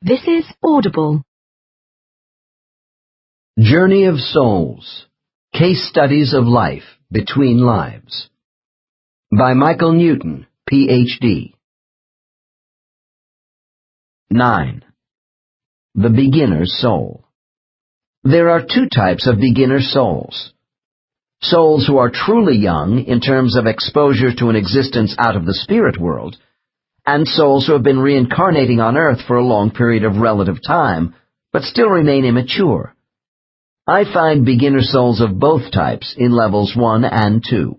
This is Audible. Journey of Souls. Case Studies of Life Between Lives. By Michael Newton, Ph.D. 9. The Beginner's Soul. There are two types of beginner souls. Souls who are truly young in terms of exposure to an existence out of the spirit world, and souls who have been reincarnating on earth for a long period of relative time, but still remain immature. I find beginner souls of both types in levels 1 and 2.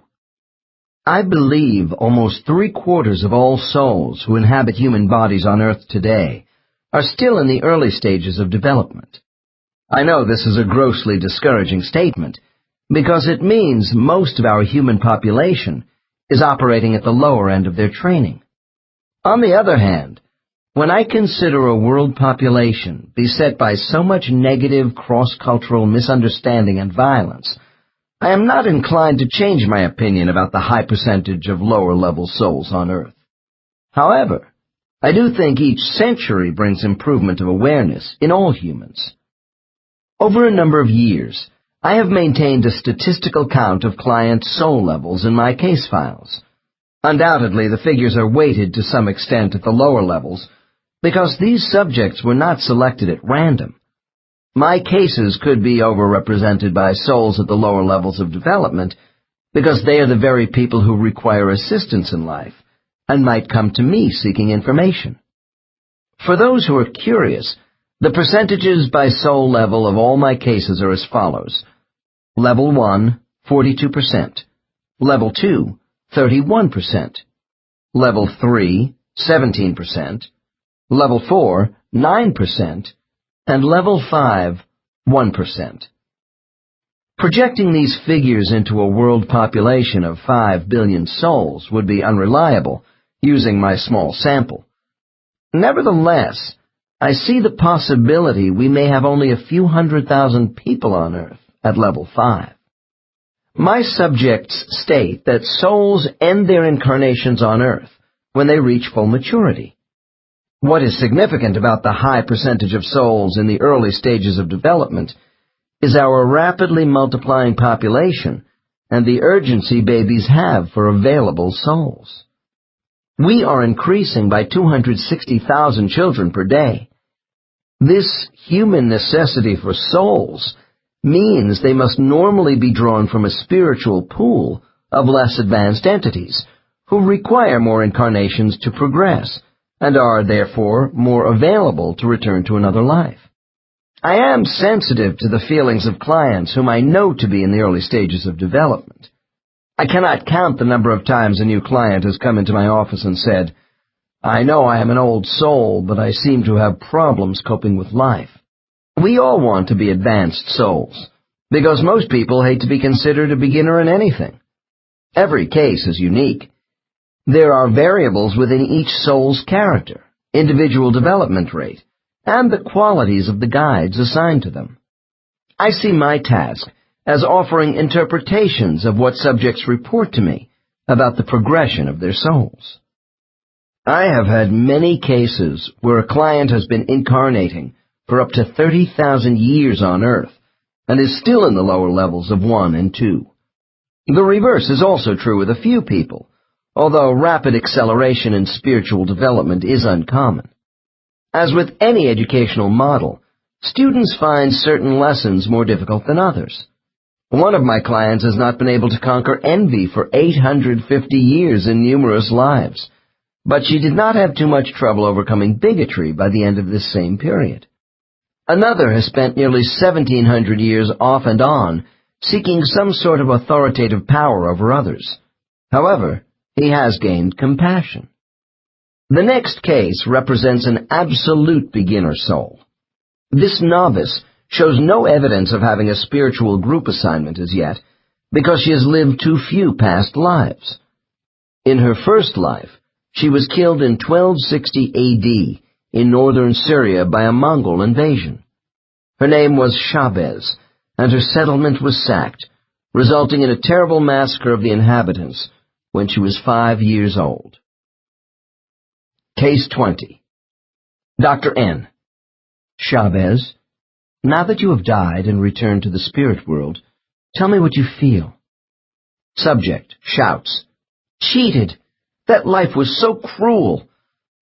I believe almost 3/4 of all souls who inhabit human bodies on earth today are still in the early stages of development. I know this is a grossly discouraging statement, because it means most of our human population is operating at the lower end of their training. On the other hand, when I consider a world population beset by so much negative cross-cultural misunderstanding and violence, I am not inclined to change my opinion about the high percentage of lower-level souls on earth. However, I do think each century brings improvement of awareness in all humans. Over a number of years, I have maintained a statistical count of clients' soul levels in my case files. Undoubtedly, the figures are weighted to some extent at the lower levels, because these subjects were not selected at random. My cases could be overrepresented by souls at the lower levels of development, because they are the very people who require assistance in life, and might come to me seeking information. For those who are curious, the percentages by soul level of all my cases are as follows. Level 1, 42%. Level 2, 31%. Level 3, 17%. Level 4, 9%. And Level 5, 1%. Projecting these figures into a world population of 5 billion souls would be unreliable, using my small sample. Nevertheless, I see the possibility we may have only a few 100,000 people on Earth at Level 5. My subjects state that souls end their incarnations on Earth when they reach full maturity. What is significant about the high percentage of souls in the early stages of development is our rapidly multiplying population and the urgency babies have for available souls. We are increasing by 260,000 children per day. This human necessity for souls means they must normally be drawn from a spiritual pool of less advanced entities who require more incarnations to progress and are, therefore, more available to return to another life. I am sensitive to the feelings of clients whom I know to be in the early stages of development. I cannot count the number of times a new client has come into my office and said, "I know I am an old soul, but I seem to have problems coping with life." We all want to be advanced souls, because most people hate to be considered a beginner in anything. Every case is unique. There are variables within each soul's character, individual development rate, and the qualities of the guides assigned to them. I see my task as offering interpretations of what subjects report to me about the progression of their souls. I have had many cases where a client has been incarnating for up to 30,000 years on Earth, and is still in the lower levels of 1 and 2. The reverse is also true with a few people, although rapid acceleration in spiritual development is uncommon. As with any educational model, students find certain lessons more difficult than others. One of my clients has not been able to conquer envy for 850 years in numerous lives, but she did not have too much trouble overcoming bigotry by the end of this same period. Another has spent nearly 1,700 years off and on, seeking some sort of authoritative power over others. However, he has gained compassion. The next case represents an absolute beginner soul. This novice shows no evidence of having a spiritual group assignment as yet, because she has lived too few past lives. In her first life, she was killed in 1260 AD, in northern Syria by a Mongol invasion. Her name was Shabez, and her settlement was sacked, resulting in a terrible massacre of the inhabitants when she was 5 years old. Case 20. Dr. N. Chavez, now that you have died and returned to the spirit world, tell me what you feel. Subject shouts, cheated! That life was so cruel!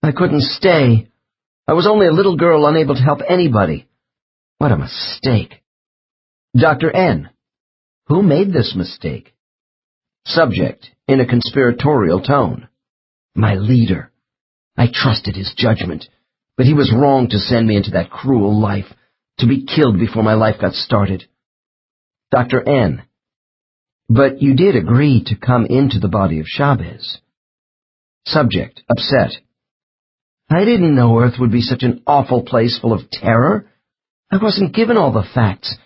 I couldn't stay. I was only a little girl unable to help anybody. What a mistake. Dr. N. Who made this mistake? Subject, in a conspiratorial tone. My leader. I trusted his judgment, but he was wrong to send me into that cruel life, to be killed before my life got started. Dr. N. But you did agree to come into the body of Chavez. Subject, upset. I didn't know Earth would be such an awful place full of terror. I wasn't given all the facts.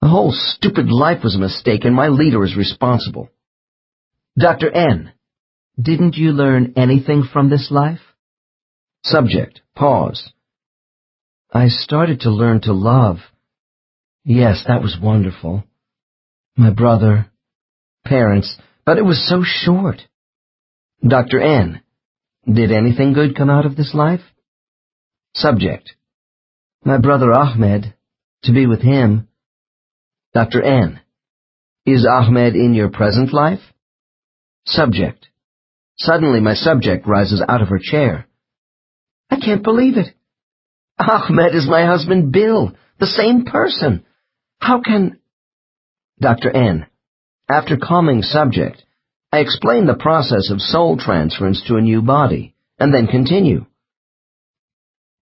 The whole stupid life was a mistake, and my leader is responsible. Dr. N. Didn't you learn anything from this life? Subject, pause. I started to learn to love. Yes, that was wonderful. My brother, parents, but it was so short. Dr. N. Did anything good come out of this life? Subject. My brother Ahmed, to be with him. Dr. N. Is Ahmed in your present life? Subject. Suddenly my subject rises out of her chair. I can't believe it. Ahmed is my husband Bill, the same person. How can... Dr. N. After calming subject, I explain the process of soul transference to a new body, and then continue.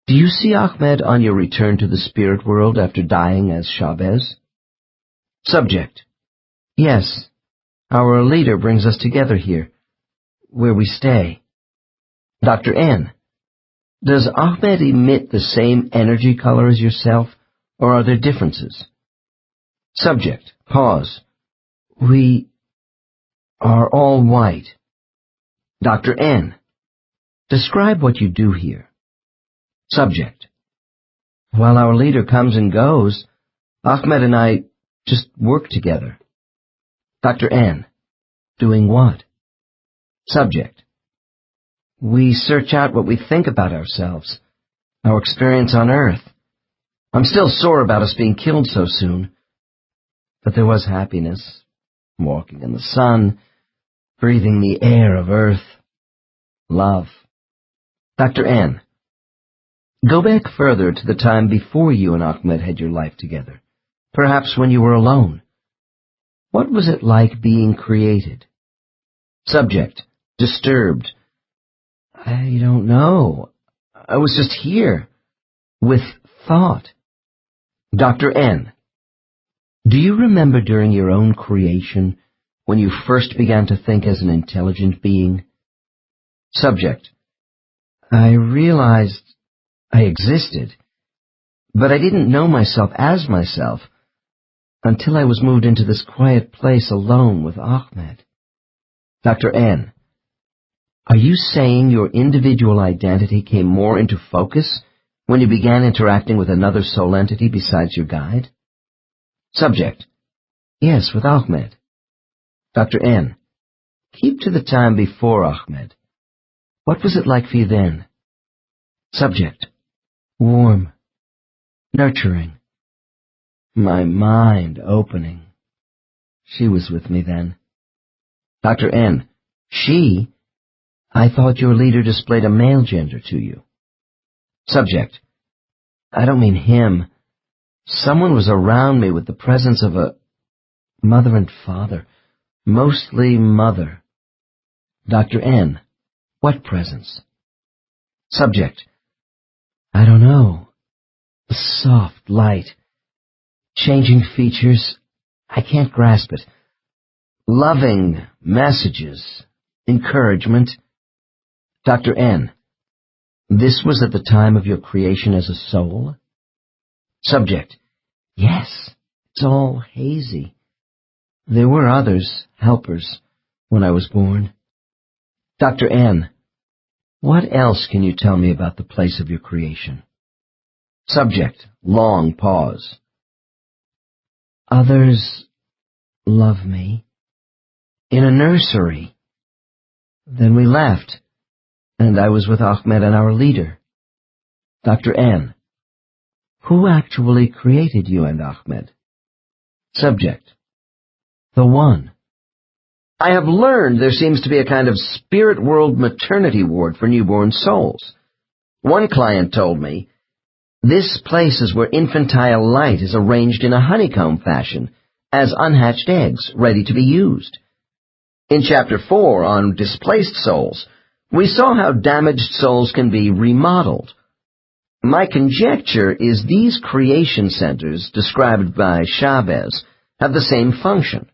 Do you see Ahmed on your return to the spirit world after dying as Chavez? Subject. Yes. Our leader brings us together here, where we stay. Dr. N. Does Ahmed emit the same energy color as yourself, or are there differences? Subject. Pause. We are all white. Dr. N. Describe what you do here. Subject. While our leader comes and goes, Ahmed and I just work together. Dr. N. Doing what? Subject. We search out what we think about ourselves, our experience on Earth. I'm still sore about us being killed so soon. But there was happiness, walking in the sun, breathing the air of Earth, love. Dr. N. Go back further to the time before you and Ahmed had your life together, perhaps when you were alone. What was it like being created? Subject. Disturbed. I don't know. I was just here, with thought. Dr. N. Do you remember during your own creation, when you first began to think as an intelligent being? Subject. I realized I existed, but I didn't know myself as myself until I was moved into this quiet place alone with Ahmed. Dr. N. Are you saying your individual identity came more into focus when you began interacting with another soul entity besides your guide? Subject. Yes, with Ahmed. Dr. N. Keep to the time before Ahmed. What was it like for you then? Subject. Warm. Nurturing. My mind opening. She was with me then. Dr. N. She? I thought your leader displayed a male gender to you. Subject. I don't mean him. Someone was around me with the presence of a mother and father. Mostly mother. Dr. N. What presence? Subject. I don't know. A soft light. Changing features. I can't grasp it. Loving messages. Encouragement. Dr. N. This was at the time of your creation as a soul? Subject. Yes. It's all hazy. There were others, helpers, when I was born. Dr. N. What else can you tell me about the place of your creation? Subject. Long pause. Others love me. In a nursery. Then we left, and I was with Ahmed and our leader. Dr. N. Who actually created you and Ahmed? Subject: The One. I have learned there seems to be a kind of spirit world maternity ward for newborn souls. One client told me, "This place is where infantile light is arranged in a honeycomb fashion, as unhatched eggs ready to be used." In Chapter 4 on displaced souls, we saw how damaged souls can be remodeled. My conjecture is these creation centers, described by Chavez, have the same function.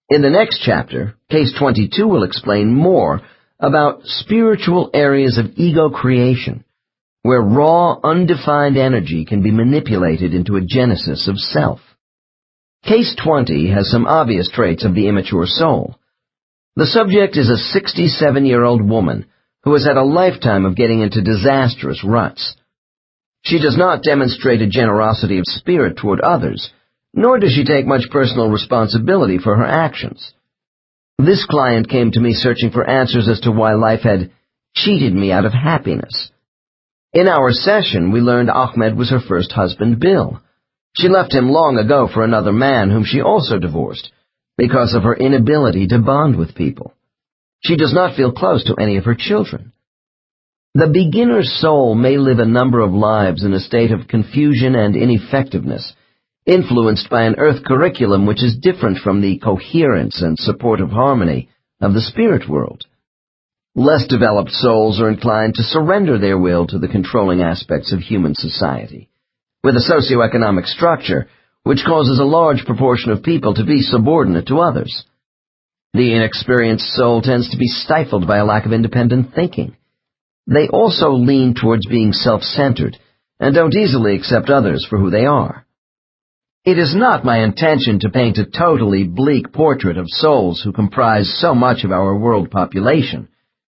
In the next chapter, Case 22 will explain more about spiritual areas of ego creation, where raw, undefined energy can be manipulated into a genesis of self. Case 20 has some obvious traits of the immature soul. The subject is a 67-year-old woman who has had a lifetime of getting into disastrous ruts. She does not demonstrate a generosity of spirit toward others, nor does she take much personal responsibility for her actions. This client came to me searching for answers as to why life had cheated me out of happiness. In our session, we learned Ahmed was her first husband, Bill. She left him long ago for another man whom she also divorced, because of her inability to bond with people. She does not feel close to any of her children. The beginner's soul may live a number of lives in a state of confusion and ineffectiveness, influenced by an earth curriculum which is different from the coherence and supportive harmony of the spirit world. Less developed souls are inclined to surrender their will to the controlling aspects of human society, with a socioeconomic structure which causes a large proportion of people to be subordinate to others. The inexperienced soul tends to be stifled by a lack of independent thinking. They also lean towards being self-centered and don't easily accept others for who they are. It is not my intention to paint a totally bleak portrait of souls who comprise so much of our world population,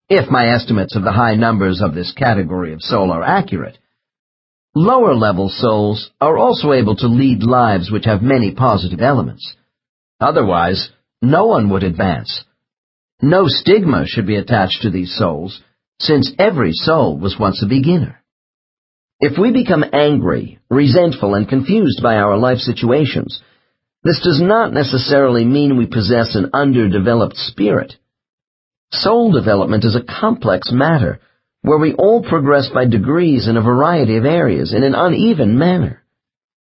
if my estimates of the high numbers of this category of soul are accurate. Lower-level souls are also able to lead lives which have many positive elements. Otherwise, no one would advance. No stigma should be attached to these souls, since every soul was once a beginner. If we become angry, resentful, and confused by our life situations, this does not necessarily mean we possess an underdeveloped spirit. Soul development is a complex matter, where we all progress by degrees in a variety of areas in an uneven manner.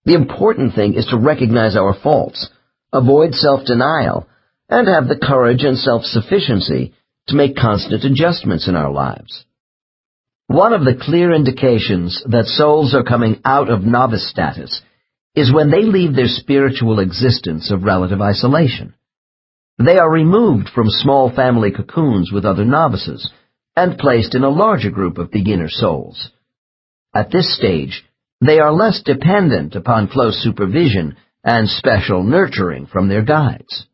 The important thing is to recognize our faults, avoid self-denial, and have the courage and self-sufficiency to make constant adjustments in our lives. One of the clear indications that souls are coming out of novice status is when they leave their spiritual existence of relative isolation. They are removed from small family cocoons with other novices and placed in a larger group of beginner souls. At this stage, they are less dependent upon close supervision and special nurturing from their guides.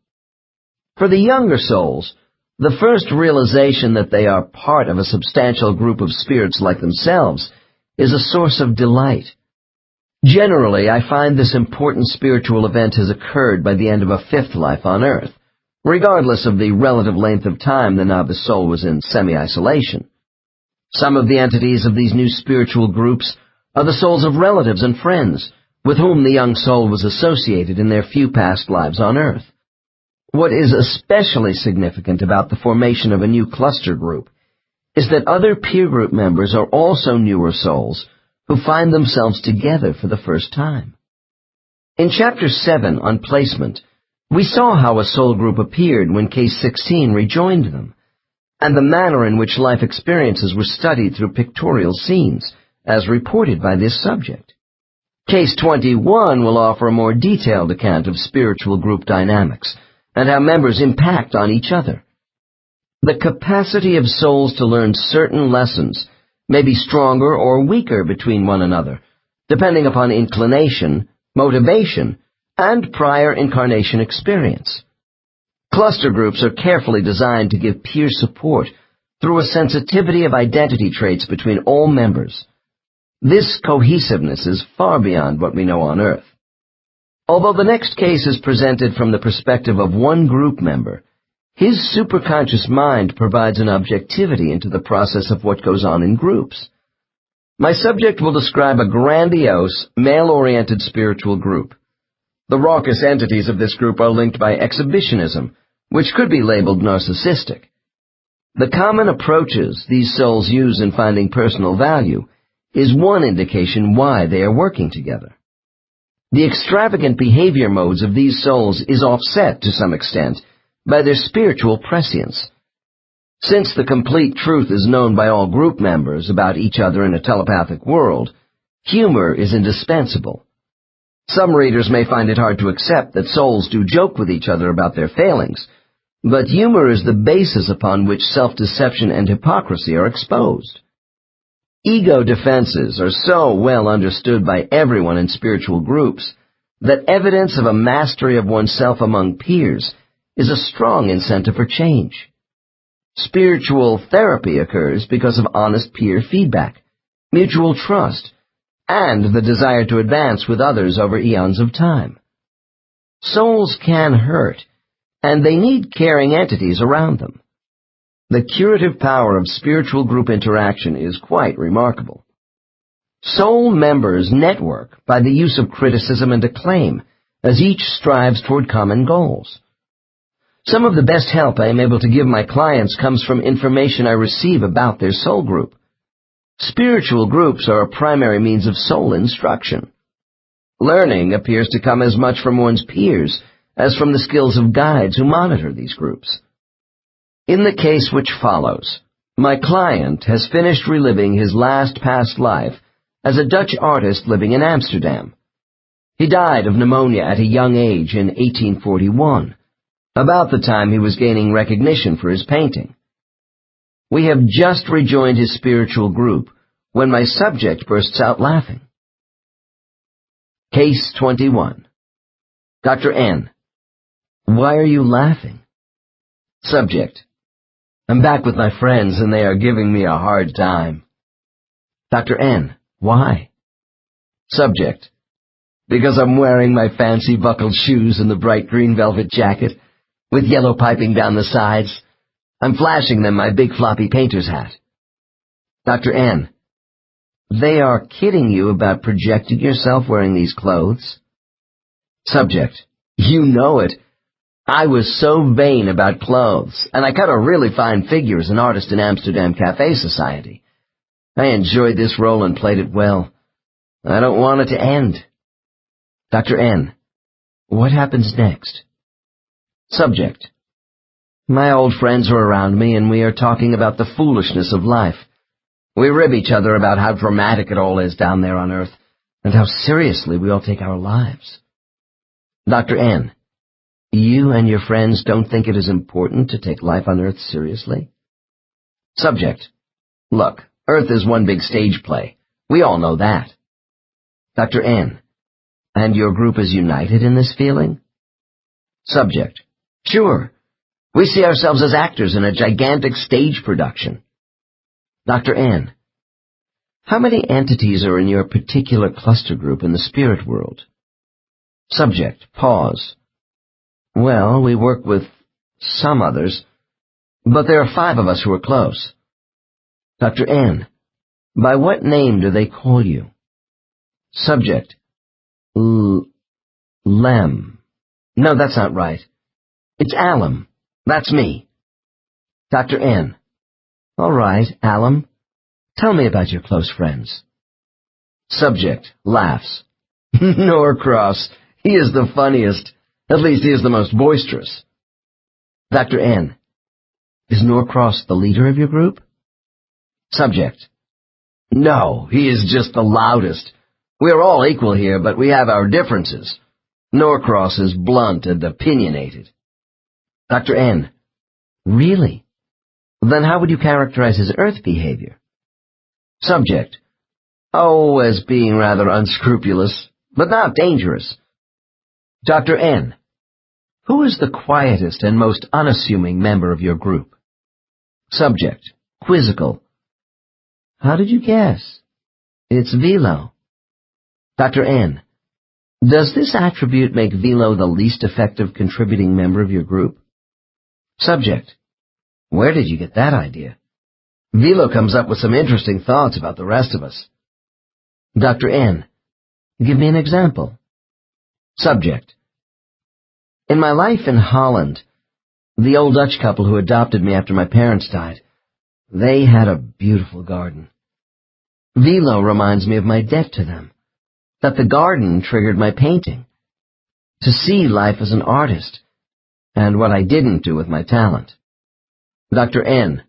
For the younger souls, the first realization that they are part of a substantial group of spirits like themselves is a source of delight. Generally, I find this important spiritual event has occurred by the end of a fifth life on Earth, regardless of the relative length of time the novice soul was in semi-isolation. Some of the entities of these new spiritual groups are the souls of relatives and friends with whom the young soul was associated in their few past lives on Earth. What is especially significant about the formation of a new cluster group is that other peer group members are also newer souls who find themselves together for the first time. In Chapter 7 on placement, we saw how a soul group appeared when Case 16 rejoined them, and the manner in which life experiences were studied through pictorial scenes, as reported by this subject. Case 21 will offer a more detailed account of spiritual group dynamics, and how members impact on each other. The capacity of souls to learn certain lessons may be stronger or weaker between one another, depending upon inclination, motivation, and prior incarnation experience. Cluster groups are carefully designed to give peer support through a sensitivity of identity traits between all members. This cohesiveness is far beyond what we know on Earth. Although the next case is presented from the perspective of one group member, his superconscious mind provides an objectivity into the process of what goes on in groups. My subject will describe a grandiose, male-oriented spiritual group. The raucous entities of this group are linked by exhibitionism, which could be labeled narcissistic. The common approaches these souls use in finding personal value is one indication why they are working together. The extravagant behavior modes of these souls is offset, to some extent, by their spiritual prescience. Since the complete truth is known by all group members about each other in a telepathic world, humor is indispensable. Some readers may find it hard to accept that souls do joke with each other about their failings, but humor is the basis upon which self-deception and hypocrisy are exposed. Ego defenses are so well understood by everyone in spiritual groups that evidence of a mastery of oneself among peers is a strong incentive for change. Spiritual therapy occurs because of honest peer feedback, mutual trust, and the desire to advance with others over eons of time. Souls can hurt, and they need caring entities around them. The curative power of spiritual group interaction is quite remarkable. Soul members network by the use of criticism and acclaim, as each strives toward common goals. Some of the best help I am able to give my clients comes from information I receive about their soul group. Spiritual groups are a primary means of soul instruction. Learning appears to come as much from one's peers as from the skills of guides who monitor these groups. In the case which follows, my client has finished reliving his last past life as a Dutch artist living in Amsterdam. He died of pneumonia at a young age in 1841, about the time he was gaining recognition for his painting. We have just rejoined his spiritual group when my subject bursts out laughing. Case 21. Dr. N. Why are you laughing? Subject. I'm back with my friends and they are giving me a hard time. Dr. N. Why? Subject. Because I'm wearing my fancy buckled shoes and the bright green velvet jacket, with yellow piping down the sides. I'm flashing them my big floppy painter's hat. Dr. N. They are kidding you about projecting yourself wearing these clothes? Subject. You know it. I was so vain about clothes, and I cut a really fine figure as an artist in Amsterdam Cafe Society. I enjoyed this role and played it well. I don't want it to end. Dr. N. What happens next? Subject. My old friends are around me, and we are talking about the foolishness of life. We rib each other about how dramatic it all is down there on Earth, and how seriously we all take our lives. Dr. N. You and your friends don't think it is important to take life on Earth seriously? Subject. Look, Earth is one big stage play. We all know that. Dr. N. And your group is united in this feeling? Subject. Sure. We see ourselves as actors in a gigantic stage production. Dr. N. How many entities are in your particular cluster group in the spirit world? Subject. Pause. Well, we work with some others, but there are 5 of us who are close. Dr. N. By what name do they call you? Subject. Lem. No, that's not right. It's Alum. That's me. Dr. N. All right, Alum. Tell me about your close friends. Subject. Laughs. Norcross. He is the funniest. At least he is the most boisterous. Dr. N. Is Norcross the leader of your group? Subject. No, he is just the loudest. We are all equal here, but we have our differences. Norcross is blunt and opinionated. Dr. N. Really? Then how would you characterize his Earth behavior? Subject. Oh, as being rather unscrupulous, but not dangerous. Dr. N. Who is the quietest and most unassuming member of your group? Subject. Quizzical. How did you guess? It's Velo. Dr. N. Does this attribute make Velo the least effective contributing member of your group? Subject. Where did you get that idea? Velo comes up with some interesting thoughts about the rest of us. Dr. N. Give me an example. Subject. In my life in Holland, the old Dutch couple who adopted me after my parents died, they had a beautiful garden. Velo reminds me of my debt to them, that the garden triggered my painting, to see life as an artist, and what I didn't do with my talent. Dr. N.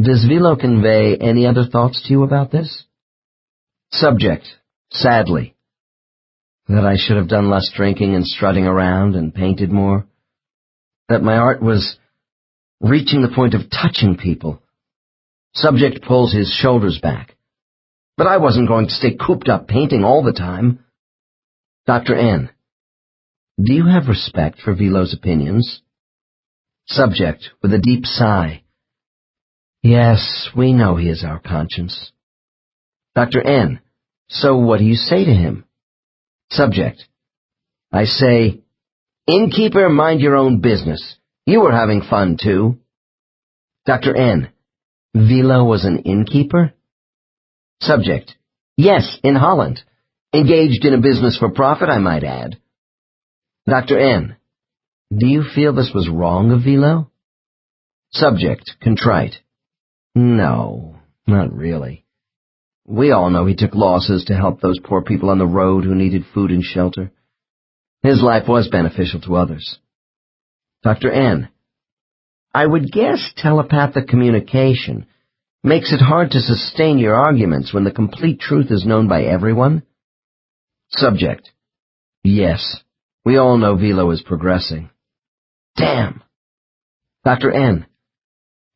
Does Velo convey any other thoughts to you about this? Subject. Sadly. That I should have done less drinking and strutting around and painted more. That my art was reaching the point of touching people. Subject pulls his shoulders back. But I wasn't going to stay cooped up painting all the time. Dr. N. Do you have respect for Velo's opinions? Subject, with a deep sigh. Yes, we know he is our conscience. Dr. N. So what do you say to him? Subject. I say, Innkeeper, mind your own business. You were having fun, too. Dr. N. Velo was an innkeeper? Subject. Yes, in Holland. Engaged in a business for profit, I might add. Dr. N. Do you feel this was wrong of Velo? Subject, contrite. No, not really. We all know he took losses to help those poor people on the road who needed food and shelter. His life was beneficial to others. Dr. N. I would guess telepathic communication makes it hard to sustain your arguments when the complete truth is known by everyone? Subject. Yes, we all know Velo is progressing. Damn. Dr. N.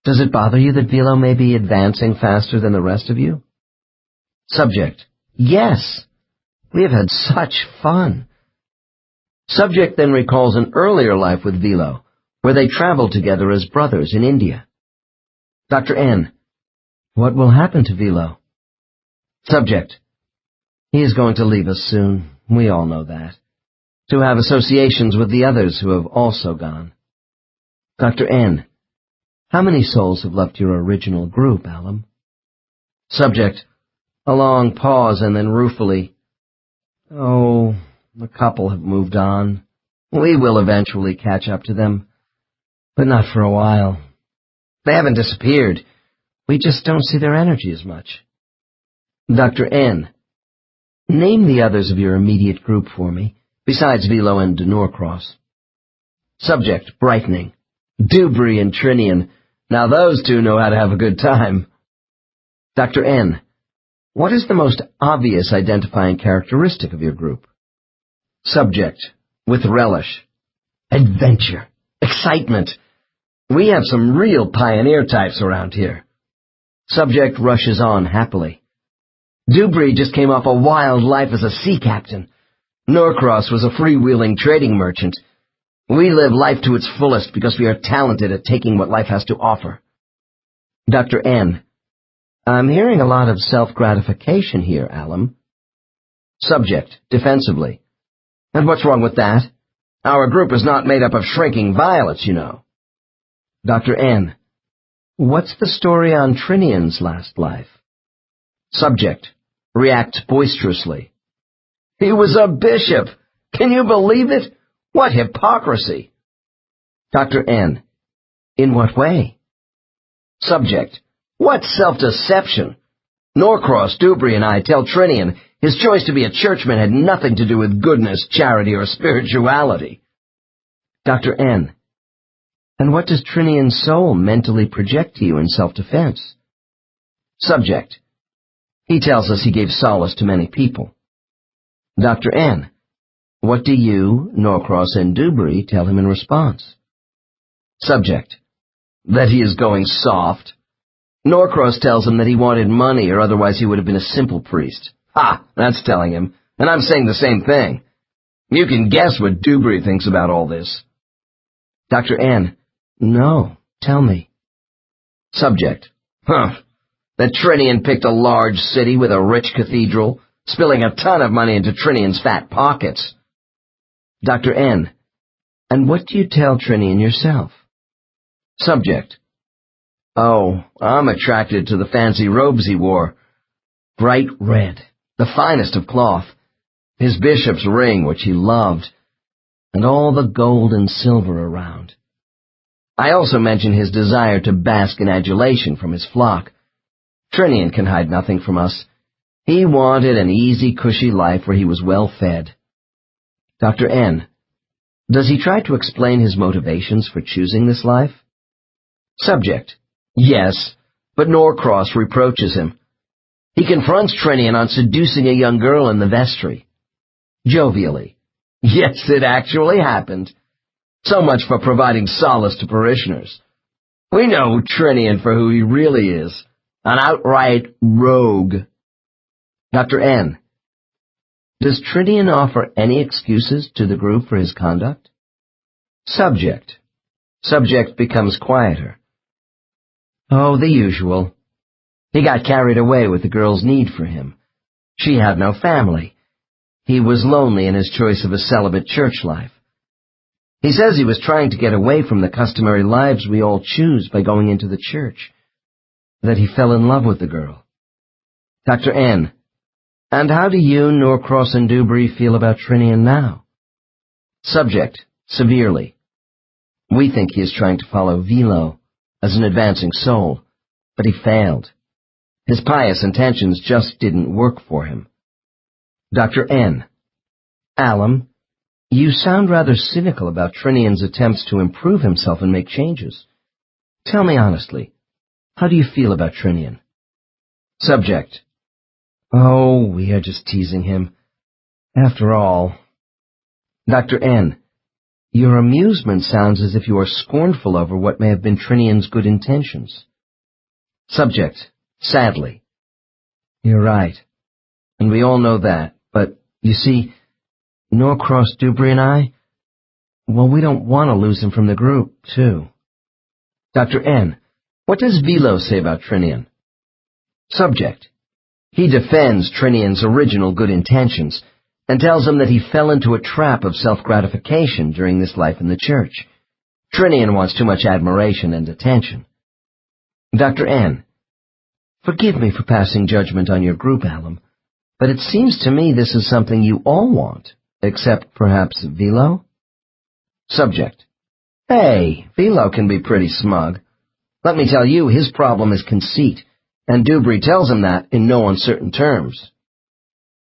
Does it bother you that Velo may be advancing faster than the rest of you? Subject. Yes. We have had such fun. Subject then recalls an earlier life with Velo, where they traveled together as brothers in India. Dr. N. What will happen to Velo? Subject. He is going to leave us soon. We all know that. To have associations with the others who have also gone. Dr. N. How many souls have left your original group, Alum? Subject. A long pause and then ruefully. Oh, a couple have moved on. We will eventually catch up to them, but not for a while. They haven't disappeared. We just don't see their energy as much. Dr. N. Name the others of your immediate group for me, besides Velo and de Norcross. Subject, brightening. Dubry and Trinian. Now those two know how to have a good time. Dr. N. What is the most obvious identifying characteristic of your group? Subject, with relish. Adventure. Excitement. We have some real pioneer types around here. Subject rushes on happily. Dubry just came off a wild life as a sea captain. Norcross was a freewheeling trading merchant. We live life to its fullest because we are talented at taking what life has to offer. Dr. N. I'm hearing a lot of self-gratification here, Alum. Subject, defensively. And what's wrong with that? Our group is not made up of shrinking violets, you know. Dr. N. What's the story on Trinian's last life? Subject, reacts boisterously. He was a bishop. Can you believe it? What hypocrisy! Dr. N. In what way? Subject. What self-deception! Norcross, Dubry, and I tell Trinian his choice to be a churchman had nothing to do with goodness, charity, or spirituality. Dr. N. And what does Trinian's soul mentally project to you in self-defense? Subject. He tells us he gave solace to many people. Dr. N. What do you, Norcross, and Dubry tell him in response? Subject. That he is going soft. Norcross tells him that he wanted money or otherwise he would have been a simple priest. Ha! That's telling him. And I'm saying the same thing. You can guess what Dubry thinks about all this. Dr. N. No, tell me. Subject. That Trinian picked a large city with a rich cathedral, spilling a ton of money into Trinian's fat pockets. Dr. N. And what do you tell Trinian yourself? Subject. Oh, I'm attracted to the fancy robes he wore. Bright red, the finest of cloth, his bishop's ring, which he loved, and all the gold and silver around. I also mention his desire to bask in adulation from his flock. Trinian can hide nothing from us. He wanted an easy, cushy life where he was well fed. Dr. N. Does he try to explain his motivations for choosing this life? Subject. Yes, but Norcross reproaches him. He confronts Trinian on seducing a young girl in the vestry. Jovially. Yes, it actually happened. So much for providing solace to parishioners. We know Trinian for who he really is, an outright rogue. Dr. N. Does Trinian offer any excuses to the group for his conduct? Subject. Subject becomes quieter. Oh, the usual. He got carried away with the girl's need for him. She had no family. He was lonely in his choice of a celibate church life. He says he was trying to get away from the customary lives we all choose by going into the church. That he fell in love with the girl. Dr. N. And how do you, Norcross and Dubry, feel about Trinian now? Subject. Severely. We think he is trying to follow Velo as an advancing soul, but he failed. His pious intentions just didn't work for him. Dr. N. Alum, you sound rather cynical about Trinian's attempts to improve himself and make changes. Tell me honestly, how do you feel about Trinian? Subject. Oh, we are just teasing him. After all. Dr. N. Your amusement sounds as if you are scornful over what may have been Trinian's good intentions. Subject. Sadly. You're right. And we all know that. But, you see, Norcross, Dubry, and I, well, we don't want to lose him from the group, too. Dr. N. What does Velo say about Trinian? Subject. He defends Trinian's original good intentions and tells him that he fell into a trap of self-gratification during this life in the church. Trinian wants too much admiration and attention. Dr. N. Forgive me for passing judgment on your group, Alum, but it seems to me this is something you all want, except perhaps Velo? Subject. Hey, Velo can be pretty smug. Let me tell you, his problem is conceit, and Dubry tells him that in no uncertain terms.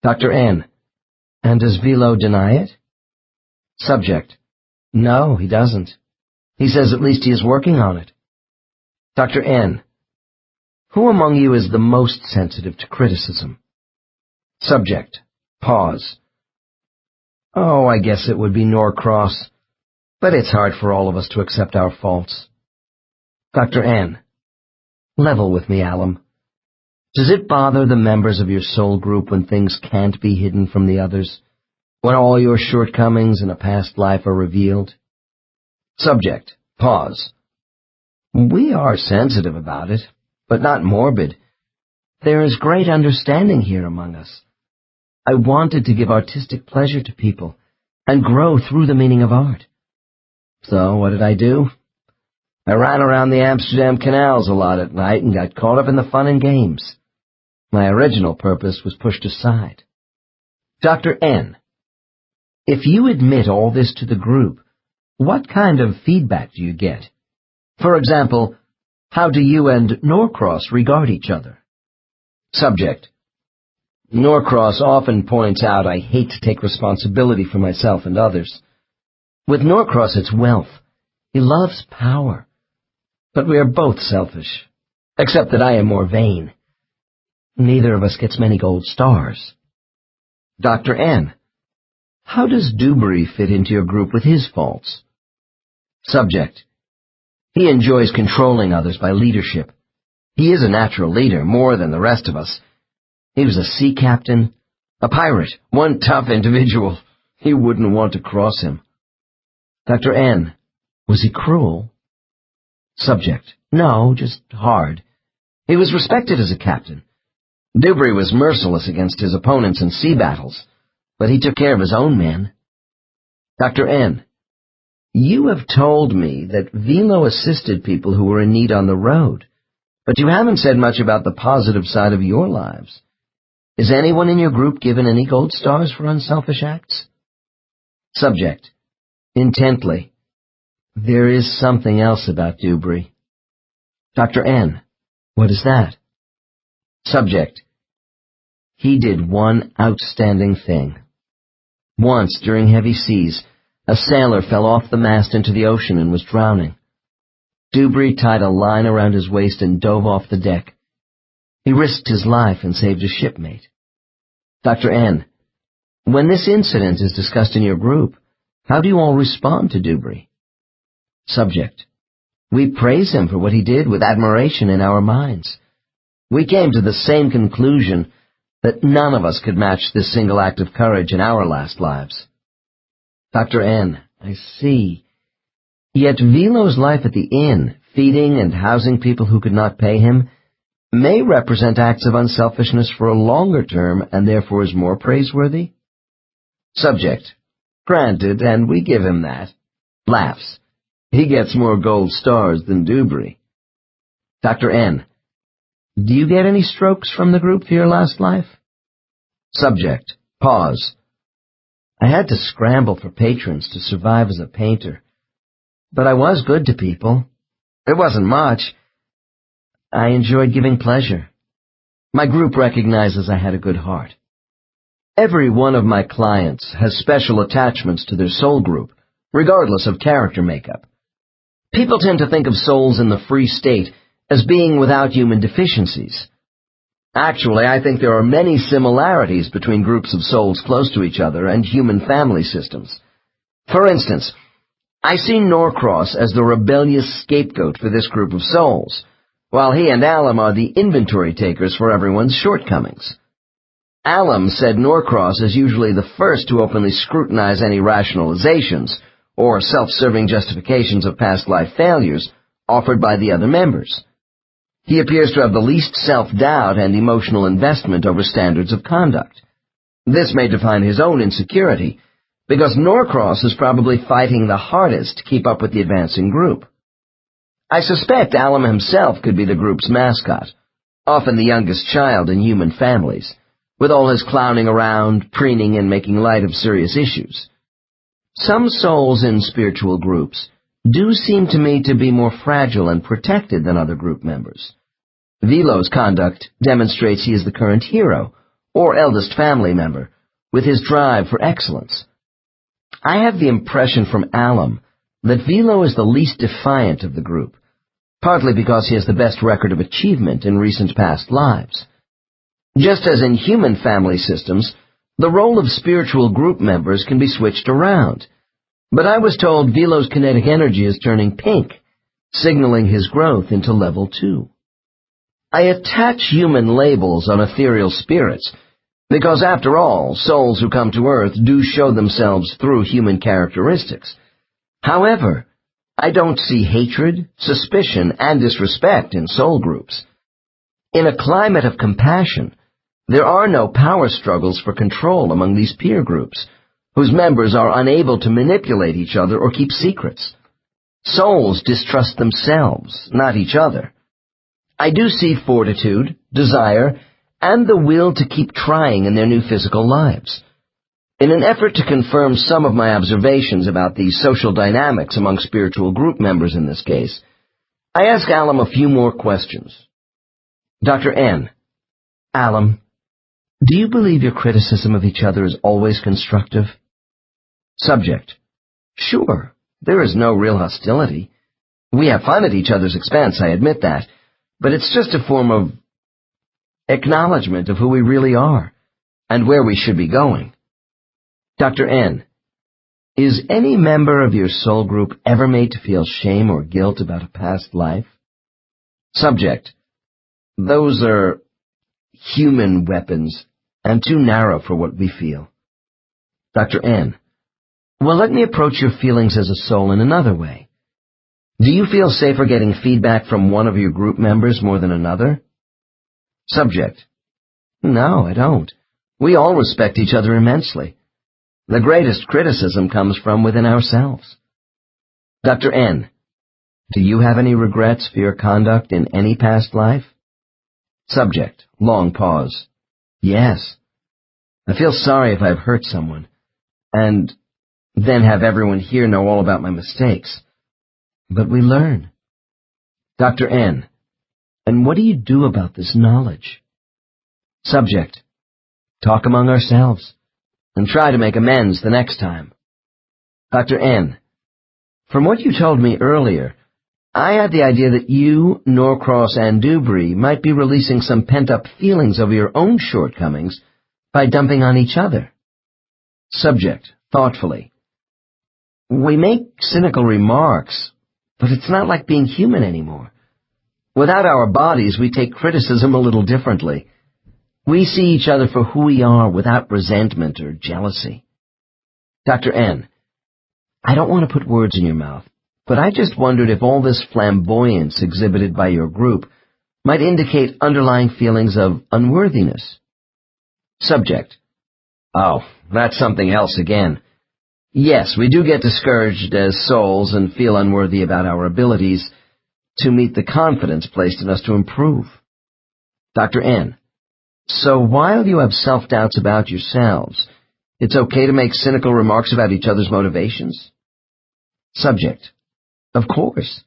Dr. N. And does Velo deny it? Subject. No, he doesn't. He says at least he is working on it. Dr. N. Who among you is the most sensitive to criticism? Subject. Pause. Oh, I guess it would be Norcross, but it's hard for all of us to accept our faults. Dr. N. Level with me, Alum. Does it bother the members of your soul group when things can't be hidden from the others? When all your shortcomings in a past life are revealed? Subject. Pause. We are sensitive about it, but not morbid. There is great understanding here among us. I wanted to give artistic pleasure to people and grow through the meaning of art. So what did I do? I ran around the Amsterdam canals a lot at night and got caught up in the fun and games. My original purpose was pushed aside. Dr. N. If you admit all this to the group, what kind of feedback do you get? For example, how do you and Norcross regard each other? Subject. Norcross often points out I hate to take responsibility for myself and others. With Norcross it's wealth. He loves power. But we are both selfish, except that I am more vain. Neither of us gets many gold stars. Dr. N. How does Dubry fit into your group with his faults? Subject. He enjoys controlling others by leadership. He is a natural leader, more than the rest of us. He was a sea captain, a pirate, one tough individual. You wouldn't want to cross him. Dr. N. Was he cruel? Subject. No, just hard. He was respected as a captain. Dubry was merciless against his opponents in sea battles, but he took care of his own men. Dr. N. You have told me that Velo assisted people who were in need on the road, but you haven't said much about the positive side of your lives. Is anyone in your group given any gold stars for unselfish acts? Subject. Intently. There is something else about Dewberry. Dr. N. What is that? Subject. He did one outstanding thing. Once, during heavy seas, a sailor fell off the mast into the ocean and was drowning. Dewberry tied a line around his waist and dove off the deck. He risked his life and saved a shipmate. Dr. N. When this incident is discussed in your group, how do you all respond to Dewberry? Subject. We praise him for what he did with admiration in our minds. We came to the same conclusion that none of us could match this single act of courage in our last lives. Dr. N. I see. Yet Velo's life at the inn, feeding and housing people who could not pay him, may represent acts of unselfishness for a longer term and therefore is more praiseworthy? Subject. Granted, and we give him that. Laughs. He gets more gold stars than Dewberry. Dr. N. Do you get any strokes from the group for your last life? Subject. Pause. I had to scramble for patrons to survive as a painter. But I was good to people. It wasn't much. I enjoyed giving pleasure. My group recognizes I had a good heart. Every one of my clients has special attachments to their soul group, regardless of character makeup. People tend to think of souls in the free state as being without human deficiencies. Actually, I think there are many similarities between groups of souls close to each other and human family systems. For instance, I see Norcross as the rebellious scapegoat for this group of souls, while he and Alum are the inventory takers for everyone's shortcomings. Alum said Norcross is usually the first to openly scrutinize any rationalizations or self-serving justifications of past life failures offered by the other members. He appears to have the least self-doubt and emotional investment over standards of conduct. This may define his own insecurity, because Norcross is probably fighting the hardest to keep up with the advancing group. I suspect Alum himself could be the group's mascot, often the youngest child in human families, with all his clowning around, preening, and making light of serious issues. Some souls in spiritual groups do seem to me to be more fragile and protected than other group members. Velo's conduct demonstrates he is the current hero, or eldest family member, with his drive for excellence. I have the impression from Alum that Velo is the least defiant of the group, partly because he has the best record of achievement in recent past lives. Just as in human family systems, the role of spiritual group members can be switched around, but I was told Velo's kinetic energy is turning pink, signaling his growth into level 2. I attach human labels on ethereal spirits, because after all, souls who come to Earth do show themselves through human characteristics. However, I don't see hatred, suspicion, and disrespect in soul groups. In a climate of compassion, there are no power struggles for control among these peer groups, whose members are unable to manipulate each other or keep secrets. Souls distrust themselves, not each other. I do see fortitude, desire, and the will to keep trying in their new physical lives. In an effort to confirm some of my observations about the social dynamics among spiritual group members in this case, I ask Alum a few more questions. Dr. N. Alum, do you believe your criticism of each other is always constructive? Subject. Sure, there is no real hostility. We have fun at each other's expense, I admit that, but it's just a form of acknowledgement of who we really are, and where we should be going. Dr. N. Is any member of your soul group ever made to feel shame or guilt about a past life? Subject. Those are human weapons, and too narrow for what we feel. Dr. N. Well, let me approach your feelings as a soul in another way. Do you feel safer getting feedback from one of your group members more than another? Subject. No, I don't. We all respect each other immensely. The greatest criticism comes from within ourselves. Dr. N. Do you have any regrets for your conduct in any past life? Subject. Long pause. Yes. I feel sorry if I've hurt someone, and then have everyone here know all about my mistakes. But we learn. Dr. N. And what do you do about this knowledge? Subject. Talk among ourselves, and try to make amends the next time. Dr. N. From what you told me earlier, I had the idea that you, Norcross, and Dubry might be releasing some pent-up feelings over your own shortcomings by dumping on each other. Subject, thoughtfully. We make cynical remarks, but it's not like being human anymore. Without our bodies, we take criticism a little differently. We see each other for who we are without resentment or jealousy. Dr. N. I don't want to put words in your mouth, but I just wondered if all this flamboyance exhibited by your group might indicate underlying feelings of unworthiness. Subject. Oh, that's something else again. Yes, we do get discouraged as souls and feel unworthy about our abilities to meet the confidence placed in us to improve. Dr. N. So while you have self-doubts about yourselves, it's okay to make cynical remarks about each other's motivations? Subject. Of course.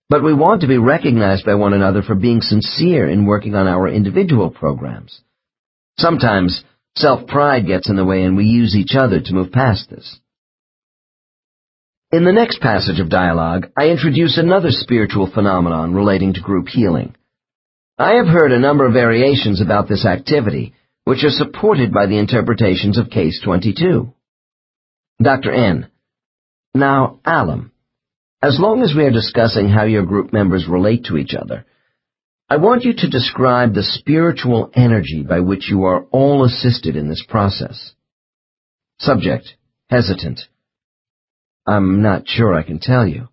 But we want to be recognized by one another for being sincere in working on our individual programs. Sometimes self-pride gets in the way and we use each other to move past this. In the next passage of dialogue, I introduce another spiritual phenomenon relating to group healing. I have heard a number of variations about this activity, which are supported by the interpretations of Case 22. Dr. N. Now, Alum, as long as we are discussing how your group members relate to each other, I want you to describe the spiritual energy by which you are all assisted in this process. Subject, hesitant. I'm not sure I can tell you.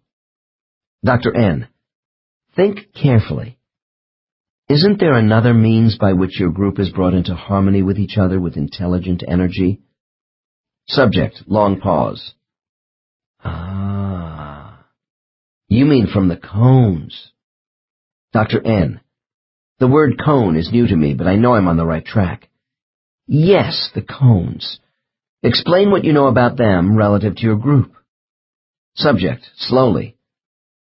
Dr. N. Think carefully. Isn't there another means by which your group is brought into harmony with each other with intelligent energy? Subject, long pause. Ah. You mean from the cones. Dr. N. The word cone is new to me, but I know I'm on the right track. Yes, the cones. Explain what you know about them relative to your group. Subject, slowly.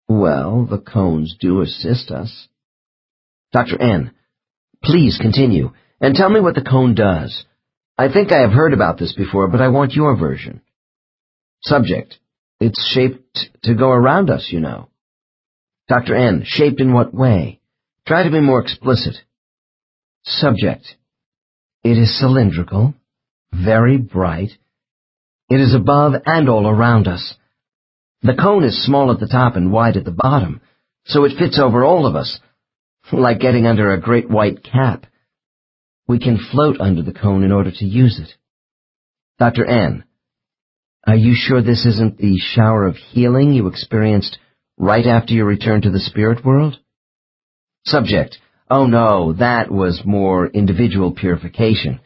Well, the cones do assist us. Dr. N. Please continue, and tell me what the cone does. I think I have heard about this before, but I want your version. Subject. It's shaped to go around us, you know. Dr. N. Shaped in what way? Try to be more explicit. Subject. It is cylindrical, very bright. It is above and all around us. The cone is small at the top and wide at the bottom, so it fits over all of us, like getting under a great white cap. We can float under the cone in order to use it. Dr. N. Are you sure this isn't the shower of healing you experienced right after your return to the spirit world? Subject. Oh no, that was more individual purification,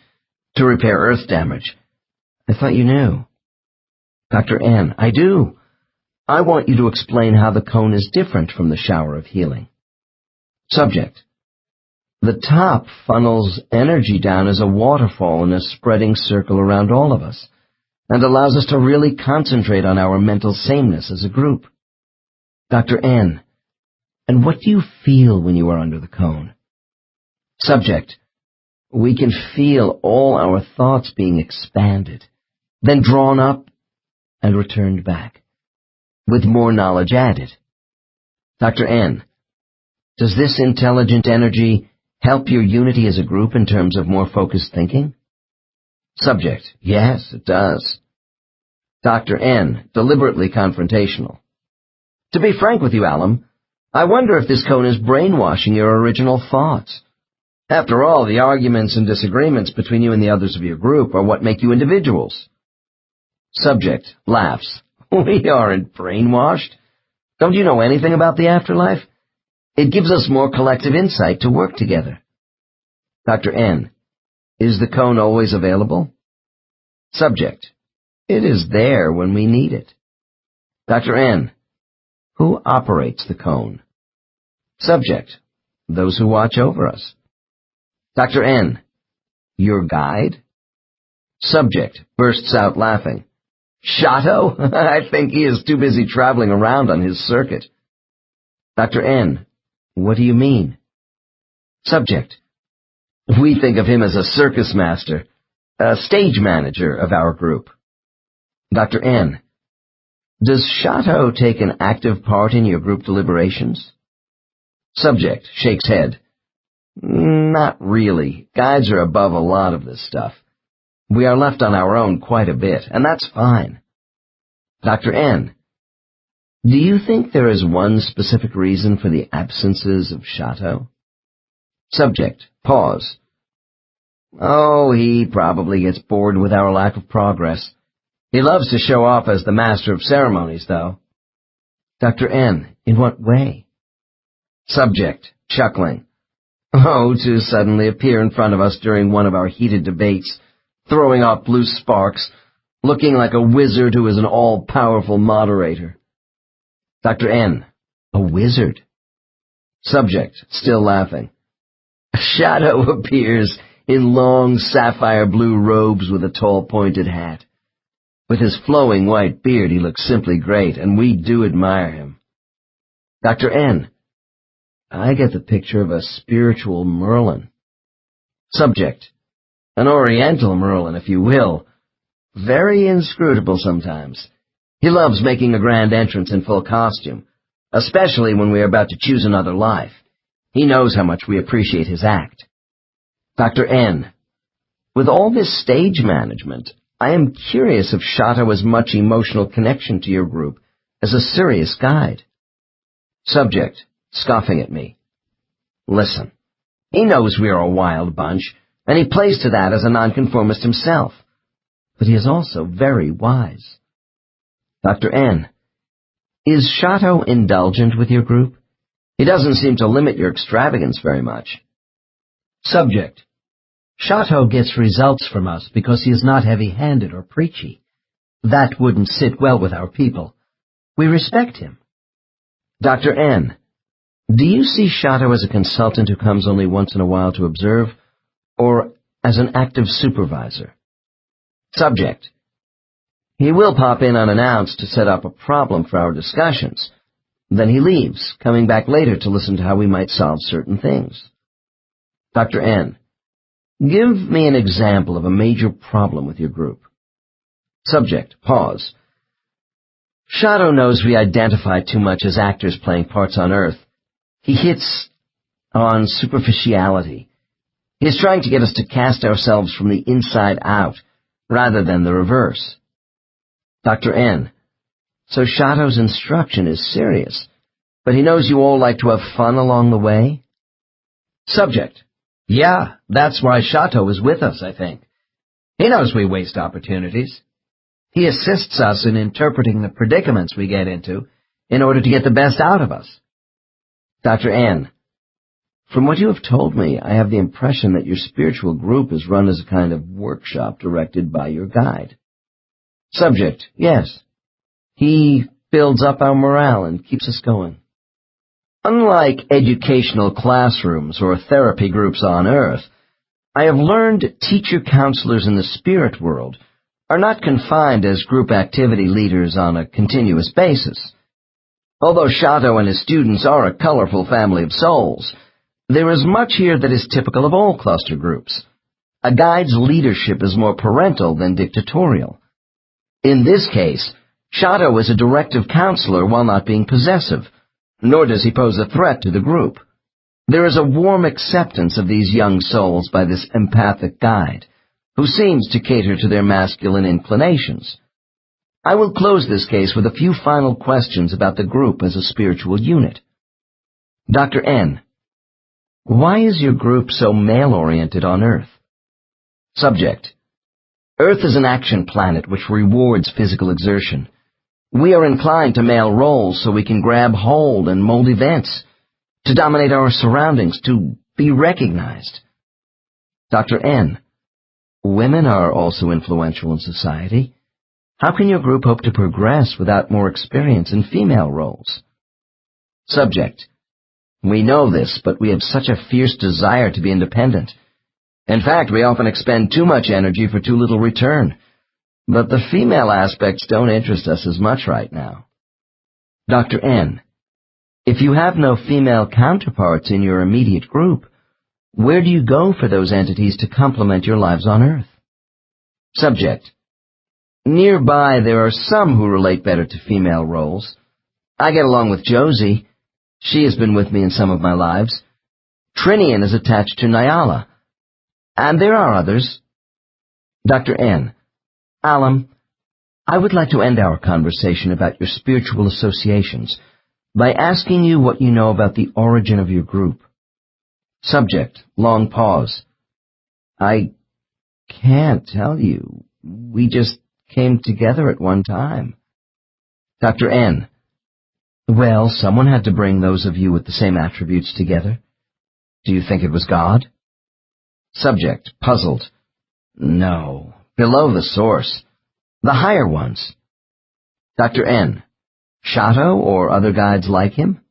to repair earth damage. I thought you knew. Dr. N. I do. I want you to explain how the cone is different from the shower of healing. Subject. The top funnels energy down as a waterfall in a spreading circle around all of us, and allows us to really concentrate on our mental sameness as a group. Dr. N. And what do you feel when you are under the cone? Subject. We can feel all our thoughts being expanded, then drawn up and returned back, with more knowledge added. Dr. N. Does this intelligent energy help your unity as a group in terms of more focused thinking? Subject. Yes, it does. Dr. N. Deliberately confrontational. To be frank with you, Alum, I wonder if this cone is brainwashing your original thoughts. After all, the arguments and disagreements between you and the others of your group are what make you individuals. Subject. Laughs. We aren't brainwashed. Don't you know anything about the afterlife? It gives us more collective insight to work together. Dr. N. Is the cone always available? Subject. It is there when we need it. Dr. N. Who operates the cone? Subject. Those who watch over us. Dr. N. Your guide? Subject bursts out laughing. Shato? I think he is too busy traveling around on his circuit. Dr. N. What do you mean? Subject. We think of him as a circus master, a stage manager of our group. Dr. N. Does Shato take an active part in your group deliberations? Subject shakes head. Not really. Guides are above a lot of this stuff. We are left on our own quite a bit, and that's fine. Dr. N. Do you think there is one specific reason for the absences of Shato? Subject. Pause. Oh, he probably gets bored with our lack of progress. He loves to show off as the master of ceremonies, though. Dr. N. In what way? Subject. Chuckling. Oh, to suddenly appear in front of us during one of our heated debates, throwing off blue sparks, looking like a wizard who is an all-powerful moderator. Dr. N. A wizard? Subject, still laughing. Shato appears in long sapphire blue robes with a tall pointed hat. With his flowing white beard he looks simply great, and we do admire him. Dr. N. I get the picture of a spiritual Merlin. Subject. An Oriental Merlin, if you will. Very inscrutable sometimes. He loves making a grand entrance in full costume, especially when we are about to choose another life. He knows how much we appreciate his act. Dr. N. With all this stage management, I am curious if Shato has much emotional connection to your group as a serious guide. Subject, scoffing at me. Listen, he knows we are a wild bunch, and he plays to that as a nonconformist himself. But he is also very wise. Dr. N. Is Shato indulgent with your group? He doesn't seem to limit your extravagance very much. Subject. Shato gets results from us because he is not heavy-handed or preachy. That wouldn't sit well with our people. We respect him. Dr. N. Do you see Shato as a consultant who comes only once in a while to observe, or as an active supervisor? Subject. He will pop in unannounced to set up a problem for our discussions. Then he leaves, coming back later to listen to how we might solve certain things. Dr. N. Give me an example of a major problem with your group. Subject. Pause. Shato knows we identify too much as actors playing parts on Earth. He hits on superficiality. He is trying to get us to cast ourselves from the inside out, rather than the reverse. Dr. N. So Shato's instruction is serious, but he knows you all like to have fun along the way? Subject. Yeah, that's why Shato is with us, I think. He knows we waste opportunities. He assists us in interpreting the predicaments we get into in order to get the best out of us. Dr. N. From what you have told me, I have the impression that your spiritual group is run as a kind of workshop directed by your guide. Subject. Yes. He builds up our morale and keeps us going. Unlike educational classrooms or therapy groups on Earth, I have learned teacher counselors in the spirit world are not confined as group activity leaders on a continuous basis. Although Shato and his students are a colorful family of souls, there is much here that is typical of all cluster groups. A guide's leadership is more parental than dictatorial. In this case, Shato is a directive counselor while not being possessive, nor does he pose a threat to the group. There is a warm acceptance of these young souls by this empathic guide, who seems to cater to their masculine inclinations. I will close this case with a few final questions about the group as a spiritual unit. Dr. N. Why is your group so male-oriented on Earth? Subject. Earth is an action planet which rewards physical exertion. We are inclined to male roles so we can grab hold and mold events, to dominate our surroundings, to be recognized. Dr. N. Women are also influential in society. How can your group hope to progress without more experience in female roles? Subject. We know this, but we have such a fierce desire to be independent. In fact, we often expend too much energy for too little return. But the female aspects don't interest us as much right now. Dr. N. If you have no female counterparts in your immediate group, where do you go for those entities to complement your lives on Earth? Subject. Nearby, there are some who relate better to female roles. I get along with Josie. She has been with me in some of my lives. Trinian is attached to Nyala. And there are others. Dr. N. Alam, I would like to end our conversation about your spiritual associations by asking you what you know about the origin of your group. Subject. Long pause. I can't tell you. We just came together at one time. Dr. N. Well, someone had to bring those of you with the same attributes together. Do you think it was God? Subject. Puzzled. No. Below the source. The higher ones. Dr. N. Shato or other guides like him?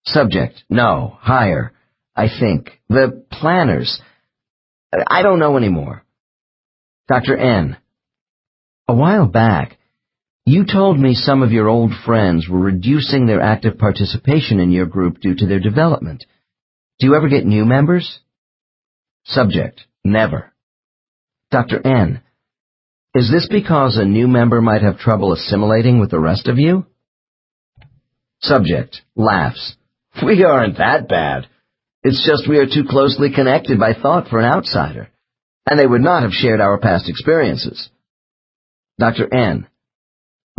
Subject. No. Higher. I think. The planners. I don't know anymore. Dr. N. A while back, you told me some of your old friends were reducing their active participation in your group due to their development. Do you ever get new members? Subject. Never. Dr. N. Is this because a new member might have trouble assimilating with the rest of you? Subject. Laughs. We aren't that bad. It's just we are too closely connected by thought for an outsider, and they would not have shared our past experiences. Dr. N.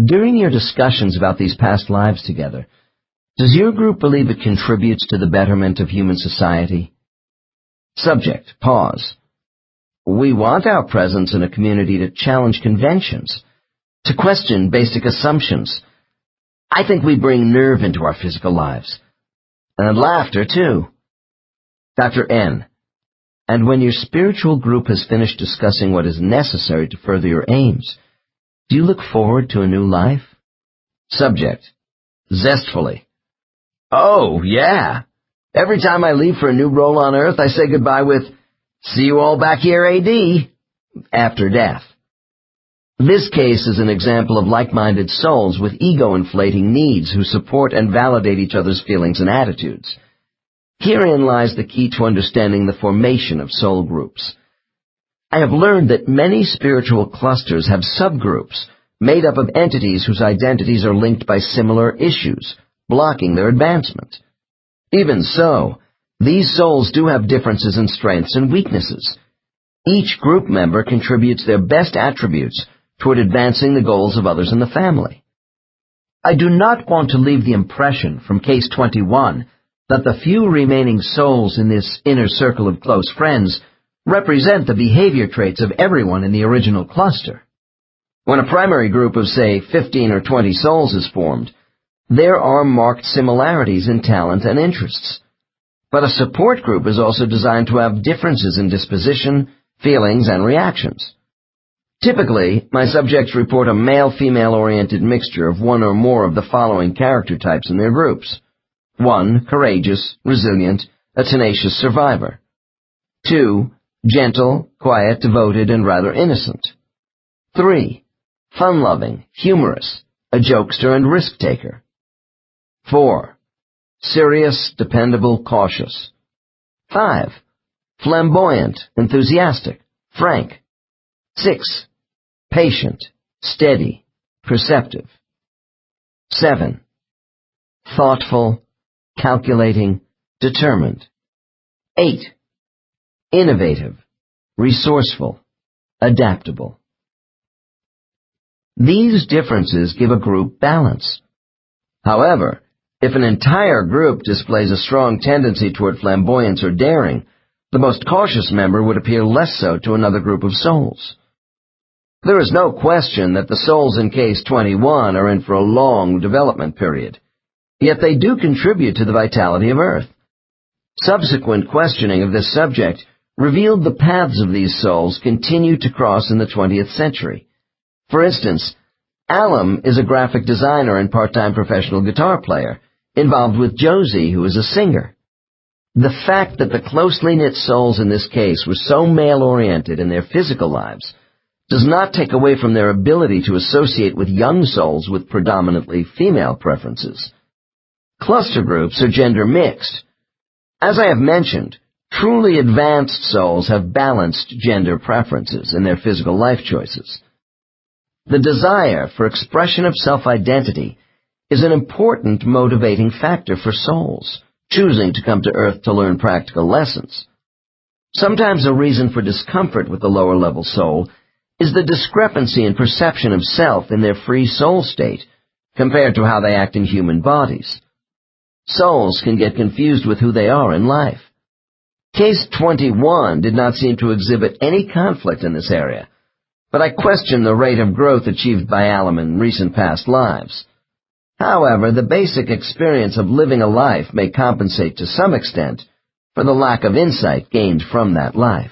During your discussions about these past lives together, does your group believe it contributes to the betterment of human society? Subject. Pause. We want our presence in a community to challenge conventions, to question basic assumptions. I think we bring nerve into our physical lives. And laughter, too. Dr. N. And when your spiritual group has finished discussing what is necessary to further your aims, do you look forward to a new life? Subject. Zestfully. Oh, yeah. Every time I leave for a new role on Earth, I say goodbye with, "See you all back here, AD," after death. This case is an example of like-minded souls with ego-inflating needs who support and validate each other's feelings and attitudes. Herein lies the key to understanding the formation of soul groups. I have learned that many spiritual clusters have subgroups made up of entities whose identities are linked by similar issues, blocking their advancement. Even so, these souls do have differences in strengths and weaknesses. Each group member contributes their best attributes toward advancing the goals of others in the family. I do not want to leave the impression from Case 21 that the few remaining souls in this inner circle of close friends represent the behavior traits of everyone in the original cluster. When a primary group of, say, 15 or 20 souls is formed, there are marked similarities in talent and interests. But a support group is also designed to have differences in disposition, feelings, and reactions. Typically, my subjects report a male-female-oriented mixture of one or more of the following character types in their groups. 1. Courageous, resilient, a tenacious survivor. 2. Gentle, quiet, devoted, and rather innocent. 3. Fun-loving, humorous, a jokester and risk-taker. 4. Serious, dependable, cautious. 5. Flamboyant, enthusiastic, frank. 6. Patient, steady, perceptive. 7. Thoughtful, calculating, determined. 8. Innovative, resourceful, adaptable. These differences give a group balance. However, if an entire group displays a strong tendency toward flamboyance or daring, the most cautious member would appear less so to another group of souls. There is no question that the souls in Case 21 are in for a long development period, yet they do contribute to the vitality of Earth. Subsequent questioning of this subject revealed the paths of these souls continue to cross in the 20th century. For instance, Alum is a graphic designer and part-time professional guitar player, involved with Josie, who is a singer. The fact that the closely knit souls in this case were so male-oriented in their physical lives does not take away from their ability to associate with young souls with predominantly female preferences. Cluster groups are gender mixed. As I have mentioned, truly advanced souls have balanced gender preferences in their physical life choices. The desire for expression of self-identity is an important motivating factor for souls choosing to come to Earth to learn practical lessons. Sometimes a reason for discomfort with the lower-level soul is the discrepancy in perception of self in their free soul state compared to how they act in human bodies. Souls can get confused with who they are in life. Case 21 did not seem to exhibit any conflict in this area, but I question the rate of growth achieved by Alum in recent past lives. However, the basic experience of living a life may compensate to some extent for the lack of insight gained from that life.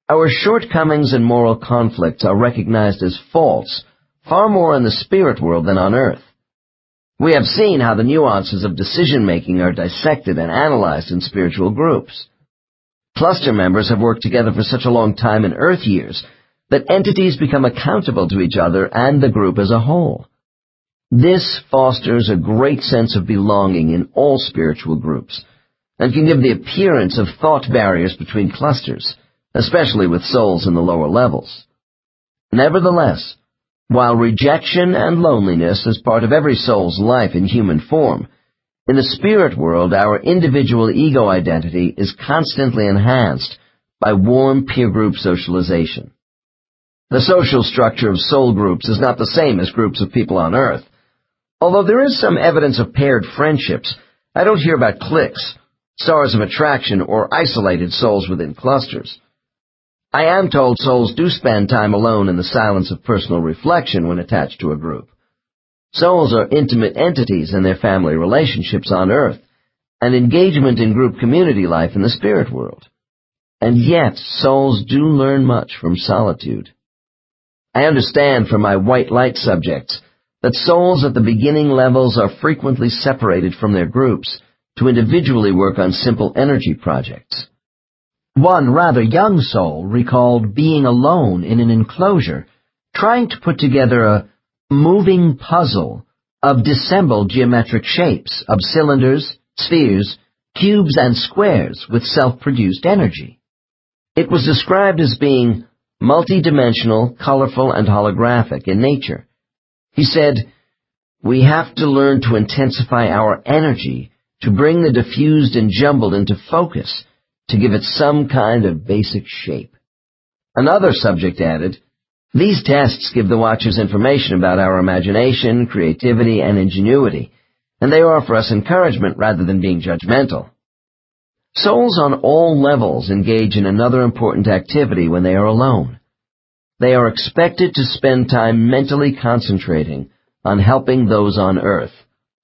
Our shortcomings and moral conflicts are recognized as faults far more in the spirit world than on Earth. We have seen how the nuances of decision-making are dissected and analyzed in spiritual groups. Cluster members have worked together for such a long time in Earth years that entities become accountable to each other and the group as a whole. This fosters a great sense of belonging in all spiritual groups and can give the appearance of thought barriers between clusters, especially with souls in the lower levels. Nevertheless, while rejection and loneliness is part of every soul's life in human form, in the spirit world our individual ego identity is constantly enhanced by warm peer group socialization. The social structure of soul groups is not the same as groups of people on Earth. Although there is some evidence of paired friendships, I don't hear about cliques, stars of attraction, or isolated souls within clusters. I am told souls do spend time alone in the silence of personal reflection when attached to a group. Souls are intimate entities in their family relationships on Earth, and engagement in group community life in the spirit world. And yet, souls do learn much from solitude. I understand from my white light subjects that souls at the beginning levels are frequently separated from their groups to individually work on simple energy projects. One rather young soul recalled being alone in an enclosure, trying to put together a moving puzzle of dissembled geometric shapes of cylinders, spheres, cubes, and squares with self-produced energy. It was described as being multidimensional, colorful, and holographic in nature. He said, "We have to learn to intensify our energy to bring the diffused and jumbled into focus, to give it some kind of basic shape." Another subject added, "These tests give the watchers information about our imagination, creativity, and ingenuity, and they offer us encouragement rather than being judgmental." Souls on all levels engage in another important activity when they are alone. They are expected to spend time mentally concentrating on helping those on Earth,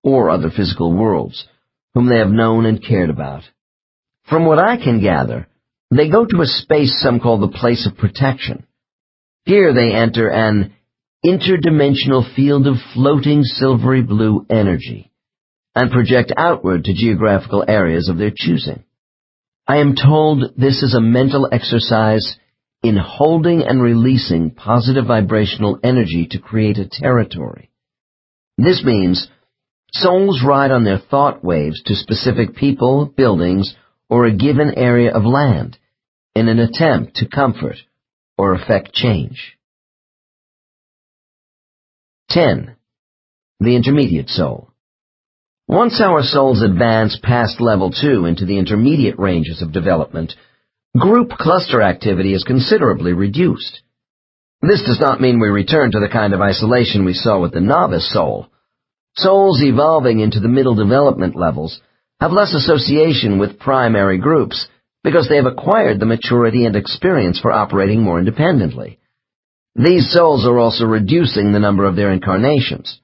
or other physical worlds, whom they have known and cared about. From what I can gather, they go to a space some call the place of protection. Here they enter an interdimensional field of floating silvery blue energy, and project outward to geographical areas of their choosing. I am told this is a mental exercise in holding and releasing positive vibrational energy to create a territory. This means souls ride on their thought waves to specific people, buildings, or a given area of land in an attempt to comfort or affect change. 10. The intermediate soul. Once our souls advance past level 2 into the intermediate ranges of development, group cluster activity is considerably reduced. This does not mean we return to the kind of isolation we saw with the novice soul. Souls evolving into the middle development levels have less association with primary groups because they have acquired the maturity and experience for operating more independently. These souls are also reducing the number of their incarnations.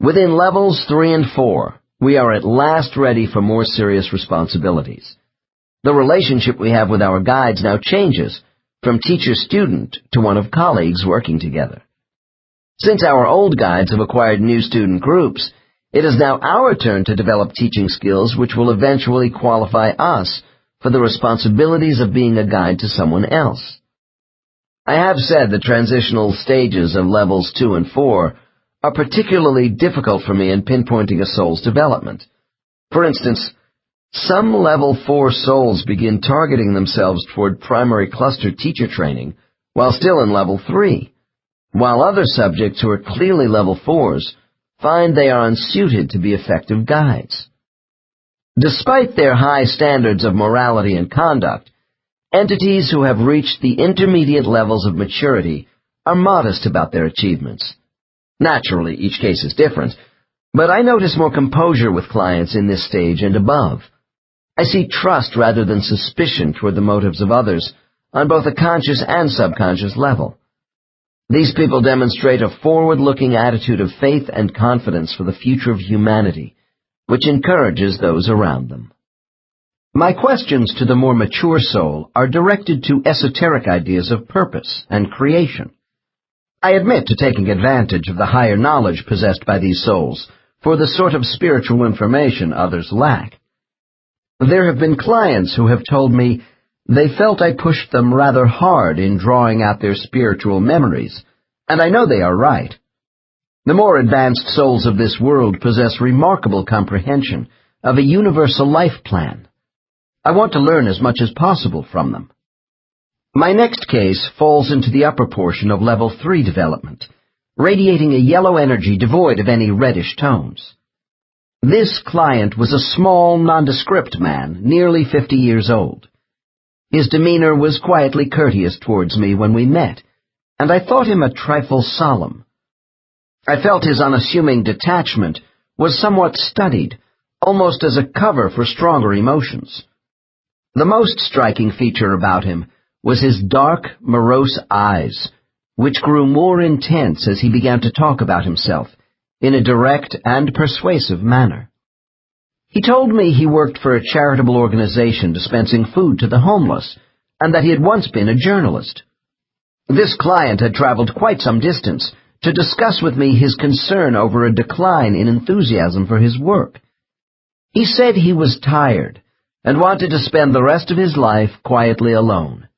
Within levels 3 and 4, we are at last ready for more serious responsibilities. The relationship we have with our guides now changes from teacher-student to one of colleagues working together. Since our old guides have acquired new student groups, It is now our turn to develop teaching skills which will eventually qualify us for the responsibilities of being a guide to someone else. I have said the transitional stages of levels 2 and 4 are particularly difficult for me in pinpointing a soul's development. For instance, some level 4 souls begin targeting themselves toward primary cluster teacher training while still in level 3, while other subjects who are clearly level 4s find they are unsuited to be effective guides. Despite their high standards of morality and conduct, entities who have reached the intermediate levels of maturity are modest about their achievements. Naturally, each case is different, but I notice more composure with clients in this stage and above. I see trust rather than suspicion toward the motives of others on both a conscious and subconscious level. These people demonstrate a forward-looking attitude of faith and confidence for the future of humanity, which encourages those around them. My questions to the more mature soul are directed to esoteric ideas of purpose and creation. I admit to taking advantage of the higher knowledge possessed by these souls for the sort of spiritual information others lack. There have been clients who have told me they felt I pushed them rather hard in drawing out their spiritual memories, and I know they are right. The more advanced souls of this world possess remarkable comprehension of a universal life plan. I want to learn as much as possible from them. My next case falls into the upper portion of level 3 development, radiating a yellow energy devoid of any reddish tones. This client was a small, nondescript man, nearly 50 years old. His demeanor was quietly courteous towards me when we met, and I thought him a trifle solemn. I felt his unassuming detachment was somewhat studied, almost as a cover for stronger emotions. The most striking feature about him was his dark, morose eyes, which grew more intense as he began to talk about himself in a direct and persuasive manner. He told me he worked for a charitable organization dispensing food to the homeless, and that he had once been a journalist. This client had traveled quite some distance to discuss with me his concern over a decline in enthusiasm for his work. He said he was tired and wanted to spend the rest of his life quietly alone.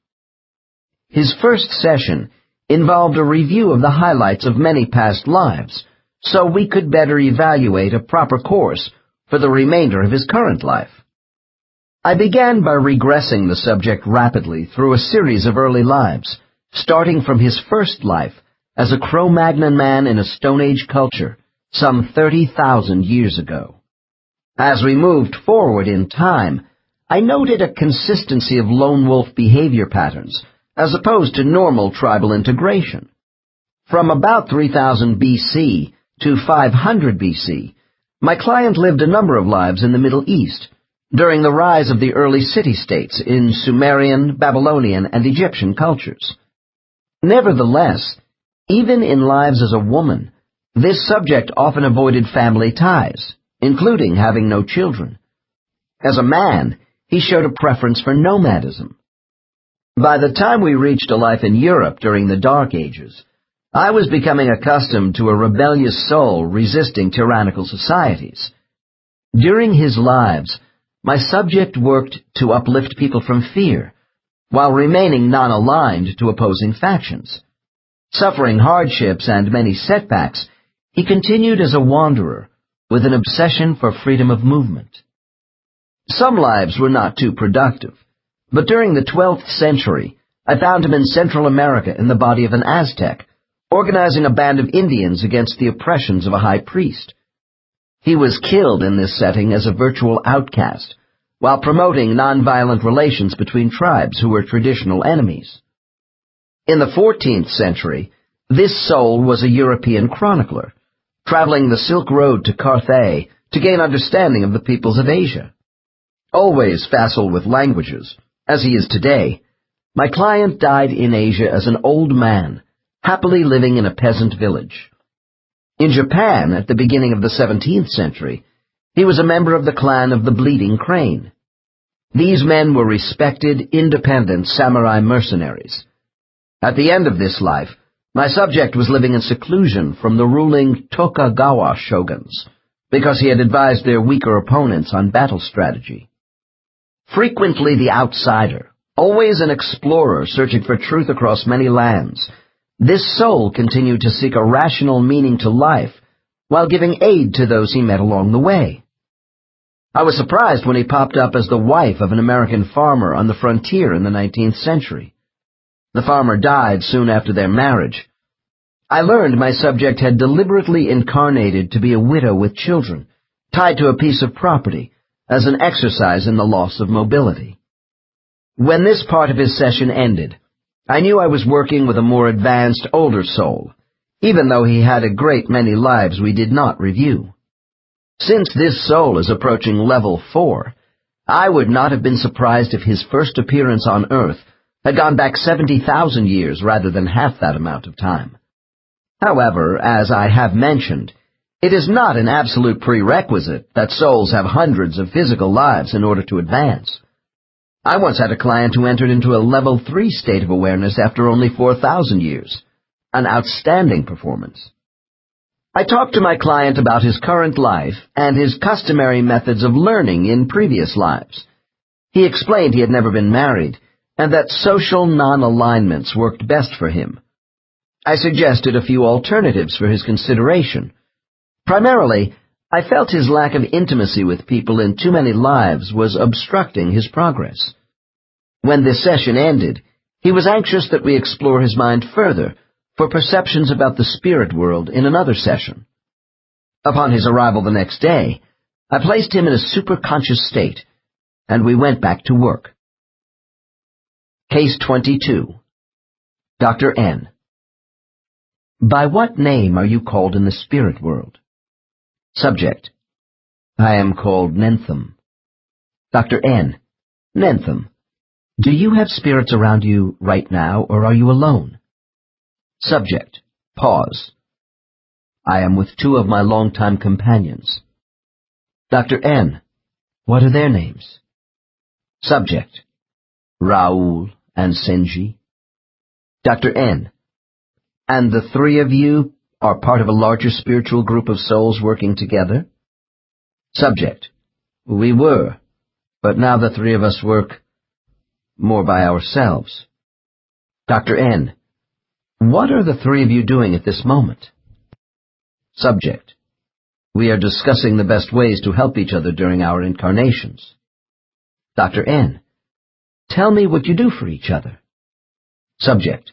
His first session involved a review of the highlights of many past lives, so we could better evaluate a proper course for the remainder of his current life. I began by regressing the subject rapidly through a series of early lives, starting from his first life as a Cro-Magnon man in a Stone Age culture some 30,000 years ago. As we moved forward in time, I noted a consistency of lone wolf behavior patterns as opposed to normal tribal integration. From about 3000 BC to 500 BC, my client lived a number of lives in the Middle East, during the rise of the early city-states in Sumerian, Babylonian, and Egyptian cultures. Nevertheless, even in lives as a woman, this subject often avoided family ties, including having no children. As a man, he showed a preference for nomadism. By the time we reached a life in Europe during the Dark Ages, I was becoming accustomed to a rebellious soul resisting tyrannical societies. During his lives, my subject worked to uplift people from fear, while remaining non-aligned to opposing factions. Suffering hardships and many setbacks, he continued as a wanderer, with an obsession for freedom of movement. Some lives were not too productive, but during the 12th century, I found him in Central America in the body of an Aztec, organizing a band of Indians against the oppressions of a high priest. He was killed in this setting as a virtual outcast, while promoting nonviolent relations between tribes who were traditional enemies. In the 14th century, this soul was a European chronicler, traveling the Silk Road to Carthage to gain understanding of the peoples of Asia. Always facile with languages, as he is today, my client died in Asia as an old man, happily living in a peasant village. In Japan, at the beginning of the 17th century, he was a member of the clan of the Bleeding Crane. These men were respected, independent samurai mercenaries. At the end of this life, my subject was living in seclusion from the ruling Tokugawa shoguns, because he had advised their weaker opponents on battle strategy. Frequently the outsider, always an explorer searching for truth across many lands, this soul continued to seek a rational meaning to life while giving aid to those he met along the way. I was surprised when he popped up as the wife of an American farmer on the frontier in the 19th century. The farmer died soon after their marriage. I learned my subject had deliberately incarnated to be a widow with children, tied to a piece of property, as an exercise in the loss of mobility. When this part of his session ended, I knew I was working with a more advanced, older soul, even though he had a great many lives we did not review. Since this soul is approaching level 4, I would not have been surprised if his first appearance on Earth had gone back 70,000 years rather than half that amount of time. However, as I have mentioned, it is not an absolute prerequisite that souls have hundreds of physical lives in order to advance. I once had a client who entered into a level 3 state of awareness after only 4,000 years, an outstanding performance. I talked to my client about his current life and his customary methods of learning in previous lives. He explained he had never been married, and that social non-alignments worked best for him. I suggested a few alternatives for his consideration. Primarily, I felt his lack of intimacy with people in too many lives was obstructing his progress. When this session ended, he was anxious that we explore his mind further for perceptions about the spirit world in another session. Upon his arrival the next day, I placed him in a superconscious state, and we went back to work. Case 22. Dr. N. By what name are you called in the spirit world? Subject. I am called Nentham. Dr. N. Nentham. Do you have spirits around you right now, or are you alone? Subject. Pause. I am with 2 of my longtime companions. Dr. N. What are their names? Subject. Raoul and Senji. Dr. N. And the 3 of you are part of a larger spiritual group of souls working together? Subject. We were, but now the 3 of us work more by ourselves. Dr. N. What are the 3 of you doing at this moment? Subject. We are discussing the best ways to help each other during our incarnations. Dr. N. Tell me what you do for each other. Subject.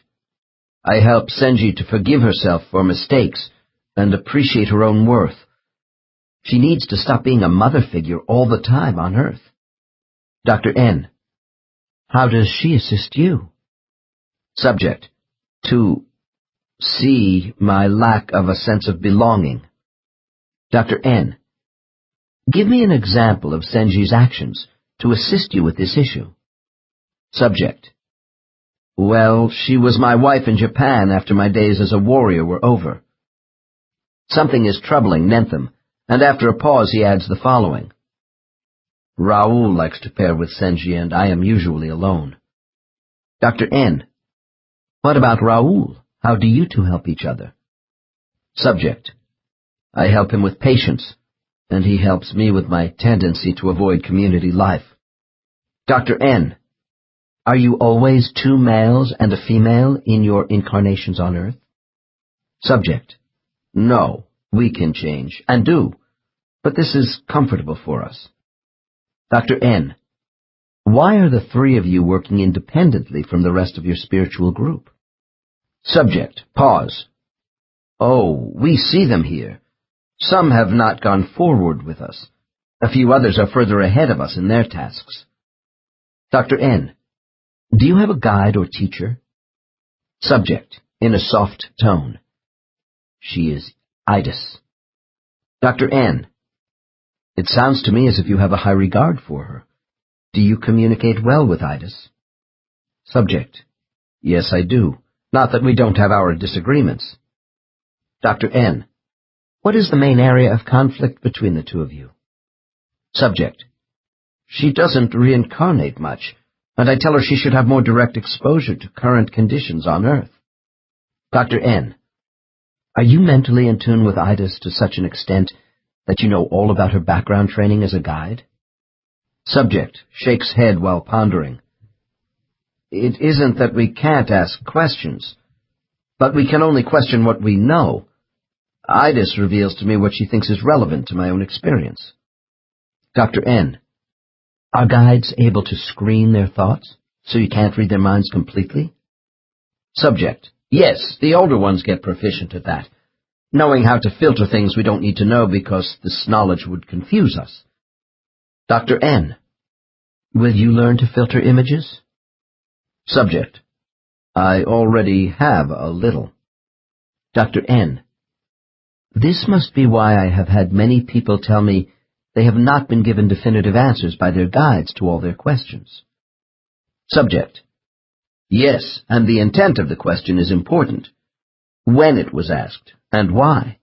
I help Senji to forgive herself for mistakes and appreciate her own worth. She needs to stop being a mother figure all the time on Earth. Dr. N. How does she assist you? Subject. To see my lack of a sense of belonging. Dr. N. Give me an example of Senji's actions to assist you with this issue. Subject. Well, she was my wife in Japan after my days as a warrior were over. Something is troubling Nentham, and after a pause he adds the following. Raoul likes to pair with Senji, and I am usually alone. Dr. N. What about Raoul? How do you 2 help each other? Subject. I help him with patience, and he helps me with my tendency to avoid community life. Dr. N. Are you always 2 males and a female in your incarnations on Earth? Subject. No, we can change, and do, but this is comfortable for us. Dr. N. Why are the 3 of you working independently from the rest of your spiritual group? Subject. Pause. Oh, we see them here. Some have not gone forward with us. A few others are further ahead of us in their tasks. Dr. N. Do you have a guide or teacher? Subject. In a soft tone. She is Idis. Dr. N. It sounds to me as if you have a high regard for her. Do you communicate well with Idis? Subject. Yes, I do. Not that we don't have our disagreements. Dr. N. What is the main area of conflict between the 2 of you? Subject. She doesn't reincarnate much, and I tell her she should have more direct exposure to current conditions on Earth. Dr. N. Are you mentally in tune with Idis to such an extent that you know all about her background training as a guide? Subject shakes head while pondering. It isn't that we can't ask questions, but we can only question what we know. Idis reveals to me what she thinks is relevant to my own experience. Dr. N. Are guides able to screen their thoughts, so you can't read their minds completely? Subject. Yes, the older ones get proficient at that, knowing how to filter things we don't need to know because this knowledge would confuse us. Dr. N. Will you learn to filter images? Subject. I already have a little. Dr. N. This must be why I have had many people tell me they have not been given definitive answers by their guides to all their questions. Subject. Yes, and the intent of the question is important. When it was asked, and why.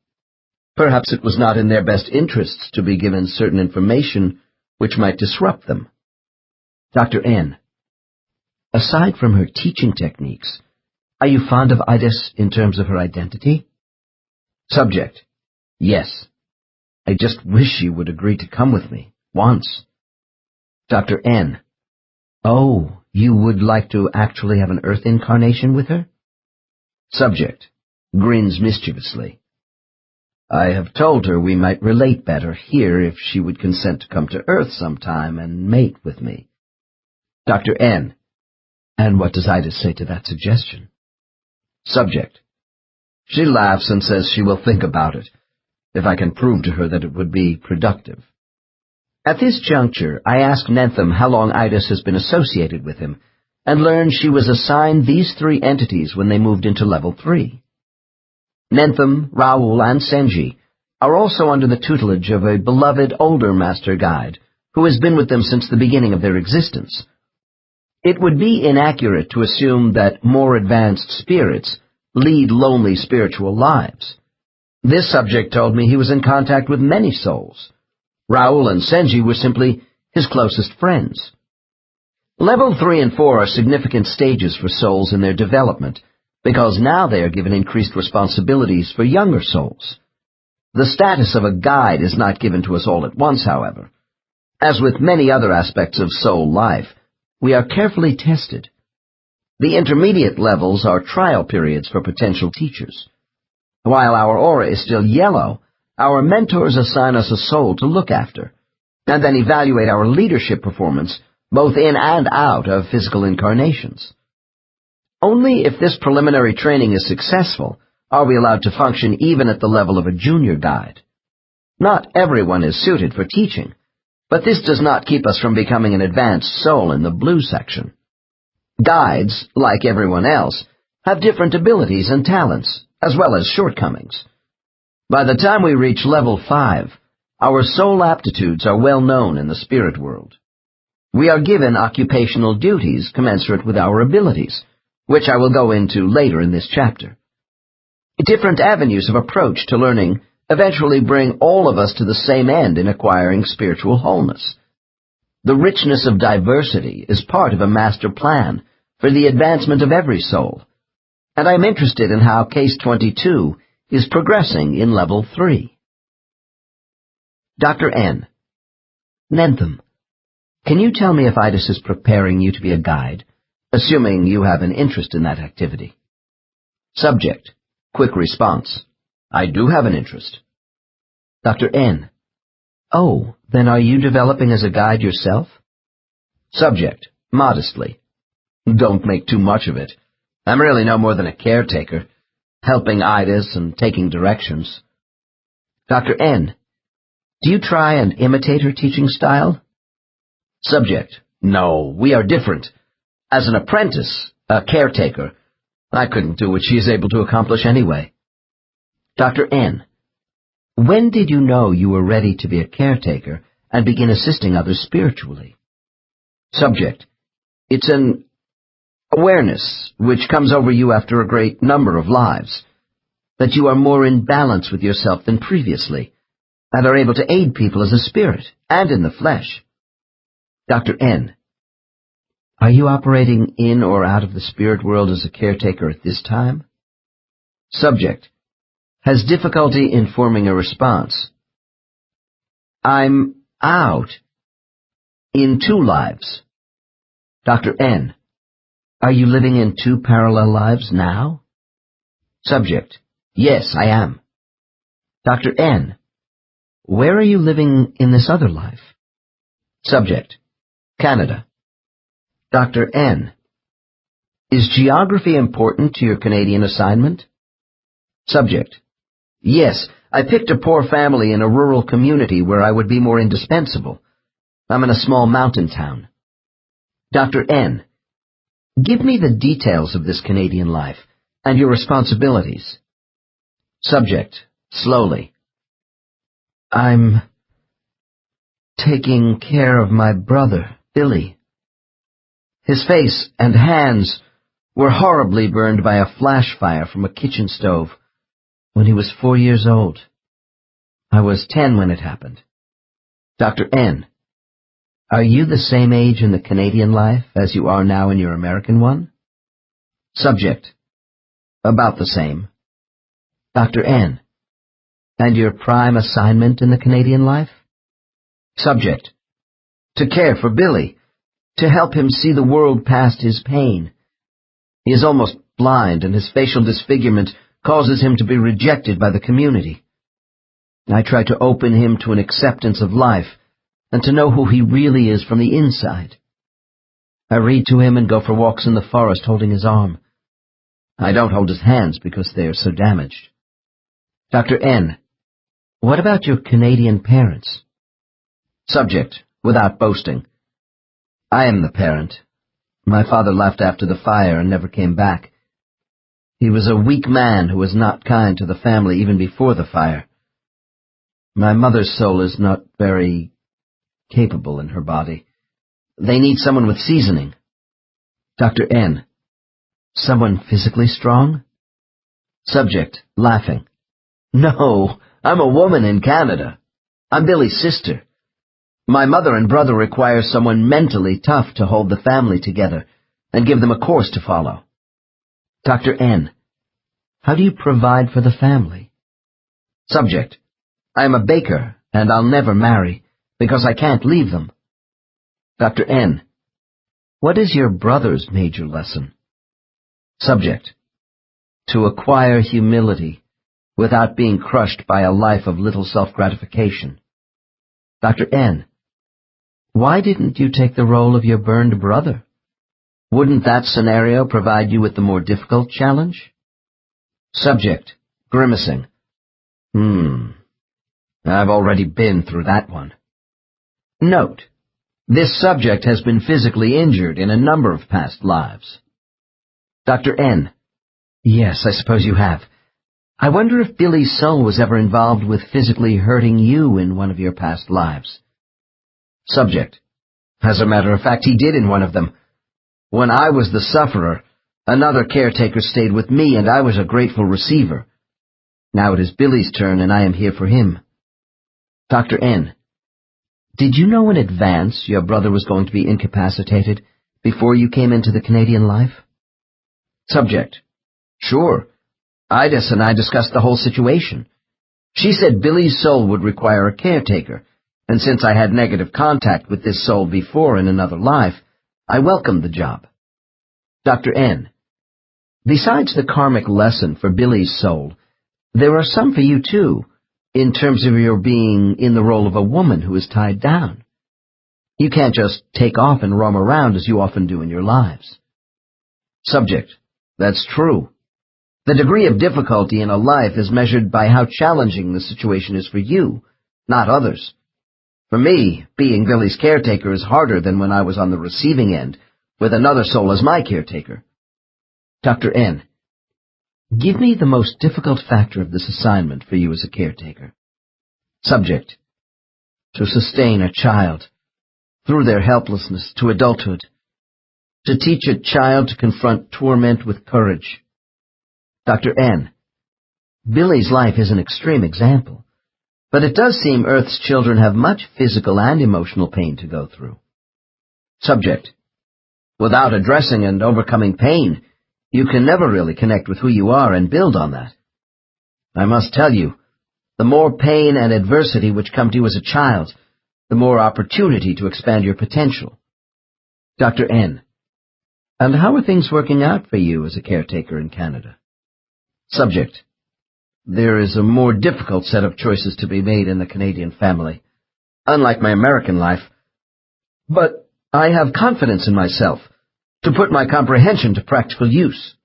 Perhaps it was not in their best interests to be given certain information which might disrupt them. Dr. N. Aside from her teaching techniques, are you fond of Idis in terms of her identity? Subject. Yes. I just wish she would agree to come with me, once. Dr. N. Oh, you would like to actually have an Earth incarnation with her? Subject. Grins mischievously. I have told her we might relate better here if she would consent to come to Earth sometime and mate with me. Dr. N. And what does Idis say to that suggestion? Subject. She laughs and says she will think about it, if I can prove to her that it would be productive. At this juncture, I ask Nentham how long Idis has been associated with him, and learn she was assigned these 3 entities when they moved into Level 3. Nentham, Raoul, and Senji are also under the tutelage of a beloved older master guide, who has been with them since the beginning of their existence. It would be inaccurate to assume that more advanced spirits lead lonely spiritual lives. This subject told me he was in contact with many souls. Raoul and Senji were simply his closest friends. Level 3 and 4 are significant stages for souls in their development, because now they are given increased responsibilities for younger souls. The status of a guide is not given to us all at once, however. As with many other aspects of soul life, we are carefully tested. The intermediate levels are trial periods for potential teachers. While our aura is still yellow, our mentors assign us a soul to look after, and then evaluate our leadership performance both in and out of physical incarnations. Only if this preliminary training is successful are we allowed to function even at the level of a junior guide. Not everyone is suited for teaching, but this does not keep us from becoming an advanced soul in the blue section. Guides, like everyone else, have different abilities and talents, as well as shortcomings. By the time we reach level 5, our soul aptitudes are well known in the spirit world. We are given occupational duties commensurate with our abilities, which I will go into later in this chapter. Different avenues of approach to learning eventually bring all of us to the same end in acquiring spiritual wholeness. The richness of diversity is part of a master plan for the advancement of every soul, and I am interested in how Case 22 is progressing in Level 3. Dr. N. Nentham, can you tell me if Idis is preparing you to be a guide, assuming you have an interest in that activity? Subject. Quick response. I do have an interest. Dr. N. Oh, then are you developing as a guide yourself? Subject. Modestly. Don't make too much of it. I'm really no more than a caretaker, helping Idis and taking directions. Dr. N. Do you try and imitate her teaching style? Subject. No, we are different. As an apprentice, a caretaker, I couldn't do what she is able to accomplish anyway. Dr. N. When did you know you were ready to be a caretaker and begin assisting others spiritually? Subject. It's an awareness which comes over you after a great number of lives, that you are more in balance with yourself than previously, and are able to aid people as a spirit and in the flesh. Dr. N. Are you operating in or out of the spirit world as a caretaker at this time? Subject. Has difficulty in forming a response. I'm out. In 2 lives. Dr. N. Are you living in 2 parallel lives now? Subject. Yes, I am. Dr. N. Where are you living in this other life? Subject. Canada. Dr. N. Is geography important to your Canadian assignment? Subject. Yes, I picked a poor family in a rural community where I would be more indispensable. I'm in a small mountain town. Dr. N. Give me the details of this Canadian life and your responsibilities. Subject. Slowly. I'm taking care of my brother, Billy. His face and hands were horribly burned by a flash fire from a kitchen stove when he was 4 years old. I was 10 when it happened. Dr. N. Are you the same age in the Canadian life as you are now in your American one? Subject. About the same. Dr. N. And your prime assignment in the Canadian life? Subject. To care for Billy, to help him see the world past his pain. He is almost blind, and his facial disfigurement causes him to be rejected by the community. I try to open him to an acceptance of life, and to know who he really is from the inside. I read to him and go for walks in the forest holding his arm. I don't hold his hands because they are so damaged. Dr. N. What about your Canadian parents? Subject, without boasting. I am the parent. My father left after the fire and never came back. He was a weak man who was not kind to the family even before the fire. My mother's soul is not very capable in her body. They need someone with seasoning. Dr. N. Someone physically strong? Subject, laughing. No, I'm a woman in Canada. I'm Billy's sister. My mother and brother require someone mentally tough to hold the family together and give them a course to follow. Dr. N. How do you provide for the family? Subject. I am a baker, and I'll never marry, because I can't leave them. Dr. N. What is your brother's major lesson? Subject. To acquire humility, without being crushed by a life of little self-gratification. Dr. N. Why didn't you take the role of your burned brother? Wouldn't that scenario provide you with the more difficult challenge? Subject, grimacing. I've already been through that one. Note, this subject has been physically injured in a number of past lives. Dr. N. Yes, I suppose you have. I wonder if Billy's soul was ever involved with physically hurting you in one of your past lives. Subject. As a matter of fact, he did in one of them. When I was the sufferer, another caretaker stayed with me, and I was a grateful receiver. Now it is Billy's turn, and I am here for him. Dr. N. Did you know in advance your brother was going to be incapacitated before you came into the Canadian life? Subject. Sure. Idas and I discussed the whole situation. She said Billy's soul would require a caretaker, and since I had negative contact with this soul before in another life, I welcomed the job. Dr. N. Besides the karmic lesson for Billy's soul, there are some for you too, in terms of your being in the role of a woman who is tied down. You can't just take off and roam around as you often do in your lives. Subject. That's true. The degree of difficulty in a life is measured by how challenging the situation is for you, not others. For me, being Billy's caretaker is harder than when I was on the receiving end, with another soul as my caretaker. Dr. N. Give me the most difficult factor of this assignment for you as a caretaker. Subject. To sustain a child, through their helplessness to adulthood. To teach a child to confront torment with courage. Dr. N. Billy's life is an extreme example, but it does seem Earth's children have much physical and emotional pain to go through. Subject. Without addressing and overcoming pain, you can never really connect with who you are and build on that. I must tell you, The more pain and adversity which come to you as a child, the more opportunity to expand your potential. Dr. N. And how are things working out for you as a caretaker in Canada? Subject. There is a more difficult set of choices to be made in the Canadian family, unlike my American life. But I have confidence in myself to put my comprehension to practical use.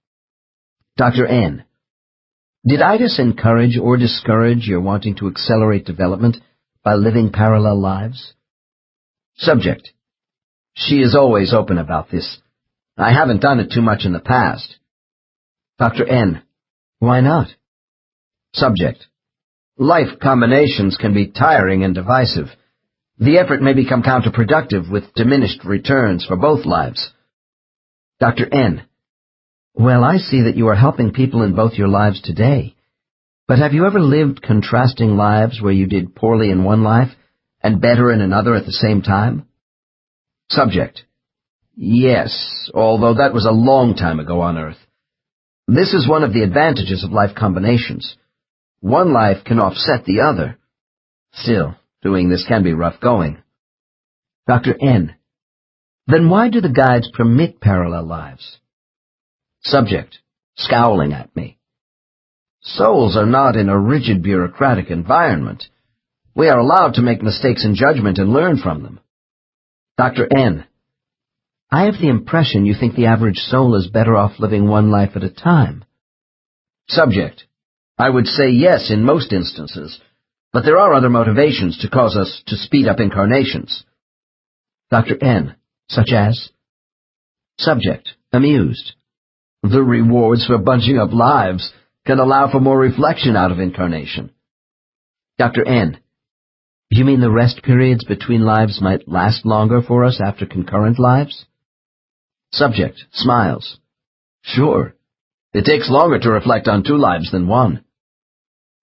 Dr. N. Did Itis encourage or discourage your wanting to accelerate development by living parallel lives? Subject. She is always open about this. I haven't done it too much in the past. Dr. N. Why not? Subject. Life combinations can be tiring and divisive. The effort may become counterproductive with diminished returns for both lives. Dr. N. Well, I see that you are helping people in both your lives today. But have you ever lived contrasting lives where you did poorly in one life and better in another at the same time? Subject. Yes, although that was a long time ago on Earth. This is one of the advantages of life combinations. One life can offset the other. Still, doing this can be rough going. Dr. N. Then why do the guides permit parallel lives? Subject, scowling at me. Souls are not in a rigid bureaucratic environment. We are allowed to make mistakes in judgment and learn from them. Dr. N. I have the impression you think the average soul is better off living one life at a time. Subject. I would say yes in most instances, but there are other motivations to cause us to speed up incarnations. Dr. N. Such as? Subject. Amused. The rewards for bunching up lives can allow for more reflection out of incarnation. Dr. N. You mean the rest periods between lives might last longer for us after concurrent lives? Subject. Smiles. Sure. It takes longer to reflect on two lives than one.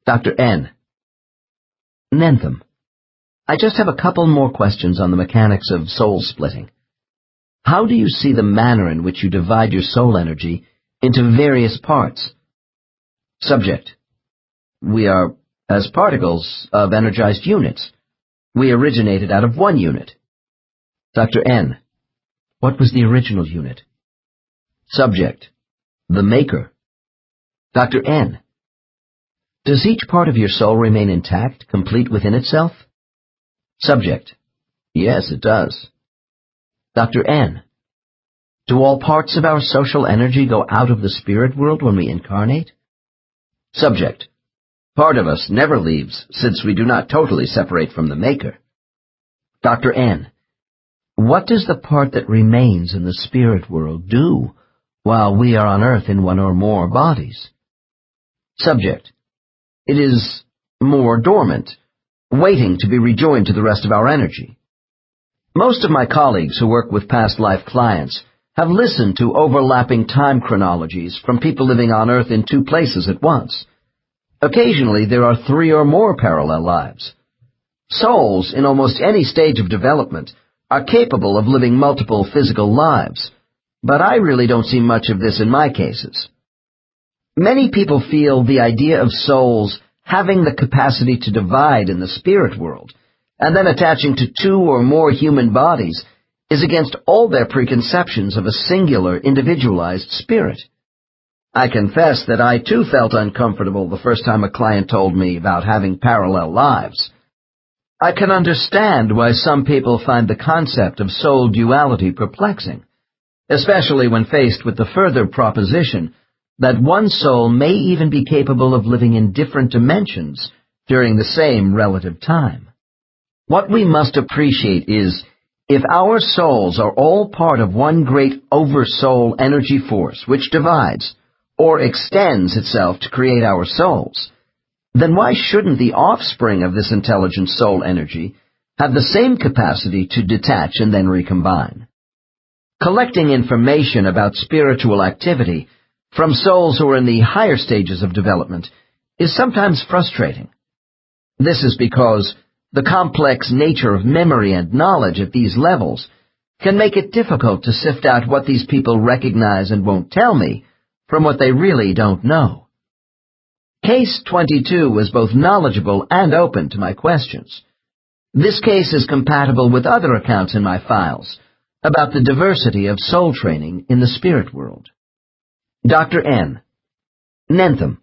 Dr. N. Nentham. I just have a couple more questions on the mechanics of soul splitting. How do you see the manner in which you divide your soul energy into various parts? Subject. We are as particles of energized units. We originated out of one unit. Dr. N. What was the original unit? Subject. The maker. Dr. N. Does each part of your soul remain intact, complete within itself? Subject. Yes, it does. Dr. N. Do all parts of our social energy go out of the spirit world when we incarnate? Subject. Part of us never leaves, since we do not totally separate from the maker. Dr. N. What does the part that remains in the spirit world do while we are on earth in one or more bodies? Subject. It is more dormant, waiting to be rejoined to the rest of our energy. Most of my colleagues who work with past life clients have listened to overlapping time chronologies from people living on Earth in two places at once. Occasionally, there are 3 or more parallel lives. Souls, in almost any stage of development, are capable of living multiple physical lives, but I really don't see much of this in my cases. Many people feel the idea of souls having the capacity to divide in the spirit world, and then attaching to 2 or more human bodies, is against all their preconceptions of a singular, individualized spirit. I confess that I too felt uncomfortable the first time a client told me about having parallel lives. I can understand why some people find the concept of soul duality perplexing, especially when faced with the further proposition that one soul may even be capable of living in different dimensions during the same relative time. What we must appreciate is, if our souls are all part of one great oversoul energy force which divides or extends itself to create our souls, then why shouldn't the offspring of this intelligent soul energy have the same capacity to detach and then recombine? Collecting information about spiritual activity from souls who are in the higher stages of development is sometimes frustrating. This is because the complex nature of memory and knowledge at these levels can make it difficult to sift out what these people recognize and won't tell me from what they really don't know. Case 22 was both knowledgeable and open to my questions. This case is compatible with other accounts in my files about the diversity of soul training in the spirit world. Dr. N. Nentham,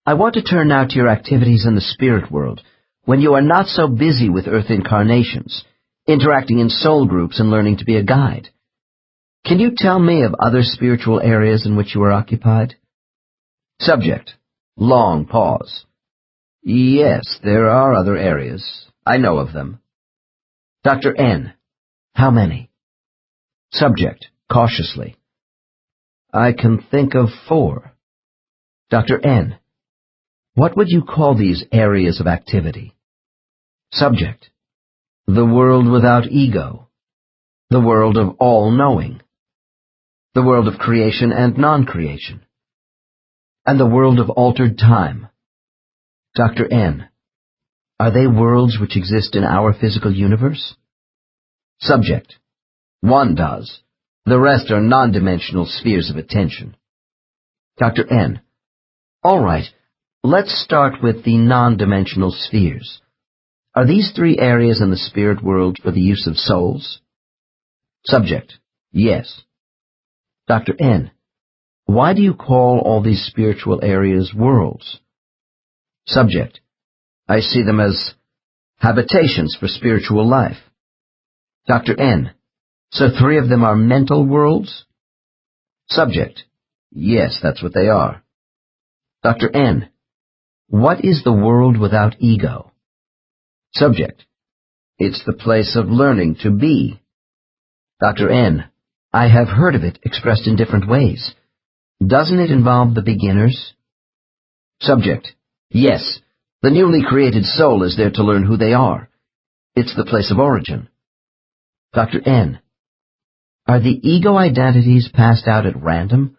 I want to turn now to your activities in the spirit world when you are not so busy with Earth incarnations, interacting in soul groups and learning to be a guide. Can you tell me of other spiritual areas in which you are occupied? Subject. Long pause. Yes, there are other areas. I know of them. Dr. N. How many? Subject. Cautiously. I can think of 4. Dr. N. What would you call these areas of activity? Subject. The world without ego. The world of all-knowing. The world of creation and non-creation. And the world of altered time. Dr. N. Are they worlds which exist in our physical universe? Subject. One does. The rest are non-dimensional spheres of attention. Dr. N. All right. Let's start with the non-dimensional spheres. Are these 3 areas in the spirit world for the use of souls? Subject. Yes. Dr. N. Why do you call all these spiritual areas worlds? Subject. I see them as habitations for spiritual life. Dr. N. So 3 of them are mental worlds? Subject. Yes, that's what they are. Dr. N. What is the world without ego? Subject. It's the place of learning to be. Dr. N. I have heard of it expressed in different ways. Doesn't it involve the beginners? Subject. Yes. The newly created soul is there to learn who they are. It's the place of origin. Dr. N. Are the ego identities passed out at random,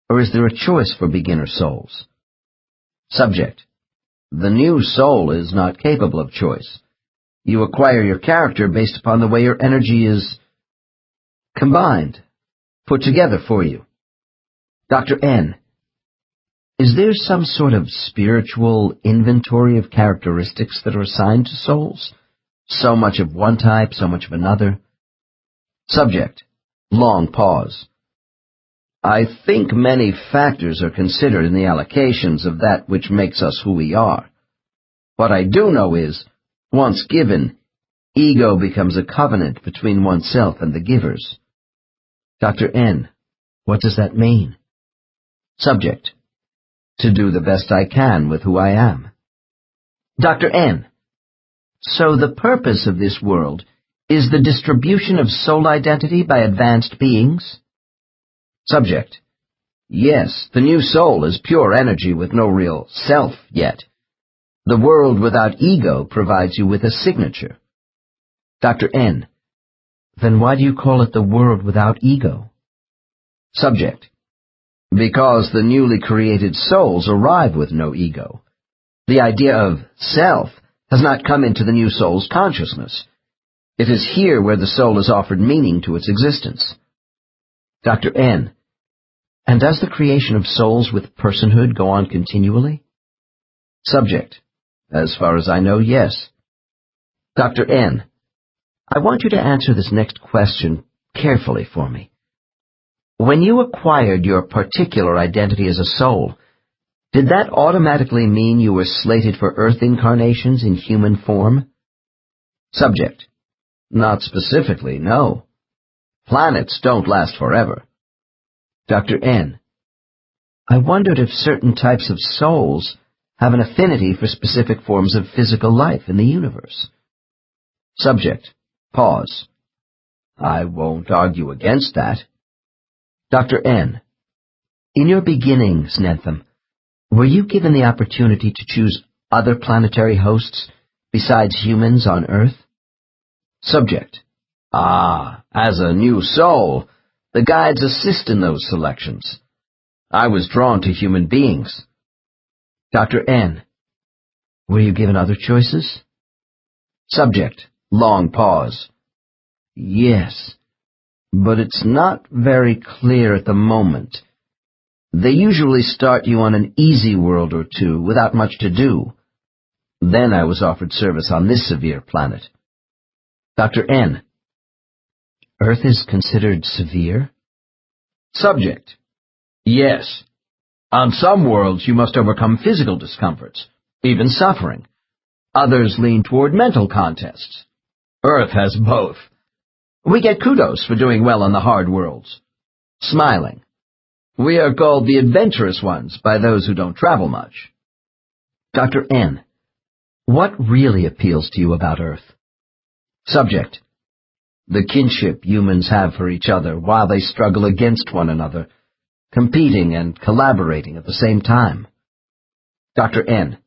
or is there a choice for beginner souls? Subject. The new soul is not capable of choice. You acquire your character based upon the way your energy is combined, put together for you. Dr. N. Is there some sort of spiritual inventory of characteristics that are assigned to souls? So much of one type, so much of another? Subject. Long pause. I think many factors are considered in the allocations of that which makes us who we are. What I do know is, once given, ego becomes a covenant between oneself and the givers. Dr. N. What does that mean? Subject. To do the best I can with who I am. Dr. N. So the purpose of this world is the distribution of soul identity by advanced beings? Subject. Yes, the new soul is pure energy with no real self yet. The world without ego provides you with a signature. Dr. N. Then why do you call it the world without ego? Subject. Because the newly created souls arrive with no ego. The idea of self has not come into the new soul's consciousness. It is here where the soul is offered meaning to its existence. Dr. N. And does the creation of souls with personhood go on continually? Subject. As far as I know, yes. Dr. N. I want you to answer this next question carefully for me. When you acquired your particular identity as a soul, did that automatically mean you were slated for Earth incarnations in human form? Subject. Not specifically, no. Planets don't last forever. Dr. N. I wondered if certain types of souls have an affinity for specific forms of physical life in the universe. Subject. Pause. I won't argue against that. Dr. N. In your beginnings, Nentham, were you given the opportunity to choose other planetary hosts besides humans on Earth? Subject. As a new soul, the guides assist in those selections. I was drawn to human beings. Dr. N. Were you given other choices? Subject. Long pause. Yes, but it's not very clear at the moment. They usually start you on an easy world or two without much to do. Then I was offered service on this severe planet. Dr. N. Earth is considered severe? Subject. Yes. On some worlds you must overcome physical discomforts, even suffering. Others lean toward mental contests. Earth has both. We get kudos for doing well on the hard worlds. Smiling. We are called the adventurous ones by those who don't travel much. Dr. N. What really appeals to you about Earth? Subject. The kinship humans have for each other while they struggle against one another, competing and collaborating at the same time. Dr. N.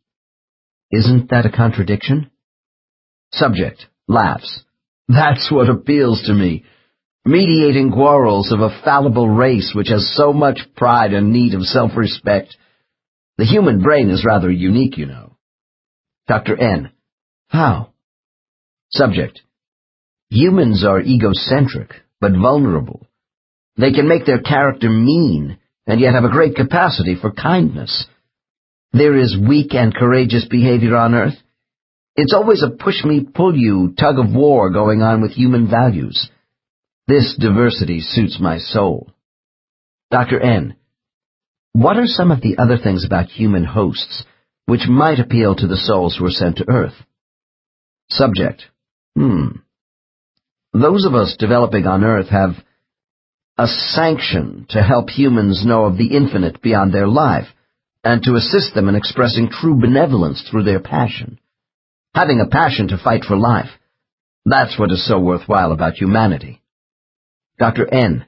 Isn't that a contradiction? Subject. Laughs. That's what appeals to me. Mediating quarrels of a fallible race which has so much pride and need of self-respect. The human brain is rather unique, you know. Dr. N. How? Subject. Humans are egocentric, but vulnerable. They can make their character mean, and yet have a great capacity for kindness. There is weak and courageous behavior on Earth. It's always a push-me-pull-you tug-of-war going on with human values. This diversity suits my soul. Dr. N. What are some of the other things about human hosts which might appeal to the souls who are sent to Earth? Subject. Those of us developing on Earth have a sanction to help humans know of the infinite beyond their life, and to assist them in expressing true benevolence through their passion. Having a passion to fight for life, that's what is so worthwhile about humanity. Dr. N.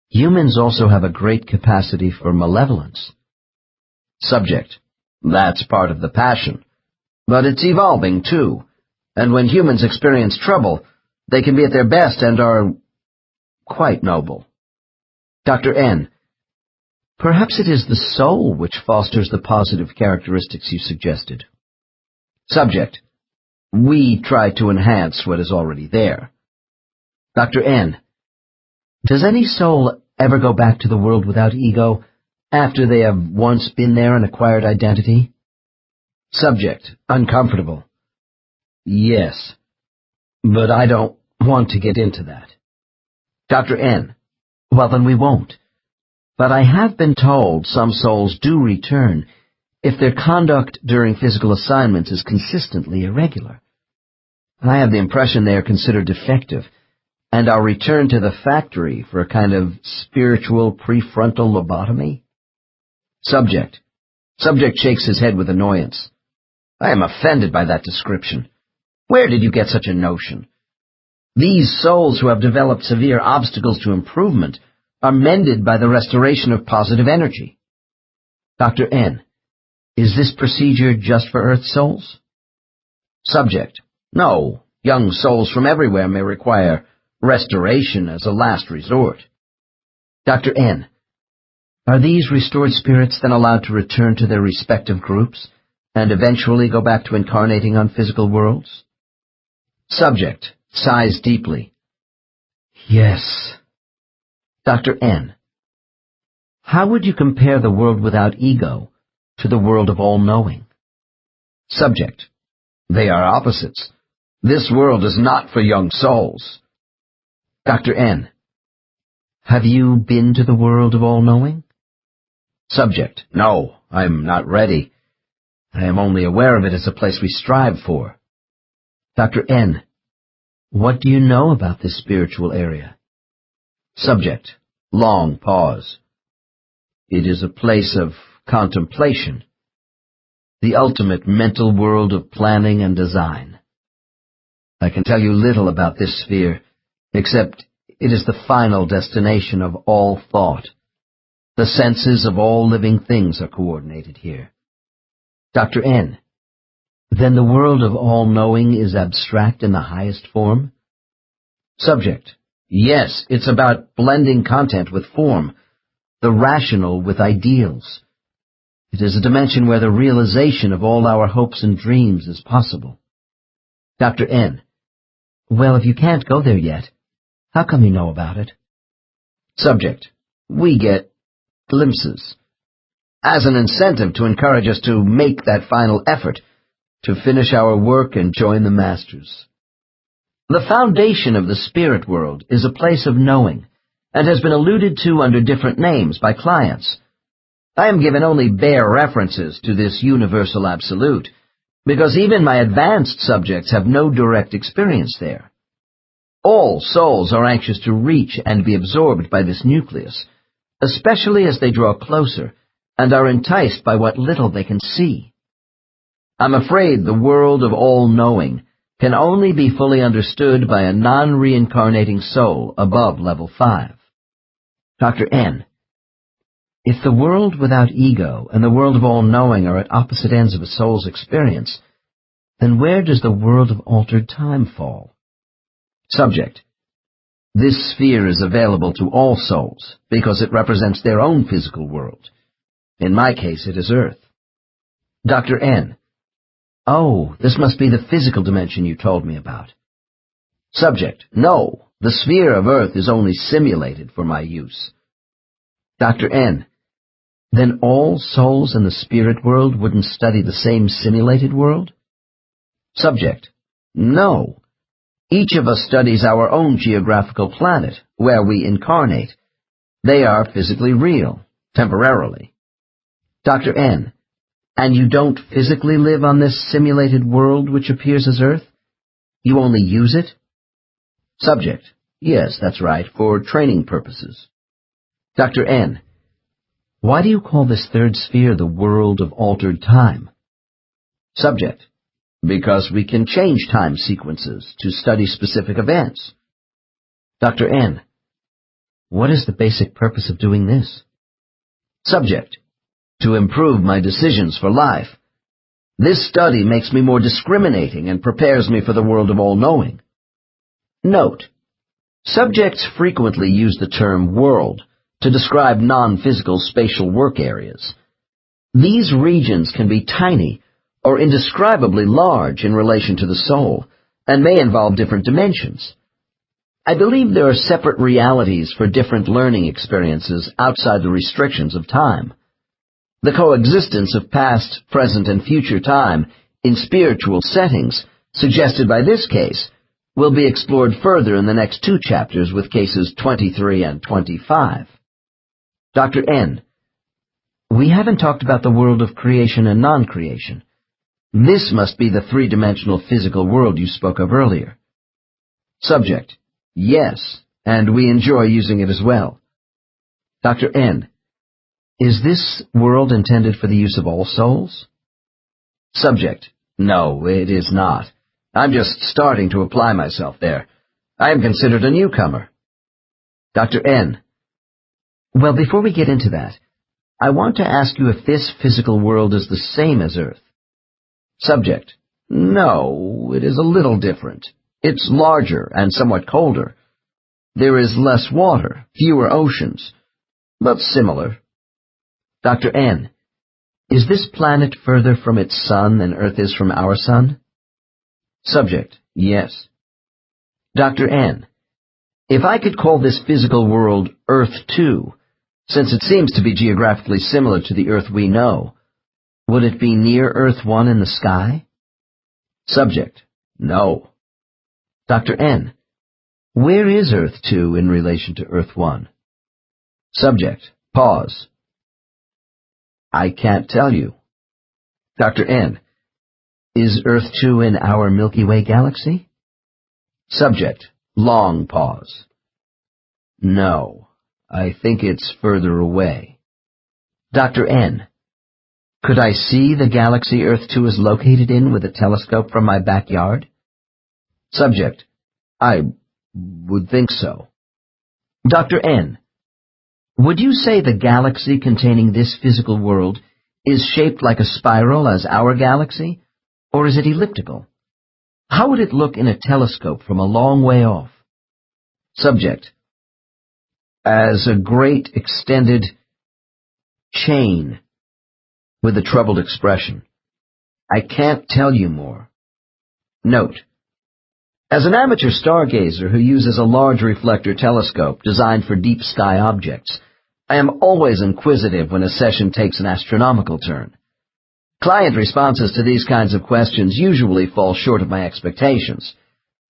Humans also have a great capacity for malevolence. Subject. That's part of the passion. But it's evolving, too, and when humans experience trouble, they can be at their best and are quite noble. Dr. N. Perhaps it is the soul which fosters the positive characteristics you suggested. Subject. We try to enhance what is already there. Dr. N. Does any soul ever go back to the world without ego after they have once been there and acquired identity? Subject. Uncomfortable. Yes. But I don't want to get into that. Dr. N. Well, then we won't. But I have been told some souls do return if their conduct during physical assignments is consistently irregular. I have the impression they are considered defective, and are returned to the factory for a kind of spiritual prefrontal lobotomy. Subject. Subject shakes his head with annoyance. I am offended by that description. Where did you get such a notion? These souls who have developed severe obstacles to improvement are mended by the restoration of positive energy. Dr. N. Is this procedure just for Earth souls? Subject. No, young souls from everywhere may require restoration as a last resort. Dr. N. Are these restored spirits then allowed to return to their respective groups and eventually go back to incarnating on physical worlds? Subject. Sighs deeply. Yes. Dr. N. How would you compare the world without ego to the world of all-knowing? Subject. They are opposites. This world is not for young souls. Dr. N. Have you been to the world of all-knowing? Subject. No, I'm not ready. I am only aware of it as a place we strive for. Dr. N. What do you know about this spiritual area? Subject. Long pause. It is a place of contemplation, the ultimate mental world of planning and design. I can tell you little about this sphere, except it is the final destination of all thought. The senses of all living things are coordinated here. Dr. N. Then the world of all-knowing is abstract in the highest form? Subject. Yes, it's about blending content with form, the rational with ideals. It is a dimension where the realization of all our hopes and dreams is possible. Dr. N. Well, if you can't go there yet, how come you know about it? Subject. We get glimpses, as an incentive to encourage us to make that final effort, to finish our work and join the masters. The foundation of the spirit world is a place of knowing, and has been alluded to under different names by clients. I am given only bare references to this universal absolute, because even my advanced subjects have no direct experience there. All souls are anxious to reach and be absorbed by this nucleus, especially as they draw closer and are enticed by what little they can see. I'm afraid the world of all-knowing can only be fully understood by a non-reincarnating soul above level 5. Dr. N. If the world without ego and the world of all-knowing are at opposite ends of a soul's experience, then where does the world of altered time fall? Subject. This sphere is available to all souls because it represents their own physical world. In my case, it is Earth. Dr. N. Oh, this must be the physical dimension you told me about. Subject. No, the sphere of Earth is only simulated for my use. Dr. N. Then all souls in the spirit world wouldn't study the same simulated world? Subject. No. Each of us studies our own geographical planet, where we incarnate. They are physically real, temporarily. Dr. N. And you don't physically live on this simulated world which appears as Earth? You only use it? Subject. Yes, that's right, for training purposes. Dr. N. Why do you call this third sphere the world of altered time? Subject. Because we can change time sequences to study specific events. Dr. N. What is the basic purpose of doing this? Subject. To improve my decisions for life. This study makes me more discriminating and prepares me for the world of all-knowing. Note. Subjects frequently use the term world to describe non-physical spatial work areas. These regions can be tiny or indescribably large in relation to the soul, and may involve different dimensions. I believe there are separate realities for different learning experiences outside the restrictions of time. The coexistence of past, present, and future time in spiritual settings, suggested by this case, will be explored further in the next 2 chapters with cases 23 and 25. Dr. N. We haven't talked about the world of creation and non-creation. This must be the 3-dimensional physical world you spoke of earlier. Subject. Yes, and we enjoy using it as well. Dr. N. Is this world intended for the use of all souls? Subject. No, it is not. I'm just starting to apply myself there. I am considered a newcomer. Dr. N. Well, before we get into that, I want to ask you if this physical world is the same as Earth. Subject. No, it is a little different. It's larger and somewhat colder. There is less water, fewer oceans, but similar. Dr. N. Is this planet further from its sun than Earth is from our sun? Subject. Yes. Dr. N. If I could call this physical world Earth 2, since it seems to be geographically similar to the Earth we know, would it be near Earth 1 in the sky? Subject. No. Dr. N. Where is Earth 2 in relation to Earth 1? Subject. Pause. I can't tell you. Dr. N. Is Earth 2 in our Milky Way galaxy? Subject. Long pause. No. I think it's further away. Dr. N. Could I see the galaxy Earth 2 is located in with a telescope from my backyard? Subject. I would think so. Dr. N. Would you say the galaxy containing this physical world is shaped like a spiral as our galaxy, or is it elliptical? How would it look in a telescope from a long way off? Subject. As a great extended chain, with a troubled expression. I can't tell you more. Note. As an amateur stargazer who uses a large reflector telescope designed for deep sky objects, I am always inquisitive when a session takes an astronomical turn. Client responses to these kinds of questions usually fall short of my expectations.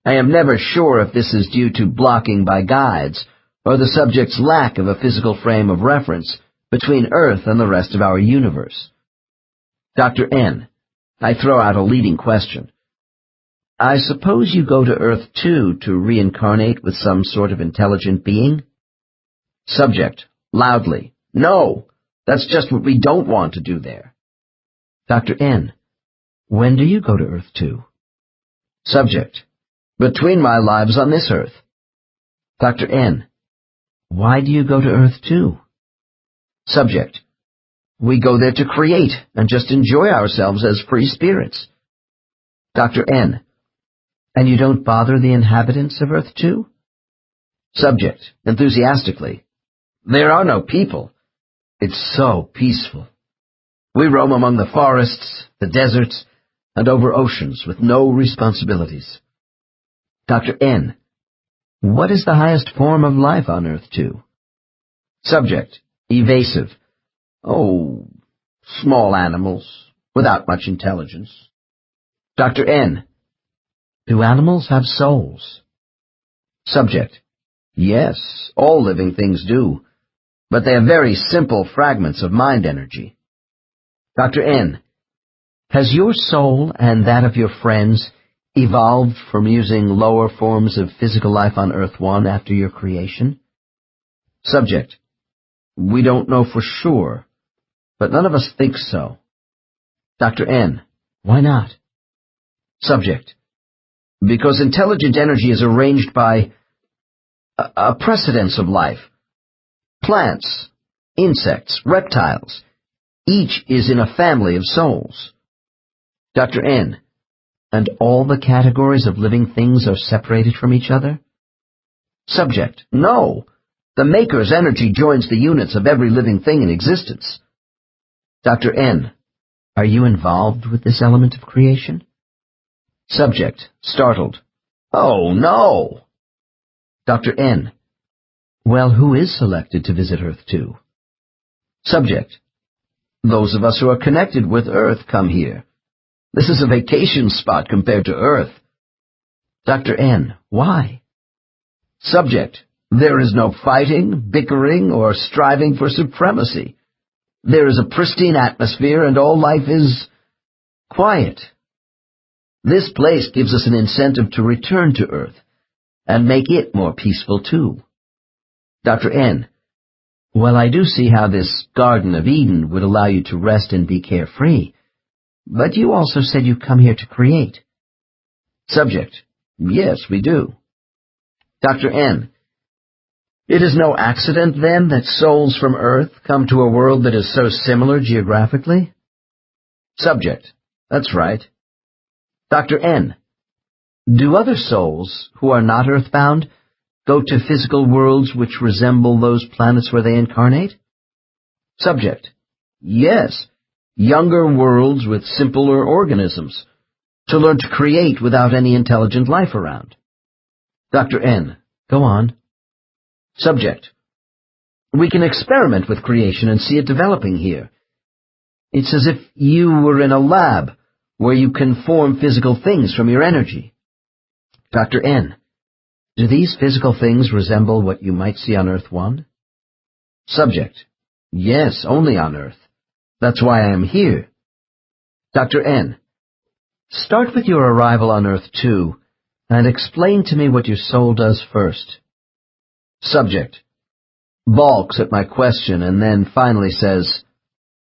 I am never sure if this is due to blocking by guides or the subject's lack of a physical frame of reference between Earth and the rest of our universe. Dr. N. I throw out a leading question. I suppose you go to Earth, too, to reincarnate with some sort of intelligent being? Subject, loudly, no, that's just what we don't want to do there. Dr. N. When do you go to Earth, too? Subject, between my lives on this Earth. Dr. N. Why do you go to Earth, too? Subject, we go there to create and just enjoy ourselves as free spirits. Dr. N. And you don't bother the inhabitants of Earth, too? Subject, enthusiastically. There are no people. It's so peaceful. We roam among the forests, the deserts, and over oceans with no responsibilities. Dr. N. What is the highest form of life on Earth, too? Subject, evasive. Oh, small animals, without much intelligence. Dr. N. Do animals have souls? Subject, yes, all living things do, but they are very simple fragments of mind energy. Dr. N. Has your soul and that of your friends evolved from using lower forms of physical life on Earth 1 after your creation? Subject, we don't know for sure, but none of us think so. Dr. N. Why not? Subject, because intelligent energy is arranged by a precedence of life. Plants, insects, reptiles, each is in a family of souls. Dr. N. And all the categories of living things are separated from each other? Subject, no. The Maker's energy joins the units of every living thing in existence. Dr. N. Are you involved with this element of creation? Subject, startled. Oh, no. Dr. N. Well, who is selected to visit Earth 2? Subject, those of us who are connected with Earth come here. This is a vacation spot compared to Earth. Dr. N. Why? Subject, there is no fighting, bickering, or striving for supremacy. There is a pristine atmosphere and all life is quiet. This place gives us an incentive to return to Earth and make it more peaceful, too. Dr. N. Well, I do see how this Garden of Eden would allow you to rest and be carefree, but you also said you come here to create. Subject, yes, we do. Dr. N. It is no accident, then, that souls from Earth come to a world that is so similar geographically? Subject, that's right. Dr. N. Do other souls, who are not earthbound, go to physical worlds which resemble those planets where they incarnate? Subject, yes, younger worlds with simpler organisms, to learn to create without any intelligent life around. Dr. N. Go on. Subject, we can experiment with creation and see it developing here. It's as if you were in a lab where you can form physical things from your energy. Dr. N. Do these physical things resemble what you might see on Earth 1? Subject, yes, only on Earth. That's why I am here. Dr. N. Start with your arrival on Earth 2, and explain to me what your soul does first. Subject, balks at my question and then finally says,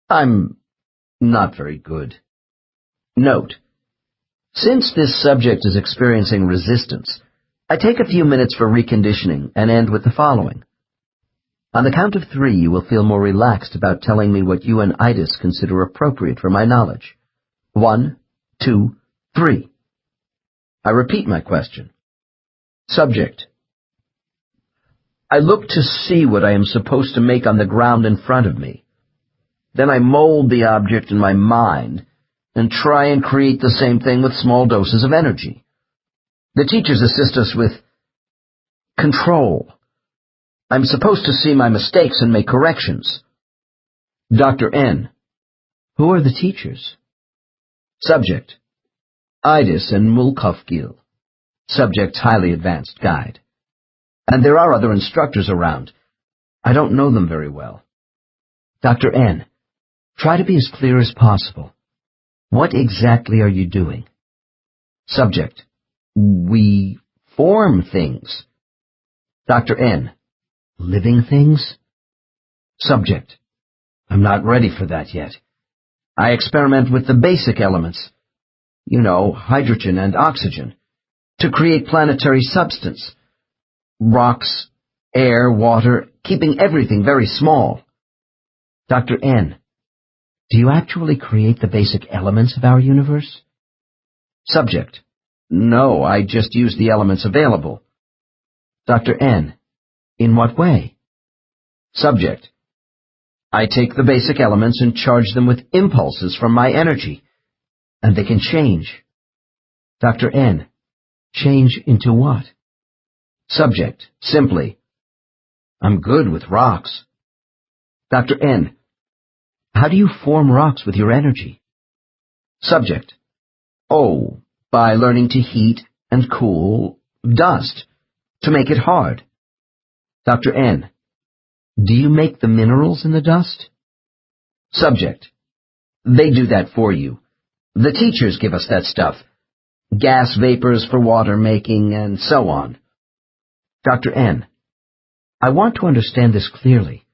I'm not very good. Note, since this subject is experiencing resistance, I take a few minutes for reconditioning and end with the following. On the count of 3, you will feel more relaxed about telling me what you and Itis consider appropriate for my knowledge. 1, 2, 3. I repeat my question. Subject, I look to see what I am supposed to make on the ground in front of me. Then I mold the object in my mind and try and create the same thing with small doses of energy. The teachers assist us with control. I'm supposed to see my mistakes and make corrections. Dr. N. Who are the teachers? Subject: Idis and Mulkofgil. Subject's highly advanced guide. And there are other instructors around. I don't know them very well. Dr. N. Try to be as clear as possible. What exactly are you doing? Subject: We form things. Dr. N. Living things? Subject: I'm not ready for that yet. I experiment with the basic elements, hydrogen and oxygen, to create planetary substance. Rocks, air, water, keeping everything very small. Dr. N. Do you actually create the basic elements of our universe? Subject: No, I just use the elements available. Dr. N. In what way? Subject: I take the basic elements and charge them with impulses from my energy, and they can change. Dr. N. Change into what? Subject: Simply, I'm good with rocks. Dr. N. How do you form rocks with your energy? Subject: Oh, by learning to heat and cool dust, to make it hard. Dr. N. Do you make the minerals in the dust? Subject: They do that for you. The teachers give us that stuff. Gas vapors for water making, and so on. Dr. N. I want to understand this clearly.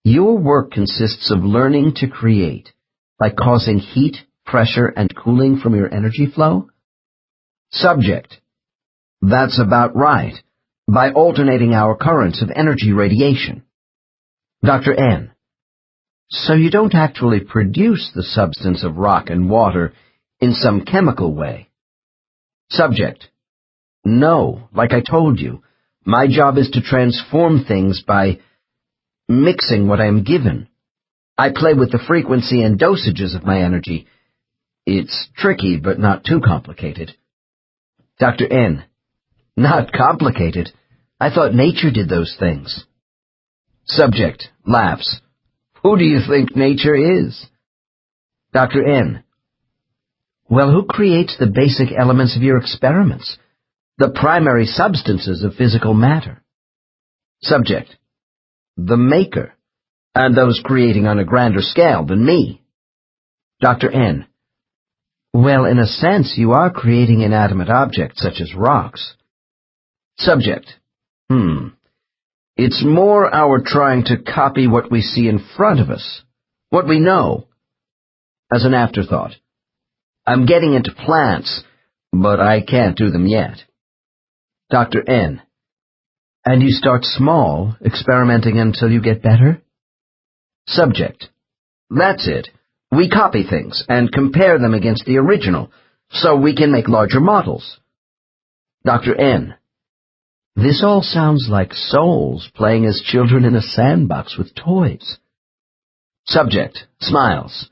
Your work consists of learning to create by causing heat, pressure, and cooling from your energy flow? Subject: That's about right, by alternating our currents of energy radiation. Dr. N. So you don't actually produce the substance of rock and water in some chemical way? Subject: No, like I told you, my job is to transform things by mixing what I am given. I play with the frequency and dosages of my energy. It's tricky, but not too complicated. Dr. N. Not complicated? I thought nature did those things. Subject laughs. Who do you think nature is? Dr. N. Well, who creates the basic elements of your experiments? The primary substances of physical matter? Subject: The maker, and those creating on a grander scale than me. Dr. N. Well, in a sense, you are creating inanimate objects such as rocks. Subject: It's more our trying to copy what we see in front of us, what we know. As an afterthought, I'm getting into plants, but I can't do them yet. Dr. N. And you start small, experimenting until you get better? Subject: That's it. We copy things and compare them against the original, so we can make larger models. Dr. N. This all sounds like souls playing as children in a sandbox with toys. Subject smiles.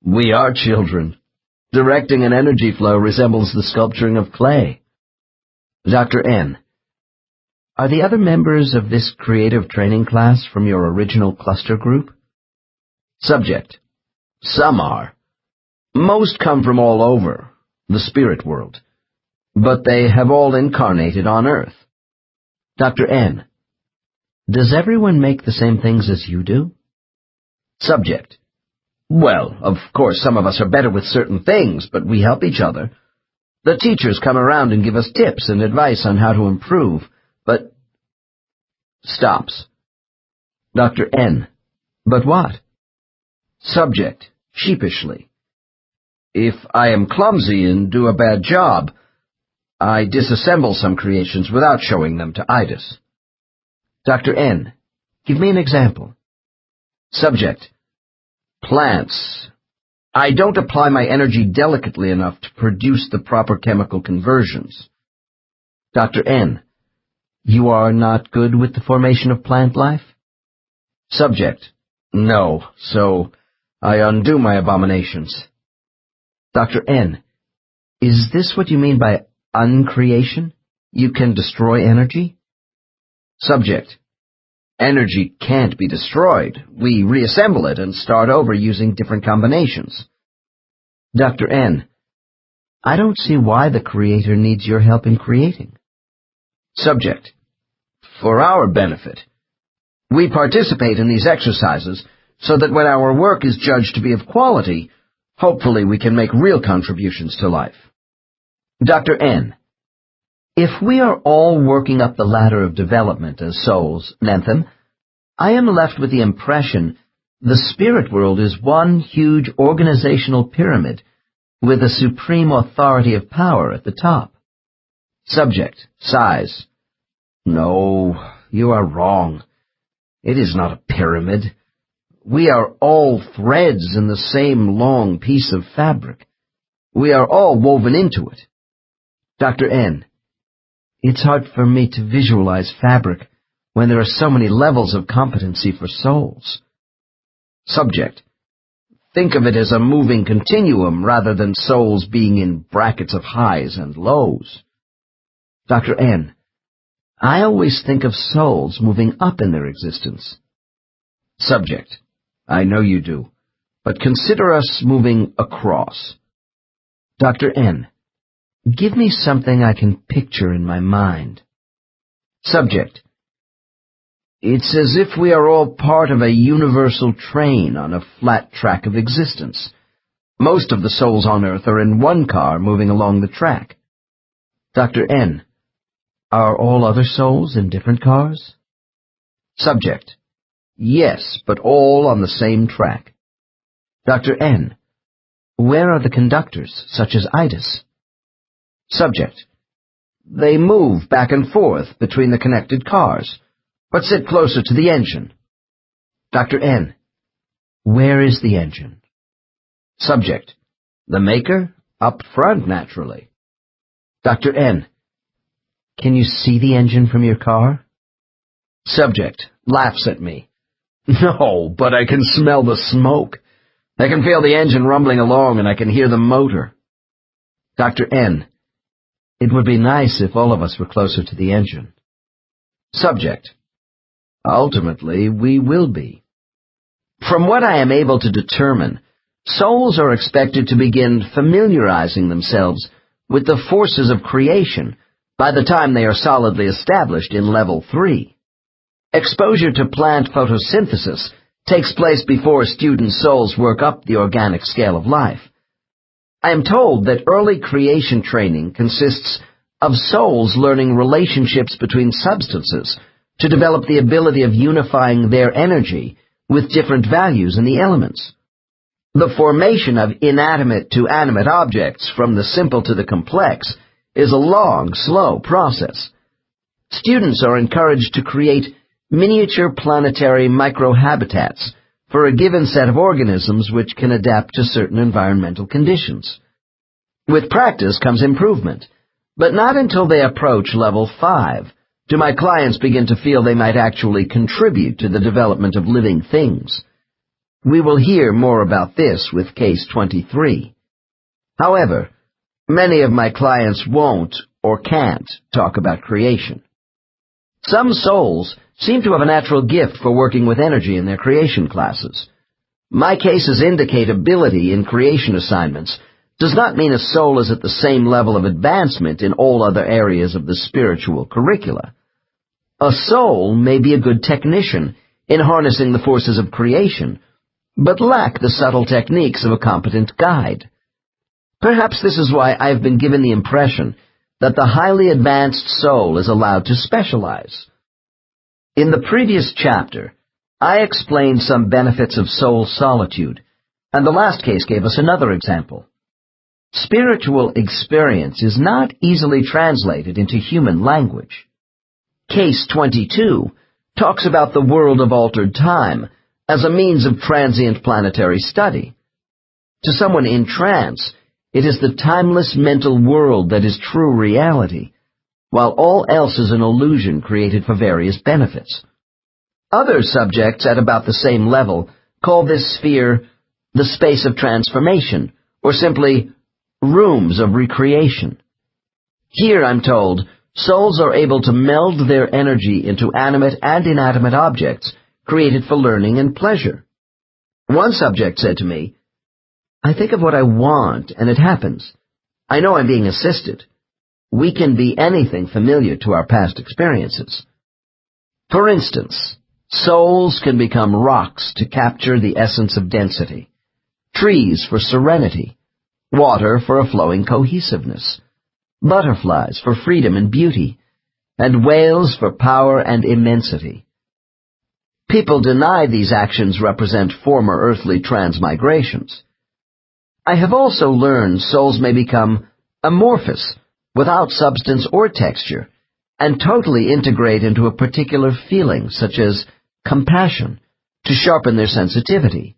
We are children. Directing an energy flow resembles the sculpturing of clay. Dr. N. Are the other members of this creative training class from your original cluster group? Subject: Some are. Most come from all over, the spirit world, but they have all incarnated on Earth. Dr. N. Does everyone make the same things as you do? Subject: Well, of course some of us are better with certain things, but we help each other. The teachers come around and give us tips and advice on how to improve, but... Stops. Dr. N. But what? Subject sheepishly: If I am clumsy and do a bad job, I disassemble some creations without showing them to Idis. Dr. N. Give me an example. Subject: Plants. I don't apply my energy delicately enough to produce the proper chemical conversions. Dr. N. You are not good with the formation of plant life? Subject: No, so I undo my abominations. Dr. N. Is this what you mean by uncreation? You can destroy energy? Subject: Energy can't be destroyed. We reassemble it and start over using different combinations. Dr. N, I don't see why the Creator needs your help in creating. Subject: For our benefit. We participate in these exercises so that when our work is judged to be of quality, hopefully we can make real contributions to life. Dr. N, if we are all working up the ladder of development as souls, Nentham, I am left with the impression the spirit world is one huge organizational pyramid with a supreme authority of power at the top. Subject: Size. No, you are wrong. It is not a pyramid. We are all threads in the same long piece of fabric. We are all woven into it. Dr. N, it's hard for me to visualize fabric when there are so many levels of competency for souls. Subject: Think of it as a moving continuum rather than souls being in brackets of highs and lows. Dr. N, I always think of souls moving up in their existence. Subject: I know you do, but consider us moving across. Dr. N, give me something I can picture in my mind. Subject: It's as if we are all part of a universal train on a flat track of existence. Most of the souls on Earth are in one car moving along the track. Dr. N, are all other souls in different cars? Subject: Yes, but all on the same track. Dr. N, where are the conductors, such as Itis? Subject: They move back and forth between the connected cars, but sit closer to the engine. Dr. N, where is the engine? Subject: The maker? Up front, naturally. Dr. N, can you see the engine from your car? Subject laughs at me. No, but I can smell the smoke. I can feel the engine rumbling along, and I can hear the motor. Dr. N, it would be nice if all of us were closer to the engine. Subject: Ultimately, we will be. From what I am able to determine, souls are expected to begin familiarizing themselves with the forces of creation by the time they are solidly established in level 3. Exposure to plant photosynthesis takes place before student souls work up the organic scale of life. I am told that early creation training consists of souls learning relationships between substances to develop the ability of unifying their energy with different values in the elements. The formation of inanimate to animate objects from the simple to the complex is a long, slow process. Students are encouraged to create miniature planetary microhabitats for a given set of organisms which can adapt to certain environmental conditions. With practice comes improvement, but not until they approach level 5 do my clients begin to feel they might actually contribute to the development of living things. We will hear more about this with Case 23. However, many of my clients won't or can't talk about creation. Some souls seem to have a natural gift for working with energy in their creation classes. My cases indicate ability in creation assignments does not mean a soul is at the same level of advancement in all other areas of the spiritual curricula. A soul may be a good technician in harnessing the forces of creation, but lack the subtle techniques of a competent guide. Perhaps this is why I have been given the impression that the highly advanced soul is allowed to specialize. In the previous chapter, I explained some benefits of soul solitude, and the last case gave us another example. Spiritual experience is not easily translated into human language. Case 22 talks about the world of altered time as a means of transient planetary study. To someone in trance, it is the timeless mental world that is true reality, while all else is an illusion created for various benefits. Other subjects at about the same level call this sphere the space of transformation, or simply rooms of recreation. Here, I'm told, souls are able to meld their energy into animate and inanimate objects created for learning and pleasure. One subject said to me, "I think of what I want, and it happens. I know I'm being assisted." We can be anything familiar to our past experiences. For instance, souls can become rocks to capture the essence of density, trees for serenity, water for a flowing cohesiveness, butterflies for freedom and beauty, and whales for power and immensity. People deny these actions represent former earthly transmigrations. I have also learned souls may become amorphous, without substance or texture, and totally integrate into a particular feeling, such as compassion, to sharpen their sensitivity.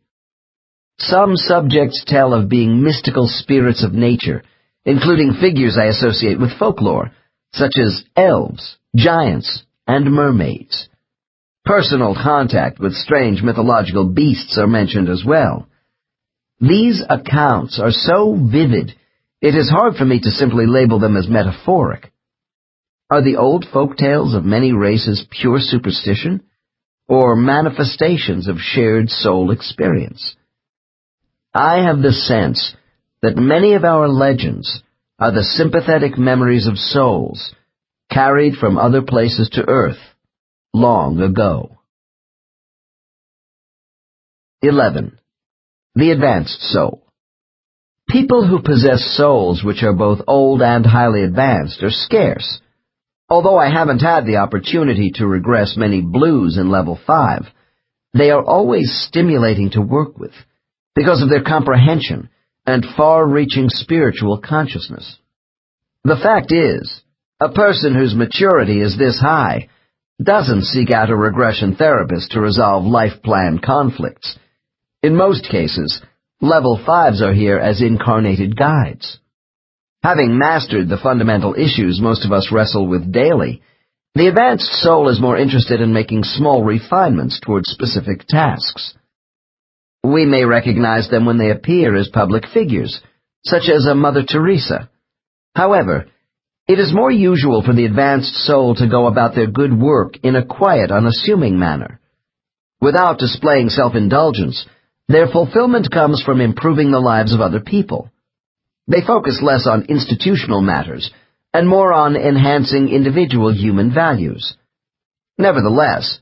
Some subjects tell of being mystical spirits of nature, including figures I associate with folklore, such as elves, giants, and mermaids. Personal contact with strange mythological beasts are mentioned as well. These accounts are so vivid, it is hard for me to simply label them as metaphoric. Are the old folk tales of many races pure superstition, or manifestations of shared soul experience? I have the sense that many of our legends are the sympathetic memories of souls carried from other places to Earth long ago. 11. The advanced soul. People who possess souls which are both old and highly advanced are scarce. Although I haven't had the opportunity to regress many blues in level 5, they are always stimulating to work with because of their comprehension and far-reaching spiritual consciousness. The fact is, a person whose maturity is this high doesn't seek out a regression therapist to resolve life plan conflicts. In most cases, level 5s are here as incarnated guides. Having mastered the fundamental issues most of us wrestle with daily, the advanced soul is more interested in making small refinements towards specific tasks. We may recognize them when they appear as public figures, such as a Mother Teresa. However, it is more usual for the advanced soul to go about their good work in a quiet, unassuming manner. Without displaying self-indulgence, their fulfillment comes from improving the lives of other people. They focus less on institutional matters and more on enhancing individual human values. Nevertheless,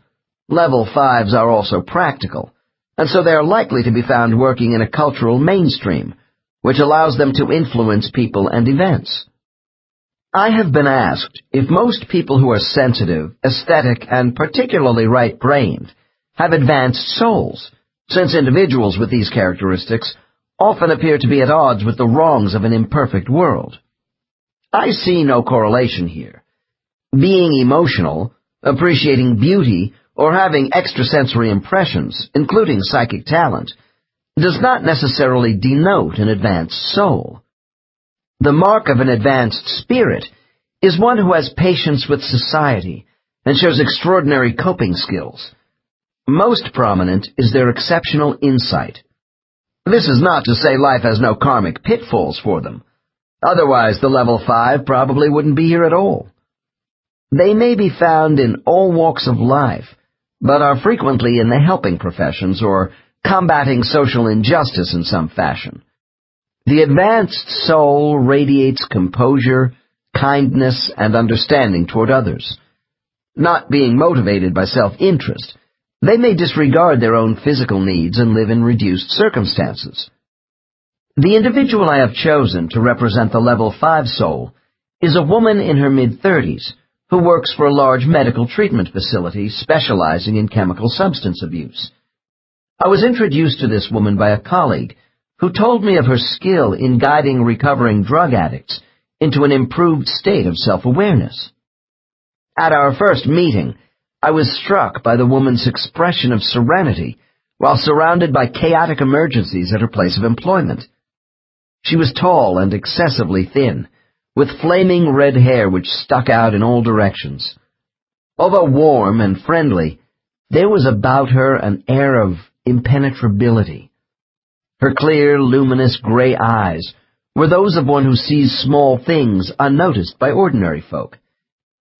level 5s are also practical, and so they are likely to be found working in a cultural mainstream, which allows them to influence people and events. I have been asked if most people who are sensitive, aesthetic, and particularly right-brained have advanced souls, since individuals with these characteristics often appear to be at odds with the wrongs of an imperfect world. I see no correlation here. Being emotional, appreciating beauty, or having extrasensory impressions, including psychic talent, does not necessarily denote an advanced soul. The mark of an advanced spirit is one who has patience with society and shows extraordinary coping skills. Most prominent is their exceptional insight. This is not to say life has no karmic pitfalls for them. Otherwise, the level 5 probably wouldn't be here at all. They may be found in all walks of life, but are frequently in the helping professions or combating social injustice in some fashion. The advanced soul radiates composure, kindness, and understanding toward others. Not being motivated by self-interest, they may disregard their own physical needs and live in reduced circumstances. The individual I have chosen to represent the level 5 soul is a woman in her mid-30s who works for a large medical treatment facility specializing in chemical substance abuse. I was introduced to this woman by a colleague who told me of her skill in guiding recovering drug addicts into an improved state of self-awareness. At our first meeting, I was struck by the woman's expression of serenity while surrounded by chaotic emergencies at her place of employment. She was tall and excessively thin, with flaming red hair which stuck out in all directions. Although warm and friendly, there was about her an air of impenetrability. Her clear, luminous gray eyes were those of one who sees small things unnoticed by ordinary folk,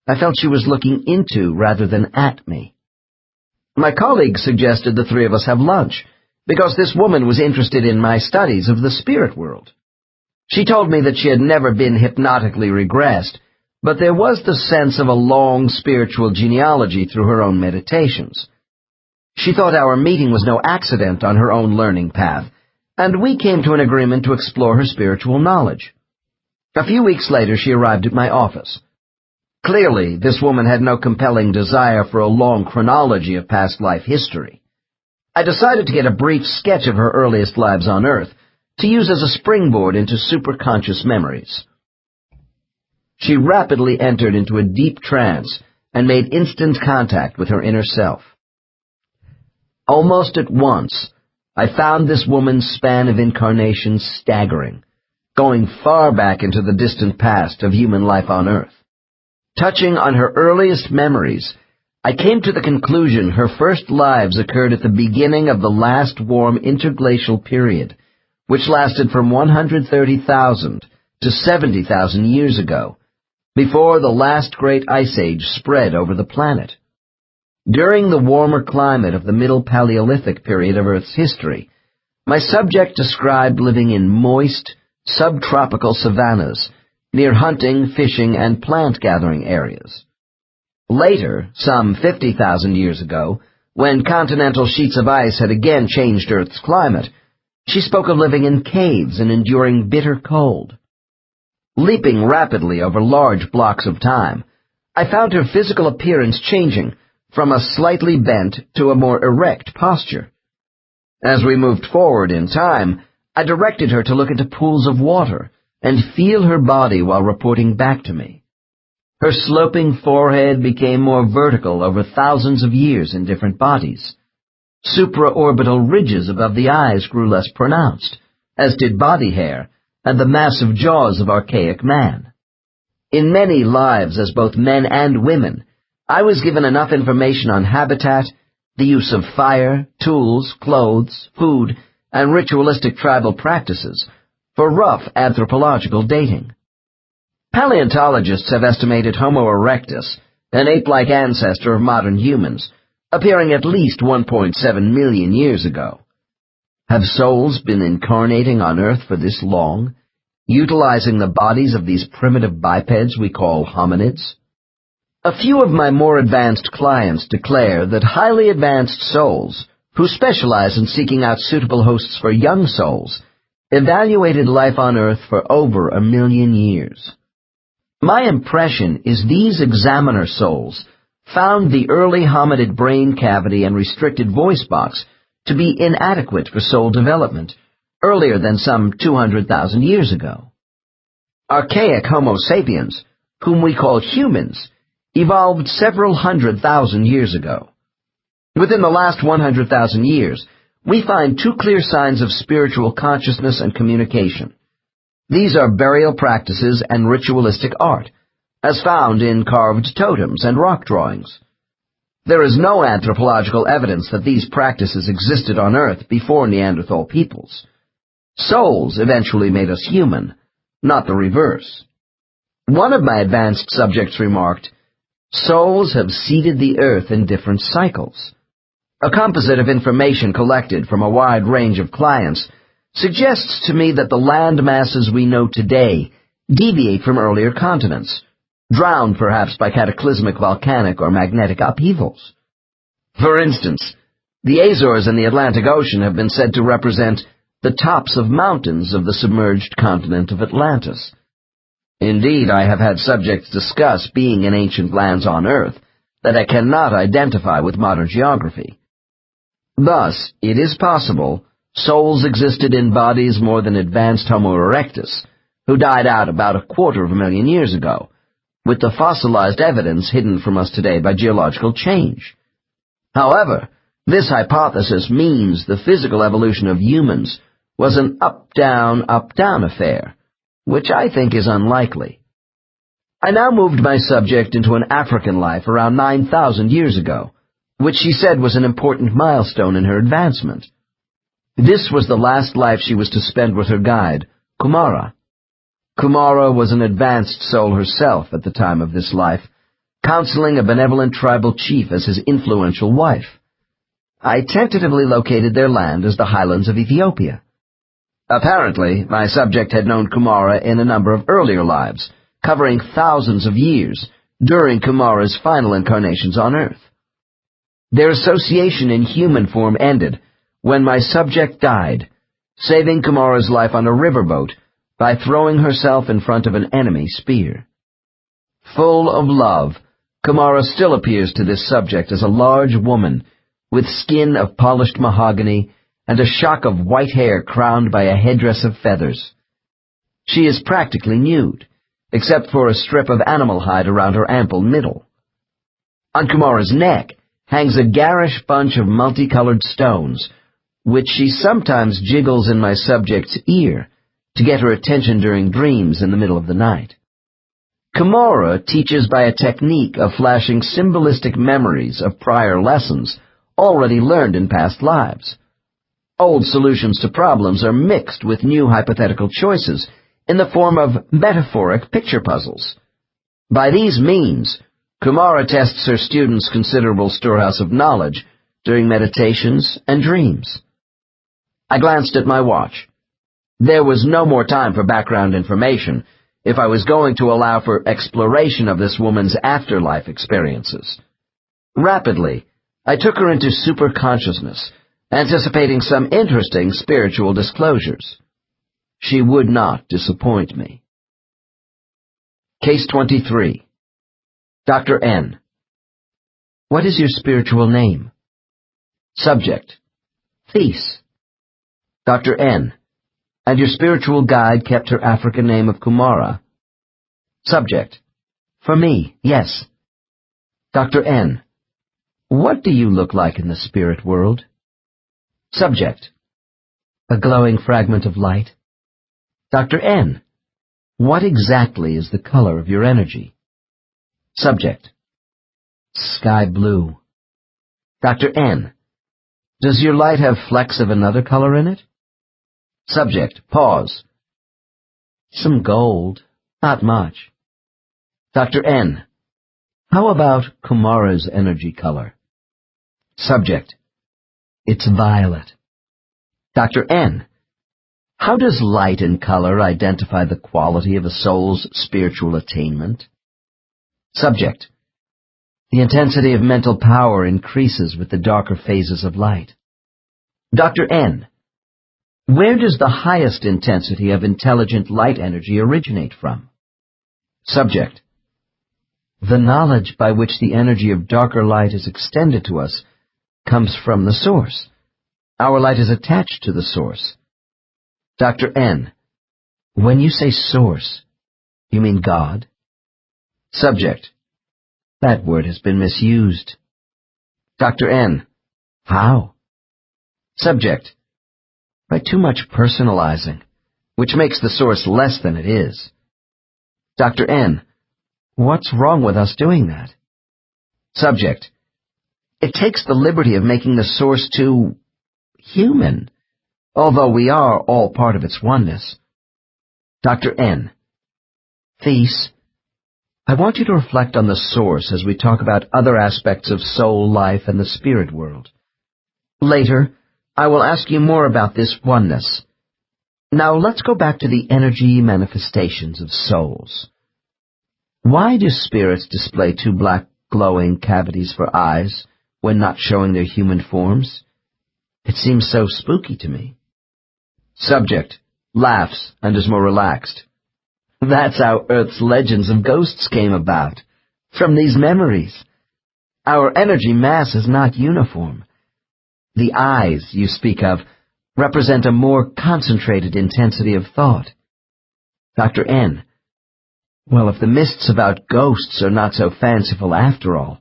I felt she was looking into rather than at me. My colleague suggested the three of us have lunch, because this woman was interested in my studies of the spirit world. She told me that she had never been hypnotically regressed, but there was the sense of a long spiritual genealogy through her own meditations. She thought our meeting was no accident on her own learning path, and we came to an agreement to explore her spiritual knowledge. A few weeks later, she arrived at my office. Clearly, this woman had no compelling desire for a long chronology of past life history. I decided to get a brief sketch of her earliest lives on Earth, to use as a springboard into superconscious memories. She rapidly entered into a deep trance and made instant contact with her inner self. Almost at once, I found this woman's span of incarnations staggering, going far back into the distant past of human life on Earth. Touching on her earliest memories, I came to the conclusion her first lives occurred at the beginning of the last warm interglacial period, which lasted from 130,000 to 70,000 years ago, before the last great ice age spread over the planet. During the warmer climate of the Middle Paleolithic period of Earth's history, my subject described living in moist, subtropical savannas near hunting, fishing, and plant-gathering areas. Later, some 50,000 years ago, when continental sheets of ice had again changed Earth's climate, she spoke of living in caves and enduring bitter cold. Leaping rapidly over large blocks of time, I found her physical appearance changing from a slightly bent to a more erect posture. As we moved forward in time, I directed her to look into pools of water and feel her body while reporting back to me. Her sloping forehead became more vertical over thousands of years in different bodies. Supraorbital ridges above the eyes grew less pronounced, as did body hair and the massive jaws of archaic man. In many lives as both men and women, I was given enough information on habitat, the use of fire, tools, clothes, food, and ritualistic tribal practices for rough anthropological dating. Paleontologists have estimated Homo erectus, an ape-like ancestor of modern humans, appearing at least 1.7 million years ago. Have souls been incarnating on Earth for this long, utilizing the bodies of these primitive bipeds we call hominids? A few of my more advanced clients declare that highly advanced souls, who specialize in seeking out suitable hosts for young souls, evaluated life on Earth for over 1 million years. My impression is these examiner souls found the early hominid brain cavity and restricted voice box to be inadequate for soul development earlier than some 200,000 years ago. Archaic Homo sapiens, whom we call humans, evolved several 100,000 years ago. Within the last 100,000 years, we find two clear signs of spiritual consciousness and communication. These are burial practices and ritualistic art, as found in carved totems and rock drawings. There is no anthropological evidence that these practices existed on Earth before Neanderthal peoples. Souls eventually made us human, not the reverse. One of my advanced subjects remarked, "Souls have seeded the Earth in different cycles." A composite of information collected from a wide range of clients suggests to me that the land masses we know today deviate from earlier continents, drowned perhaps by cataclysmic volcanic or magnetic upheavals. For instance, the Azores in the Atlantic Ocean have been said to represent the tops of mountains of the submerged continent of Atlantis. Indeed, I have had subjects discuss being in ancient lands on Earth that I cannot identify with modern geography. Thus, it is possible souls existed in bodies more than advanced Homo erectus, who died out about 250,000 years ago, with the fossilized evidence hidden from us today by geological change. However, this hypothesis means the physical evolution of humans was an up-down affair, which I think is unlikely. I now moved my subject into an African life around 9,000 years ago, which she said was an important milestone in her advancement. This was the last life she was to spend with her guide, Kumara. Kumara was an advanced soul herself at the time of this life, counseling a benevolent tribal chief as his influential wife. I tentatively located their land as the highlands of Ethiopia. Apparently, my subject had known Kumara in a number of earlier lives, covering thousands of years, during Kumara's final incarnations on Earth. Their association in human form ended when my subject died, saving Kumara's life on a riverboat by throwing herself in front of an enemy spear. Full of love, Kumara still appears to this subject as a large woman, with skin of polished mahogany and a shock of white hair crowned by a headdress of feathers. She is practically nude, except for a strip of animal hide around her ample middle. On Kumara's neck hangs a garish bunch of multicolored stones, which she sometimes jiggles in my subject's ear to get her attention during dreams in the middle of the night. Kumara teaches by a technique of flashing symbolistic memories of prior lessons already learned in past lives. Old solutions to problems are mixed with new hypothetical choices in the form of metaphoric picture puzzles. By these means, Kumara tests her students' considerable storehouse of knowledge during meditations and dreams. I glanced at my watch. There was no more time for background information if I was going to allow for exploration of this woman's afterlife experiences. Rapidly, I took her into superconsciousness, anticipating some interesting spiritual disclosures. She would not disappoint me. Case 23. Dr. N. What is your spiritual name? Subject. Thais. Dr. N. And your spiritual guide kept her African name of Kumara? Subject. For me, yes. Dr. N. What do you look like in the spirit world? Subject. A glowing fragment of light. Dr. N. What exactly is the color of your energy? Subject. Sky blue. Dr. N. Does your light have flecks of another color in it? Subject. Pause. Some gold. Not much. Dr. N. How about Kumara's energy color? Subject. It's violet. Dr. N. How does light and color identify the quality of a soul's spiritual attainment? Subject. The intensity of mental power increases with the darker phases of light. Dr. N. Where does the highest intensity of intelligent light energy originate from? Subject. The knowledge by which the energy of darker light is extended to us comes from the source. Our light is attached to the source. Dr. N. When you say source, you mean God? Subject. That word has been misused. Dr. N. How? Subject. By too much personalizing, which makes the source less than it is. Dr. N. What's wrong with us doing that? Subject. It takes the liberty of making the source too human, although we are all part of its oneness. Dr. N. Thais, I want you to reflect on the source as we talk about other aspects of soul life and the spirit world. Later, I will ask you more about this oneness. Now let's go back to the energy manifestations of souls. Why do spirits display two black glowing cavities for eyes when not showing their human forms? It seems so spooky to me. Subject. Laughs and is more relaxed. That's how Earth's legends of ghosts came about, from these memories. Our energy mass is not uniform. The eyes you speak of represent a more concentrated intensity of thought. Dr. N. Well, if the myths about ghosts are not so fanciful after all,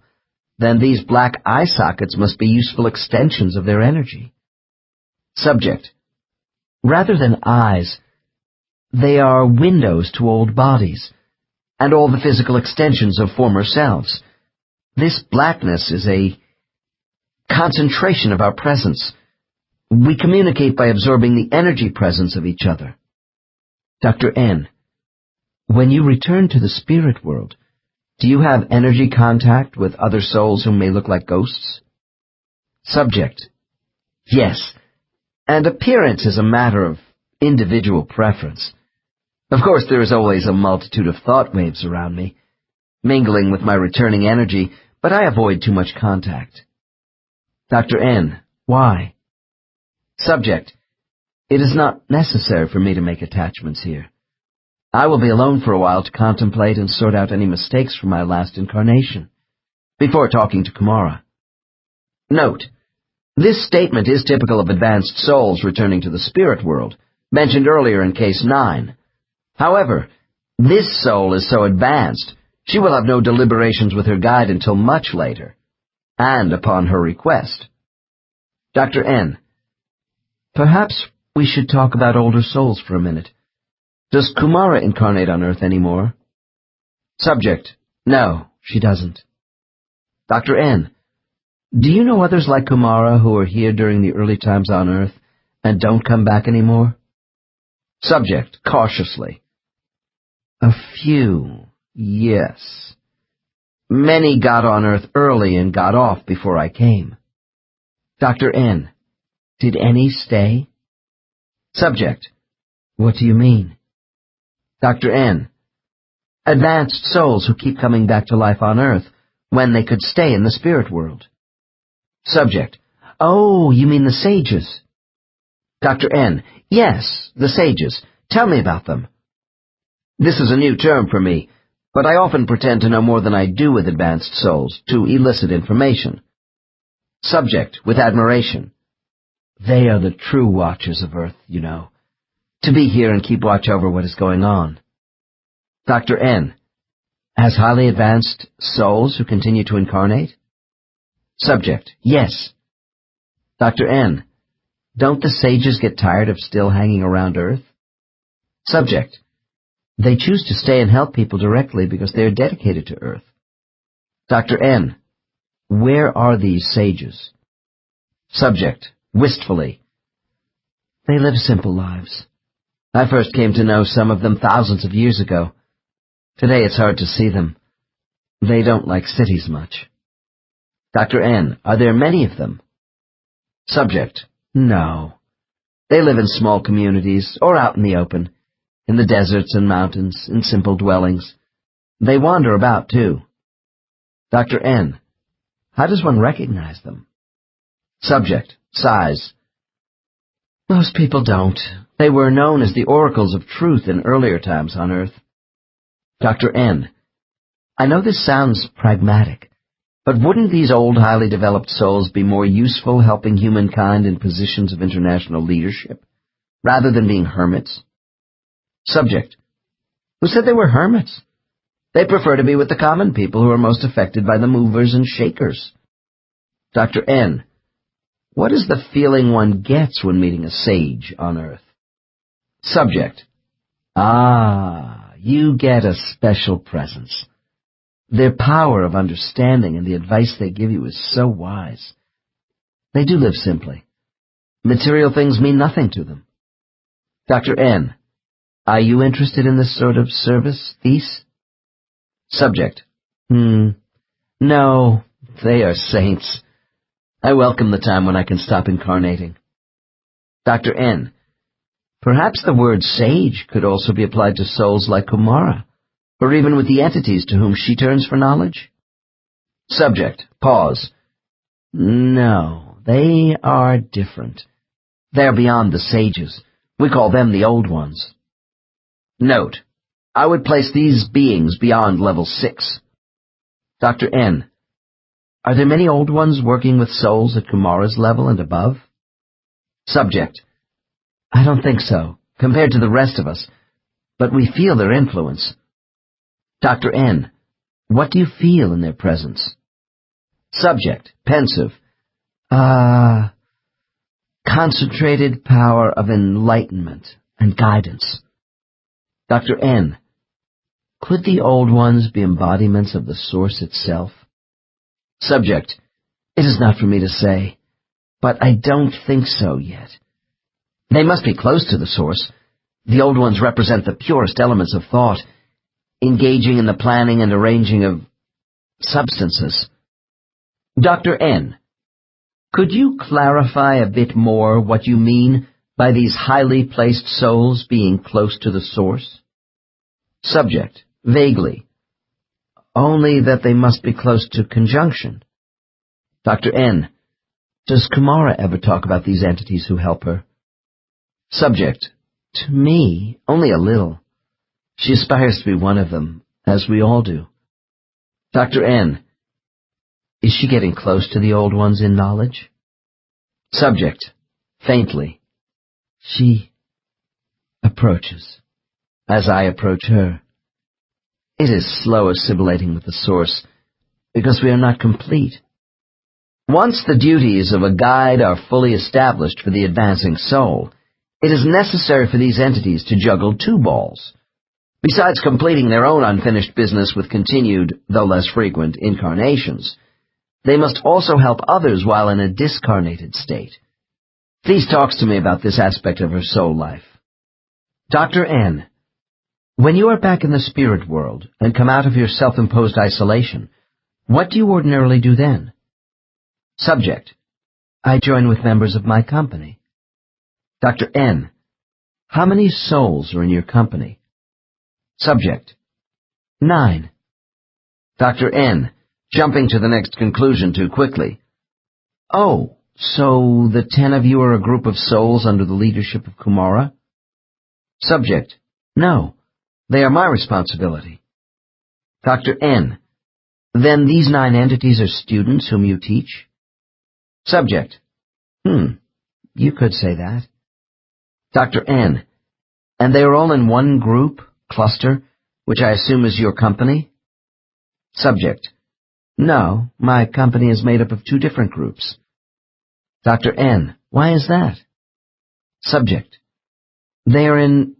then these black eye sockets must be useful extensions of their energy. Subject. Rather than eyes, they are windows to old bodies, and all the physical extensions of former selves. This blackness is a concentration of our presence. We communicate by absorbing the energy presence of each other. Dr. N. When you return to the spirit world, Do you have energy contact with other souls who may look like ghosts? Subject: Yes, and appearance is a matter of individual preference. Of course, there is always a multitude of thought waves around me, mingling with my returning energy, but I avoid too much contact. Dr. N: Why? Subject: It is not necessary for me to make attachments here. I will be alone for a while to contemplate and sort out any mistakes from my last incarnation, before talking to Kumara. Note: this statement is typical of advanced souls returning to the spirit world, mentioned earlier in Case 9. However, this soul is so advanced, she will have no deliberations with her guide until much later, and upon her request. Dr. N: Perhaps we should talk about older souls for a minute. Does Kumara incarnate on Earth anymore? Subject: No, she doesn't. Dr. N: Do you know others like Kumara who were here during the early times on Earth and don't come back anymore? Subject, cautiously: A few, yes. Many got on Earth early and got off before I came. Dr. N: Did any stay? Subject: What do you mean? Dr. N: Advanced souls who keep coming back to life on Earth when they could stay in the spirit world. Subject: Oh, you mean the sages? Dr. N: Yes, the sages. Tell me about them. This is a new term for me, but I often pretend to know more than I do with advanced souls to elicit information. Subject, with admiration: They are the true watchers of Earth, you know, to be here and keep watch over what is going on. Dr. N: As highly advanced souls who continue to incarnate? Subject: Yes. Dr. N: Don't the sages get tired of still hanging around Earth? Subject: They choose to stay and help people directly because they are dedicated to Earth. Dr. N: Where are these sages? Subject, wistfully: They live simple lives. I first came to know some of them thousands of years ago. Today it's hard to see them. They don't like cities much. Dr. N: Are there many of them? Subject: No. They live in small communities or out in the open, in the deserts and mountains, in simple dwellings. They wander about, too. Dr. N: How does one recognize them? Subject, sighs: Most people don't. They were known as the oracles of truth in earlier times on Earth. Dr. N: I know this sounds pragmatic, but wouldn't these old, highly developed souls be more useful helping humankind in positions of international leadership, rather than being hermits? Subject: Who said they were hermits? They prefer to be with the common people who are most affected by the movers and shakers. Dr. N: What is the feeling one gets when meeting a sage on Earth? Subject: You get a special presence. Their power of understanding and the advice they give you is so wise. They do live simply. Material things mean nothing to them. Dr. N: Are you interested in this sort of service, These? Subject: No, they are saints. I welcome the time when I can stop incarnating. Dr. N: Perhaps the word sage could also be applied to souls like Kumara, or even with the entities to whom she turns for knowledge? Subject, pause: No, they are different. They are beyond the sages. We call them the old ones. Note: I would place these beings beyond level 6. Dr. N: Are there many old ones working with souls at Kumara's level and above? Subject: I don't think so, compared to the rest of us, but we feel their influence. Dr. N: What do you feel in their presence? Subject, pensive: Concentrated power of enlightenment and guidance. Dr. N: Could the old ones be embodiments of the Source itself? Subject: It is not for me to say, but I don't think so yet. They must be close to the Source. The old ones represent the purest elements of thought, engaging in the planning and arranging of substances. Dr. N, could you clarify a bit more what you mean by these highly placed souls being close to the source? Subject, vaguely. Only that they must be close to conjunction. Dr. N, does Kumara ever talk about these entities who help her? Subject, to me, only a little. She aspires to be one of them, as we all do. Dr. N, is she getting close to the old ones in knowledge? Subject, faintly. She approaches, as I approach her. It is slow assimilating with the source, because we are not complete. Once the duties of a guide are fully established for the advancing soul, it is necessary for these entities to juggle two balls. Besides completing their own unfinished business with continued, though less frequent, incarnations, they must also help others while in a discarnated state. Please talk to me about this aspect of her soul life. Dr. N, when you are back in the spirit world and come out of your self-imposed isolation, what do you ordinarily do then? Subject, I join with members of my company. Dr. N, how many souls are in your company? Subject, 9. Dr. N, jumping to the next conclusion too quickly. Oh, so the 10 of you are a group of souls under the leadership of Kumara? Subject, no, they are my responsibility. Dr. N, then these 9 entities are students whom you teach? Subject, you could say that. Dr. N, and they are all in one group, cluster, which I assume is your company? Subject, no, my company is made up of 2 different groups. Dr. N, why is that? Subject, they are in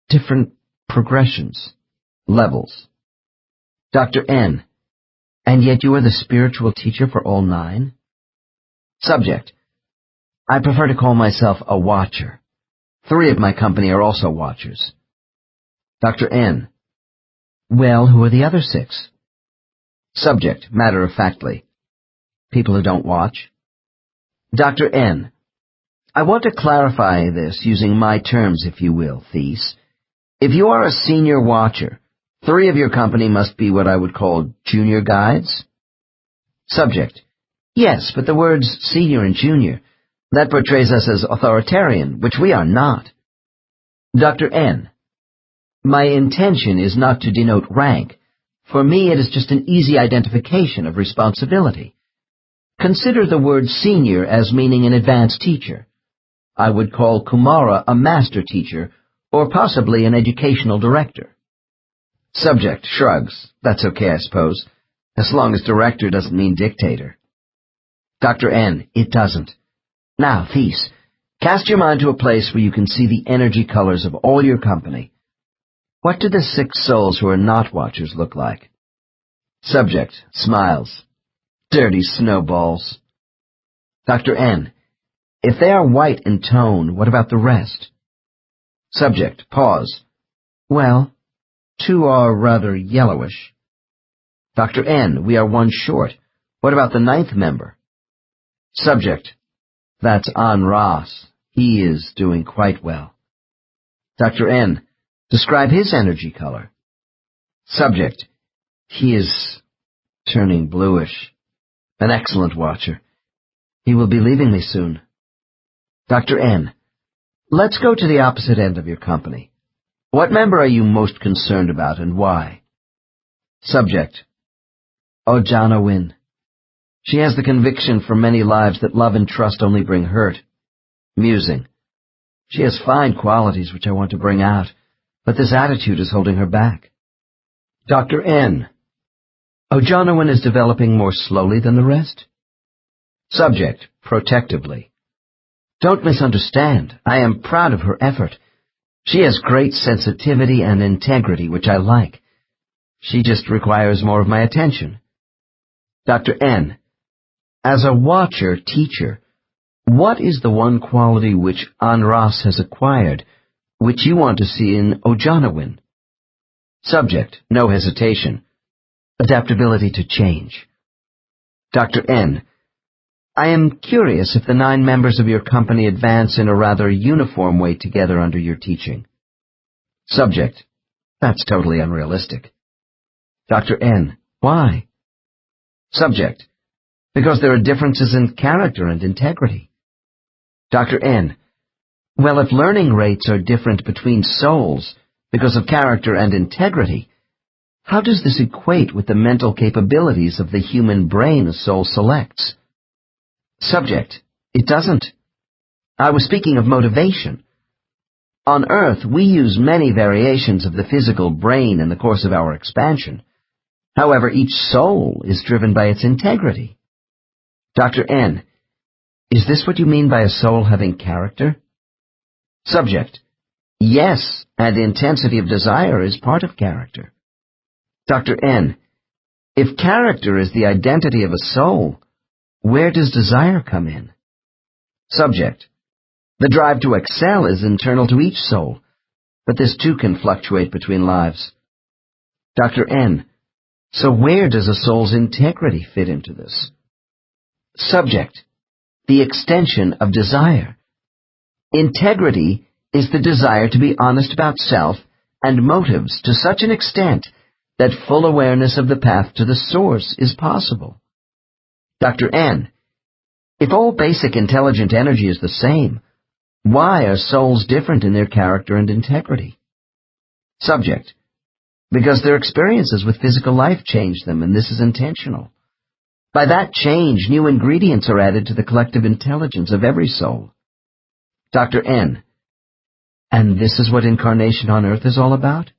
different progressions, levels. Dr. N, and yet you are the spiritual teacher for all 9? Subject, I prefer to call myself a watcher. 3 of my company are also watchers. Dr. N, well, who are the other 6? Subject, matter-of-factly, people who don't watch. Dr. N, I want to clarify this using my terms, if you will, Thies. If you are a senior watcher, 3 of your company must be what I would call junior guides? Subject, yes, but the words senior and junior, that portrays us as authoritarian, which we are not. Dr. N, my intention is not to denote rank. For me, it is just an easy identification of responsibility. Consider the word senior as meaning an advanced teacher. I would call Kumara a master teacher, or possibly an educational director. Subject shrugs. That's okay, I suppose, as long as director doesn't mean dictator. Dr. N, it doesn't. Now, Thies, cast your mind to a place where you can see the energy colors of all your company. What do the 6 souls who are not watchers look like? Subject smiles. Dirty snowballs. Dr. N, if they are white in tone, what about the rest? Subject, pause. Well, 2 are rather yellowish. Dr. N, we are 1 short. What about the 9th member? Subject, that's Ras. He is doing quite well. Dr. N, describe his energy color. Subject, he is turning bluish. An excellent watcher. He will be leaving me soon. Dr. N, let's go to the opposite end of your company. What member are you most concerned about and why? Subject, Ojana Win. She has the conviction for many lives that love and trust only bring hurt. Musing. She has fine qualities which I want to bring out, but this attitude is holding her back. Dr. N, Ojanawan is developing more slowly than the rest? Subject, protectively. Don't misunderstand. I am proud of her effort. She has great sensitivity and integrity, which I like. She just requires more of my attention. Dr. N, as a watcher-teacher, what is the one quality which Ras has acquired, which you want to see in Ojanawin? Subject, no hesitation. Adaptability to change. Dr. N. I am curious if the 9 members of your company advance in a rather uniform way together under your teaching. Subject. That's totally unrealistic. Dr. N. Why? Subject. Because there are differences in character and integrity. Dr. N. Well, if learning rates are different between souls because of character and integrity, how does this equate with the mental capabilities of the human brain a soul selects? Subject. It doesn't. I was speaking of motivation. On Earth, we use many variations of the physical brain in the course of our expansion. However, each soul is driven by its integrity. Dr. N. Is this what you mean by a soul having character? Subject. Yes, and intensity of desire is part of character. Dr. N. If character is the identity of a soul, where does desire come in? Subject. The drive to excel is internal to each soul, but this too can fluctuate between lives. Dr. N. So where does a soul's integrity fit into this? Subject. The extension of desire. Integrity is the desire to be honest about self and motives to such an extent that full awareness of the path to the source is possible. Dr. N. If all basic intelligent energy is the same, why are souls different in their character and integrity? Subject. Because their experiences with physical life change them, and this is intentional. By that change, new ingredients are added to the collective intelligence of every soul. Dr. N. And this is what incarnation on Earth is all about?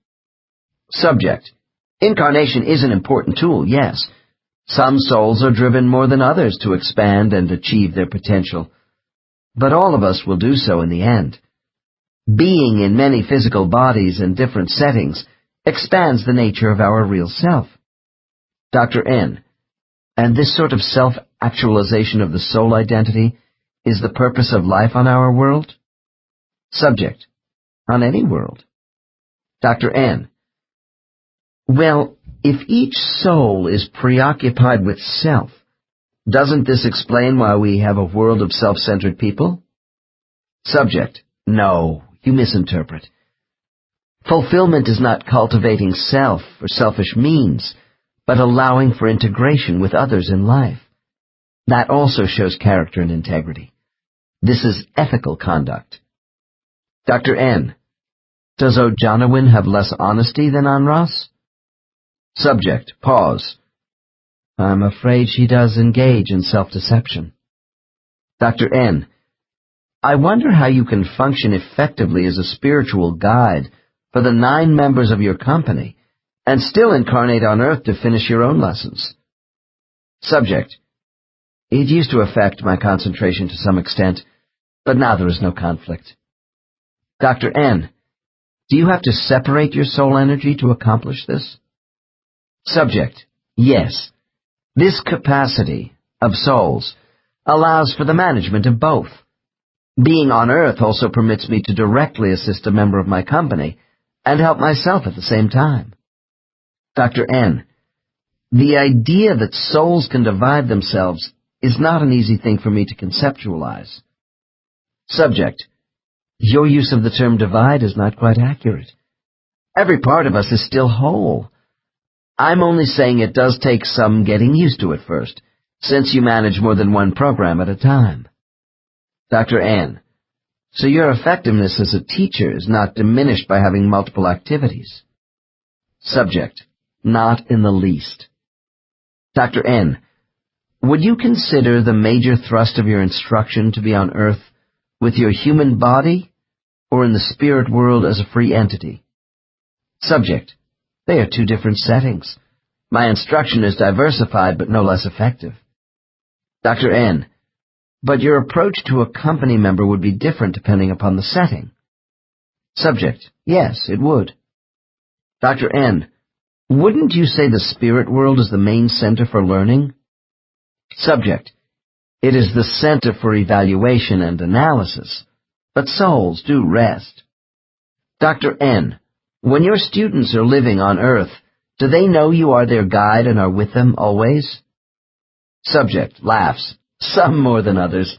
Subject. Incarnation is an important tool, yes. Some souls are driven more than others to expand and achieve their potential. But all of us will do so in the end. Being in many physical bodies in different settings expands the nature of our real self. Dr. N. And this sort of self-actualization of the soul identity is the purpose of life on our world? Subject. On any world. Dr. N. Well, if each soul is preoccupied with self, doesn't this explain why we have a world of self-centered people? Subject. No, you misinterpret. Fulfillment is not cultivating self for selfish means, but allowing for integration with others in life. That also shows character and integrity. This is ethical conduct. Dr. N. Does Ojanawin have less honesty than Anras? Subject. Pause. I'm afraid she does engage in self-deception. Dr. N. I wonder how you can function effectively as a spiritual guide for the 9 members of your company and still incarnate on Earth to finish your own lessons. Subject. It used to affect my concentration to some extent, but now there is no conflict. Dr. N. Do you have to separate your soul energy to accomplish this? Subject. Yes. This capacity of souls allows for the management of both. Being on Earth also permits me to directly assist a member of my company and help myself at the same time. Dr. N. The idea that souls can divide themselves is not an easy thing for me to conceptualize. Subject. Your use of the term divide is not quite accurate. Every part of us is still whole. I'm only saying it does take some getting used to at first, since you manage more than one program at a time. Dr. N. So your effectiveness as a teacher is not diminished by having multiple activities. Subject. Not in the least. Dr. N. Would you consider the major thrust of your instruction to be on Earth with your human body or in the spirit world as a free entity? Subject. They are 2 different settings. My instruction is diversified but no less effective. Dr. N. But your approach to a company member would be different depending upon the setting. Subject. Yes, it would. Dr. N. Wouldn't you say the spirit world is the main center for learning? Subject. It is the center for evaluation and analysis, but souls do rest. Dr. N. When your students are living on Earth, Do they know you are their guide and are with them always? Subject laughs, some more than others,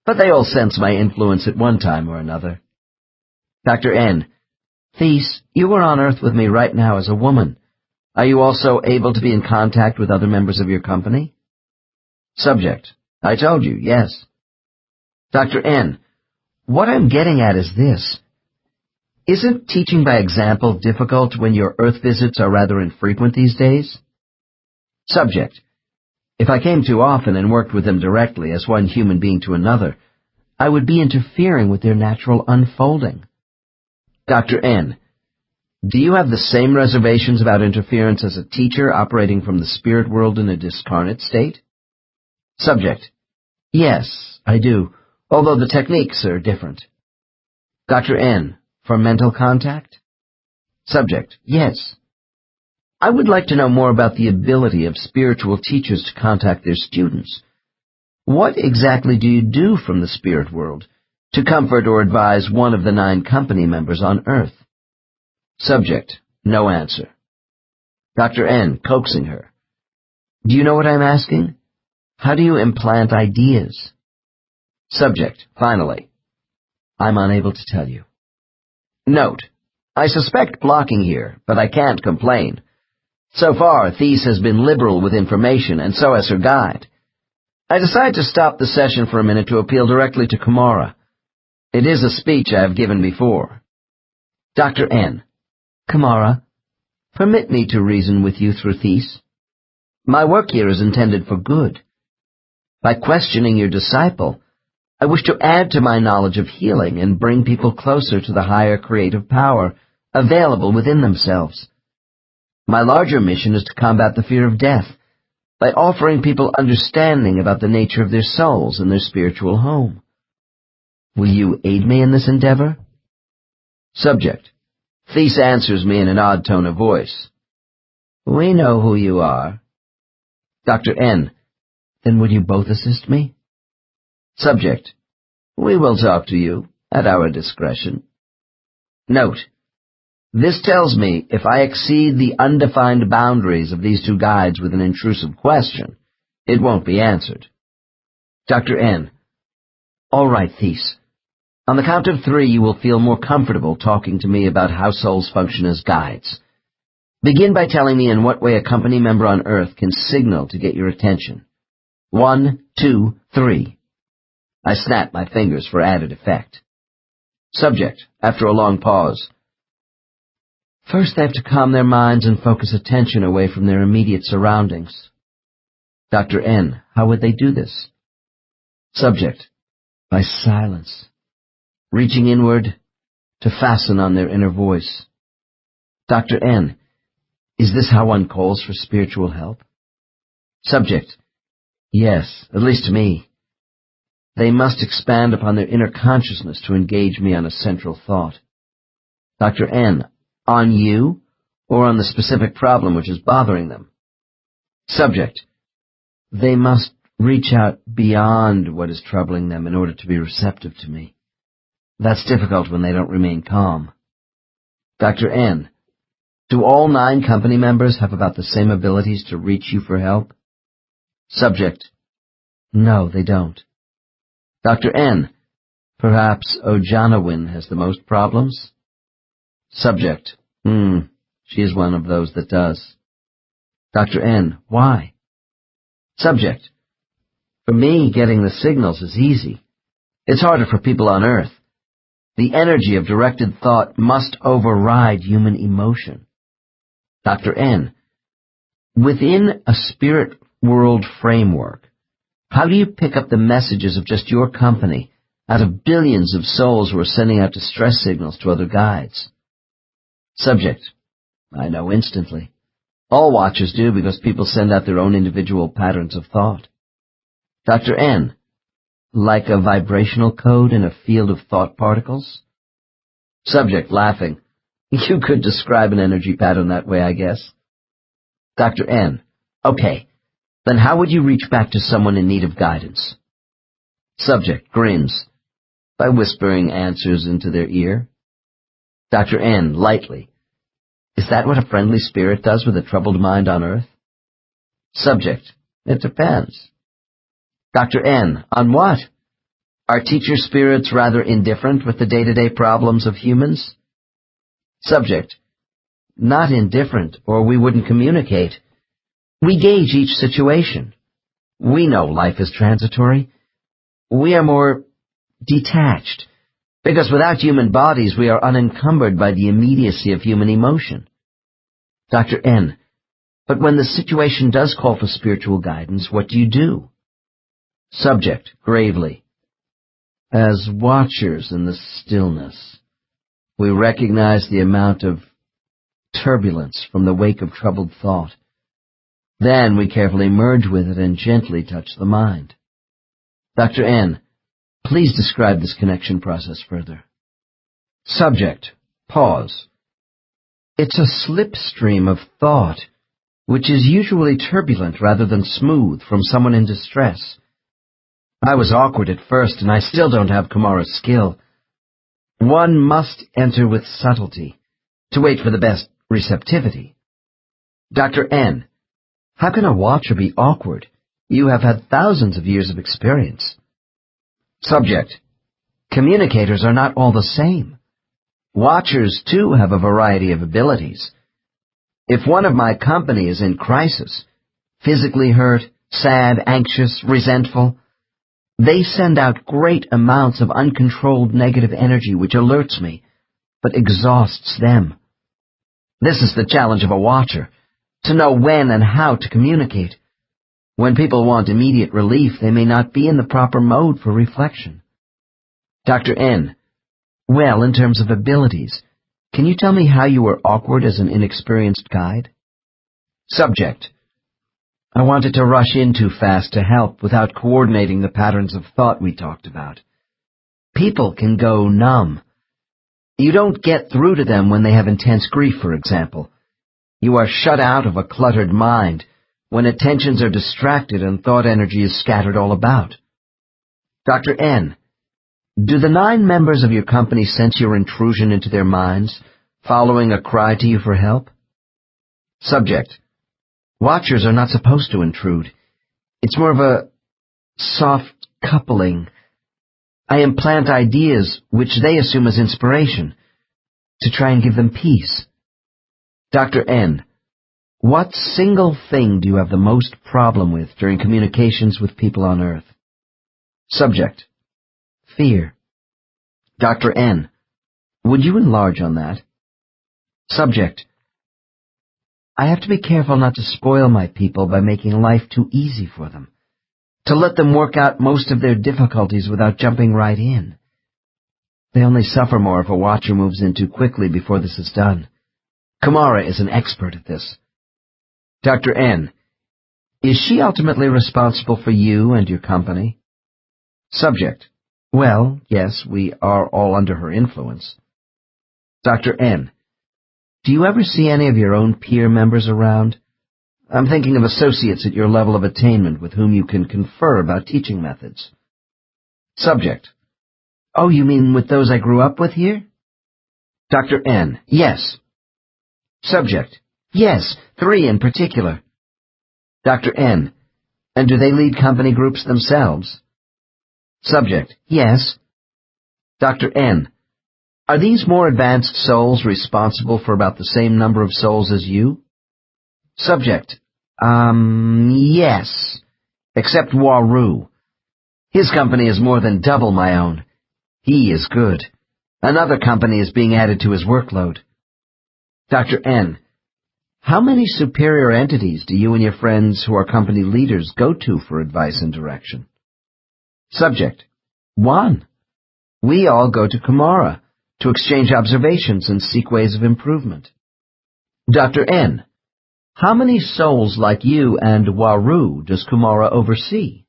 but they all sense my influence at one time or another. Dr. N. Thies, you are on Earth with me right now as a woman. Are you also able to be in contact with other members of your company? Subject. I told you, yes. Dr. N. What I'm getting at is this. Isn't teaching by example difficult when your Earth visits are rather infrequent these days? Subject. If I came too often and worked with them directly as one human being to another, I would be interfering with their natural unfolding. Dr. N. Do you have the same reservations about interference as a teacher operating from the spirit world in a discarnate state? Subject. Yes, I do, although the techniques are different. Dr. N. For mental contact? Subject. Yes. I would like to know more about the ability of spiritual teachers to contact their students. What exactly do you do from the spirit world to comfort or advise one of the 9 company members on Earth? Subject. No answer. Dr. N. Coaxing her. Do you know what I'm asking? How do you implant ideas? Subject. Finally. I'm unable to tell you. Note. I suspect blocking here, but I can't complain. So far, Thies has been liberal with information, and so has her guide. I decide to stop the session for a minute to appeal directly to Kamara. It is a speech I have given before. Dr. N. Kamara, permit me to reason with you through Thies. My work here is intended for good. By questioning your disciple, I wish to add to my knowledge of healing and bring people closer to the higher creative power available within themselves. My larger mission is to combat the fear of death by offering people understanding about the nature of their souls and their spiritual home. Will you aid me in this endeavor? Subject. Thies answers me in an odd tone of voice. We know who you are. Dr. N. Then would you both assist me? Subject. We will talk to you at our discretion. Note. This tells me if I exceed the undefined boundaries of these 2 guides with an intrusive question, it won't be answered. Dr. N. All right, Thies. On the count of 3, you will feel more comfortable talking to me about how souls function as guides. Begin by telling me in what way a company member on Earth can signal to get your attention. 1, 2, 3. I snap my fingers for added effect. Subject, after a long pause. First, they have to calm their minds and focus attention away from their immediate surroundings. Dr. N. How would they do this? Subject. By silence. Reaching inward to fasten on their inner voice. Dr. N. Is this how one calls for spiritual help? Subject. Yes, at least to me. They must expand upon their inner consciousness to engage me on a central thought. Dr. N. On you, or on the specific problem which is bothering them? Subject. They must reach out beyond what is troubling them in order to be receptive to me. That's difficult when they don't remain calm. Dr. N. Do all 9 company members have about the same abilities to reach you for help? Subject. No, they don't. Dr. N. Perhaps Ojanawin has the most problems? Subject. She is one of those that does. Dr. N. Why? Subject. For me, getting the signals is easy. It's harder for people on Earth. The energy of directed thought must override human emotion. Dr. N. Within a spirit world framework, how do you pick up the messages of just your company out of billions of souls who are sending out distress signals to other guides? Subject. I know instantly. All watchers do because people send out their own individual patterns of thought. Dr. N. Like a vibrational code in a field of thought particles? Subject, laughing. You could describe an energy pattern that way, I guess. Dr. N. Okay. Then how would you reach back to someone in need of guidance? Subject grins. By whispering answers into their ear. Dr. N. Lightly. Is that what a friendly spirit does with a troubled mind on Earth? Subject: It depends. Dr. N: On what? Are teacher spirits rather indifferent with the day-to-day problems of humans? Subject: Not indifferent, or we wouldn't communicate. We gauge each situation. We know life is transitory. We are more detached, because without human bodies we are unencumbered by the immediacy of human emotion. Dr. N: But when the situation does call for spiritual guidance, what do you do? Subject, gravely: As watchers in the stillness, we recognize the amount of turbulence from the wake of troubled thought. Then we carefully merge with it and gently touch the mind. Dr. N: Please describe this connection process further. Subject, pause. It's a slipstream of thought, which is usually turbulent rather than smooth from someone in distress. I was awkward at first, and I still don't have Kumara's skill. One must enter with subtlety, to wait for the best receptivity. Dr. N: How can a watcher be awkward? You have had thousands of years of experience. Subject: Communicators are not all the same. Watchers, too, have a variety of abilities. If one of my company is in crisis, physically hurt, sad, anxious, resentful, they send out great amounts of uncontrolled negative energy which alerts me, but exhausts them. This is the challenge of a watcher, to know when and how to communicate. When people want immediate relief, they may not be in the proper mode for reflection. Dr. N: Well, in terms of abilities, can you tell me how you were awkward as an inexperienced guide? Subject: I wanted to rush in too fast to help without coordinating the patterns of thought we talked about. People can go numb. You don't get through to them when they have intense grief, for example. You are shut out of a cluttered mind when attentions are distracted and thought energy is scattered all about. Dr. N: Do the 9 members of your company sense your intrusion into their minds, following a cry to you for help? Subject: Watchers are not supposed to intrude. It's more of a soft coupling. I implant ideas which they assume as inspiration, to try and give them peace. Dr. N: What single thing do you have the most problem with during communications with people on Earth? Subject: Fear. Dr. N: Would you enlarge on that? Subject: I have to be careful not to spoil my people by making life too easy for them, to let them work out most of their difficulties without jumping right in. They only suffer more if a watcher moves in too quickly before this is done. Kumara is an expert at this. Dr. N: Is she ultimately responsible for you and your company? Subject: Well, yes, we are all under her influence. Dr. N: Do you ever see any of your own peer members around? I'm thinking of associates at your level of attainment with whom you can confer about teaching methods. Subject: Oh, you mean with those I grew up with here? Dr. N: Yes. Subject: Yes, 3 in particular. Dr. N: And do they lead company groups themselves? Subject: Yes. Dr. N: Are these more advanced souls responsible for about the same number of souls as you? Subject: Yes. Except Waru. His company is more than double my own. He is good. Another company is being added to his workload. Dr. N: How many superior entities do you and your friends who are company leaders go to for advice and direction? Subject: 1. We all go to Kumara to exchange observations and seek ways of improvement. Dr. N: How many souls like you and Waru does Kumara oversee?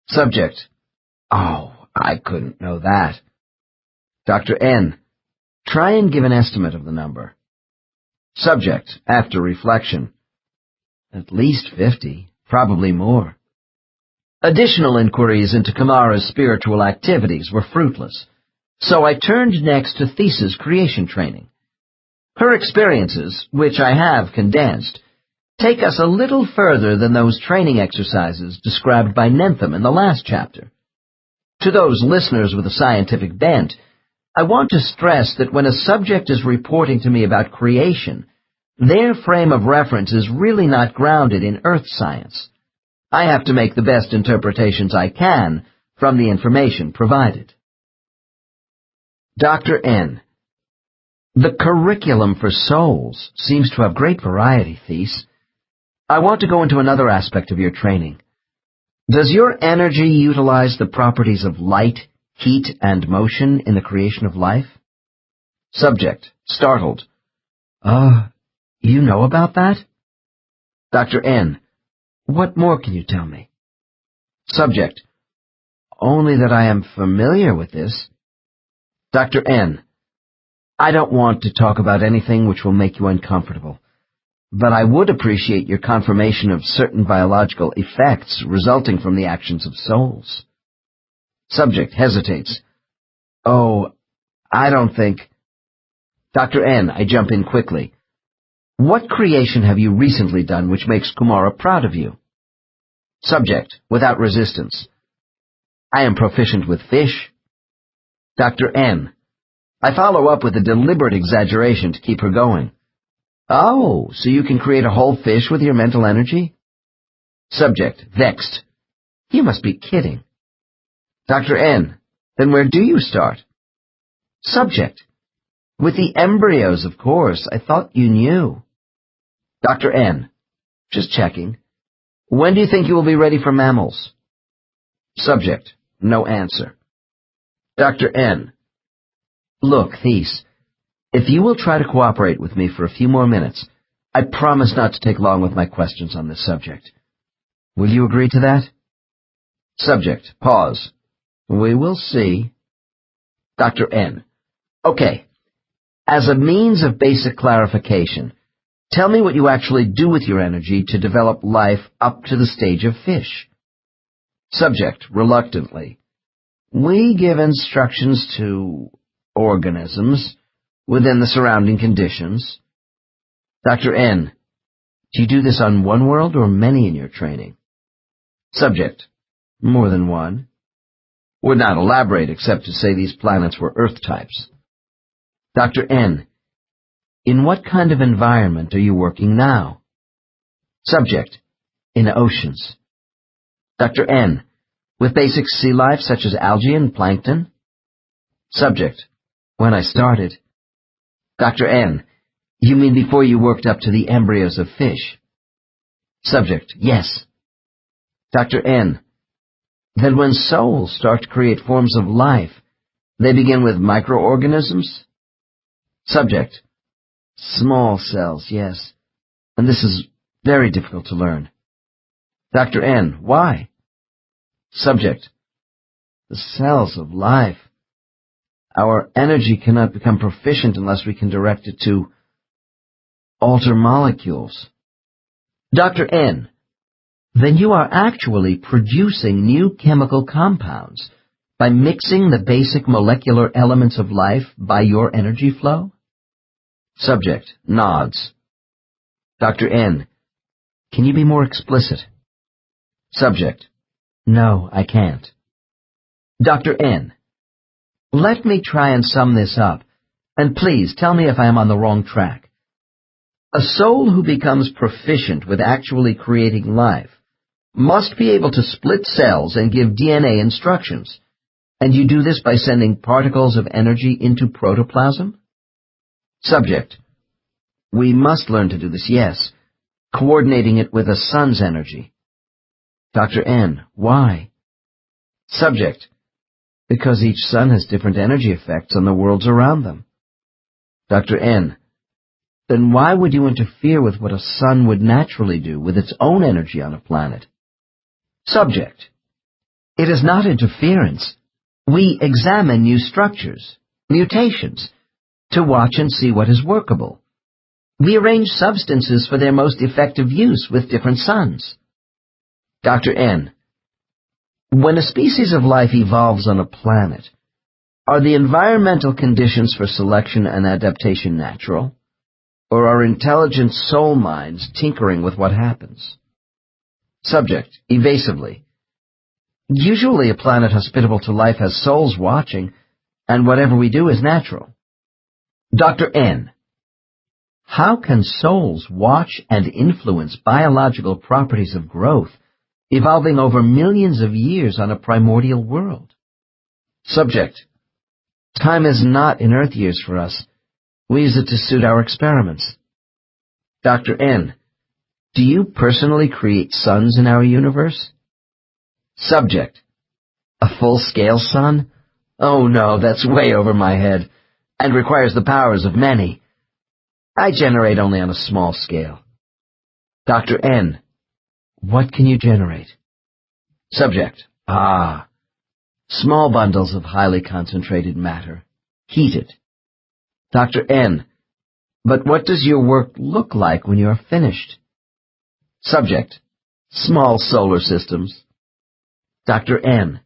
Subject: Oh, I couldn't know that. Dr. N: Try and give an estimate of the number. Subject, after reflection: At least 50, probably more. Additional inquiries into Kumara's spiritual activities were fruitless, so I turned next to thesis creation training. Her experiences, which I have condensed, take us a little further than those training exercises described by Nentham in the last chapter. To those listeners with a scientific bent, I want to stress that when a subject is reporting to me about creation, their frame of reference is really not grounded in earth science. I have to make the best interpretations I can from the information provided. Dr. N. The curriculum for souls seems to have great variety, Thies. I want to go into another aspect of your training. Does your energy utilize the properties of light, heat, and motion in the creation of life? Subject, startled. You know about that? Dr. N. What more can you tell me? Subject, only that I am familiar with this. Dr. N. I don't want to talk about anything which will make you uncomfortable, but I would appreciate your confirmation of certain biological effects resulting from the actions of souls. Subject hesitates. Oh, I don't think... Dr. N. I jump in quickly. What creation have you recently done which makes Kumara proud of you? Subject, without resistance. I am proficient with fish. Dr. N. I follow up with a deliberate exaggeration to keep her going. Oh, so you can create a whole fish with your mental energy? Subject, vexed. You must be kidding. Dr. N. Then where do you start? Subject. With the embryos, of course. I thought you knew. Dr. N. Just checking. When do you think you will be ready for mammals? Subject. No answer. Dr. N. Look, Thies, if you will try to cooperate with me for a few more minutes, I promise not to take long with my questions on this subject. Will you agree to that? Subject. Pause. We will see. Dr. N. Okay. As a means of basic clarification, tell me what you actually do with your energy to develop life up to the stage of fish. Subject, reluctantly. We give instructions to organisms within the surrounding conditions. Dr. N. Do you do this on one world or many in your training? Subject. More than one. Would not elaborate except to say these planets were Earth types. Dr. N. In what kind of environment are you working now? Subject. In oceans. Dr. N. With basic sea life such as algae and plankton? Subject. When I started. Dr. N. You mean before you worked up to the embryos of fish? Subject. Yes. Dr. N. Then when souls start to create forms of life, they begin with microorganisms? Subject. Small cells, yes. And this is very difficult to learn. Dr. N. Why? Subject. The cells of life. Our energy cannot become proficient unless we can direct it to alter molecules. Dr. N. Then you are actually producing new chemical compounds by mixing the basic molecular elements of life by your energy flow? Subject. Nods. Dr. N. Can you be more explicit? Subject. No, I can't. Dr. N. Let me try and sum this up, and please tell me if I am on the wrong track. A soul who becomes proficient with actually creating life must be able to split cells and give DNA instructions, and you do this by sending particles of energy into protoplasm? Subject. We must learn to do this, yes, coordinating it with a sun's energy. Dr. N. Why? Subject. Because each sun has different energy effects on the worlds around them. Dr. N. Then why would you interfere with what a sun would naturally do with its own energy on a planet? Subject. It is not interference. We examine new structures, mutations, to watch and see what is workable. We arrange substances for their most effective use with different suns. Dr. N. When a species of life evolves on a planet, are the environmental conditions for selection and adaptation natural, or are intelligent soul minds tinkering with what happens? Subject, evasively. Usually a planet hospitable to life has souls watching, and whatever we do is natural. Dr. N. How can souls watch and influence biological properties of growth, evolving over millions of years on a primordial world? Subject. Time is not in Earth years for us. We use it to suit our experiments. Dr. N. Do you personally create suns in our universe? Subject. A full-scale sun? Oh no, that's way over my head, and requires the powers of many. I generate only on a small scale. Dr. N. What can you generate? Subject. Small bundles of highly concentrated matter, heated. Dr. N. But what does your work look like when you are finished? Subject. Small solar systems. Dr. N.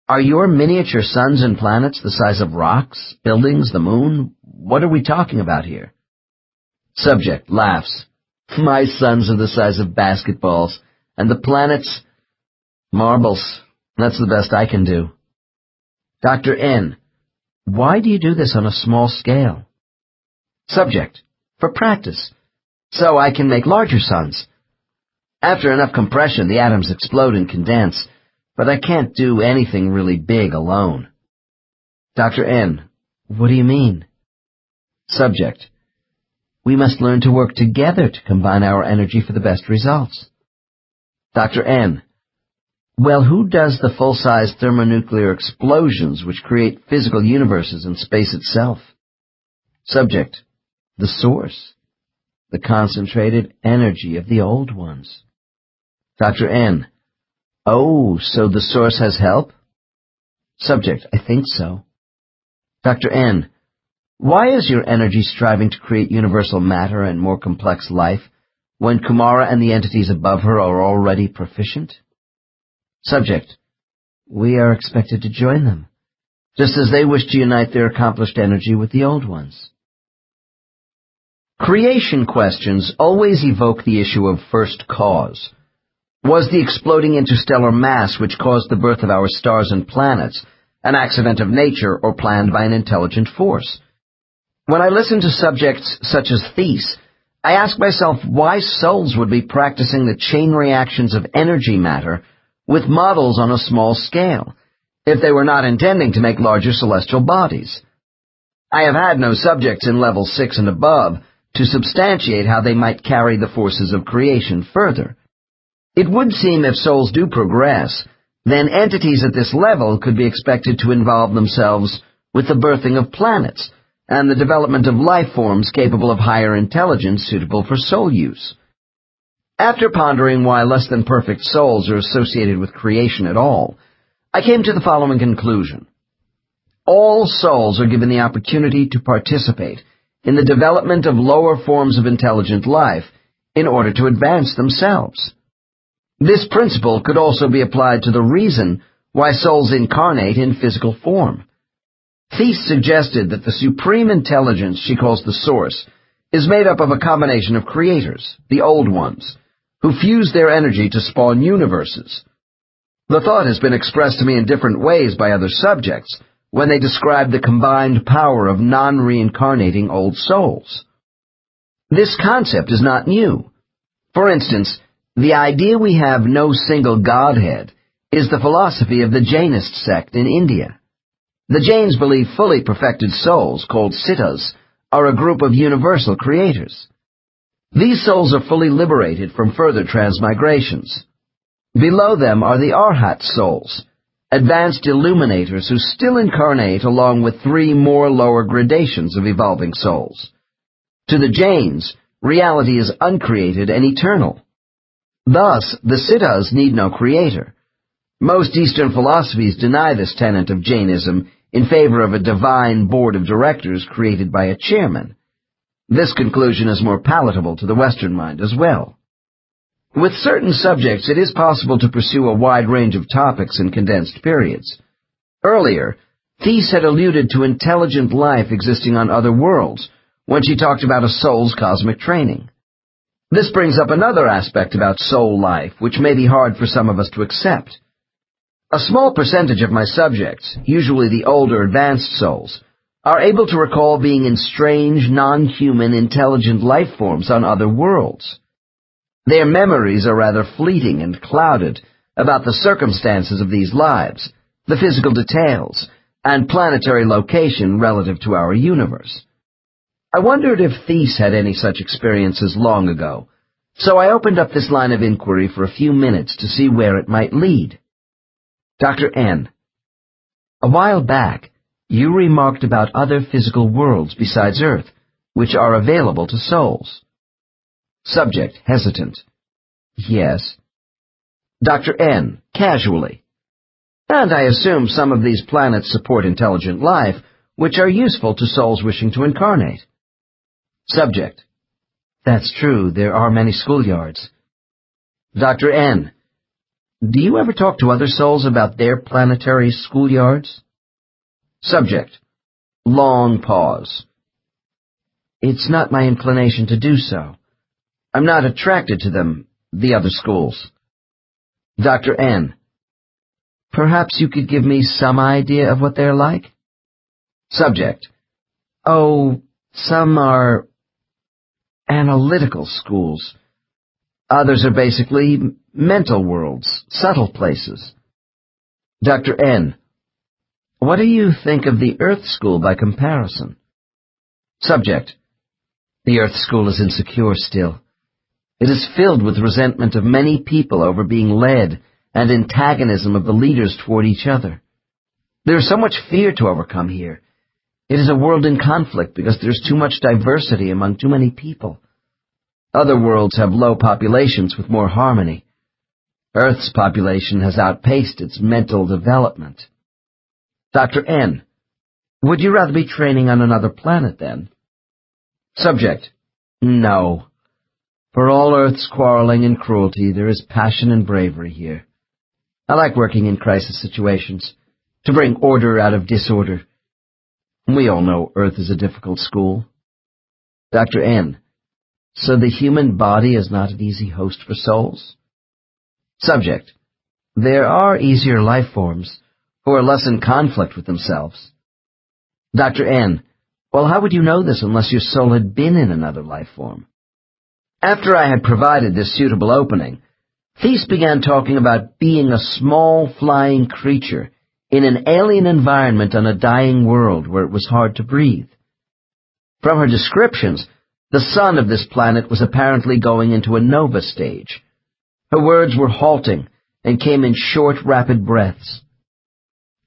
Are your miniature suns and planets the size of rocks, buildings, the moon? What are we talking about here? Subject laughs. My suns are the size of basketballs, and the planets, marbles. That's the best I can do. Dr. N. Why do you do this on a small scale? Subject. For practice, so I can make larger suns. After enough compression, the atoms explode and condense, but I can't do anything really big alone. Dr. N. What do you mean? Subject. We must learn to work together to combine our energy for the best results. Dr. N. Well, who does the full-size thermonuclear explosions which create physical universes in space itself? Subject. The source. The concentrated energy of the old ones. Dr. N. Oh, so the source has help? Subject. I think so. Dr. N. Why is your energy striving to create universal matter and more complex life when Kumara and the entities above her are already proficient? Subject. We are expected to join them, just as they wish to unite their accomplished energy with the old ones. Creation questions always evoke the issue of first cause. Was the exploding interstellar mass which caused the birth of our stars and planets an accident of nature or planned by an intelligent force? When I listen to subjects such as Thies, I ask myself why souls would be practicing the chain reactions of energy matter with models on a small scale, if they were not intending to make larger celestial bodies. I have had no subjects in level 6 and above to substantiate how they might carry the forces of creation further. It would seem if souls do progress, then entities at this level could be expected to involve themselves with the birthing of planets and the development of life forms capable of higher intelligence suitable for soul use. After pondering why less than perfect souls are associated with creation at all, I came to the following conclusion. All souls are given the opportunity to participate in the development of lower forms of intelligent life in order to advance themselves. This principle could also be applied to the reason why souls incarnate in physical form. Thies suggested that the supreme intelligence she calls the Source is made up of a combination of creators, the Old Ones, who fuse their energy to spawn universes. The thought has been expressed to me in different ways by other subjects when they describe the combined power of non-reincarnating old souls. This concept is not new. For instance, the idea we have no single Godhead is the philosophy of the Jainist sect in India. The Jains believe fully perfected souls, called Siddhas, are a group of universal creators. These souls are fully liberated from further transmigrations. Below them are the Arhat souls, advanced illuminators who still incarnate along with 3 more lower gradations of evolving souls. To the Jains, reality is uncreated and eternal. Thus, the Siddhas need no creator. Most Eastern philosophies deny this tenet of Jainism in favor of a divine board of directors created by a chairman. This conclusion is more palatable to the Western mind as well. With certain subjects, it is possible to pursue a wide range of topics in condensed periods. Earlier, Thies had alluded to intelligent life existing on other worlds, when she talked about a soul's cosmic training. This brings up another aspect about soul life, which may be hard for some of us to accept. A small percentage of my subjects, usually the older advanced souls, are able to recall being in strange, non-human, intelligent life forms on other worlds. Their memories are rather fleeting and clouded about the circumstances of these lives, the physical details, and planetary location relative to our universe. I wondered if Thies had any such experiences long ago, so I opened up this line of inquiry for a few minutes to see where it might lead. Dr. N. A while back, you remarked about other physical worlds besides Earth, which are available to souls. Subject, hesitant. Yes. Dr. N. Casually. And I assume some of these planets support intelligent life, which are useful to souls wishing to incarnate. Subject. That's true, there are many schoolyards. Dr. N. Do you ever talk to other souls about their planetary schoolyards? Subject. Long pause. It's not my inclination to do so. I'm not attracted to them, the other schools. Dr. N. Perhaps you could give me some idea of what they're like? Subject. Oh, some are analytical schools. Others are basically mental worlds, subtle places. Dr. N. What do you think of the Earth School by comparison? Subject. The Earth School is insecure still. It is filled with resentment of many people over being led and antagonism of the leaders toward each other. There is so much fear to overcome here. It is a world in conflict because there is too much diversity among too many people. Other worlds have low populations with more harmony. Earth's population has outpaced its mental development. Dr. N. Would you rather be training on another planet, then? Subject. No. For all Earth's quarreling and cruelty, there is passion and bravery here. I like working in crisis situations, to bring order out of disorder. We all know Earth is a difficult school. Dr. N. So the human body is not an easy host for souls? Subject. There are easier life forms, who are less in conflict with themselves. Dr. N. Well, how would you know this unless your soul had been in another life form? After I had provided this suitable opening, Thies began talking about being a small flying creature in an alien environment on a dying world where it was hard to breathe. From her descriptions, the sun of this planet was apparently going into a nova stage. Her words were halting and came in short, rapid breaths.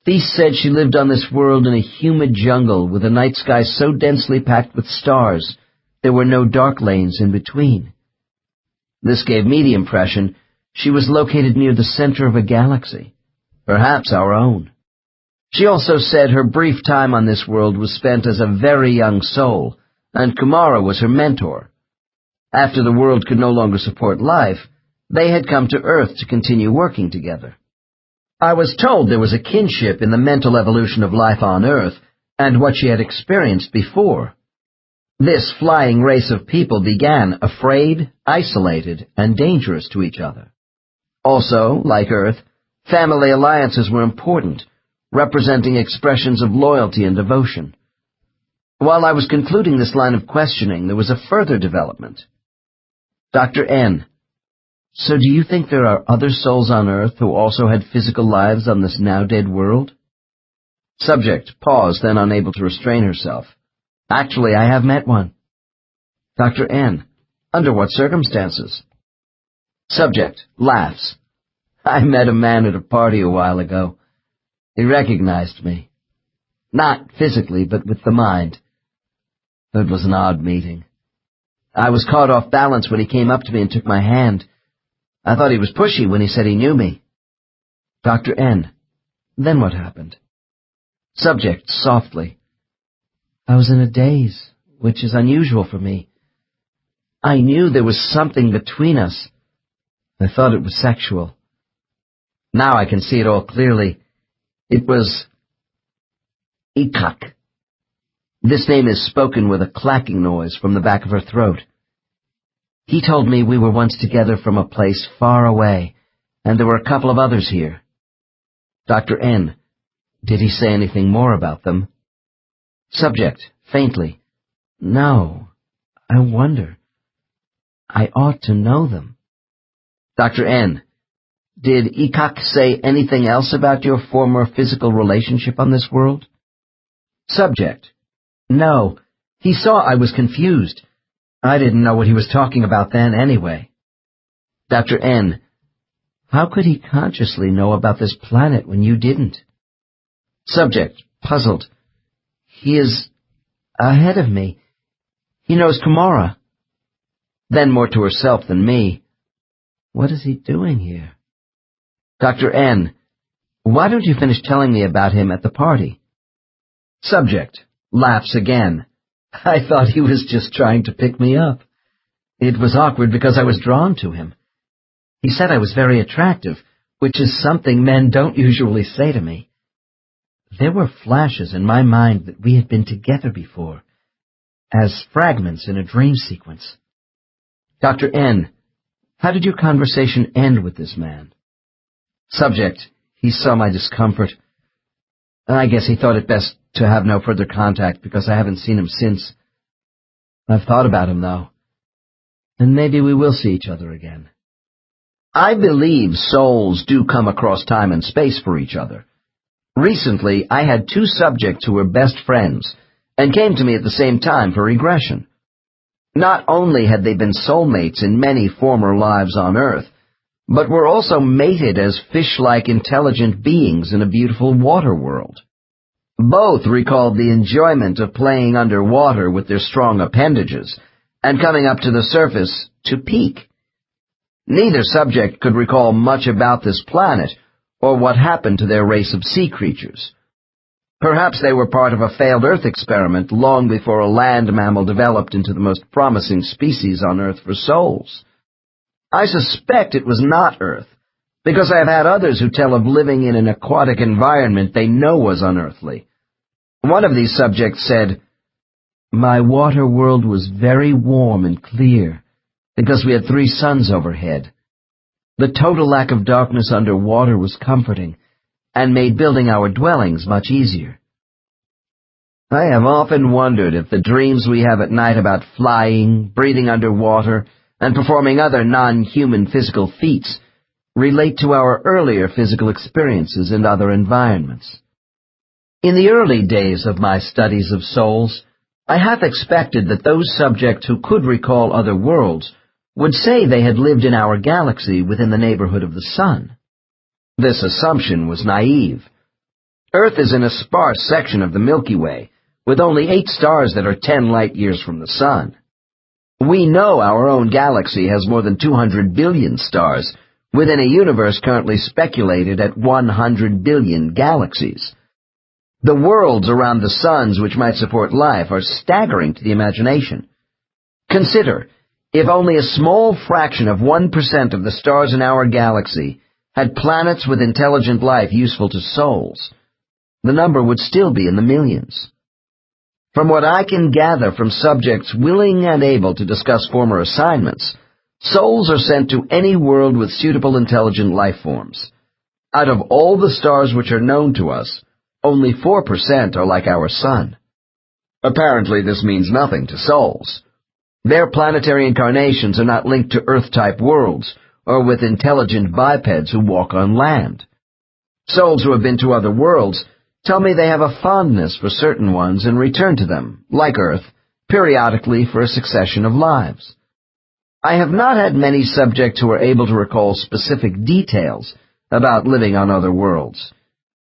Thies said she lived on this world in a humid jungle with a night sky so densely packed with stars there were no dark lanes in between. This gave me the impression she was located near the center of a galaxy, perhaps our own. She also said her brief time on this world was spent as a very young soul, and Kumara was her mentor. After the world could no longer support life, they had come to Earth to continue working together. I was told there was a kinship in the mental evolution of life on Earth and what she had experienced before. This flying race of people began afraid, isolated, and dangerous to each other. Also, like Earth, family alliances were important, representing expressions of loyalty and devotion. While I was concluding this line of questioning, there was a further development. Dr. N. So do you think there are other souls on Earth who also had physical lives on this now-dead world? Subject paused, then unable to restrain herself. Actually, I have met one. Dr. N. Under what circumstances? Subject laughs. I met a man at a party a while ago. He recognized me. Not physically, but with the mind. It was an odd meeting. I was caught off balance when he came up to me and took my hand. I thought he was pushy when he said he knew me. Dr. N. Then what happened? Subject softly. I was in a daze, which is unusual for me. I knew there was something between us. I thought it was sexual. Now I can see it all clearly. It was ikak. This name is spoken with a clacking noise from the back of her throat. He told me we were once together from a place far away, and there were a couple of others here. Dr. N. Did he say anything more about them? Subject, faintly. No. I wonder. I ought to know them. Dr. N. Did Ikak say anything else about your former physical relationship on this world? Subject. No. He saw I was confused. I didn't know what he was talking about then anyway. Dr. N. How could he consciously know about this planet when you didn't? Subject, puzzled. He is ahead of me. He knows Kumara. Then more to herself than me. What is he doing here? Dr. N. Why don't you finish telling me about him at the party? Subject, laughs again. I thought he was just trying to pick me up. It was awkward because I was drawn to him. He said I was very attractive, which is something men don't usually say to me. There were flashes in my mind that we had been together before, as fragments in a dream sequence. Dr. N. How did your conversation end with this man? Subject, he saw my discomfort. I guess he thought it best to have no further contact because I haven't seen him since. I've thought about him, though, and maybe we will see each other again. I believe souls do come across time and space for each other. Recently, I had two subjects who were best friends and came to me at the same time for regression. Not only had they been soulmates in many former lives on Earth, but were also mated as fish-like intelligent beings in a beautiful water world. Both recalled the enjoyment of playing underwater with their strong appendages and coming up to the surface to peak. Neither subject could recall much about this planet or what happened to their race of sea creatures. Perhaps they were part of a failed Earth experiment long before a land mammal developed into the most promising species on Earth for souls. I suspect it was not Earth, because I have had others who tell of living in an aquatic environment they know was unearthly. One of these subjects said, My water world was very warm and clear, because we had 3 suns overhead. The total lack of darkness underwater was comforting, and made building our dwellings much easier. I have often wondered if the dreams we have at night about flying, breathing underwater, and performing other non-human physical feats relate to our earlier physical experiences in other environments. In the early days of my studies of souls, I half expected that those subjects who could recall other worlds would say they had lived in our galaxy within the neighborhood of the sun. This assumption was naive. Earth is in a sparse section of the Milky Way, with only 8 stars that are 10 light-years from the sun. We know our own galaxy has more than 200 billion stars, within a universe currently speculated at 100 billion galaxies. The worlds around the suns which might support life are staggering to the imagination. Consider, if only a small fraction of 1% of the stars in our galaxy had planets with intelligent life useful to souls, the number would still be in the millions. From what I can gather from subjects willing and able to discuss former assignments, souls are sent to any world with suitable intelligent life forms. Out of all the stars which are known to us, only 4% are like our sun. Apparently this means nothing to souls. Their planetary incarnations are not linked to Earth-type worlds, or with intelligent bipeds who walk on land. Souls who have been to other worlds tell me they have a fondness for certain ones and return to them, like Earth, periodically for a succession of lives. I have not had many subjects who are able to recall specific details about living on other worlds.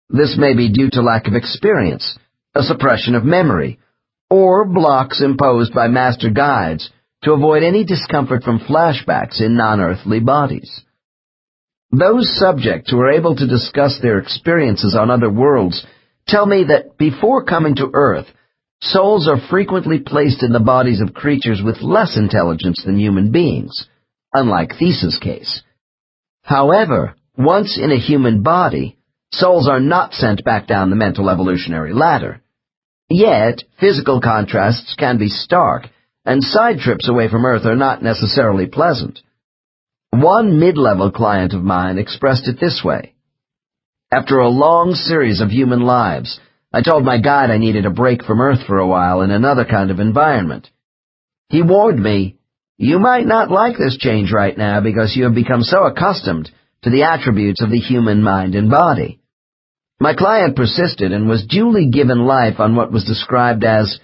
This may be due to lack of experience, a suppression of memory, or blocks imposed by master guides to avoid any discomfort from flashbacks in non-earthly bodies. Those subjects who are able to discuss their experiences on other worlds tell me that before coming to Earth, souls are frequently placed in the bodies of creatures with less intelligence than human beings, unlike Thesa's case. However, once in a human body, souls are not sent back down the mental evolutionary ladder. Yet, physical contrasts can be stark, and side trips away from Earth are not necessarily pleasant. One mid-level client of mine expressed it this way. After a long series of human lives, I told my guide I needed a break from Earth for a while in another kind of environment. He warned me, "You might not like this change right now because you have become so accustomed to the attributes of the human mind and body." My client persisted and was duly given life on what was described as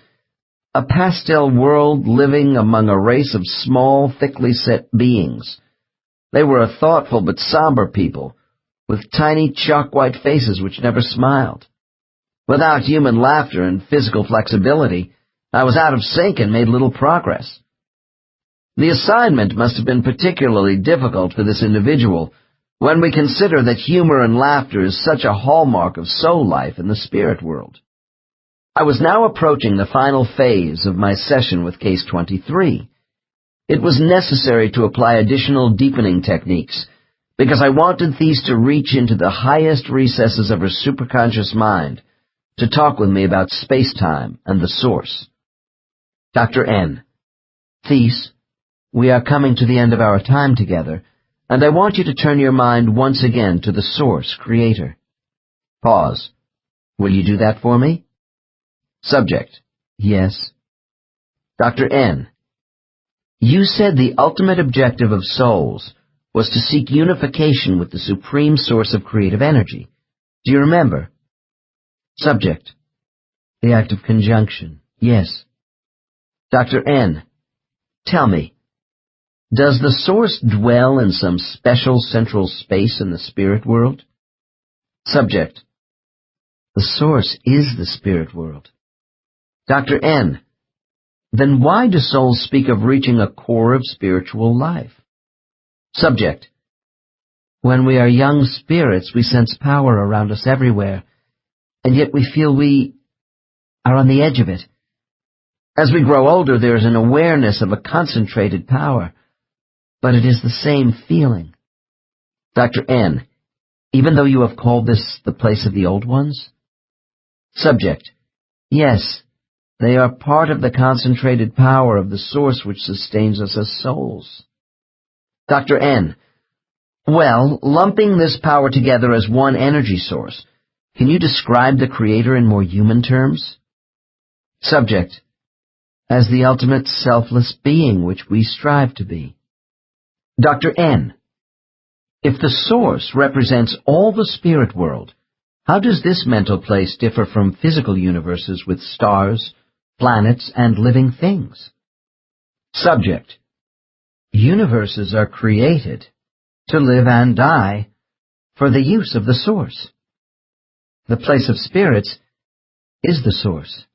a pastel world living among a race of small, thickly set beings. They were a thoughtful but somber people, with tiny chalk-white faces which never smiled. Without human laughter and physical flexibility, I was out of sync and made little progress. The assignment must have been particularly difficult for this individual, when we consider that humor and laughter is such a hallmark of soul life in the spirit world. I was now approaching the final phase of my session with Case 23. It was necessary to apply additional deepening techniques, because I wanted Thies to reach into the highest recesses of her superconscious mind to talk with me about space-time and the source. Dr. N. Thies, we are coming to the end of our time together, and I want you to turn your mind once again to the source, creator. Pause. Will you do that for me? Subject. Yes. Dr. N. You said the ultimate objective of souls was to seek unification with the supreme source of creative energy. Do you remember? Subject. The act of conjunction. Yes. Dr. N. Tell me, does the source dwell in some special central space in the spirit world? Subject. The source is the spirit world. Dr. N. Then why do souls speak of reaching a core of spiritual life? Subject. When we are young spirits, we sense power around us everywhere, and yet we feel we are on the edge of it. As we grow older, there is an awareness of a concentrated power, but it is the same feeling. Dr. N. Even though you have called this the place of the old ones? Subject. Yes. They are part of the concentrated power of the source which sustains us as souls. Dr. N. Well, lumping this power together as one energy source, can you describe the Creator in more human terms? Subject. As the ultimate selfless being which we strive to be. Dr. N. If the source represents all the spirit world, how does this mental place differ from physical universes with stars, planets, and living things? Subject. Universes are created to live and die for the use of the source. The place of spirits is the source.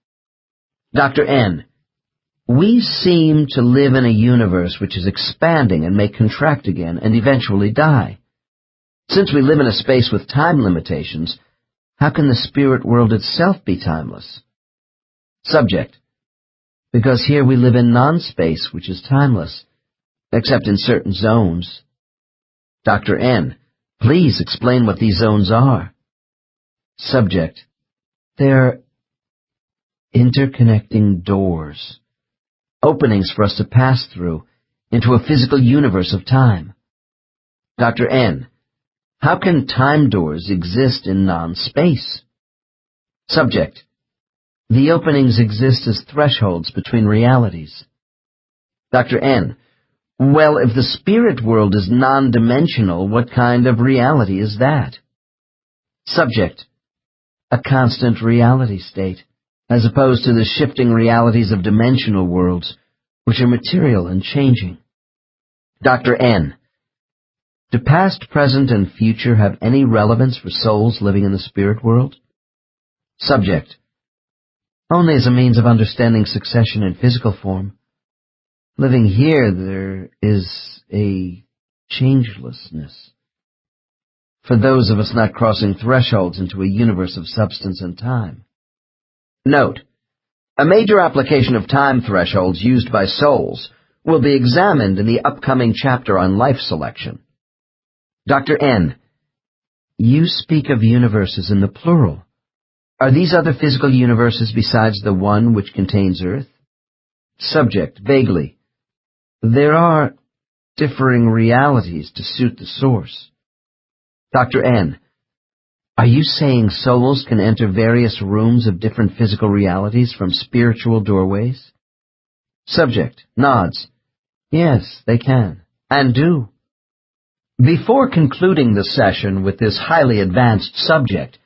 Dr. N. We seem to live in a universe which is expanding and may contract again and eventually die. Since we live in a space with time limitations, how can the spirit world itself be timeless? Subject. Because here we live in non-space, which is timeless, except in certain zones. Dr. N. Please explain what these zones are. Subject. They're interconnecting doors, openings for us to pass through into a physical universe of time. Dr. N. How can time doors exist in non-space? Subject. The openings exist as thresholds between realities. Dr. N. Well, if the spirit world is non-dimensional, what kind of reality is that? Subject. A constant reality state, as opposed to the shifting realities of dimensional worlds, which are material and changing. Dr. N. Do past, present, and future have any relevance for souls living in the spirit world? Subject. Only as a means of understanding succession in physical form. Living here, there is a changelessness. For those of us not crossing thresholds into a universe of substance and time. Note: a major application of time thresholds used by souls will be examined in the upcoming chapter on life selection. Dr. N. You speak of universes in the plural. Are these other physical universes besides the one which contains Earth? Subject, vaguely. There are differing realities to suit the source. Dr. N. Are you saying souls can enter various rooms of different physical realities from spiritual doorways? Subject, nods. Yes, they can, and do. Before concluding the session with this highly advanced subject,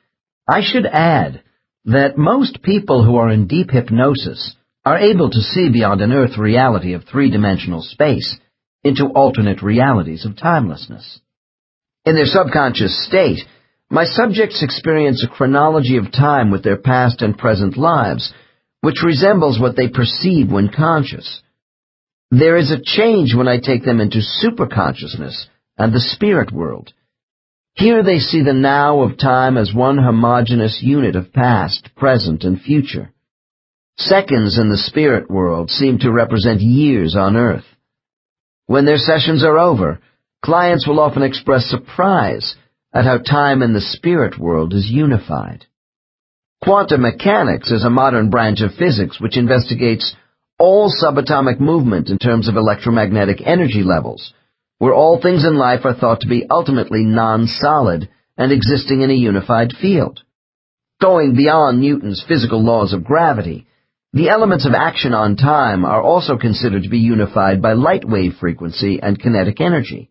I should add that most people who are in deep hypnosis are able to see beyond an earth reality of three-dimensional space into alternate realities of timelessness. In their subconscious state, my subjects experience a chronology of time with their past and present lives, which resembles what they perceive when conscious. There is a change when I take them into superconsciousness and the spirit world. Here they see the now of time as one homogeneous unit of past, present, and future. Seconds in the spirit world seem to represent years on Earth. When their sessions are over, clients will often express surprise at how time in the spirit world is unified. Quantum mechanics is a modern branch of physics which investigates all subatomic movement in terms of electromagnetic energy levels, where all things in life are thought to be ultimately non-solid and existing in a unified field. Going beyond Newton's physical laws of gravity, the elements of action on time are also considered to be unified by light wave frequency and kinetic energy.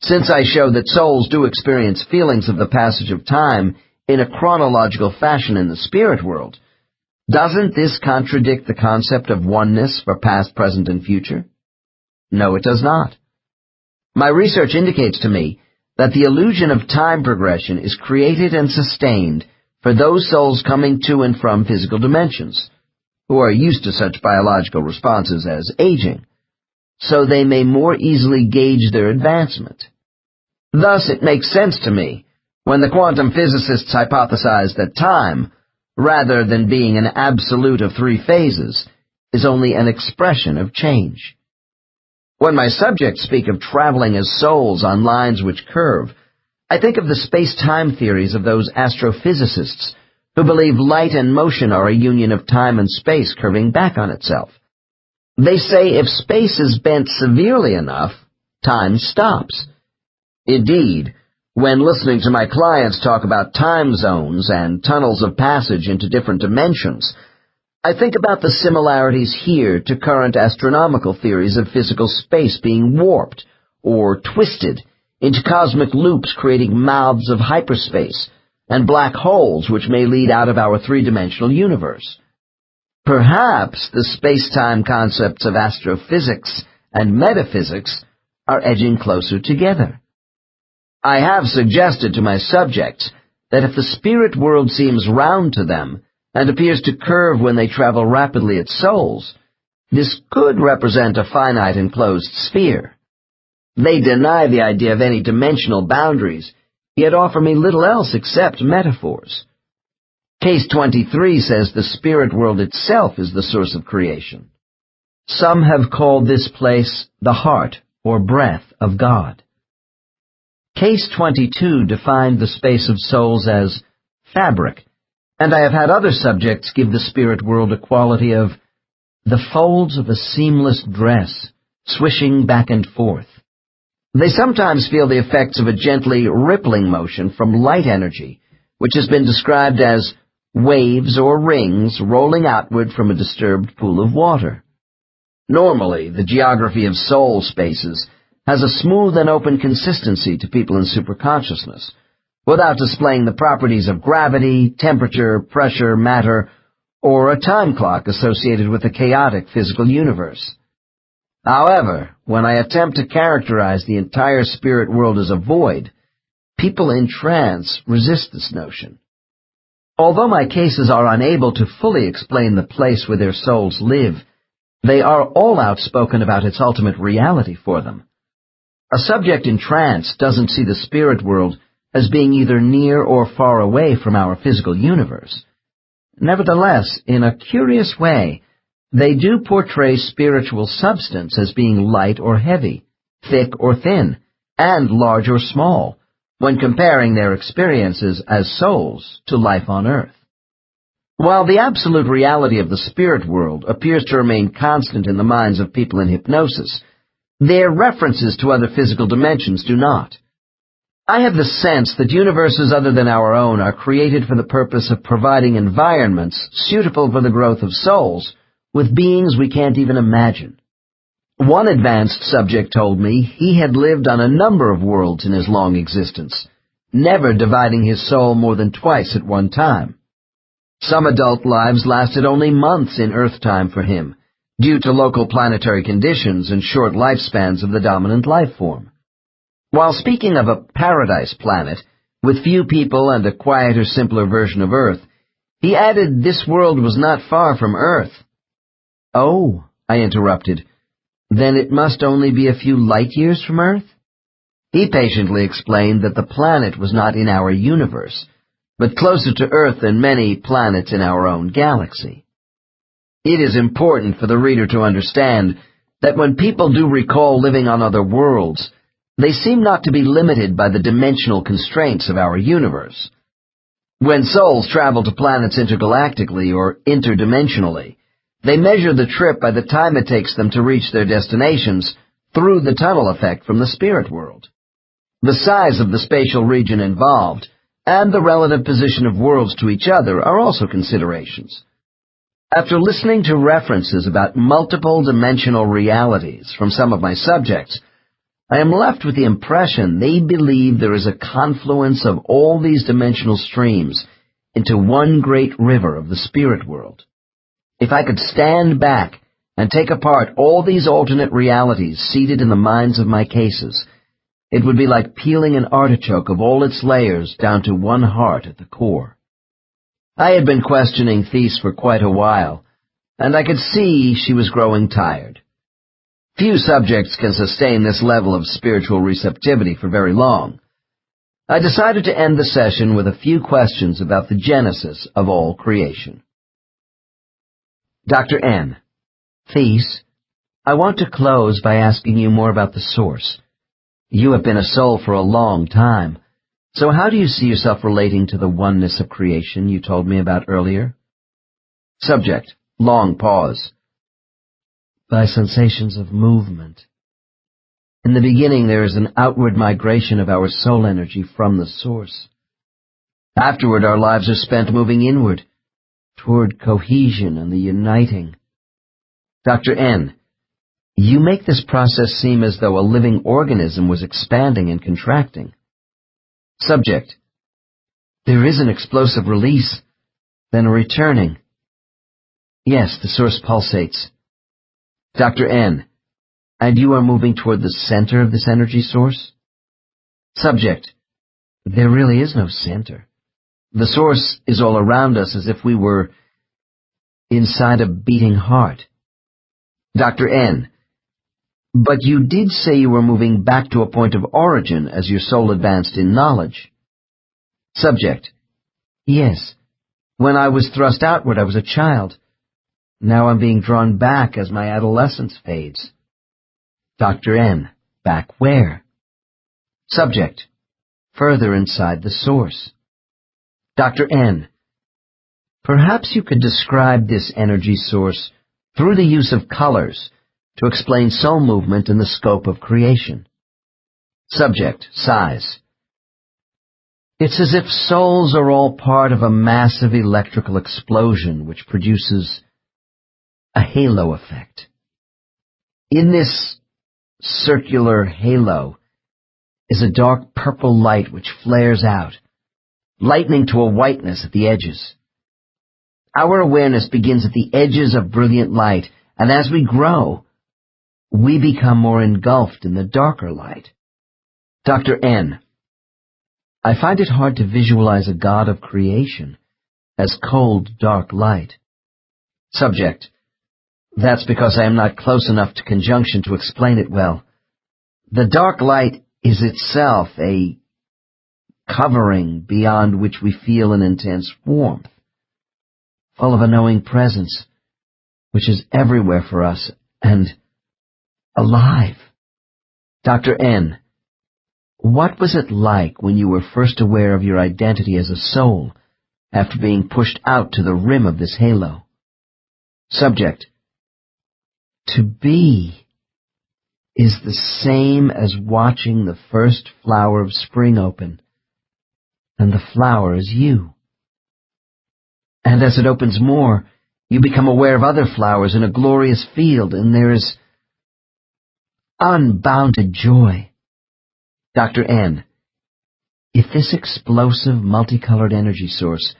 Since I show that souls do experience feelings of the passage of time in a chronological fashion in the spirit world, doesn't this contradict the concept of oneness for past, present, and future? No, it does not. My research indicates to me that the illusion of time progression is created and sustained for those souls coming to and from physical dimensions, who are used to such biological responses as aging, so they may more easily gauge their advancement. Thus, it makes sense to me when the quantum physicists hypothesize that time, rather than being an absolute of three phases, is only an expression of change. When my subjects speak of traveling as souls on lines which curve, I think of the space-time theories of those astrophysicists who believe light and motion are a union of time and space curving back on itself. They say if space is bent severely enough, time stops. Indeed, when listening to my clients talk about time zones and tunnels of passage into different dimensions, I think about the similarities here to current astronomical theories of physical space being warped or twisted into cosmic loops creating mouths of hyperspace and black holes which may lead out of our three-dimensional universe. Perhaps the space-time concepts of astrophysics and metaphysics are edging closer together. I have suggested to my subjects that if the spirit world seems round to them and appears to curve when they travel rapidly as souls, this could represent a finite enclosed sphere. They deny the idea of any dimensional boundaries, yet offer me little else except metaphors. Case 23 says the spirit world itself is the source of creation. Some have called this place the heart or breath of God. Case 22 defined the space of souls as fabric, and I have had other subjects give the spirit world a quality of the folds of a seamless dress, swishing back and forth. They sometimes feel the effects of a gently rippling motion from light energy, which has been described as waves or rings rolling outward from a disturbed pool of water. Normally, the geography of soul spaces has a smooth and open consistency to people in superconsciousness, without displaying the properties of gravity, temperature, pressure, matter, or a time clock associated with a chaotic physical universe. However, when I attempt to characterize the entire spirit world as a void, people in trance resist this notion. Although my cases are unable to fully explain the place where their souls live, they are all outspoken about its ultimate reality for them. A subject in trance doesn't see the spirit world as being either near or far away from our physical universe. Nevertheless, in a curious way, they do portray spiritual substance as being light or heavy, thick or thin, and large or small, when comparing their experiences as souls to life on Earth. While the absolute reality of the spirit world appears to remain constant in the minds of people in hypnosis, their references to other physical dimensions do not. I have the sense that universes other than our own are created for the purpose of providing environments suitable for the growth of souls with beings we can't even imagine. One advanced subject told me he had lived on a number of worlds in his long existence, never dividing his soul more than twice at one time. Some adult lives lasted only months in Earth time for him, due to local planetary conditions and short lifespans of the dominant life form. While speaking of a paradise planet, with few people and a quieter, simpler version of Earth, he added this world was not far from Earth. "Oh," I interrupted, "then it must only be a few light years from Earth?" He patiently explained that the planet was not in our universe, but closer to Earth than many planets in our own galaxy. It is important for the reader to understand that when people do recall living on other worlds, they seem not to be limited by the dimensional constraints of our universe. When souls travel to planets intergalactically or interdimensionally, they measure the trip by the time it takes them to reach their destinations through the tunnel effect from the spirit world. The size of the spatial region involved and the relative position of worlds to each other are also considerations. After listening to references about multiple dimensional realities from some of my subjects, I am left with the impression they believe there is a confluence of all these dimensional streams into one great river of the spirit world. If I could stand back and take apart all these alternate realities seated in the minds of my cases, it would be like peeling an artichoke of all its layers down to one heart at the core. I had been questioning Thies for quite a while, and I could see she was growing tired. Few subjects can sustain this level of spiritual receptivity for very long. I decided to end the session with a few questions about the genesis of all creation. Dr. N. Thies, I want to close by asking you more about the source. You have been a soul for a long time, so how do you see yourself relating to the oneness of creation you told me about earlier? Subject. Long pause. By sensations of movement. In the beginning there is an outward migration of our soul energy from the source. Afterward our lives are spent moving inward, toward cohesion and the uniting. Dr. N. You make this process seem as though a living organism was expanding and contracting. Subject. There is an explosive release, then a returning. Yes, the source pulsates. Dr. N. And you are moving toward the center of this energy source? Subject. There really is no center. The source is all around us as if we were inside a beating heart. Dr. N. But you did say you were moving back to a point of origin as your soul advanced in knowledge. Subject. Yes. When I was thrust outward, I was a child. Now I'm being drawn back as my adolescence fades. Dr. N. Back where? Subject. Further inside the source. Dr. N. Perhaps you could describe this energy source through the use of colors to explain soul movement in the scope of creation. Subject. Size. It's as if souls are all part of a massive electrical explosion which produces a halo effect. In this circular halo is a dark purple light which flares out, lightening to a whiteness at the edges. Our awareness begins at the edges of brilliant light, and as we grow, we become more engulfed in the darker light. Dr. N. I find it hard to visualize a God of creation as cold, dark light. Subject. That's because I am not close enough to conjunction to explain it well. The dark light is itself a covering beyond which we feel an intense warmth, full of a knowing presence, which is everywhere for us and alive. Dr. N. What was it like when you were first aware of your identity as a soul, after being pushed out to the rim of this halo. Subject: to be is the same as watching the first flower of spring open, and the flower is you. And as it opens more, you become aware of other flowers in a glorious field, and there is unbounded joy. Dr. N, if this explosive, multicolored energy source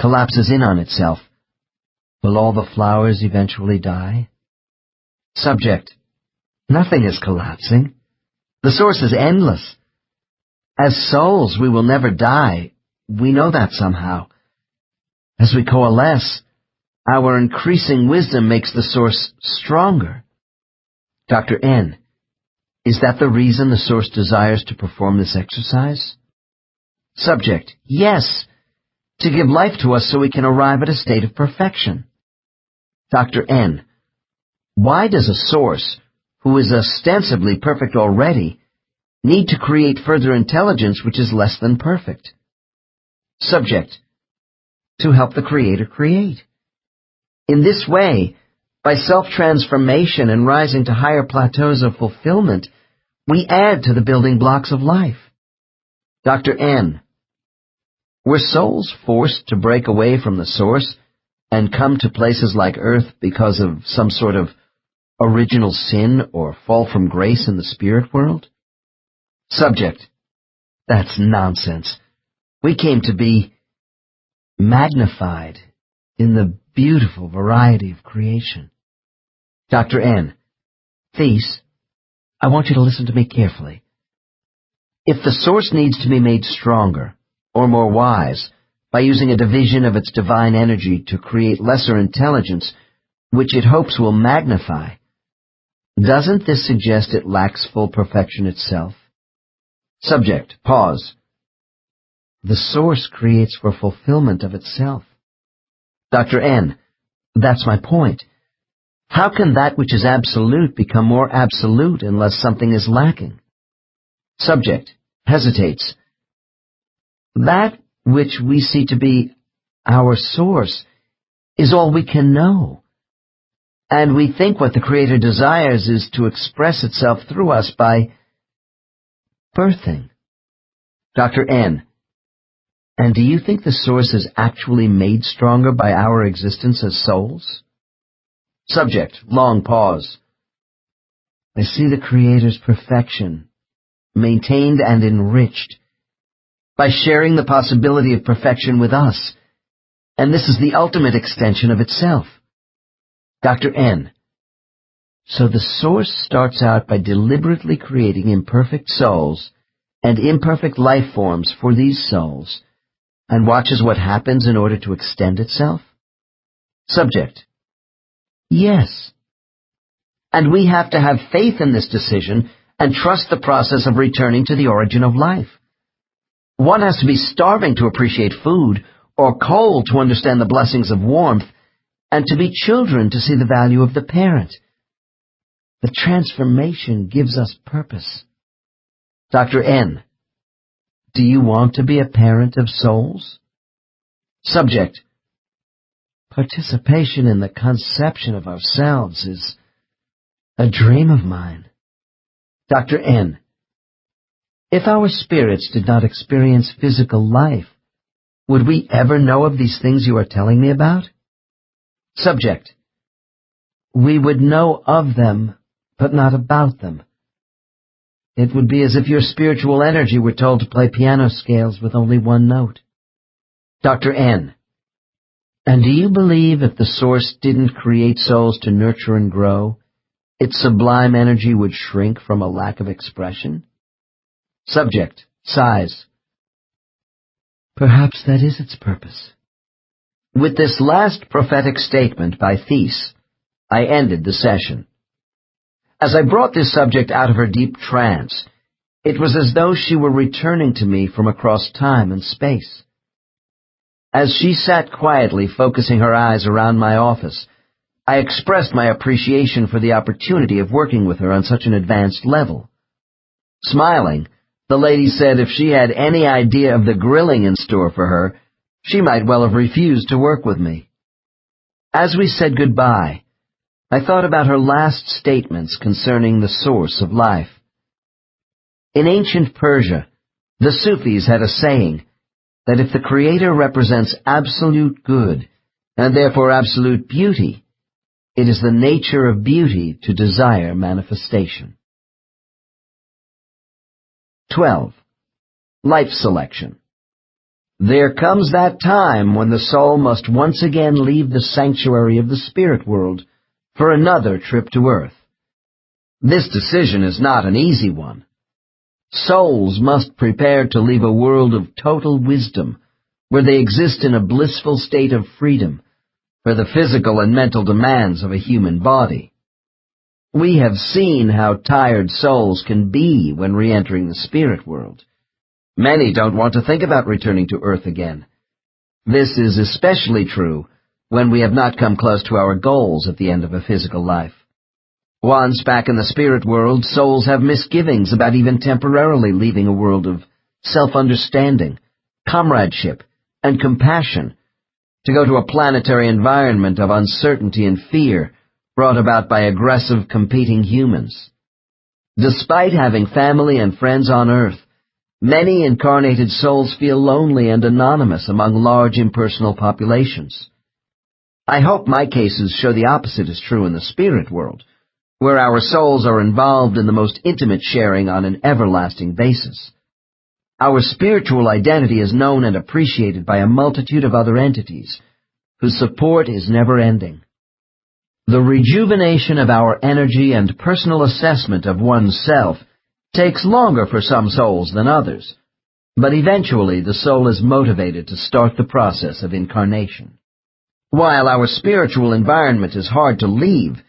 collapses in on itself, will all the flowers eventually die? Subject: nothing is collapsing. The source is endless. As souls, we will never die. We know that somehow. As we coalesce, our increasing wisdom makes the source stronger. Dr. N, is that the reason the source desires to perform this exercise? Subject: yes, to give life to us so we can arrive at a state of perfection. Dr. N, why does a source, who is ostensibly perfect already, need to create further intelligence which is less than perfect? Subject: to help the Creator create. In this way, by self-transformation and rising to higher plateaus of fulfillment, we add to the building blocks of life. Dr. N, were souls forced to break away from the source and come to places like Earth because of some sort of original sin or fall from grace in the spirit world? Subject: that's nonsense. We came to be magnified in the beautiful variety of creation. Dr. N, Thies, I want you to listen to me carefully. If the source needs to be made stronger or more wise by using a division of its divine energy to create lesser intelligence, which it hopes will magnify, doesn't this suggest it lacks full perfection itself? Subject: pause. The source creates for fulfillment of itself. Dr. N, that's my point. How can that which is absolute become more absolute unless something is lacking? Subject: hesitates. That which we see to be our source is all we can know. And we think what the Creator desires is to express itself through us by birthing. Dr. N, and do you think the source is actually made stronger by our existence as souls? Subject: long pause. I see the Creator's perfection, maintained and enriched, by sharing the possibility of perfection with us, and this is the ultimate extension of itself. Dr. N, so the source starts out by deliberately creating imperfect souls and imperfect life forms for these souls, and watches what happens in order to extend itself? Subject: yes. And we have to have faith in this decision and trust the process of returning to the origin of life. One has to be starving to appreciate food, or cold to understand the blessings of warmth, and to be children to see the value of the parent. The transformation gives us purpose. Dr. N, do you want to be a parent of souls? Subject: participation in the conception of ourselves is a dream of mine. Dr. N, if our spirits did not experience physical life, would we ever know of these things you are telling me about? Subject: we would know of them, but not about them. It would be as if your spiritual energy were told to play piano scales with only one note. Dr. N, and do you believe if the source didn't create souls to nurture and grow, its sublime energy would shrink from a lack of expression? Subject: sighs. Perhaps that is its purpose. With this last prophetic statement by Thies, I ended the session. As I brought this subject out of her deep trance, it was as though she were returning to me from across time and space. As she sat quietly focusing her eyes around my office, I expressed my appreciation for the opportunity of working with her on such an advanced level. Smiling, the lady said if she had any idea of the grilling in store for her, She might well have refused to work with me. As we said goodbye, I thought about her last statements concerning the source of life. In ancient Persia, the Sufis had a saying that if the Creator represents absolute good, and therefore absolute beauty, it is the nature of beauty to desire manifestation. 12. Life selection. There comes that time when the soul must once again leave the sanctuary of the spirit world for another trip to earth. This decision is not an easy one. Souls must prepare to leave a world of total wisdom, where they exist in a blissful state of freedom for the physical and mental demands of a human body. We have seen how tired souls can be when re-entering the spirit world. Many don't want to think about returning to earth again. This is especially true when we have not come close to our goals at the end of a physical life. Once back in the spirit world, souls have misgivings about even temporarily leaving a world of self-understanding, comradeship, and compassion to go to a planetary environment of uncertainty and fear brought about by aggressive, competing humans. Despite having family and friends on Earth, many incarnated souls feel lonely and anonymous among large impersonal populations. I hope my cases show the opposite is true in the spirit world, where our souls are involved in the most intimate sharing on an everlasting basis. Our spiritual identity is known and appreciated by a multitude of other entities, whose support is never-ending. The rejuvenation of our energy and personal assessment of oneself takes longer for some souls than others, but eventually the soul is motivated to start the process of incarnation. While our spiritual environment is hard to leave,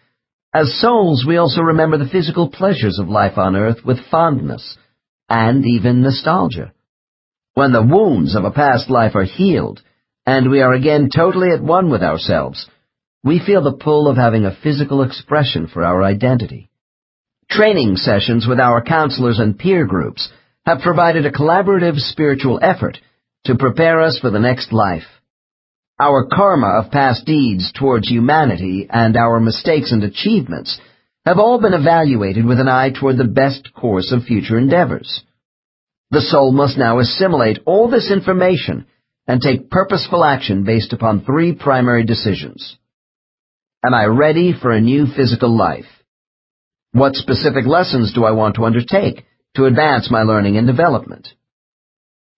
as souls we also remember the physical pleasures of life on earth with fondness and even nostalgia. When the wounds of a past life are healed, and we are again totally at one with ourselves, we feel the pull of having a physical expression for our identity. Training sessions with our counselors and peer groups have provided a collaborative spiritual effort to prepare us for the next life. Our karma of past deeds towards humanity and our mistakes and achievements have all been evaluated with an eye toward the best course of future endeavors. The soul must now assimilate all this information and take purposeful action based upon 3 primary decisions. Am I ready for a new physical life? What specific lessons do I want to undertake to advance my learning and development?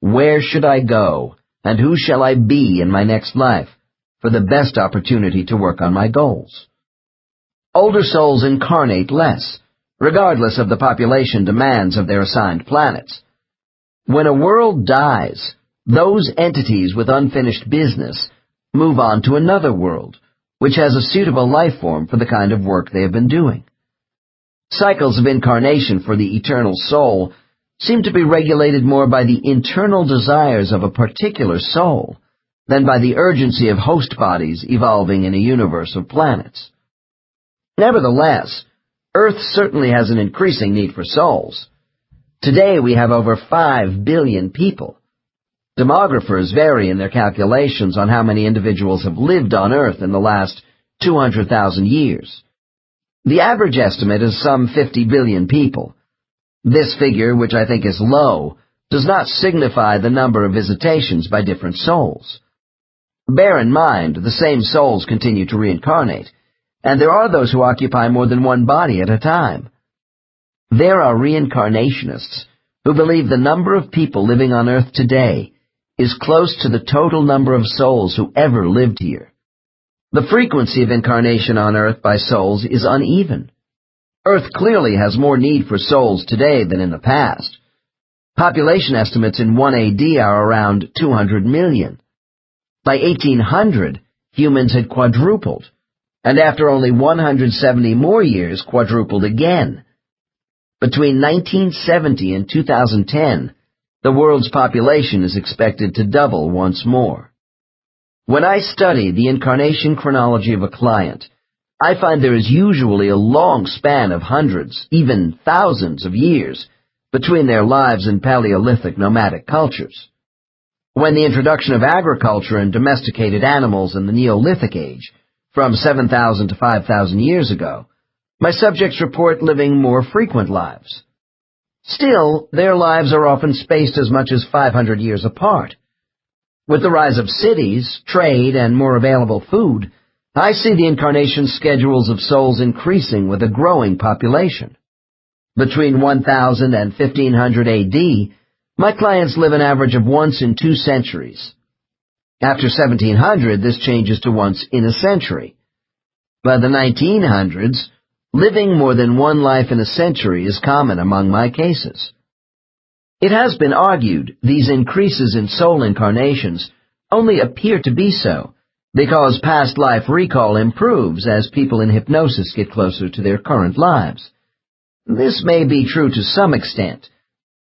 Where should I go, and who shall I be in my next life for the best opportunity to work on my goals? Older souls incarnate less, regardless of the population demands of their assigned planets. When a world dies, those entities with unfinished business move on to another world, which has a suitable life form for the kind of work they have been doing. Cycles of incarnation for the eternal soul seem to be regulated more by the internal desires of a particular soul than by the urgency of host bodies evolving in a universe of planets. Nevertheless, Earth certainly has an increasing need for souls. Today we have over 5 billion people. Demographers vary in their calculations on how many individuals have lived on Earth in the last 200,000 years. The average estimate is some 50 billion people. This figure, which I think is low, does not signify the number of visitations by different souls. Bear in mind, the same souls continue to reincarnate, and there are those who occupy more than one body at a time. There are reincarnationists who believe the number of people living on Earth today is close to the total number of souls who ever lived here. The frequency of incarnation on Earth by souls is uneven. Earth clearly has more need for souls today than in the past. Population estimates in 1 AD are around 200 million. By 1800, humans had quadrupled, and after only 170 more years, quadrupled again. Between 1970 and 2010, the world's population is expected to double once more. When I study the incarnation chronology of a client, I find there is usually a long span of hundreds, even thousands of years between their lives in Paleolithic nomadic cultures. When the introduction of agriculture and domesticated animals in the Neolithic age, from 7,000 to 5,000 years ago, my subjects report living more frequent lives. Still, their lives are often spaced as much as 500 years apart. With the rise of cities, trade, and more available food, I see the incarnation schedules of souls increasing with a growing population. Between 1000 and 1500 AD, my clients live an average of once in 2 centuries. After 1700, this changes to once in a century. By the 1900s, living more than one life in a century is common among my cases. It has been argued these increases in soul incarnations only appear to be so because past life recall improves as people in hypnosis get closer to their current lives. This may be true to some extent,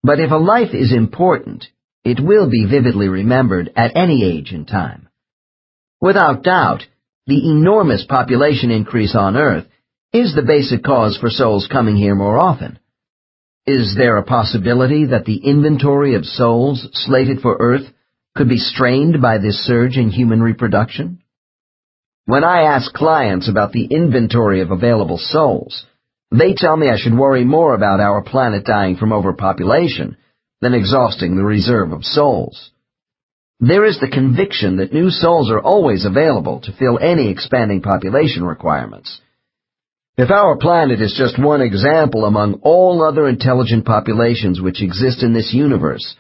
but if a life is important, it will be vividly remembered at any age and time. Without doubt, the enormous population increase on Earth is the basic cause for souls coming here more often. Is there a possibility that the inventory of souls slated for Earth could be strained by this surge in human reproduction? When I ask clients about the inventory of available souls, they tell me I should worry more about our planet dying from overpopulation than exhausting the reserve of souls. There is the conviction that new souls are always available to fill any expanding population requirements. If our planet is just one example among all other intelligent populations which exist in this universe,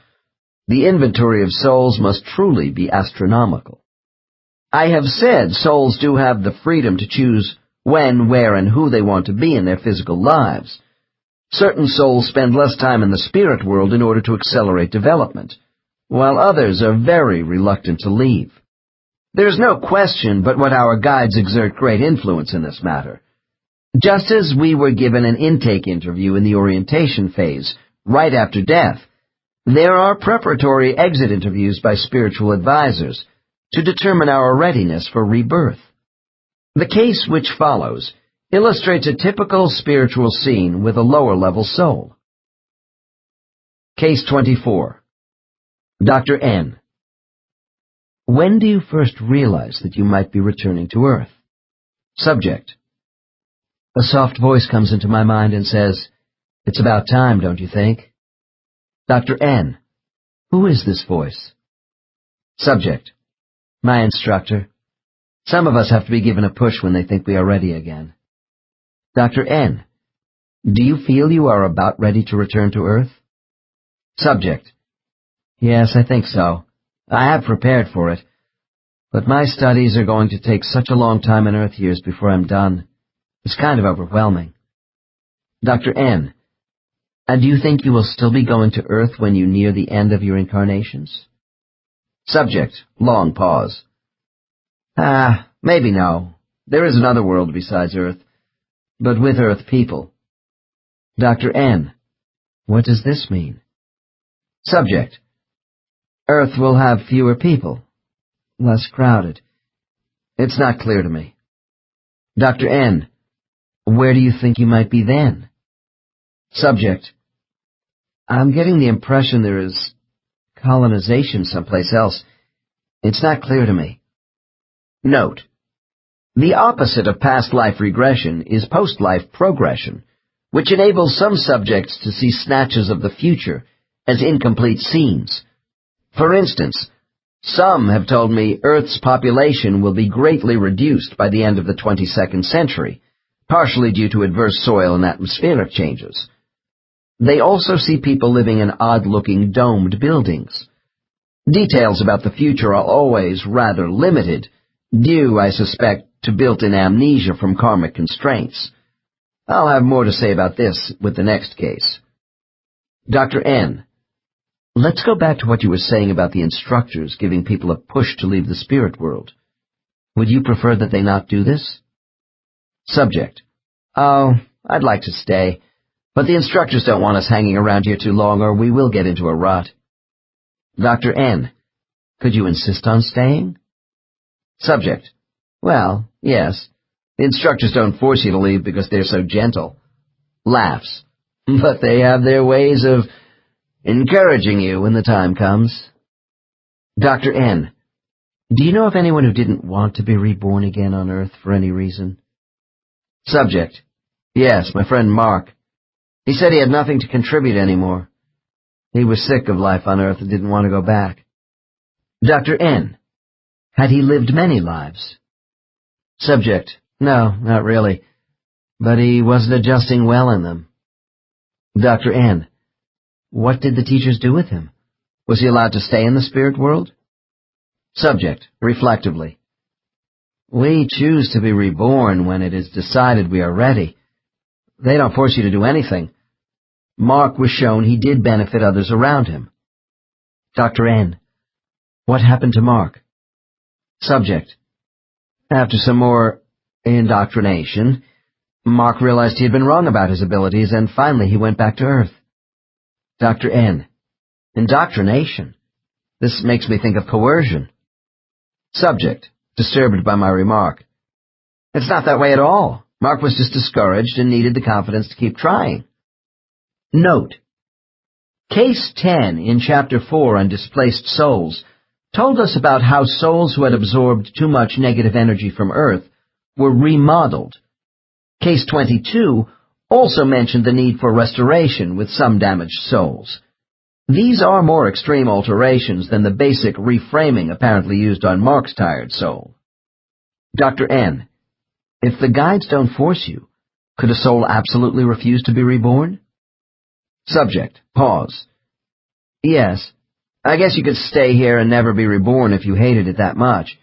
the inventory of souls must truly be astronomical. I have said souls do have the freedom to choose when, where, and who they want to be in their physical lives. Certain souls spend less time in the spirit world in order to accelerate development, while others are very reluctant to leave. There is no question but what our guides exert great influence in this matter. Just as we were given an intake interview in the orientation phase, right after death, there are preparatory exit interviews by spiritual advisors to determine our readiness for rebirth. The case which follows illustrates a typical spiritual scene with a lower-level soul. Case 24. Dr. N. When do you first realize that you might be returning to Earth? Subject. A soft voice comes into my mind and says, "It's about time, don't you think?" Dr. N. Who is this voice? Subject. My instructor. Some of us have to be given a push when they think we are ready again. Dr. N. Do you feel you are about ready to return to Earth? Subject. Yes, I think so. I have prepared for it. But my studies are going to take such a long time in Earth years before I'm done. It's kind of overwhelming. Dr. N. And do you think you will still be going to Earth when you near the end of your incarnations? Subject. Long pause. Maybe no. There is another world besides Earth, but with Earth people. Dr. N. What does this mean? Subject. Earth will have fewer people, less crowded. It's not clear to me. Dr. N. Where do you think you might be then? Subject. I'm getting the impression there is colonization someplace else. It's not clear to me. Note: the opposite of past life regression is post-life progression, which enables some subjects to see snatches of the future as incomplete scenes. For instance, some have told me Earth's population will be greatly reduced by the end of the 22nd century, partially due to adverse soil and atmospheric changes. They also see people living in odd-looking domed buildings. Details about the future are always rather limited, due, I suspect, to built-in amnesia from karmic constraints. I'll have more to say about this with the next case. Dr. N. Let's go back to what you were saying about the instructors giving people a push to leave the spirit world. Would you prefer that they not do this? Subject. Oh, I'd like to stay, but the instructors don't want us hanging around here too long or we will get into a rut. Dr. N. Could you insist on staying? Subject. Well, yes. The instructors don't force you to leave because they're so gentle. Laughs. But they have their ways of encouraging you when the time comes. Dr. N, do you know of anyone who didn't want to be reborn again on Earth for any reason? Subject: Yes, my friend Mark. He said he had nothing to contribute anymore. He was sick of life on Earth and didn't want to go back. Dr. N, had he lived many lives? Subject: No, not really, but he wasn't adjusting well in them. Dr. N, what did the teachers do with him? Was he allowed to stay in the spirit world? Subject, reflectively: We choose to be reborn when it is decided we are ready. They don't force you to do anything. Mark was shown he did benefit others around him. Dr. N, what happened to Mark? Subject, after some more indoctrination, Mark realized he had been wrong about his abilities, and finally he went back to Earth. Dr. N, indoctrination? This makes me think of coercion. Subject, disturbed by my remark: It's not that way at all. Mark was just discouraged and needed the confidence to keep trying. Note: Case 10 in Chapter 4 on displaced souls told us about how souls who had absorbed too much negative energy from Earth were remodeled. Case 22 also mentioned the need for restoration with some damaged souls. These are more extreme alterations than the basic reframing apparently used on Mark's tired soul. Dr. N, if the guides don't force you, could a soul absolutely refuse to be reborn? Subject, pause. Yes, I guess you could stay here and never be reborn if you hated it that much.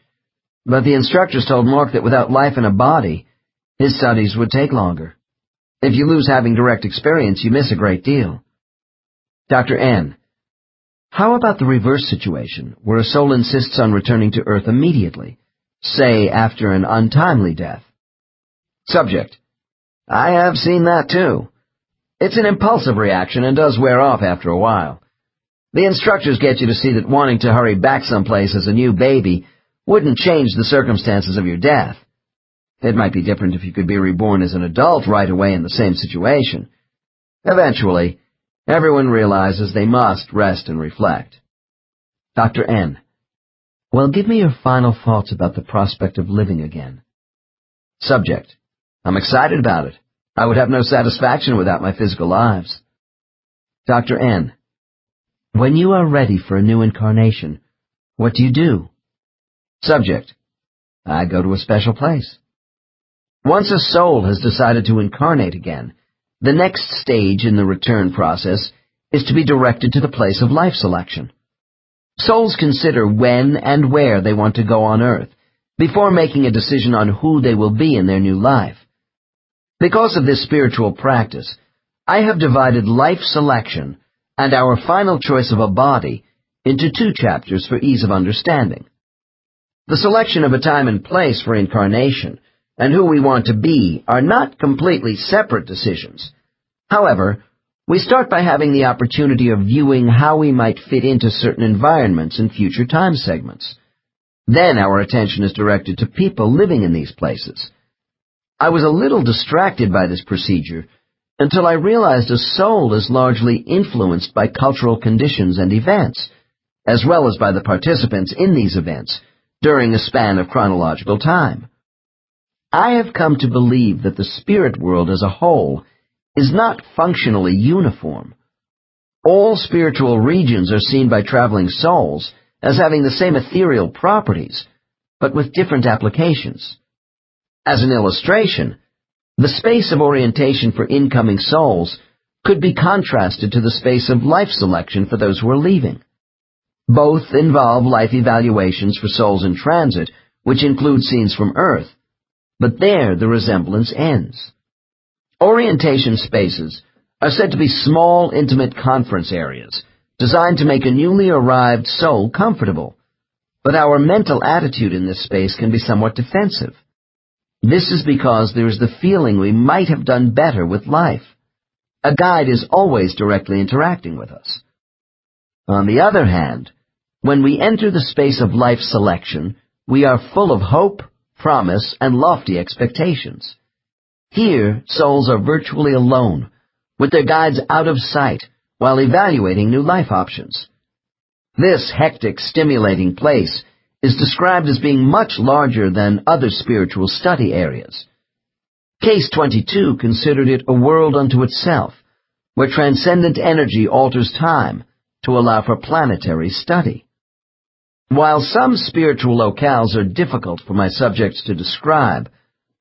But the instructors told Mark that without life in a body, his studies would take longer. If you lose having direct experience, you miss a great deal. Dr. N, how about the reverse situation, where a soul insists on returning to Earth immediately, say after an untimely death? Subject, I have seen that too. It's an impulsive reaction and does wear off after a while. The instructors get you to see that wanting to hurry back someplace as a new baby wouldn't change the circumstances of your death. It might be different if you could be reborn as an adult right away in the same situation. Eventually, everyone realizes they must rest and reflect. Dr. N, well, give me your final thoughts about the prospect of living again. Subject, I'm excited about it. I would have no satisfaction without my physical lives. Dr. N, when you are ready for a new incarnation, what do you do? Subject, I go to a special place. Once a soul has decided to incarnate again, the next stage in the return process is to be directed to the place of life selection. Souls consider when and where they want to go on Earth before making a decision on who they will be in their new life. Because of this spiritual practice, I have divided life selection and our final choice of a body into 2 chapters for ease of understanding. The selection of a time and place for incarnation and who we want to be are not completely separate decisions. However, we start by having the opportunity of viewing how we might fit into certain environments in future time segments. Then our attention is directed to people living in these places. I was a little distracted by this procedure until I realized a soul is largely influenced by cultural conditions and events, as well as by the participants in these events during a span of chronological time. I have come to believe that the spirit world as a whole is not functionally uniform. All spiritual regions are seen by traveling souls as having the same ethereal properties, but with different applications. As an illustration, the space of orientation for incoming souls could be contrasted to the space of life selection for those who are leaving. Both involve life evaluations for souls in transit, which include scenes from Earth, but there the resemblance ends. Orientation spaces are said to be small, intimate conference areas designed to make a newly arrived soul comfortable, but our mental attitude in this space can be somewhat defensive. This is because there is the feeling we might have done better with life. A guide is always directly interacting with us. On the other hand, when we enter the space of life selection, we are full of hope, promise, and lofty expectations. Here, souls are virtually alone, with their guides out of sight, while evaluating new life options. This hectic, stimulating place is described as being much larger than other spiritual study areas. Case 22 considered it a world unto itself, where transcendent energy alters time to allow for planetary study. While some spiritual locales are difficult for my subjects to describe,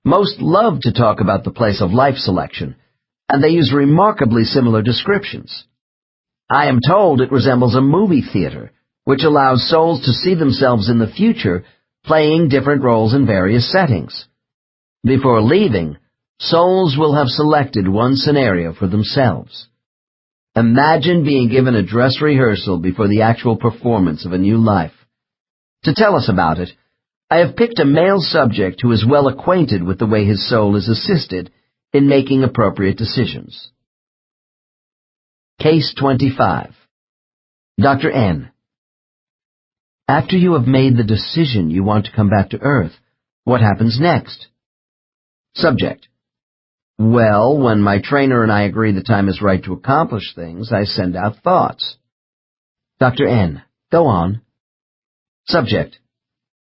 most love to talk about the place of life selection, and they use remarkably similar descriptions. I am told it resembles a movie theater, which allows souls to see themselves in the future playing different roles in various settings. Before leaving, souls will have selected one scenario for themselves. Imagine being given a dress rehearsal before the actual performance of a new life. To tell us about it, I have picked a male subject who is well acquainted with the way his soul is assisted in making appropriate decisions. Case 25. Dr. N. After you have made the decision you want to come back to Earth, what happens next? Subject. Well, when my trainer and I agree the time is right to accomplish things, I send out thoughts. Dr. N. Go on. Subject.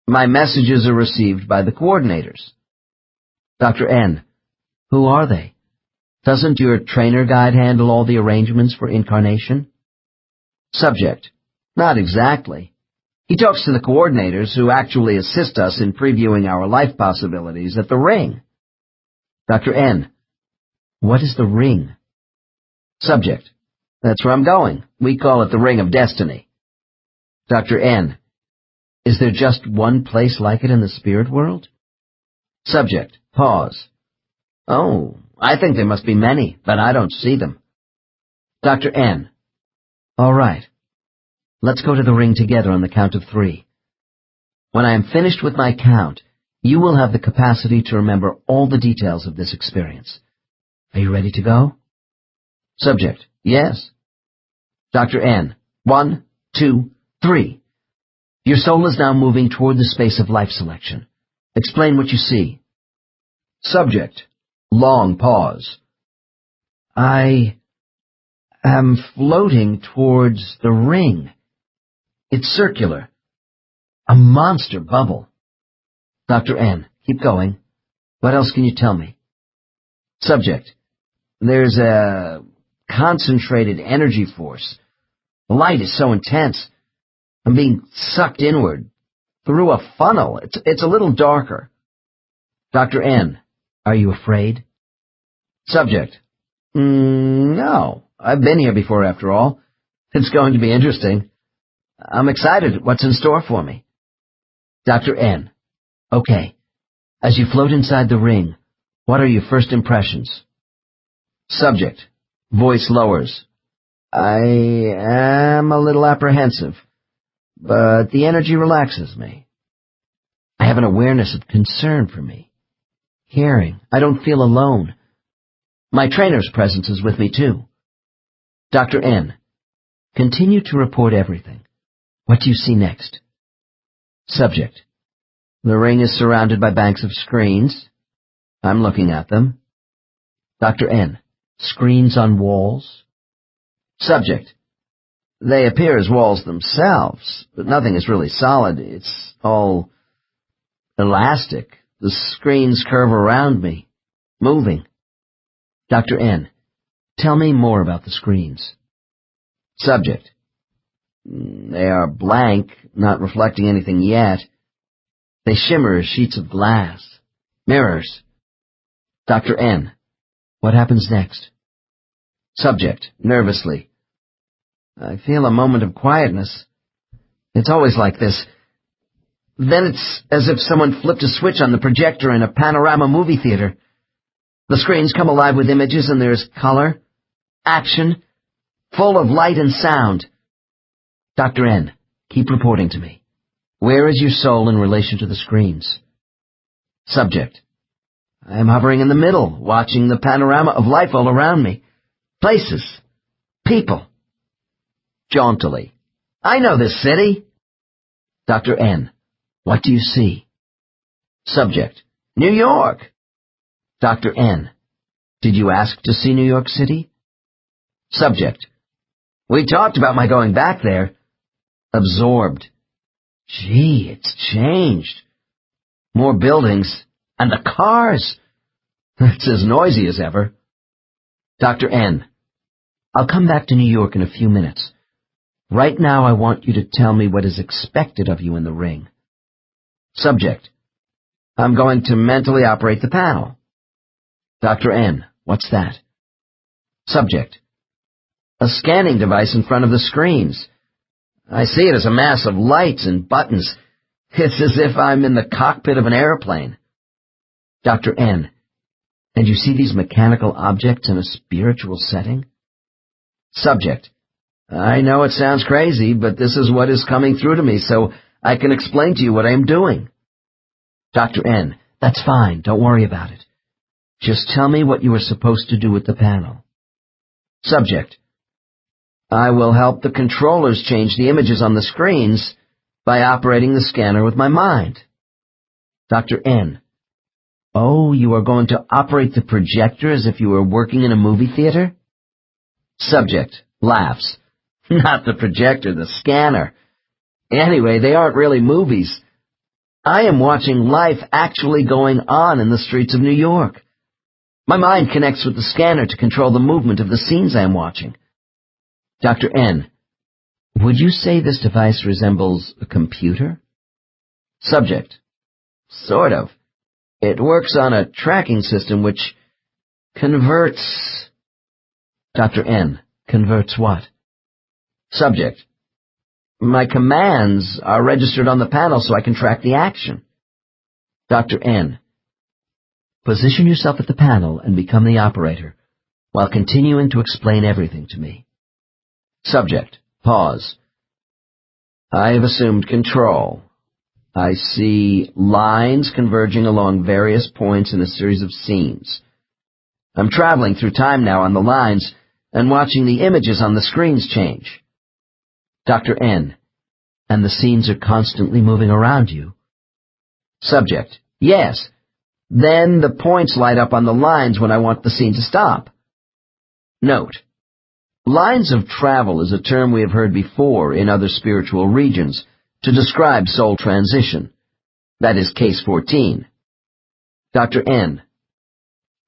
My messages are received by the coordinators. Dr. N. Who are they? Doesn't your trainer guide handle all the arrangements for incarnation? Subject. Not exactly. He talks to the coordinators who actually assist us in previewing our life possibilities at the ring. Dr. N. What is the ring? Subject. That's where I'm going. We call it the Ring of Destiny. Dr. N. Is there just one place like it in the spirit world? Subject. Pause. Oh, I think there must be many, but I don't see them. Dr. N. All right. Let's go to the ring together on the count of 3. When I am finished with my count, you will have the capacity to remember all the details of this experience. Are you ready to go? Subject. Yes. Dr. N. 1, 2, 3. Your soul is now moving toward the space of life selection. Explain what you see. Subject. Long pause. I am floating towards the ring. It's circular. A monster bubble. Dr. N. Keep going. What else can you tell me? Subject. There's a concentrated energy force. The light is so intense. I'm being sucked inward through a funnel. It's a little darker. Dr. N. Are you afraid? Subject. No. I've been here before, after all. It's going to be interesting. I'm excited at what's in store for me. Dr. N. Okay. As you float inside the ring, what are your first impressions? Subject. Voice lowers. I am a little apprehensive, but the energy relaxes me. I have an awareness of concern for me. Hearing. I don't feel alone. My trainer's presence is with me, too. Dr. N. Continue to report everything. What do you see next? Subject. The ring is surrounded by banks of screens. I'm looking at them. Dr. N. Screens on walls? Subject. They appear as walls themselves, but nothing is really solid. It's all elastic. The screens curve around me, moving. Dr. N. Tell me more about the screens. Subject. They are blank, not reflecting anything yet. They shimmer as sheets of glass. Mirrors. Dr. N. What happens next? Subject, nervously. I feel a moment of quietness. It's always like this. Then it's as if someone flipped a switch on the projector in a panorama movie theater. The screens come alive with images and there's color, action, full of light and sound. Dr. N, keep reporting to me. Where is your soul in relation to the screens? Subject. I am hovering in the middle, watching the panorama of life all around me. Places. People. Jauntily. I know this city. Dr. N. What do you see? Subject. New York. Dr. N. Did you ask to see New York City? Subject. We talked about my going back there. Absorbed. Gee, it's changed. More buildings. And the cars. It's as noisy as ever. Dr. N. I'll come back to New York in a few minutes. Right now I want you to tell me what is expected of you in the ring. Subject. I'm going to mentally operate the panel. Dr. N. What's that? Subject. A scanning device in front of the screens. I see it as a mass of lights and buttons. It's as if I'm in the cockpit of an airplane. Dr. N. And you see these mechanical objects in a spiritual setting? Subject. I know it sounds crazy, but this is what is coming through to me, so I can explain to you what I am doing. Dr. N. That's fine. Don't worry about it. Just tell me what you are supposed to do with the panel. Subject. I will help the controllers change the images on the screens by operating the scanner with my mind. Dr. N. Oh, you are going to operate the projector as if you were working in a movie theater? Subject. Laughs. Not the projector, the scanner. Anyway, they aren't really movies. I am watching life actually going on in the streets of New York. My mind connects with the scanner to control the movement of the scenes I am watching. Dr. N. Would you say this device resembles a computer? Subject. Sort of. It works on a tracking system which converts... Dr. N. Converts what? Subject. My commands are registered on the panel so I can track the action. Dr. N. Position yourself at the panel and become the operator, while continuing to explain everything to me. Subject. Pause. I have assumed control. I see lines converging along various points in a series of scenes. I'm traveling through time now on the lines and watching the images on the screens change. Dr. N. And the scenes are constantly moving around you. Subject. Yes. Then the points light up on the lines when I want the scene to stop. Note. Lines of travel is a term we have heard before in other spiritual regions to describe soul transition. That is case 14. Dr. N.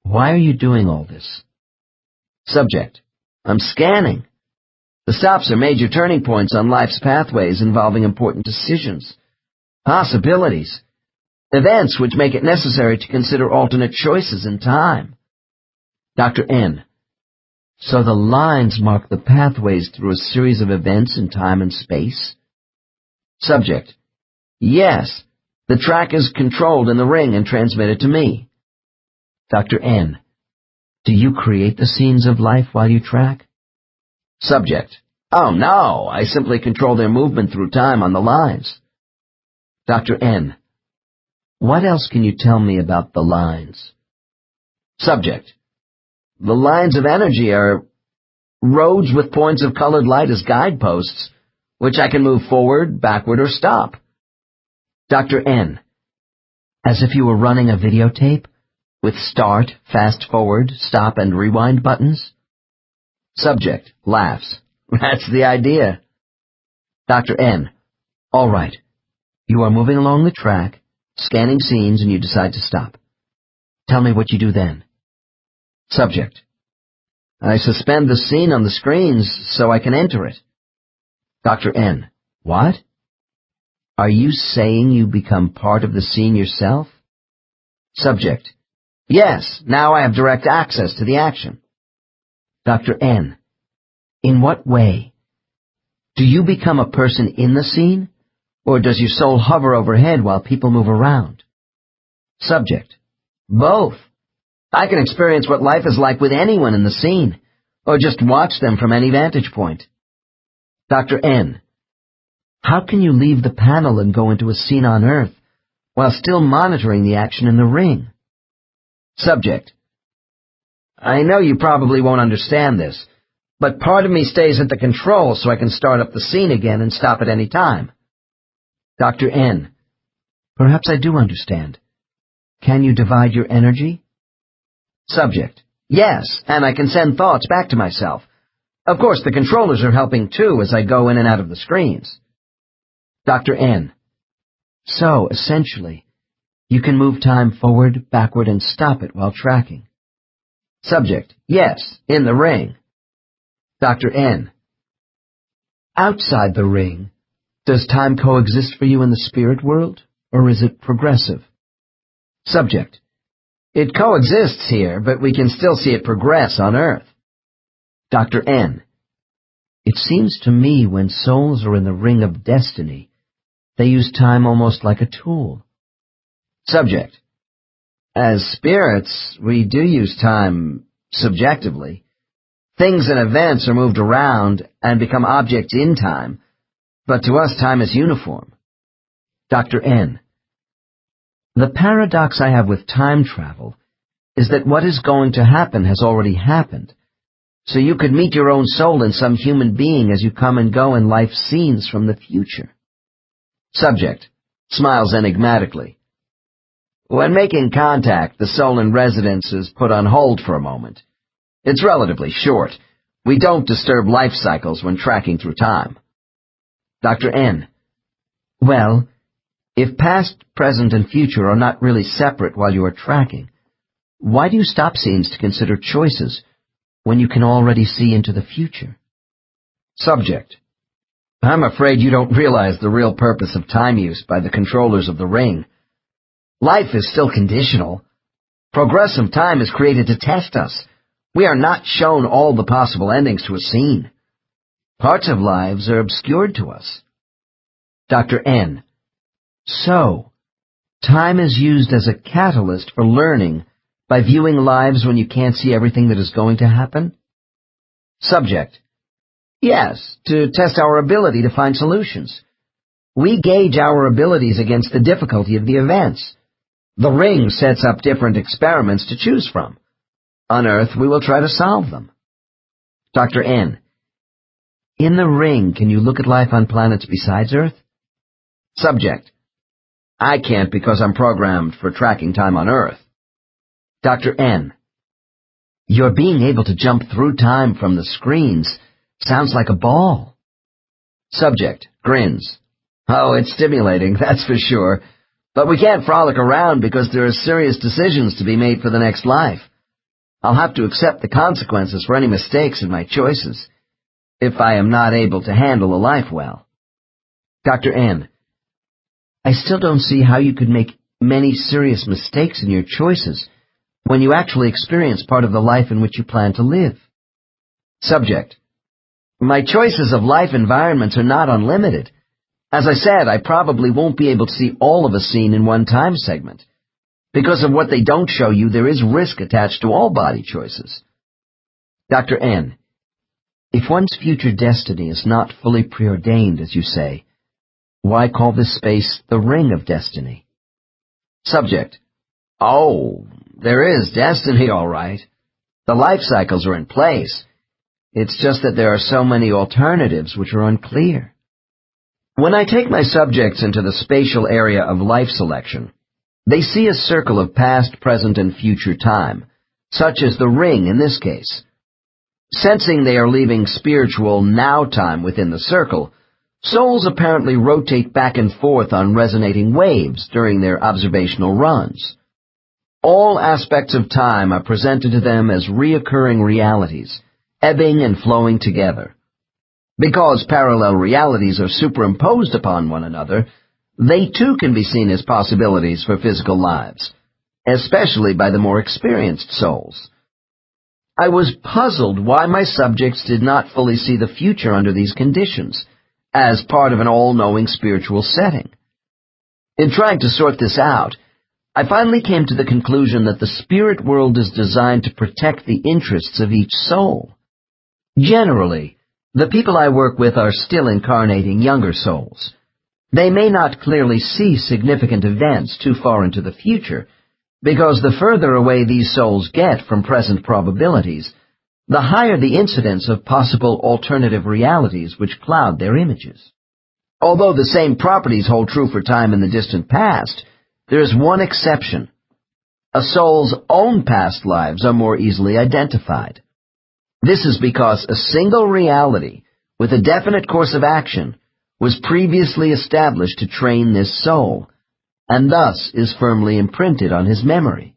Why are you doing all this? Subject. I'm scanning. The stops are major turning points on life's pathways involving important decisions, possibilities, events which make it necessary to consider alternate choices in time. Dr. N. So the lines mark the pathways through a series of events in time and space? Subject. Yes. The track is controlled in the ring and transmitted to me. Dr. N. Do you create the scenes of life while you track? Subject. Oh, no. I simply control their movement through time on the lines. Dr. N. What else can you tell me about the lines? Subject. The lines of energy are roads with points of colored light as guideposts, which I can move forward, backward, or stop. Dr. N. As if you were running a videotape, with start, fast forward, stop, and rewind buttons? Subject. Laughs. That's the idea. Dr. N. All right. You are moving along the track, scanning scenes, and you decide to stop. Tell me what you do then. Subject. I suspend the scene on the screens so I can enter it. Dr. N. What? Are you saying you become part of the scene yourself? Subject. Yes, now I have direct access to the action. Dr. N. In what way? Do you become a person in the scene, or does your soul hover overhead while people move around? Subject. Both. I can experience what life is like with anyone in the scene, or just watch them from any vantage point. Dr. N. How can you leave the panel and go into a scene on Earth while still monitoring the action in the ring? Subject. I know you probably won't understand this, but part of me stays at the control so I can start up the scene again and stop at any time. Dr. N. Perhaps I do understand. Can you divide your energy? Subject. Yes, and I can send thoughts back to myself. Of course, the controllers are helping too as I go in and out of the screens. Dr. N. So, essentially, you can move time forward, backward, and stop it while tracking. Subject. Yes, in the ring. Dr. N. Outside the ring, does time coexist for you in the spirit world, or is it progressive? Subject. It coexists here, but we can still see it progress on Earth. Dr. N. It seems to me when souls are in the ring of destiny, they use time almost like a tool. Subject. As spirits, we do use time subjectively. Things and events are moved around and become objects in time, but to us time is uniform. Dr. N. The paradox I have with time travel is that what is going to happen has already happened, so you could meet your own soul in some human being as you come and go in life scenes from the future. Subject. Smiles enigmatically. When making contact, the soul in residence is put on hold for a moment. It's relatively short. We don't disturb life cycles when tracking through time. Dr. N. Well, if past, present, and future are not really separate while you are tracking, why do you stop scenes to consider choices when you can already see into the future? Subject. I'm afraid you don't realize the real purpose of time use by the controllers of the ring. Life is still conditional. Progressive time is created to test us. We are not shown all the possible endings to a scene. Parts of lives are obscured to us. Dr. N. So, time is used as a catalyst for learning by viewing lives when you can't see everything that is going to happen? Subject. Yes, to test our ability to find solutions. We gauge our abilities against the difficulty of the events. The ring sets up different experiments to choose from. On Earth, we will try to solve them. Dr. N. In the ring, can you look at life on planets besides Earth? Subject. I can't because I'm programmed for tracking time on Earth. Dr. N. Your being able to jump through time from the screens sounds like a ball. Subject. Grins. Oh, it's stimulating, that's for sure. But we can't frolic around because there are serious decisions to be made for the next life. I'll have to accept the consequences for any mistakes in my choices, if I am not able to handle a life well. Dr. N. I still don't see how you could make many serious mistakes in your choices when you actually experience part of the life in which you plan to live. Subject. My choices of life environments are not unlimited. As I said, I probably won't be able to see all of a scene in one time segment. Because of what they don't show you, there is risk attached to all body choices. Dr. N. If one's future destiny is not fully preordained, as you say, why call this space the ring of destiny? Subject. Oh, there is destiny, all right. The life cycles are in place. It's just that there are so many alternatives which are unclear. When I take my subjects into the spatial area of life selection, they see a circle of past, present, and future time, such as the ring in this case. Sensing they are leaving spiritual now time within the circle, souls apparently rotate back and forth on resonating waves during their observational runs. All aspects of time are presented to them as reoccurring realities, ebbing and flowing together. Because parallel realities are superimposed upon one another, they too can be seen as possibilities for physical lives, especially by the more experienced souls. I was puzzled why my subjects did not fully see the future under these conditions, as part of an all-knowing spiritual setting. In trying to sort this out, I finally came to the conclusion that the spirit world is designed to protect the interests of each soul. Generally, the people I work with are still incarnating younger souls. They may not clearly see significant events too far into the future, because the further away these souls get from present probabilities, the higher the incidence of possible alternative realities which cloud their images. Although the same properties hold true for time in the distant past, there is one exception. A soul's own past lives are more easily identified. This is because a single reality, with a definite course of action, was previously established to train this soul, and thus is firmly imprinted on his memory.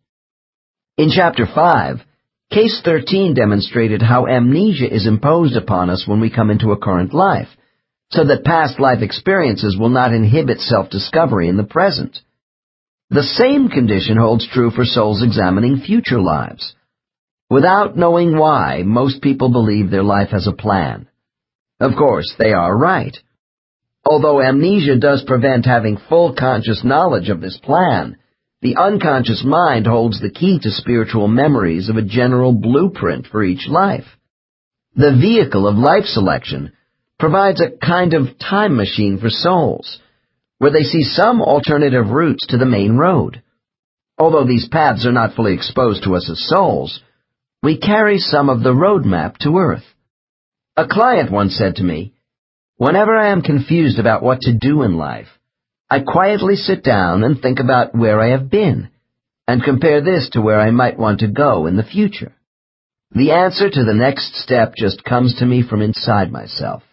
In Chapter 5, Case 13 demonstrated how amnesia is imposed upon us when we come into a current life, so that past life experiences will not inhibit self-discovery in the present. The same condition holds true for souls examining future lives. Without knowing why, most people believe their life has a plan. Of course, they are right. Although amnesia does prevent having full conscious knowledge of this plan, the unconscious mind holds the key to spiritual memories of a general blueprint for each life. The vehicle of life selection provides a kind of time machine for souls, where they see some alternative routes to the main road. Although these paths are not fully exposed to us as souls, we carry some of the roadmap to Earth. A client once said to me, "Whenever I am confused about what to do in life, I quietly sit down and think about where I have been, and compare this to where I might want to go in the future. The answer to the next step just comes to me from inside myself."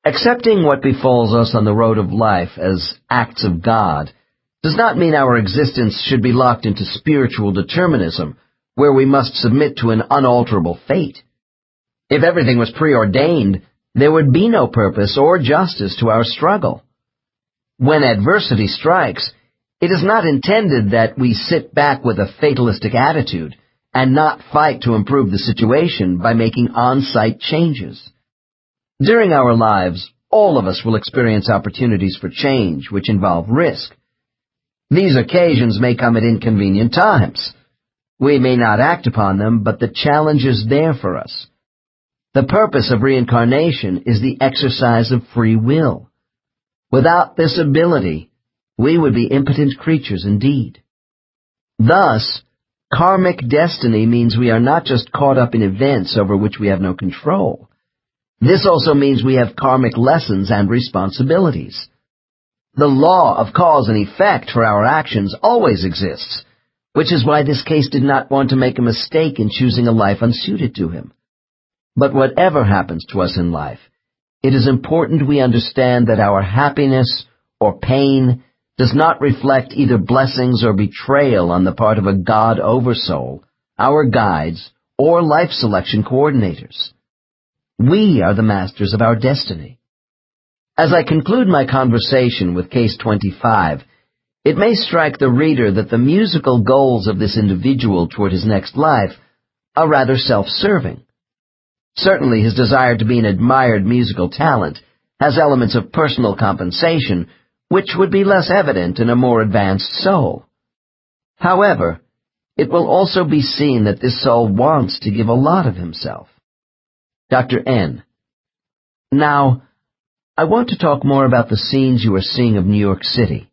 Accepting what befalls us on the road of life as acts of God does not mean our existence should be locked into spiritual determinism, where we must submit to an unalterable fate. If everything was preordained, there would be no purpose or justice to our struggle. When adversity strikes, it is not intended that we sit back with a fatalistic attitude and not fight to improve the situation by making on-site changes. During our lives, all of us will experience opportunities for change which involve risk. These occasions may come at inconvenient times. We may not act upon them, but the challenge is there for us. The purpose of reincarnation is the exercise of free will. Without this ability, we would be impotent creatures indeed. Thus, karmic destiny means we are not just caught up in events over which we have no control. This also means we have karmic lessons and responsibilities. The law of cause and effect for our actions always exists, which is why this case did not want to make a mistake in choosing a life unsuited to him. But whatever happens to us in life, it is important we understand that our happiness or pain does not reflect either blessings or betrayal on the part of a God oversoul, our guides, or life selection coordinators. We are the masters of our destiny. As I conclude my conversation with Case 25, it may strike the reader that the musical goals of this individual toward his next life are rather self-serving. Certainly his desire to be an admired musical talent has elements of personal compensation, which would be less evident in a more advanced soul. However, it will also be seen that this soul wants to give a lot of himself. Dr. N. Now, I want to talk more about the scenes you are seeing of New York City.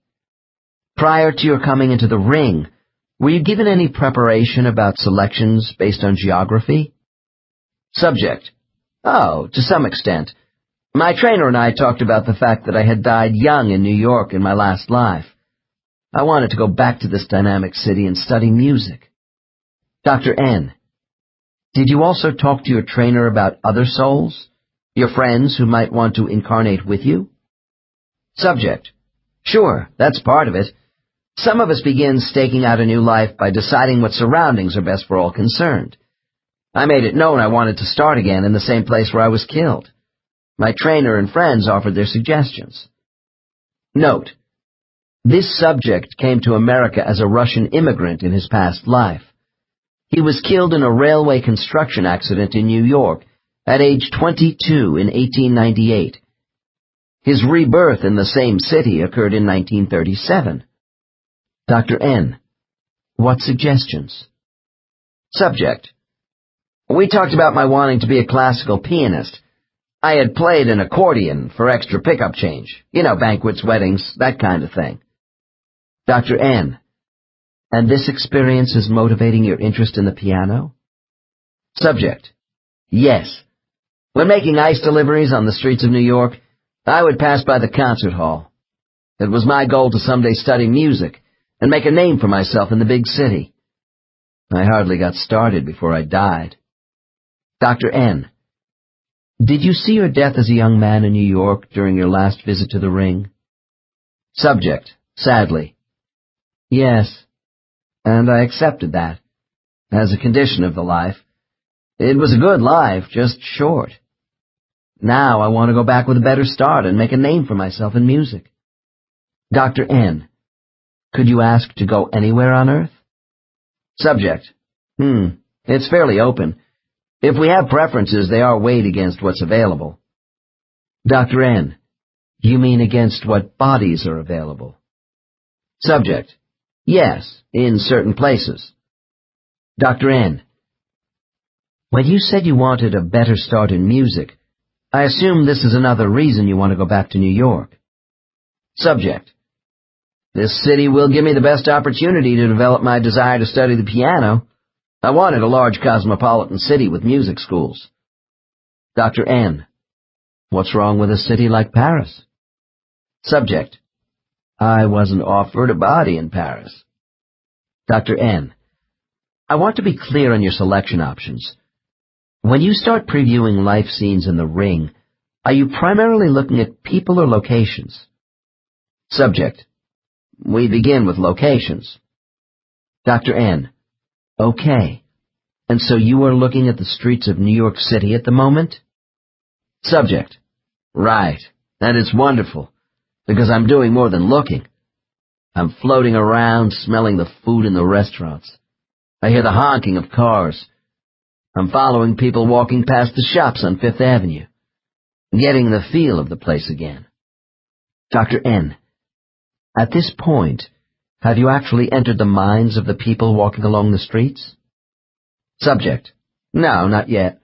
Prior to your coming into the ring, were you given any preparation about selections based on geography? Subject: Oh, to some extent. My trainer and I talked about the fact that I had died young in New York in my last life. I wanted to go back to this dynamic city and study music. Dr. N. Did you also talk to your trainer about other souls? Your friends who might want to incarnate with you? Subject: Sure, that's part of it. Some of us begin staking out a new life by deciding what surroundings are best for all concerned. I made it known I wanted to start again in the same place where I was killed. My trainer and friends offered their suggestions. Note: This subject came to America as a Russian immigrant in his past life. He was killed in a railway construction accident in New York at age 22 in 1898. His rebirth in the same city occurred in 1937. Dr. N. What suggestions? Subject: We talked about my wanting to be a classical pianist. I had played an accordion for extra pickup change. Banquets, weddings, that kind of thing. Dr. N. And this experience is motivating your interest in the piano? Subject: Yes. When making ice deliveries on the streets of New York, I would pass by the concert hall. It was my goal to someday study music and make a name for myself in the big city. I hardly got started before I died. Dr. N. Did you see your death as a young man in New York during your last visit to the ring? Subject, sadly. Yes, and I accepted that, as a condition of the life. It was a good life, just short. Now I want to go back with a better start and make a name for myself in music. Dr. N, could you ask to go anywhere on Earth? Subject, it's fairly open. If we have preferences, they are weighed against what's available. Dr. N, you mean against what bodies are available? Subject, yes, in certain places. Dr. N, when you said you wanted a better start in music, I assume this is another reason you want to go back to New York. Subject, this city will give me the best opportunity to develop my desire to study the piano. I wanted a large cosmopolitan city with music schools. Dr. N, what's wrong with a city like Paris? Subject, I wasn't offered a body in Paris. Dr. N, I want to be clear on your selection options. When you start previewing life scenes in the ring, are you primarily looking at people or locations? Subject, we begin with locations. Dr. N, okay. And so you are looking at the streets of New York City at the moment? Subject, right. And it's wonderful, because I'm doing more than looking. I'm floating around, smelling the food in the restaurants. I hear the honking of cars. I'm following people walking past the shops on Fifth Avenue, getting the feel of the place again. Dr. N, at this point, have you actually entered the minds of the people walking along the streets? Subject, no, not yet.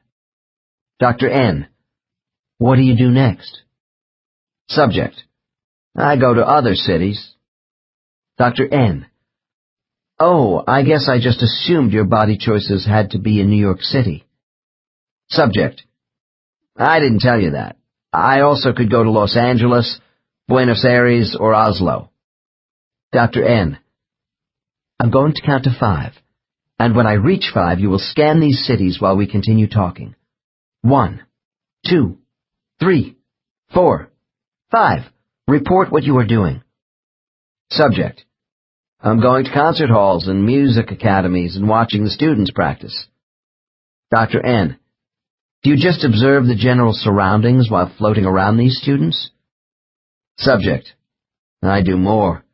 Dr. N, what do you do next? Subject, I go to other cities. Dr. N, oh, I guess I just assumed your body choices had to be in New York City. Subject, I didn't tell you that. I also could go to Los Angeles, Buenos Aires, or Oslo. Dr. N, I'm going to count to 5, and when I reach 5, you will scan these cities while we continue talking. 1, 2, 3, 4, 5. Report what you are doing. Subject, I'm going to concert halls and music academies and watching the students practice. Dr. N, do you just observe the general surroundings while floating around these students? Subject, I do more.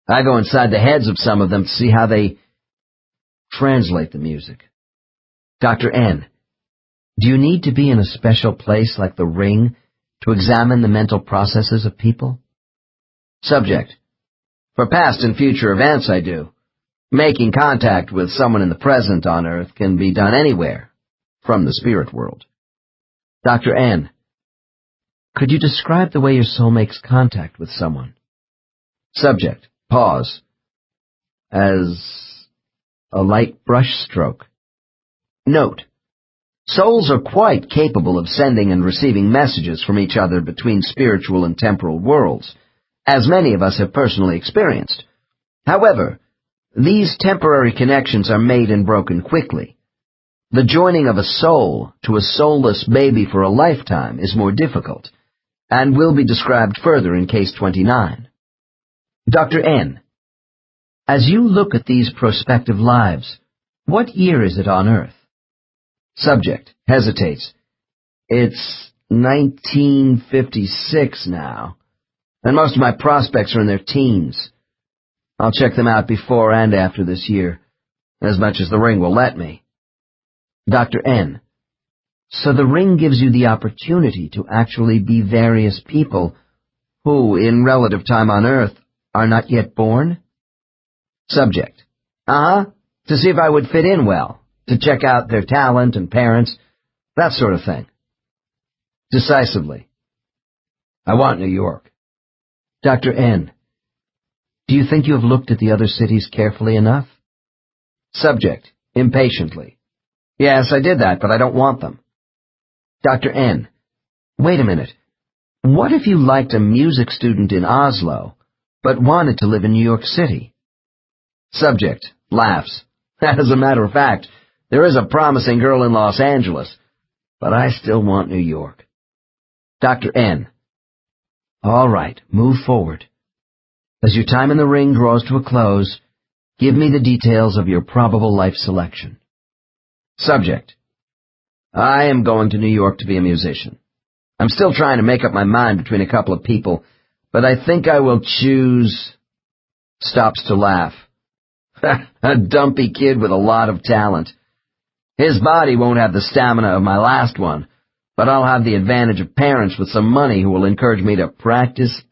I go inside the heads of some of them to see how they translate the music. Dr. N, do you need to be in a special place like the ring to examine the mental processes of people? Subject, for past and future events I do. Making contact with someone in the present on Earth can be done anywhere, from the spirit world. Dr. N, could you describe the way your soul makes contact with someone? Subject, pause. As a light brush stroke. Note, souls are quite capable of sending and receiving messages from each other between spiritual and temporal worlds, as many of us have personally experienced. However, these temporary connections are made and broken quickly. The joining of a soul to a soulless baby for a lifetime is more difficult, and will be described further in Case 29. Dr. N, as you look at these prospective lives, what year is it on Earth? Subject, hesitates. It's 1956 now, and most of my prospects are in their teens. I'll check them out before and after this year, as much as the ring will let me. Dr. N, so the ring gives you the opportunity to actually be various people who, in relative time on Earth, are not yet born? Subject, to see if I would fit in well, to check out their talent and parents, that sort of thing. Decisively, I want New York. Dr. N, do you think you have looked at the other cities carefully enough? Subject, impatiently, yes, I did that, but I don't want them. Dr. N, wait a minute. What if you liked a music student in Oslo, but wanted to live in New York City? Subject, laughs. As a matter of fact, there is a promising girl in Los Angeles, but I still want New York. Dr. N. All right, move forward. As your time in the ring draws to a close, give me the details of your probable life selection. Subject. I am going to New York to be a musician. I'm still trying to make up my mind between a couple of people, but I think I will choose... Stops to laugh. A dumpy kid with a lot of talent. His body won't have the stamina of my last one, but I'll have the advantage of parents with some money who will encourage me to practice.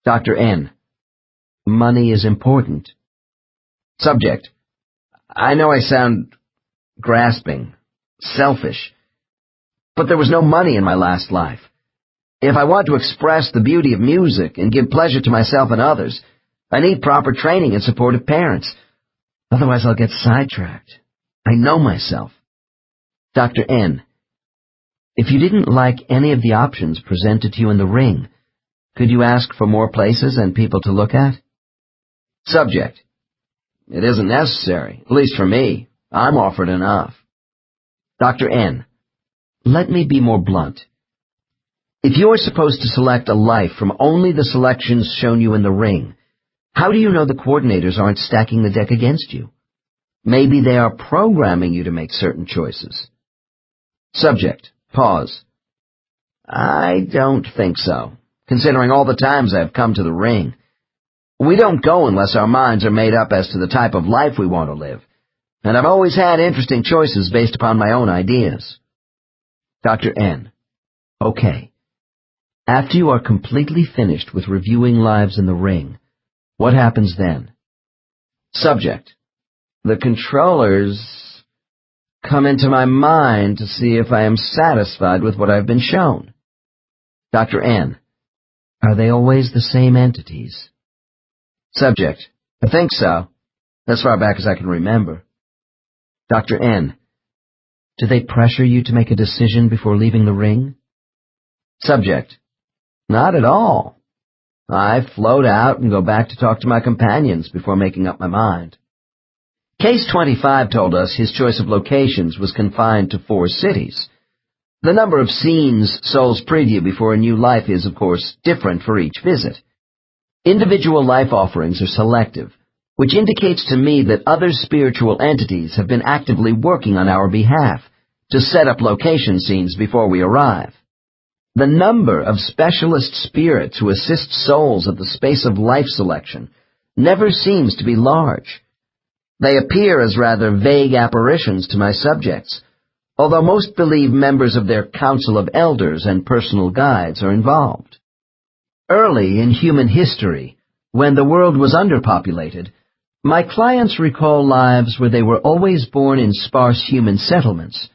Dr. N. Money is important. Subject. I know I sound grasping, selfish, but there was no money in my last life. If I want to express the beauty of music and give pleasure to myself and others, I need proper training and supportive parents. Otherwise I'll get sidetracked. I know myself. Dr. N. If you didn't like any of the options presented to you in the ring, could you ask for more places and people to look at? Subject. It isn't necessary, at least for me. I'm offered enough. Dr. N. Let me be more blunt. If you are supposed to select a life from only the selections shown you in the ring, how do you know the coordinators aren't stacking the deck against you? Maybe they are programming you to make certain choices. Subject. Pause. I don't think so, considering all the times I've come to the ring. We don't go unless our minds are made up as to the type of life we want to live, and I've always had interesting choices based upon my own ideas. Dr. N. Okay. After you are completely finished with reviewing lives in the ring, what happens then? Subject. The controllers come into my mind to see if I am satisfied with what I've been shown. Dr. N. Are they always the same entities? Subject. I think so. As far back as I can remember. Dr. N. Do they pressure you to make a decision before leaving the ring? Subject. Not at all. I float out and go back to talk to my companions before making up my mind. Case 25 told us his choice of locations was confined to 4 cities. The number of scenes souls preview before a new life is, of course, different for each visit. Individual life offerings are selective, which indicates to me that other spiritual entities have been actively working on our behalf to set up location scenes before we arrive. The number of specialist spirits who assist souls at the space of life selection never seems to be large. They appear as rather vague apparitions to my subjects, although most believe members of their council of elders and personal guides are involved. Early in human history, when the world was underpopulated, my clients recall lives where they were always born in sparse human settlements.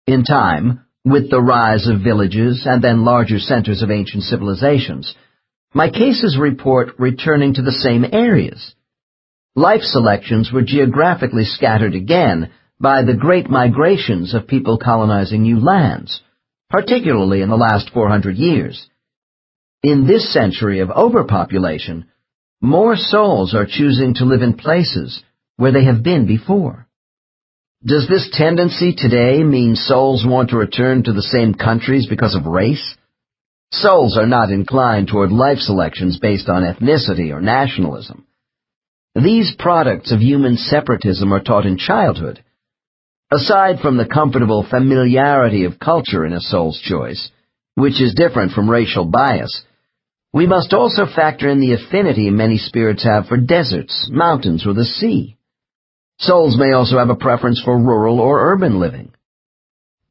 In time, with the rise of villages and then larger centers of ancient civilizations, my cases report returning to the same areas. Life selections were geographically scattered again by the great migrations of people colonizing new lands, particularly in the last 400 years. In this century of overpopulation, more souls are choosing to live in places where they have been before. Does this tendency today mean souls want to return to the same countries because of race? Souls are not inclined toward life selections based on ethnicity or nationalism. These products of human separatism are taught in childhood. Aside from the comfortable familiarity of culture in a soul's choice, which is different from racial bias, we must also factor in the affinity many spirits have for deserts, mountains, or the sea. Souls may also have a preference for rural or urban living.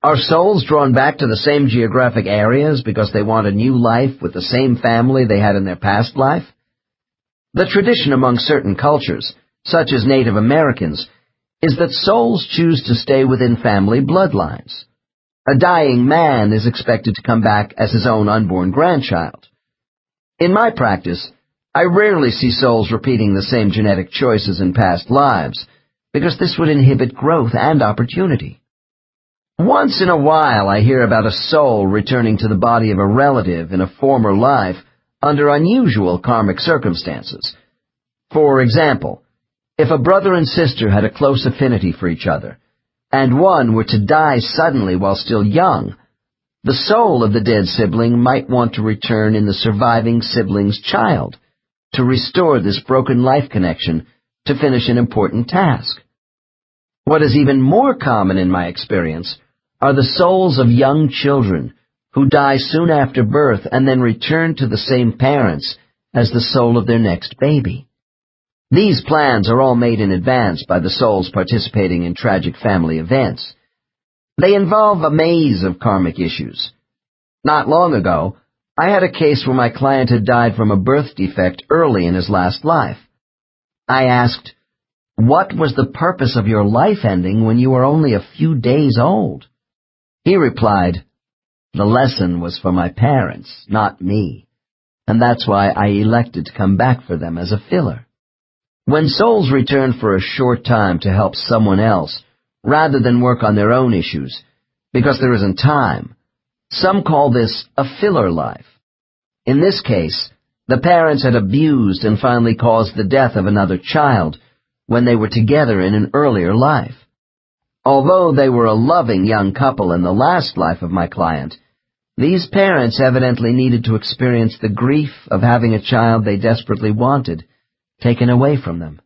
Are souls drawn back to the same geographic areas because they want a new life with the same family they had in their past life? The tradition among certain cultures, such as Native Americans, is that souls choose to stay within family bloodlines. A dying man is expected to come back as his own unborn grandchild. In my practice, I rarely see souls repeating the same genetic choices in past lives, because this would inhibit growth and opportunity. Once in a while I hear about a soul returning to the body of a relative in a former life under unusual karmic circumstances. For example, if a brother and sister had a close affinity for each other, and one were to die suddenly while still young, the soul of the dead sibling might want to return in the surviving sibling's child to restore this broken life connection to finish an important task. What is even more common in my experience are the souls of young children who die soon after birth and then return to the same parents as the soul of their next baby. These plans are all made in advance by the souls participating in tragic family events. They involve a maze of karmic issues. Not long ago, I had a case where my client had died from a birth defect early in his last life. I asked, "What was the purpose of your life ending when you were only a few days old?" He replied, "The lesson was for my parents, not me, and that's why I elected to come back for them as a filler." When souls return for a short time to help someone else, rather than work on their own issues, because there isn't time, some call this a filler life. In this case, the parents had abused and finally caused the death of another child when they were together in an earlier life. Although they were a loving young couple in the last life of my client, these parents evidently needed to experience the grief of having a child they desperately wanted taken away from them.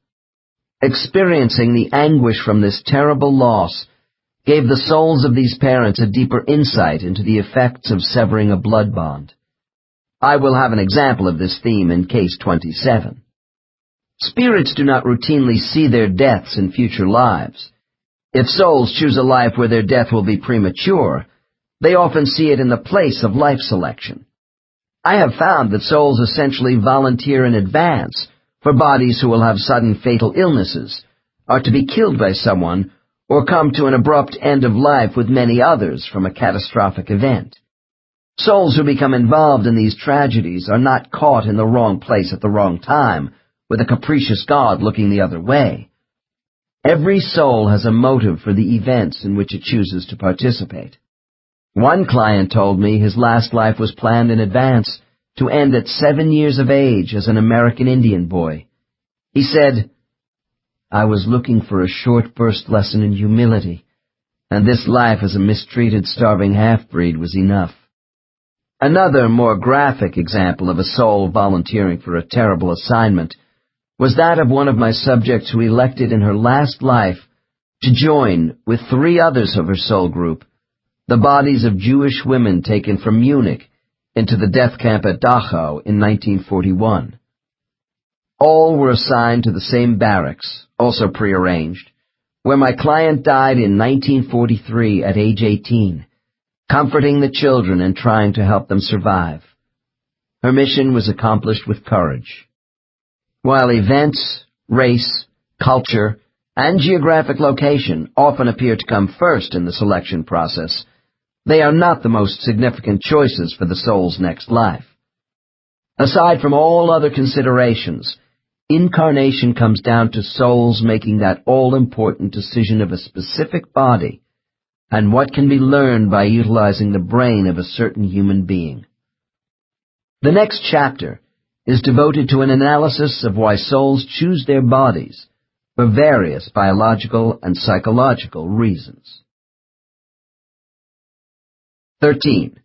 Experiencing the anguish from this terrible loss gave the souls of these parents a deeper insight into the effects of severing a blood bond. I will have an example of this theme in Case 27. Spirits do not routinely see their deaths in future lives. If souls choose a life where their death will be premature, they often see it in the place of life selection. I have found that souls essentially volunteer in advance for bodies who will have sudden fatal illnesses, are to be killed by someone, or come to an abrupt end of life with many others from a catastrophic event. Souls who become involved in these tragedies are not caught in the wrong place at the wrong time, with a capricious God looking the other way. Every soul has a motive for the events in which it chooses to participate. One client told me his last life was planned in advance to end at 7 years of age as an American Indian boy. He said, "I was looking for a short burst lesson in humility, and this life as a mistreated, starving half-breed was enough." Another, more graphic example of a soul volunteering for a terrible assignment was that of one of my subjects who elected in her last life to join, with 3 others of her soul group, the bodies of Jewish women taken from Munich into the death camp at Dachau in 1941. All were assigned to the same barracks, also prearranged, where my client died in 1943 at age 18, comforting the children and trying to help them survive. Her mission was accomplished with courage. While events, race, culture, and geographic location often appear to come first in the selection process, they are not the most significant choices for the soul's next life. Aside from all other considerations, incarnation comes down to souls making that all-important decision of a specific body and what can be learned by utilizing the brain of a certain human being. The next chapter is devoted to an analysis of why souls choose their bodies for various biological and psychological reasons. 13.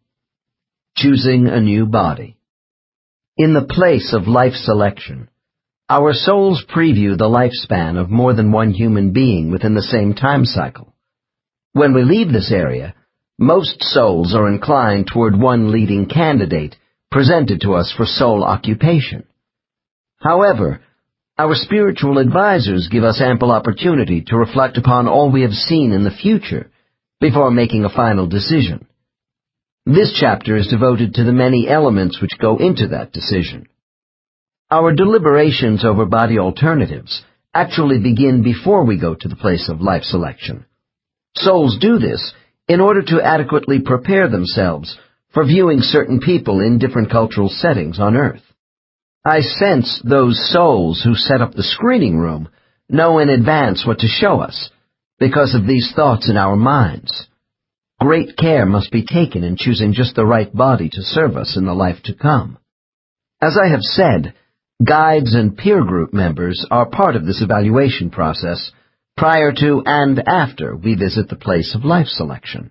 Choosing a new body. In the place of life selection, our souls preview the lifespan of more than one human being within the same time cycle. When we leave this area, most souls are inclined toward one leading candidate presented to us for soul occupation. However, our spiritual advisors give us ample opportunity to reflect upon all we have seen in the future before making a final decision. This chapter is devoted to the many elements which go into that decision. Our deliberations over body alternatives actually begin before we go to the place of life selection. Souls do this in order to adequately prepare themselves for viewing certain people in different cultural settings on Earth. I sense those souls who set up the screening room know in advance what to show us because of these thoughts in our minds. Great care must be taken in choosing just the right body to serve us in the life to come. As I have said, guides and peer group members are part of this evaluation process, prior to and after we visit the place of life selection.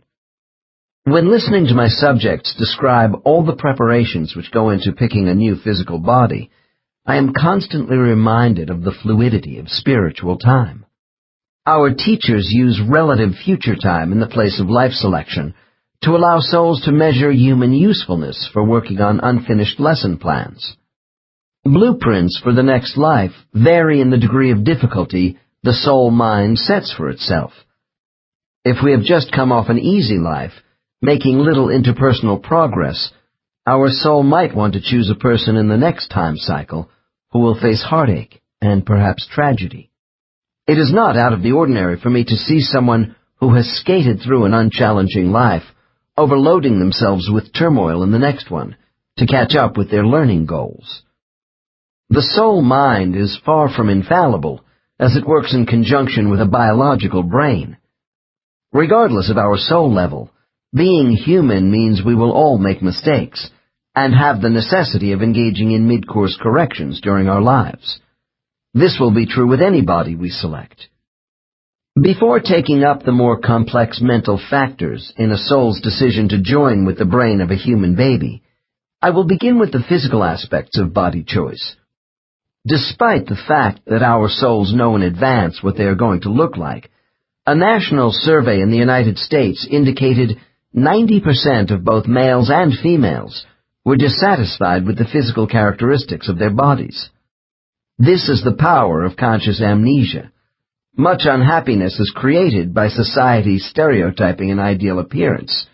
When listening to my subjects describe all the preparations which go into picking a new physical body, I am constantly reminded of the fluidity of spiritual time. Our teachers use relative future time in the place of life selection to allow souls to measure human usefulness for working on unfinished lesson plans. Blueprints for the next life vary in the degree of difficulty the soul mind sets for itself. If we have just come off an easy life, making little interpersonal progress, our soul might want to choose a person in the next time cycle who will face heartache and perhaps tragedy. It is not out of the ordinary for me to see someone who has skated through an unchallenging life, overloading themselves with turmoil in the next one, to catch up with their learning goals. The soul mind is far from infallible, as it works in conjunction with a biological brain. Regardless of our soul level, being human means we will all make mistakes, and have the necessity of engaging in mid-course corrections during our lives. This will be true with any body we select. Before taking up the more complex mental factors in a soul's decision to join with the brain of a human baby, I will begin with the physical aspects of body choice. Despite the fact that our souls know in advance what they are going to look like, a national survey in the United States indicated 90% of both males and females were dissatisfied with the physical characteristics of their bodies. This is the power of conscious amnesia. Much unhappiness is created by society's stereotyping an ideal appearance,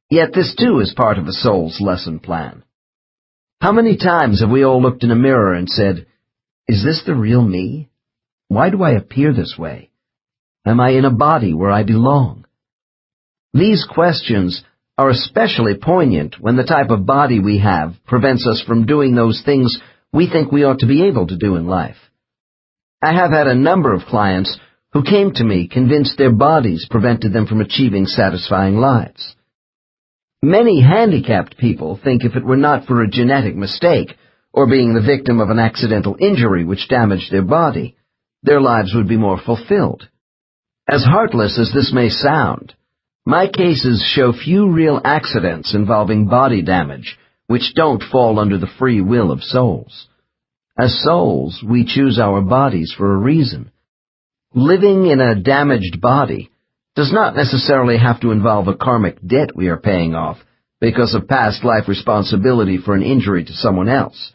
yet this too is part of a soul's lesson plan. How many times have we all looked in a mirror and said, "Is this the real me? Why do I appear this way? Am I in a body where I belong?" These questions are especially poignant when the type of body we have prevents us from doing those things we think we ought to be able to do in life. I have had a number of clients who came to me convinced their bodies prevented them from achieving satisfying lives. Many handicapped people think if it were not for a genetic mistake or being the victim of an accidental injury which damaged their body, their lives would be more fulfilled. As heartless as this may sound, my cases show few real accidents involving body damage which don't fall under the free will of souls. As souls, we choose our bodies for a reason. Living in a damaged body does not necessarily have to involve a karmic debt we are paying off because of past life responsibility for an injury to someone else.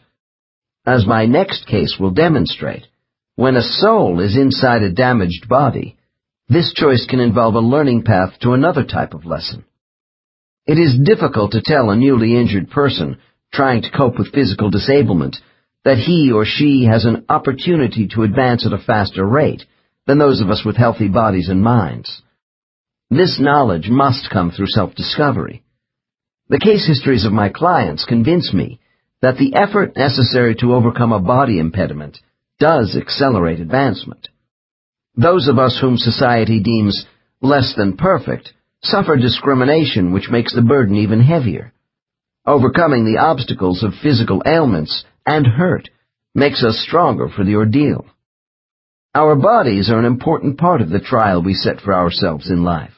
As my next case will demonstrate, when a soul is inside a damaged body, this choice can involve a learning path to another type of lesson. It is difficult to tell a newly injured person trying to cope with physical disablement that he or she has an opportunity to advance at a faster rate than those of us with healthy bodies and minds. This knowledge must come through self-discovery. The case histories of my clients convince me that the effort necessary to overcome a body impediment does accelerate advancement. Those of us whom society deems less than perfect suffer discrimination which makes the burden even heavier. Overcoming the obstacles of physical ailments and hurt makes us stronger for the ordeal. Our bodies are an important part of the trial we set for ourselves in life.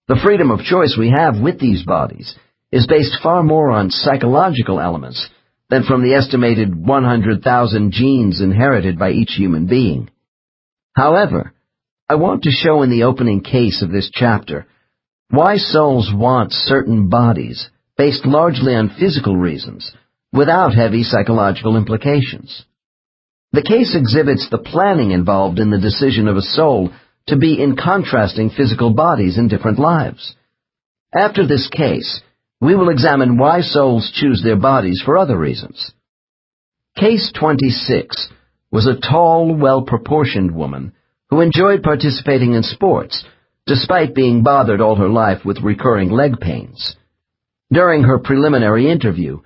The freedom of choice we have with these bodies is based far more on psychological elements than from the estimated 100,000 genes inherited by each human being. However, I want to show in the opening case of this chapter why souls want certain bodies based largely on physical reasons without heavy psychological implications. The case exhibits the planning involved in the decision of a soul to be in contrasting physical bodies in different lives. After this case, we will examine why souls choose their bodies for other reasons. Case 26 was a tall, well-proportioned woman who enjoyed participating in sports, despite being bothered all her life with recurring leg pains. During her preliminary interview,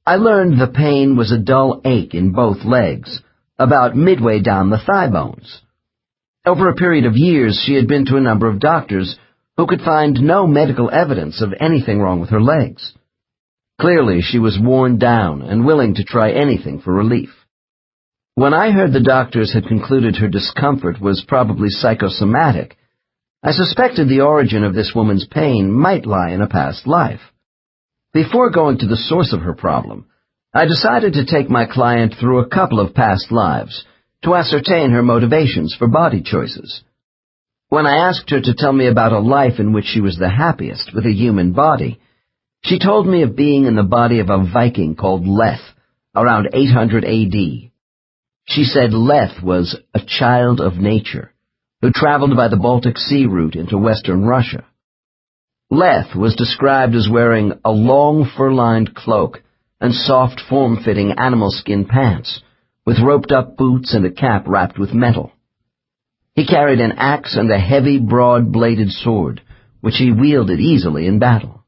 I learned the pain was a dull ache in both legs, about midway down the thigh bones. Over a period of years, she had been to a number of doctors who could find no medical evidence of anything wrong with her legs. Clearly, she was worn down and willing to try anything for relief. When I heard the doctors had concluded her discomfort was probably psychosomatic, I suspected the origin of this woman's pain might lie in a past life. Before going to the source of her problem, I decided to take my client through a couple of past lives to ascertain her motivations for body choices. When I asked her to tell me about a life in which she was the happiest with a human body, she told me of being in the body of a Viking called Leth, around 800 A.D. She said Leth was a child of nature, who traveled by the Baltic Sea route into western Russia. Leth was described as wearing a long fur-lined cloak and soft, form-fitting animal skin pants, with roped-up boots and a cap wrapped with metal. He carried an axe and a heavy, broad-bladed sword, which he wielded easily in battle.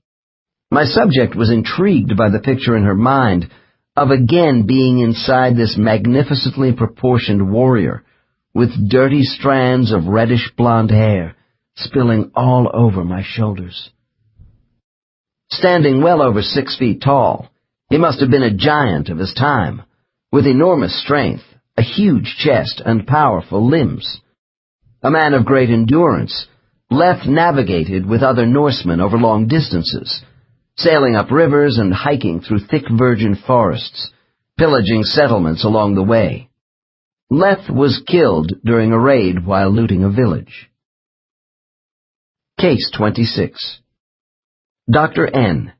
My subject was intrigued by the picture in her mind of again being inside this magnificently proportioned warrior, with dirty strands of reddish-blonde hair spilling all over my shoulders. Standing well over 6 feet tall, he must have been a giant of his time, with enormous strength, a huge chest, and powerful limbs. A man of great endurance, Leth navigated with other Norsemen over long distances, sailing up rivers and hiking through thick virgin forests, pillaging settlements along the way. Leth was killed during a raid while looting a village. Case 26. Dr. N.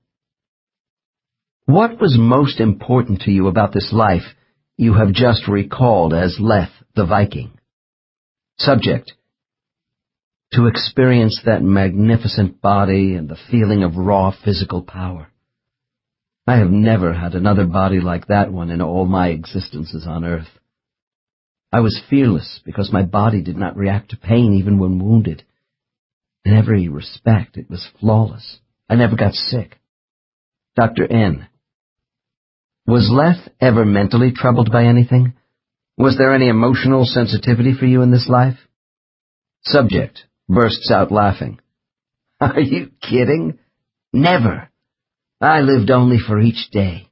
What was most important to you about this life you have just recalled as Leth the Viking? Subject: to experience that magnificent body and the feeling of raw physical power. I have never had another body like that one in all my existences on earth. I was fearless because my body did not react to pain even when wounded. In every respect, it was flawless. I never got sick. Dr. N. Was Leth ever mentally troubled by anything? Was there any emotional sensitivity for you in this life? Subject bursts out laughing. Are you kidding? Never. I lived only for each day.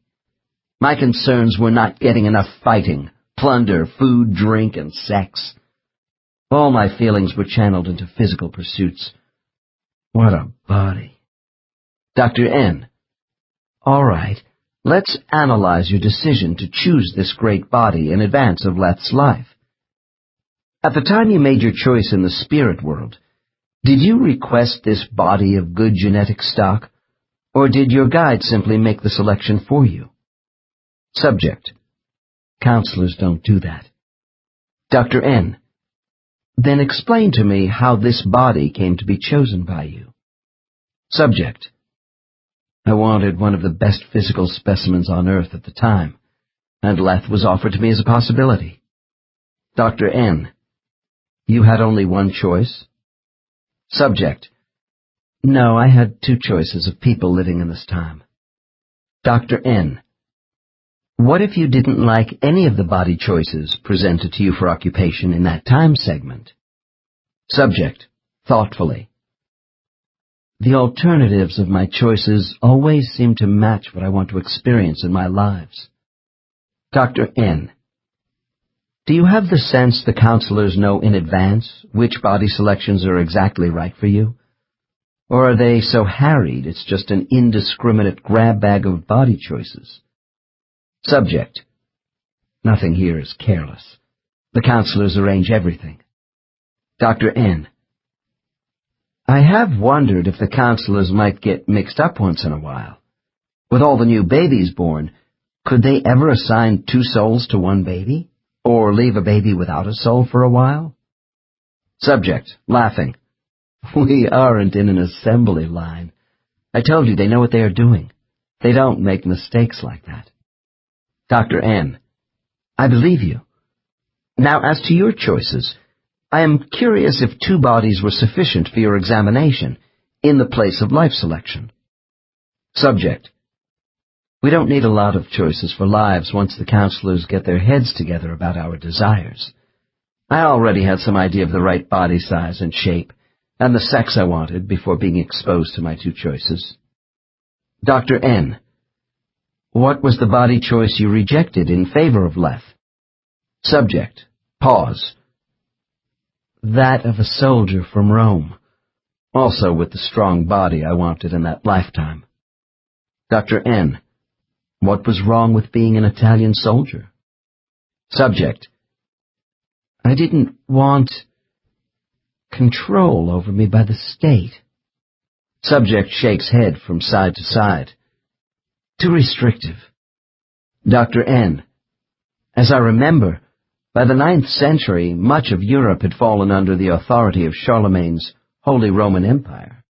My concerns were not getting enough fighting, plunder, food, drink, and sex. All my feelings were channeled into physical pursuits. What a body. Dr. N. All right, let's analyze your decision to choose this great body in advance of Leth's life. At the time you made your choice in the spirit world, did you request this body of good genetic stock, or did your guide simply make the selection for you? Subject: counselors don't do that. Dr. N. Then explain to me how this body came to be chosen by you. Subject: I wanted one of the best physical specimens on earth at the time, and Leth was offered to me as a possibility. Dr. N. You had only one choice? Subject: No, I had 2 choices of people living in this time. Dr. N. What if you didn't like any of the body choices presented to you for occupation in that time segment? Subject, thoughtfully. The alternatives of my choices always seem to match what I want to experience in my lives. Dr. N. Do you have the sense the counselors know in advance which body selections are exactly right for you? Or are they so harried it's just an indiscriminate grab bag of body choices? Subject: Nothing here is careless. The counselors arrange everything. Dr. N. I have wondered if the counselors might get mixed up once in a while. With all the new babies born, could they ever assign 2 souls to one baby? Or leave a baby without a soul for a while? Subject, laughing. We aren't in an assembly line. I told you they know what they are doing. They don't make mistakes like that. Dr. N. I believe you. Now, as to your choices, I am curious if 2 bodies were sufficient for your examination in the place of life selection. Subject: We don't need a lot of choices for lives once the counselors get their heads together about our desires. I already had some idea of the right body size and shape, and the sex I wanted before being exposed to my 2 choices. Dr. N. What was the body choice you rejected in favor of Leth? Subject. Pause. That of a soldier from Rome, also with the strong body I wanted in that lifetime. Dr. N. What was wrong with being an Italian soldier? Subject. I didn't want control over me by the state. Subject shakes head from side to side. Too restrictive. Dr. N. As I remember, by the 9th century, much of Europe had fallen under the authority of Charlemagne's Holy Roman Empire.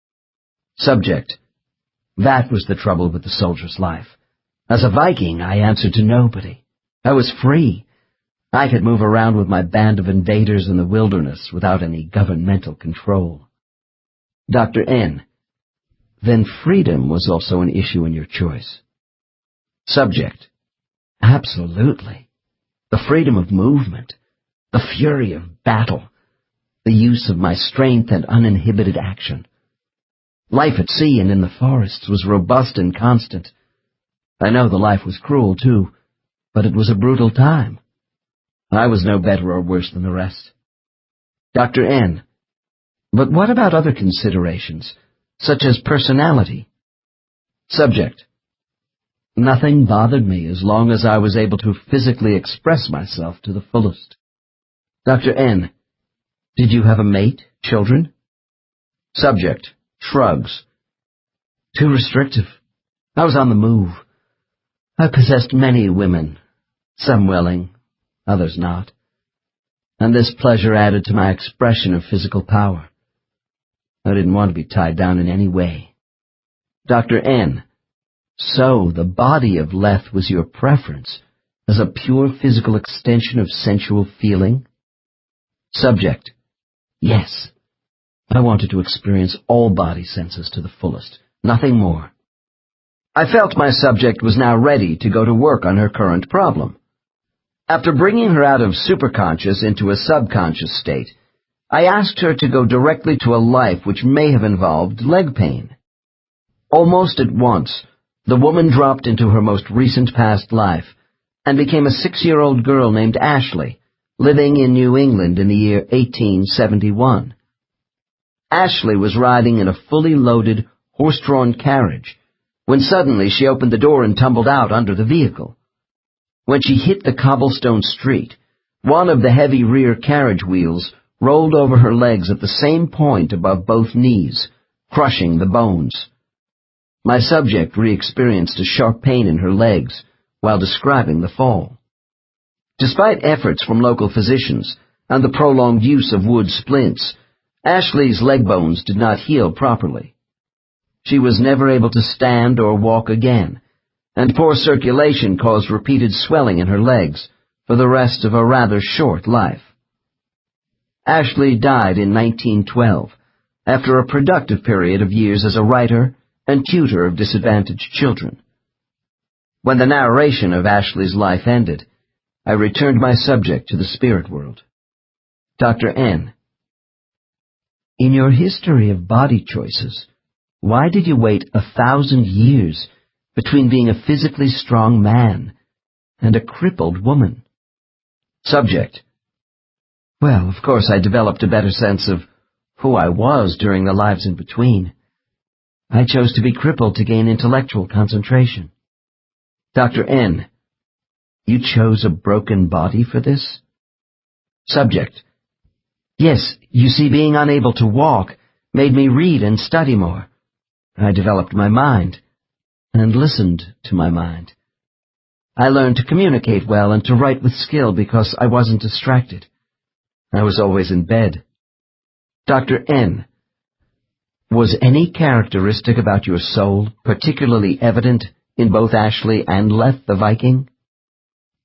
Subject. That was the trouble with the soldier's life. As a Viking, I answered to nobody. I was free. I could move around with my band of invaders in the wilderness without any governmental control. Dr. N. Then freedom was also an issue in your choice. Subject. Absolutely. The freedom of movement, the fury of battle, the use of my strength and uninhibited action. Life at sea and in the forests was robust and constant. I know the life was cruel, too, but it was a brutal time. I was no better or worse than the rest. Dr. N. But what about other considerations, such as personality? Subject. Nothing bothered me as long as I was able to physically express myself to the fullest. Dr. N. Did you have a mate, children? Subject. Shrugs. Too restrictive. I was on the move. I possessed many women, some willing, others not, and this pleasure added to my expression of physical power. I didn't want to be tied down in any way. Dr. N. So the body of Leth was your preference, as a pure physical extension of sensual feeling? Subject. Yes. I wanted to experience all body senses to the fullest, nothing more. I felt my subject was now ready to go to work on her current problem. After bringing her out of superconscious into a subconscious state, I asked her to go directly to a life which may have involved leg pain. Almost at once, the woman dropped into her most recent past life and became a 6-year-old girl named Ashley, living in New England in the year 1871. Ashley was riding in a fully loaded, horse-drawn carriage when suddenly she opened the door and tumbled out under the vehicle. When she hit the cobblestone street, one of the heavy rear carriage wheels rolled over her legs at the same point above both knees, crushing the bones. My subject re-experienced a sharp pain in her legs while describing the fall. Despite efforts from local physicians and the prolonged use of wood splints, Ashley's leg bones did not heal properly. She was never able to stand or walk again, and poor circulation caused repeated swelling in her legs for the rest of a rather short life. Ashley died in 1912, after a productive period of years as a writer and tutor of disadvantaged children. When the narration of Ashley's life ended, I returned my subject to the spirit world. Dr. N. In your history of body choices, why did you wait 1,000 years between being a physically strong man and a crippled woman? Subject. Well, of course I developed a better sense of who I was during the lives in between. I chose to be crippled to gain intellectual concentration. Dr. N. You chose a broken body for this? Subject. Yes, you see, being unable to walk made me read and study more. I developed my mind, and listened to my mind. I learned to communicate well and to write with skill because I wasn't distracted. I was always in bed. Dr. N. Was any characteristic about your soul particularly evident in both Ashley and Leth the Viking?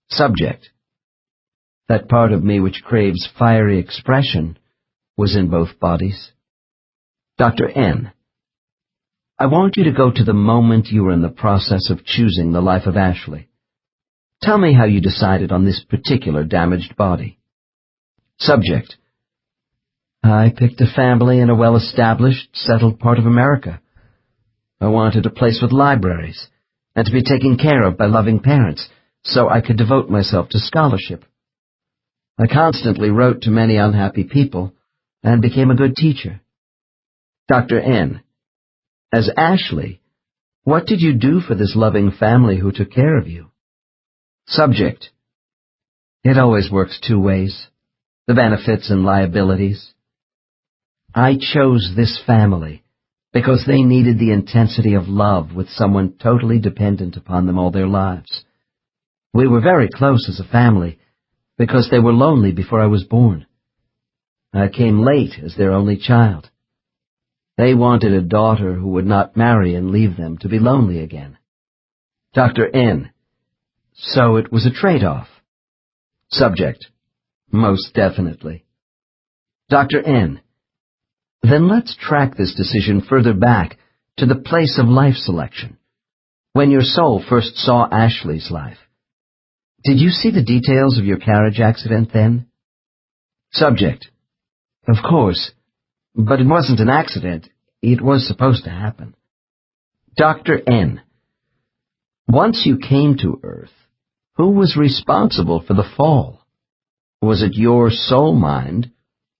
Subject. That part of me which craves fiery expression was in both bodies. Dr. N. I want you to go to the moment you were in the process of choosing the life of Ashley. Tell me how you decided on this particular damaged body. Subject. I picked a family in a well-established, settled part of America. I wanted a place with libraries, and to be taken care of by loving parents, so I could devote myself to scholarship. I constantly wrote to many unhappy people and became a good teacher. Dr. N. As Ashley, what did you do for this loving family who took care of you? Subject. It always works two ways, the benefits and liabilities. I chose this family because they needed the intensity of love with someone totally dependent upon them all their lives. We were very close as a family because they were lonely before I was born. I came late as their only child. They wanted a daughter who would not marry and leave them to be lonely again. Dr. N. So it was a trade-off. Subject. Most definitely. Dr. N. Then let's track this decision further back to the place of life selection. When your soul first saw Ashley's life, did you see the details of your carriage accident then? Subject. Of course, but it wasn't an accident. It was supposed to happen. Dr. N. Once you came to Earth, who was responsible for the fall? Was it your soul mind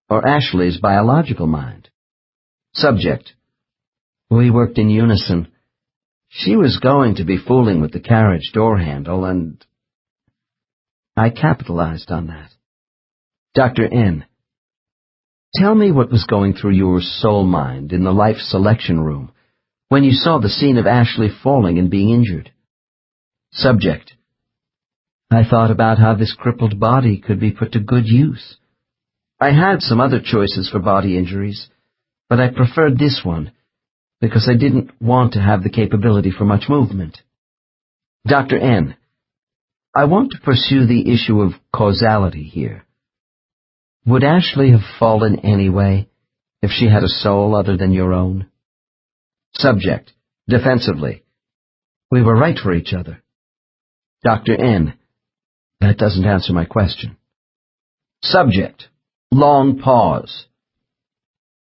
or Ashley's biological mind? Subject. We worked in unison. She was going to be fooling with the carriage door handle, and I capitalized on that. Dr. N. Tell me what was going through your soul mind in the life selection room when you saw the scene of Ashley falling and being injured. Subject. I thought about how this crippled body could be put to good use. I had some other choices for body injuries, but I preferred this one because I didn't want to have the capability for much movement. Dr. N. I want to pursue the issue of causality here. Would Ashley have fallen anyway if she had a soul other than your own? Subject. Defensively. We were right for each other. Dr. N. That doesn't answer my question. Subject. Long pause.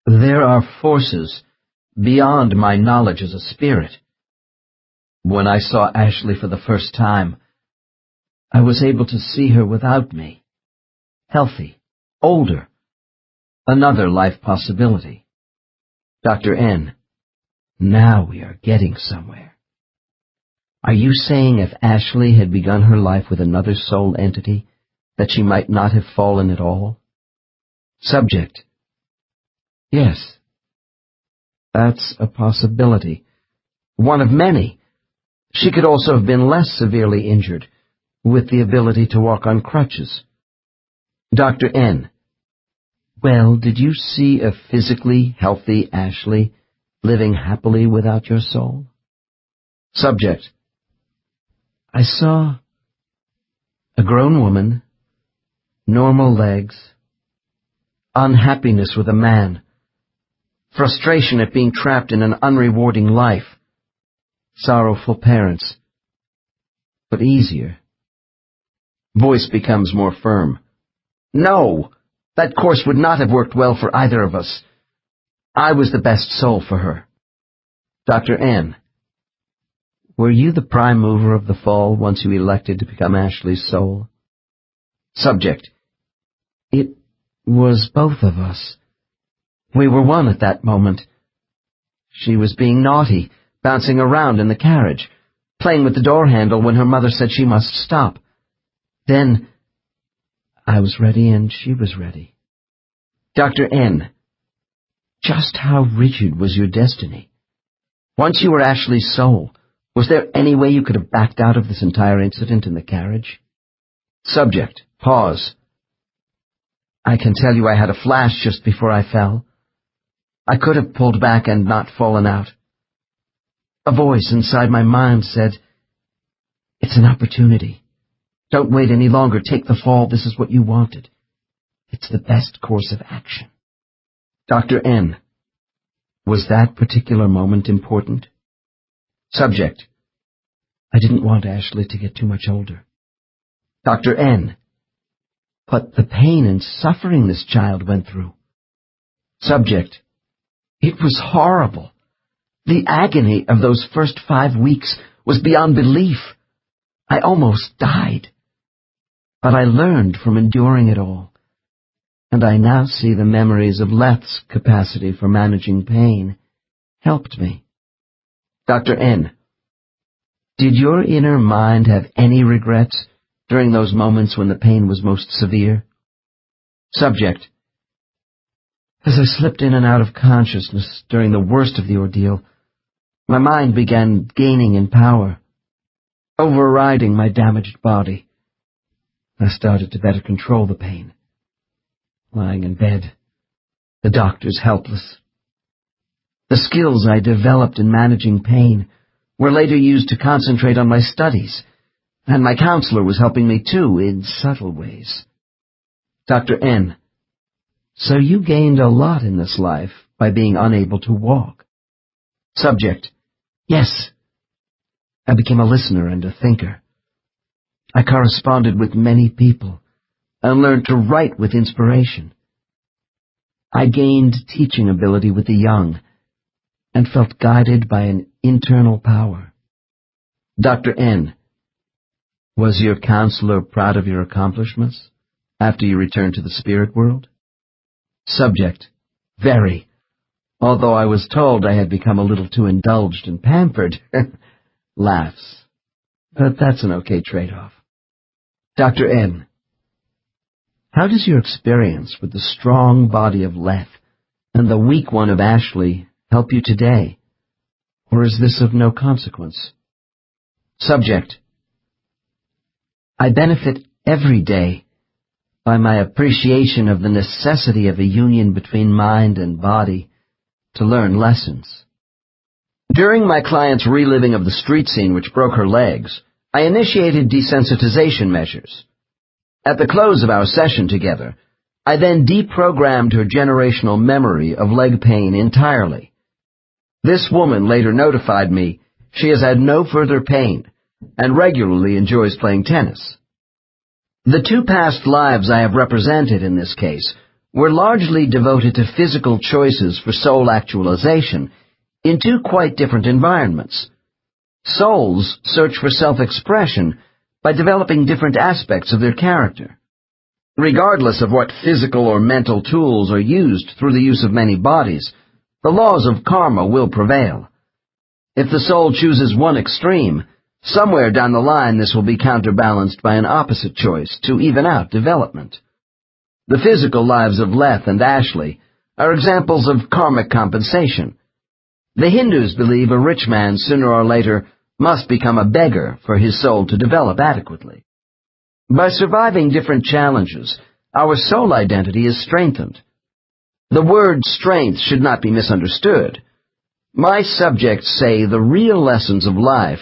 There are forces beyond my knowledge as a spirit. When I saw Ashley for the first time, I was able to see her without me. Healthy. Older. Another life possibility. Dr. N. Now we are getting somewhere. Are you saying if Ashley had begun her life with another soul entity, that she might not have fallen at all? Subject. Yes. That's a possibility. One of many. She could also have been less severely injured, with the ability to walk on crutches. Dr. N. Well, did you see a physically healthy Ashley living happily without your soul? Subject. I saw a grown woman, normal legs, unhappiness with a man, frustration at being trapped in an unrewarding life, sorrowful parents, but easier. Voice becomes more firm. No! That course would not have worked well for either of us. I was the best soul for her. Dr. N. Were you the prime mover of the fall once you elected to become Ashley's soul? Subject. It was both of us. We were one at that moment. She was being naughty, bouncing around in the carriage, playing with the door handle when her mother said she must stop. Then I was ready and she was ready. Dr. N. Just how rigid was your destiny? Once you were Ashley's soul, was there any way you could have backed out of this entire incident in the carriage? Subject. Pause. I can tell you I had a flash just before I fell. I could have pulled back and not fallen out. A voice inside my mind said, "It's an opportunity. Don't wait any longer. Take the fall. This is what you wanted. It's the best course of action." Dr. N. Was that particular moment important? Subject. I didn't want Ashley to get too much older. Dr. N. But the pain and suffering this child went through. Subject. It was horrible. The agony of those first 5 weeks was beyond belief. I almost died. But I learned from enduring it all, and I now see the memories of Leth's capacity for managing pain helped me. Dr. N, did your inner mind have any regrets during those moments when the pain was most severe? Subject, as I slipped in and out of consciousness during the worst of the ordeal, my mind began gaining in power, overriding my damaged body. I started to better control the pain. Lying in bed, the doctors helpless. The skills I developed in managing pain were later used to concentrate on my studies, and my counselor was helping me too, in subtle ways. Dr. N, so you gained a lot in this life by being unable to walk. Subject, yes. I became a listener and a thinker. I corresponded with many people and learned to write with inspiration. I gained teaching ability with the young and felt guided by an internal power. Dr. N, was your counselor proud of your accomplishments after you returned to the spirit world? Subject, very, although I was told I had become a little too indulged and pampered. Laughs. But that's an okay trade-off. Dr. N, how does your experience with the strong body of Leth and the weak one of Ashley help you today? Or is this of no consequence? Subject, I benefit every day by my appreciation of the necessity of a union between mind and body to learn lessons. During my client's reliving of the street scene which broke her legs, I initiated desensitization measures. At the close of our session together, I then deprogrammed her generational memory of leg pain entirely. This woman later notified me she has had no further pain and regularly enjoys playing tennis. The two past lives I have represented in this case were largely devoted to physical choices for soul actualization in two quite different environments. Souls search for self-expression by developing different aspects of their character. Regardless of what physical or mental tools are used through the use of many bodies, the laws of karma will prevail. If the soul chooses one extreme, somewhere down the line this will be counterbalanced by an opposite choice to even out development. The physical lives of Leth and Ashley are examples of karmic compensation. The Hindus believe a rich man sooner or later must become a beggar for his soul to develop adequately. By surviving different challenges, our soul identity is strengthened. The word strength should not be misunderstood. My subjects say the real lessons of life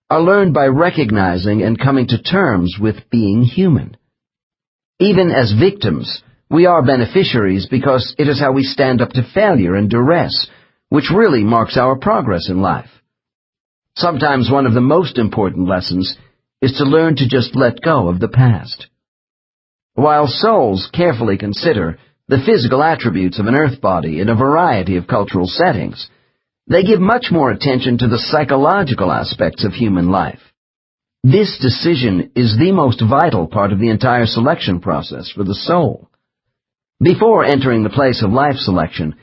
are learned by recognizing and coming to terms with being human. Even as victims, we are beneficiaries because it is how we stand up to failure and duress, which really marks our progress in life. Sometimes one of the most important lessons is to learn to just let go of the past. While souls carefully consider the physical attributes of an earth body in a variety of cultural settings, they give much more attention to the psychological aspects of human life. This decision is the most vital part of the entire selection process for the soul. Before entering the place of life selection,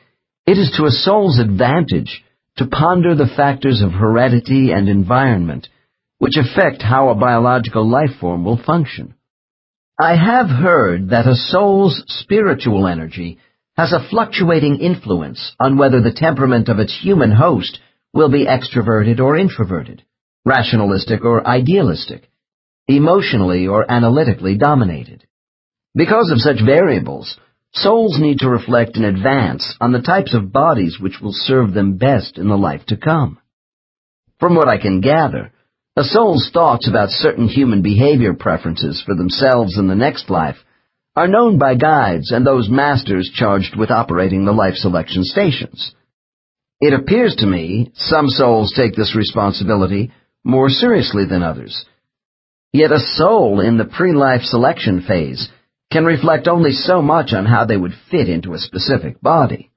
it is to a soul's advantage to ponder the factors of heredity and environment which affect how a biological life form will function. I have heard that a soul's spiritual energy has a fluctuating influence on whether the temperament of its human host will be extroverted or introverted, rationalistic or idealistic, emotionally or analytically dominated. Because of such variables, souls need to reflect in advance on the types of bodies which will serve them best in the life to come. From what I can gather, a soul's thoughts about certain human behavior preferences for themselves in the next life are known by guides and those masters charged with operating the life selection stations. It appears to me some souls take this responsibility more seriously than others. Yet a soul in the pre-life selection phase can reflect only so much on how they would fit into a specific body.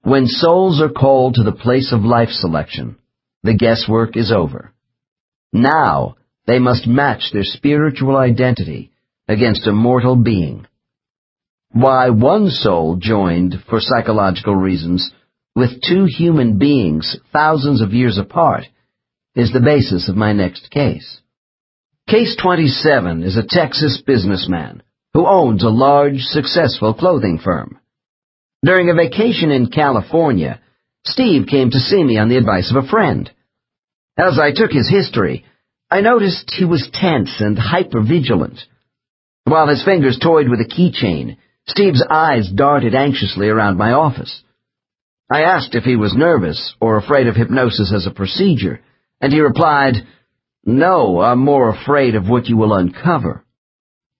When souls are called to the place of life selection, the guesswork is over. Now they must match their spiritual identity against a mortal being. Why one soul joined for psychological reasons with two human beings thousands of years apart is the basis of my next case. Case 27 is a Texas businessman who owns a large, successful clothing firm. During a vacation in California, Steve came to see me on the advice of a friend. As I took his history, I noticed he was tense and hypervigilant. While his fingers toyed with a keychain, Steve's eyes darted anxiously around my office. I asked if he was nervous or afraid of hypnosis as a procedure, and he replied, "No, I'm more afraid of what you will uncover."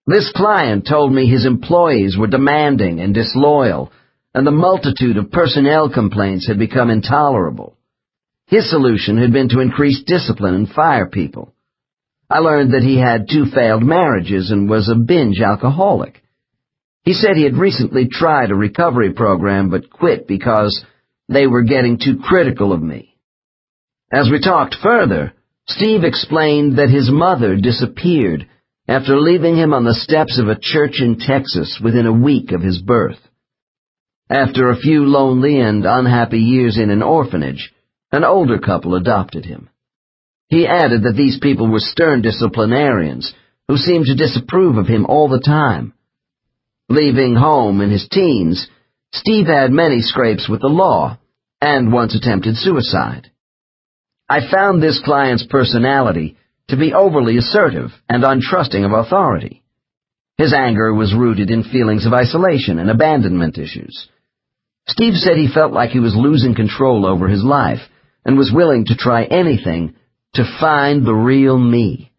This client told me his employees were demanding and disloyal, and the multitude of personnel complaints had become intolerable. His solution had been to increase discipline and fire people. I learned that he had 2 failed marriages and was a binge alcoholic. He said he had recently tried a recovery program but quit because they were getting too critical of me. As we talked further, Steve explained that his mother disappeared after leaving him on the steps of a church in Texas within a week of his birth. After a few lonely and unhappy years in an orphanage, an older couple adopted him. He added that these people were stern disciplinarians who seemed to disapprove of him all the time. Leaving home in his teens, Steve had many scrapes with the law and once attempted suicide. I found this client's personality to be overly assertive and untrusting of authority. His anger was rooted in feelings of isolation and abandonment issues. Steve said he felt like he was losing control over his life and was willing to try anything to find the real me.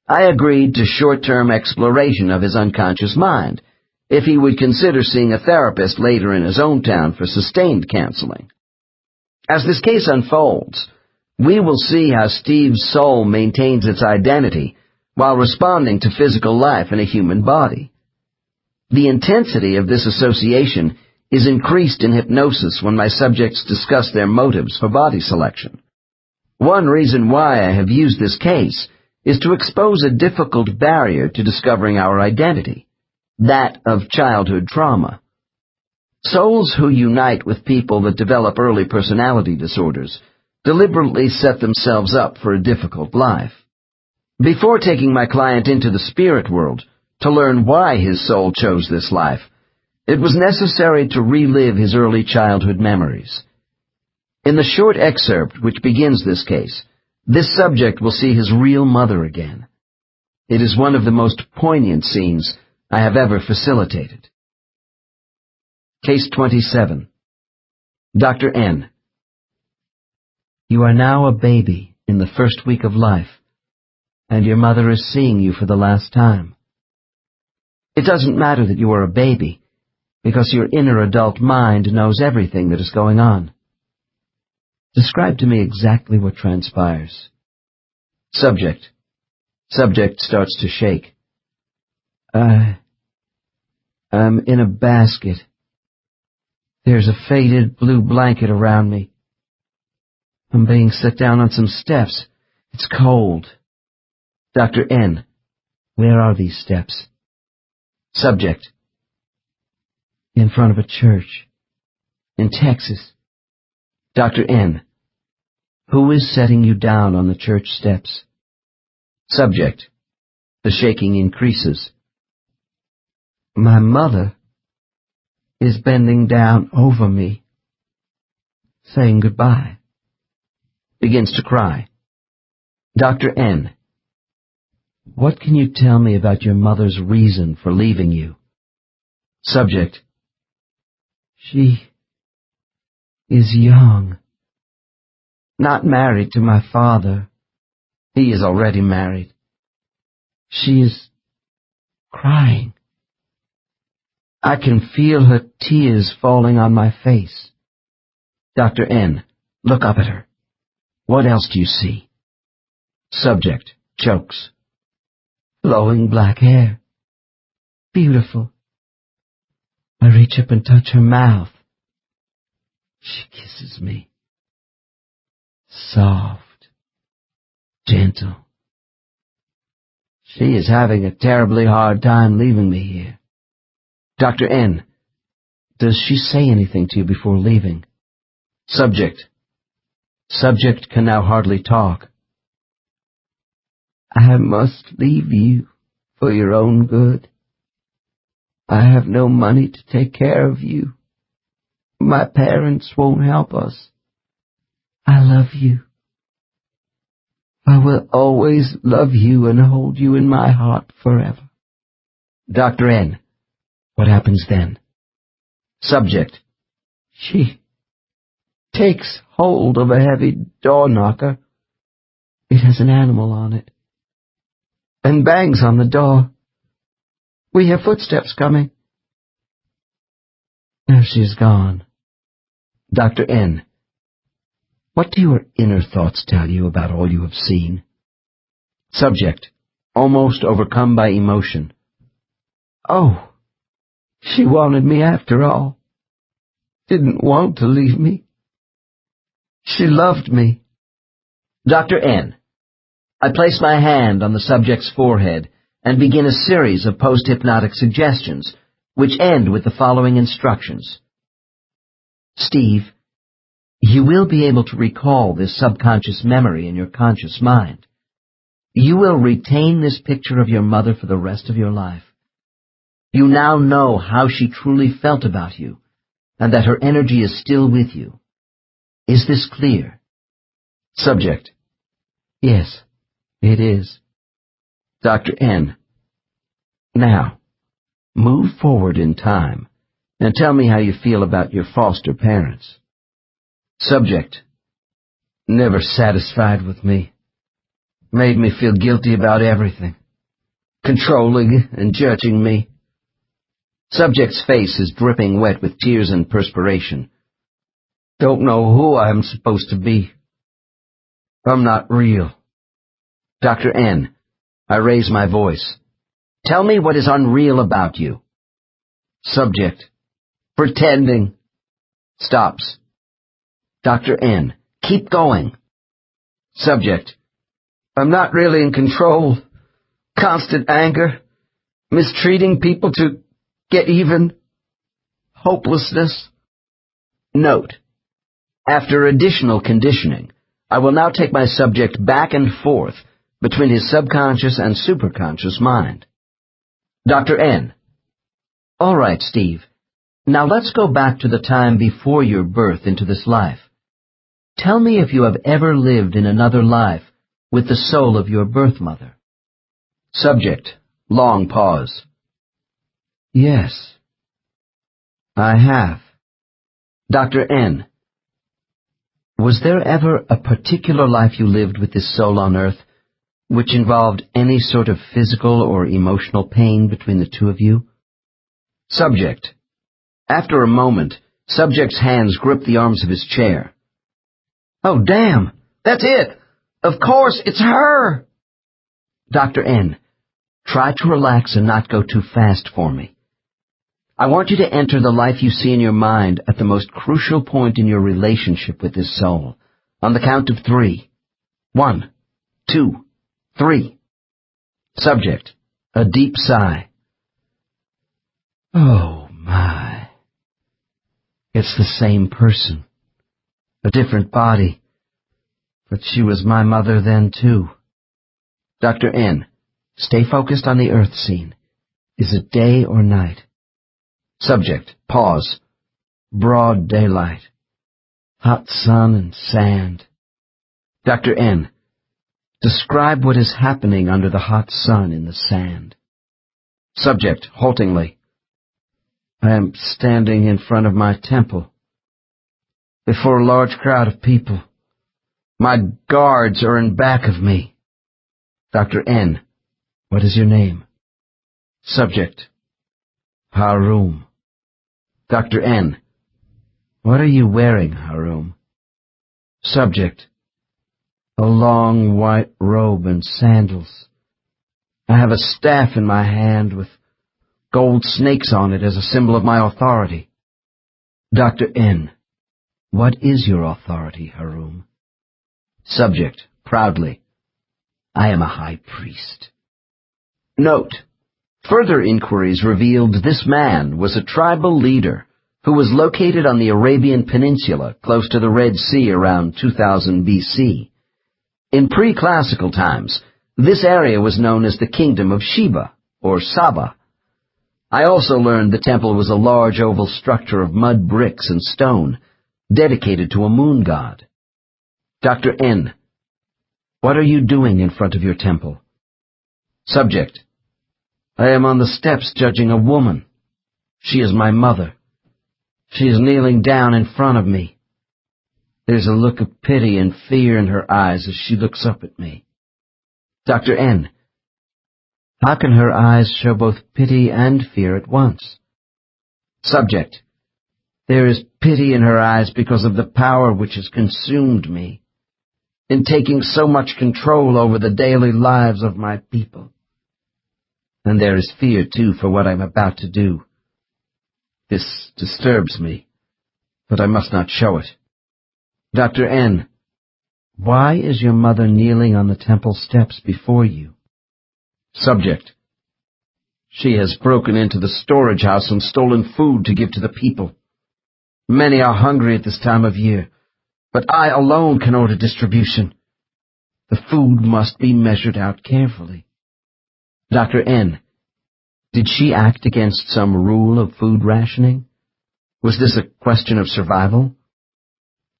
I agreed to short-term exploration of his unconscious mind if he would consider seeing a therapist later in his own town for sustained counseling. As this case unfolds, we will see how Steve's soul maintains its identity while responding to physical life in a human body. The intensity of this association is increased in hypnosis when my subjects discuss their motives for body selection. One reason why I have used this case is to expose a difficult barrier to discovering our identity, that of childhood trauma. Souls who unite with people that develop early personality disorders deliberately set themselves up for a difficult life. Before taking my client into the spirit world to learn why his soul chose this life, it was necessary to relive his early childhood memories. In the short excerpt which begins this case, this subject will see his real mother again. It is one of the most poignant scenes I have ever facilitated. Case 27. Dr. N. You are now a baby in the first week of life, and your mother is seeing you for the last time. It doesn't matter that you are a baby, because your inner adult mind knows everything that is going on. Describe to me exactly what transpires. Subject. Subject starts to shake. I'm in a basket. There's a faded blue blanket around me. I'm being set down on some steps. It's cold. Dr. N. Where are these steps? Subject. In front of a church. In Texas. Dr. N. Who is setting you down on the church steps? Subject. The shaking increases. My mother is bending down over me, saying goodbye. Begins to cry. Dr. N. What can you tell me about your mother's reason for leaving you? Subject. She is young. Not married to my father. He is already married. She is crying. I can feel her tears falling on my face. Dr. N. Look up at her. What else do you see? Subject. Chokes. Flowing black hair. Beautiful. I reach up and touch her mouth. She kisses me. Soft. Gentle. She is having a terribly hard time leaving me here. Dr. N. Does she say anything to you before leaving? Subject. Subject can now hardly talk. I must leave you for your own good. I have no money to take care of you. My parents won't help us. I love you. I will always love you and hold you in my heart forever. Dr. N. What happens then? Subject. She takes hold of a heavy door knocker. It has an animal on it. And bangs on the door. We hear footsteps coming. There she is gone. Dr. N. What do your inner thoughts tell you about all you have seen? Subject, almost overcome by emotion. Oh, she wanted me after all. Didn't want to leave me. She loved me. Dr. N. I place my hand on the subject's forehead and begin a series of post-hypnotic suggestions, which end with the following instructions. Steve, you will be able to recall this subconscious memory in your conscious mind. You will retain this picture of your mother for the rest of your life. You now know how she truly felt about you, and that her energy is still with you. Is this clear? Subject. Yes, it is. Dr. N. Now, move forward in time and tell me how you feel about your foster parents. Subject. Never satisfied with me. Made me feel guilty about everything. Controlling and judging me. Subject's face is dripping wet with tears and perspiration. Don't know who I'm supposed to be. I'm not real. Dr. N. I raise my voice. Tell me what is unreal about you. Subject. Pretending. Stops. Dr. N. Keep going. Subject. I'm not really in control. Constant anger. Mistreating people to get even. Hopelessness. Note. After additional conditioning, I will now take my subject back and forth between his subconscious and superconscious mind. Dr. N. All right, Steve. Now let's go back to the time before your birth into this life. Tell me if you have ever lived in another life with the soul of your birth mother. Subject. Long pause. Yes, I have. Dr. N. Was there ever a particular life you lived with this soul on earth which involved any sort of physical or emotional pain between the two of you? Subject. After a moment, subject's hands grip the arms of his chair. Oh, damn! That's it! Of course, it's her! Dr. N. Try to relax and not go too fast for me. I want you to enter the life you see in your mind at the most crucial point in your relationship with this soul, on the count of 3. 1, 2, 3. Subject. A deep sigh. Oh, my. It's the same person. A different body. But she was my mother then, too. Dr. N. Stay focused on the earth scene. Is it day or night? Subject. Pause. Broad daylight. Hot sun and sand. Dr. N. Describe what is happening under the hot sun in the sand. Subject. Haltingly. I am standing in front of my temple, before a large crowd of people. My guards are in back of me. Dr. N. What is your name? Subject. Harum. Dr. N. What are you wearing, Harum? Subject. A long white robe and sandals. I have a staff in my hand with gold snakes on it as a symbol of my authority. Dr. N. What is your authority, Harum? Subject. Proudly. I am a high priest. Note: further inquiries revealed this man was a tribal leader who was located on the Arabian Peninsula close to the Red Sea around 2000 BC. In pre-classical times, this area was known as the Kingdom of Sheba, or Saba. I also learned the temple was a large oval structure of mud bricks and stone, dedicated to a moon god. Dr. N. What are you doing in front of your temple? Subject: I am on the steps judging a woman. She is my mother. She is kneeling down in front of me. There's a look of pity and fear in her eyes as she looks up at me. Dr. N. How can her eyes show both pity and fear at once? Subject: There is pity in her eyes because of the power which has consumed me, in taking so much control over the daily lives of my people. And there is fear, too, for what I'm about to do. This disturbs me, but I must not show it. Dr. N. Why is your mother kneeling on the temple steps before you? Subject: She has broken into the storage house and stolen food to give to the people. Many are hungry at this time of year, but I alone can order distribution. The food must be measured out carefully. Dr. N. Did she act against some rule of food rationing? Was this a question of survival?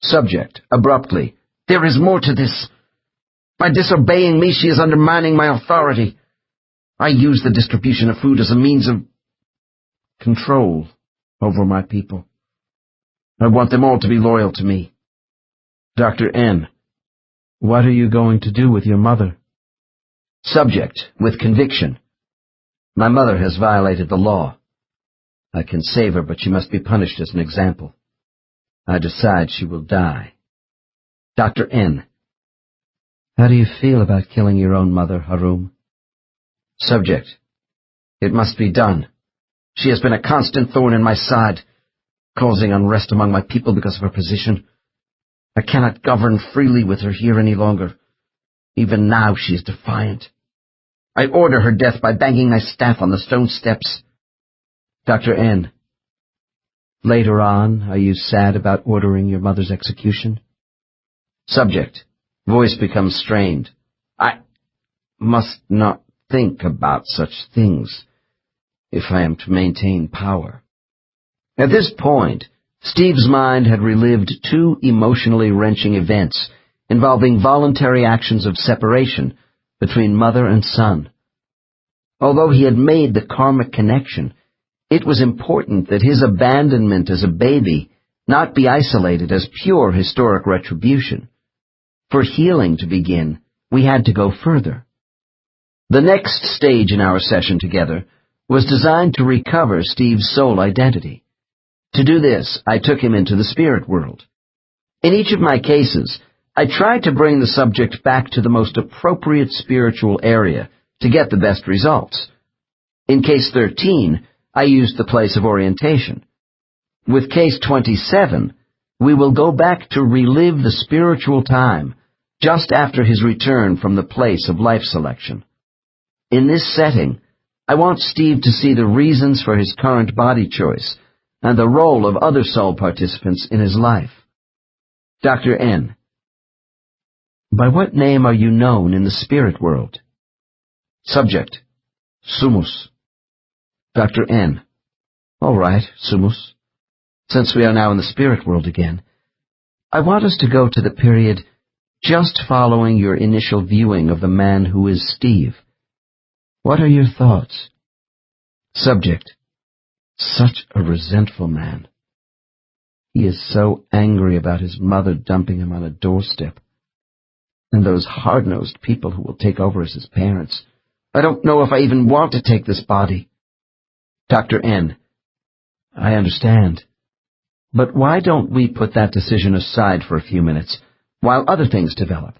Subject, abruptly: There is more to this. By disobeying me, she is undermining my authority. I use the distribution of food as a means of control over my people. I want them all to be loyal to me. Dr. N. What are you going to do with your mother? Subject, with conviction: My mother has violated the law. I can save her, but she must be punished as an example. I decide she will die. Dr. N. How do you feel about killing your own mother, Harum? Subject: It must be done. She has been a constant thorn in my side, causing unrest among my people because of her position. I cannot govern freely with her here any longer. Even now she is defiant. I order her death by banging my staff on the stone steps. Dr. N. Later on, are you sad about ordering your mother's execution? Subject, voice becomes strained: I must not think about such things if I am to maintain power. At this point, Steve's mind had relived two emotionally wrenching events involving voluntary actions of separation between mother and son. Although he had made the karmic connection, it was important that his abandonment as a baby not be isolated as pure historic retribution. For healing to begin, we had to go further. The next stage in our session together was designed to recover Steve's soul identity. To do this, I took him into the spirit world. In each of my cases, I tried to bring the subject back to the most appropriate spiritual area to get the best results. In case 13, I used the place of orientation. With case 27, we will go back to relive the spiritual time just after his return from the place of life selection. In this setting, I want Steve to see the reasons for his current body choice and the role of other soul participants in his life. Dr. N. By what name are you known in the spirit world? Subject, Sumus. Dr. N. All right, Sumus. Since we are now in the spirit world again, I want us to go to the period just following your initial viewing of the man who is Steve. What are your thoughts? Subject, such a resentful man. He is so angry about his mother dumping him on a doorstep, and those hard-nosed people who will take over as his parents. I don't know if I even want to take this body. Dr. N. I understand. But why don't we put that decision aside for a few minutes, while other things develop?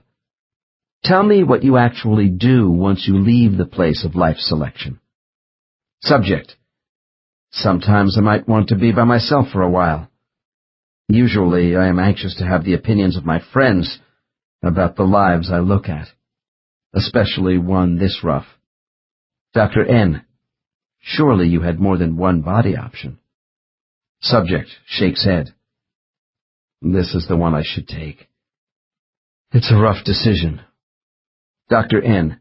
Tell me what you actually do once you leave the place of life selection. Subject, sometimes I might want to be by myself for a while. Usually I am anxious to have the opinions of my friends about the lives I look at, especially one this rough. Dr. N. Surely you had more than one body option. Subject shakes head. This is the one I should take. It's a rough decision. Dr. N.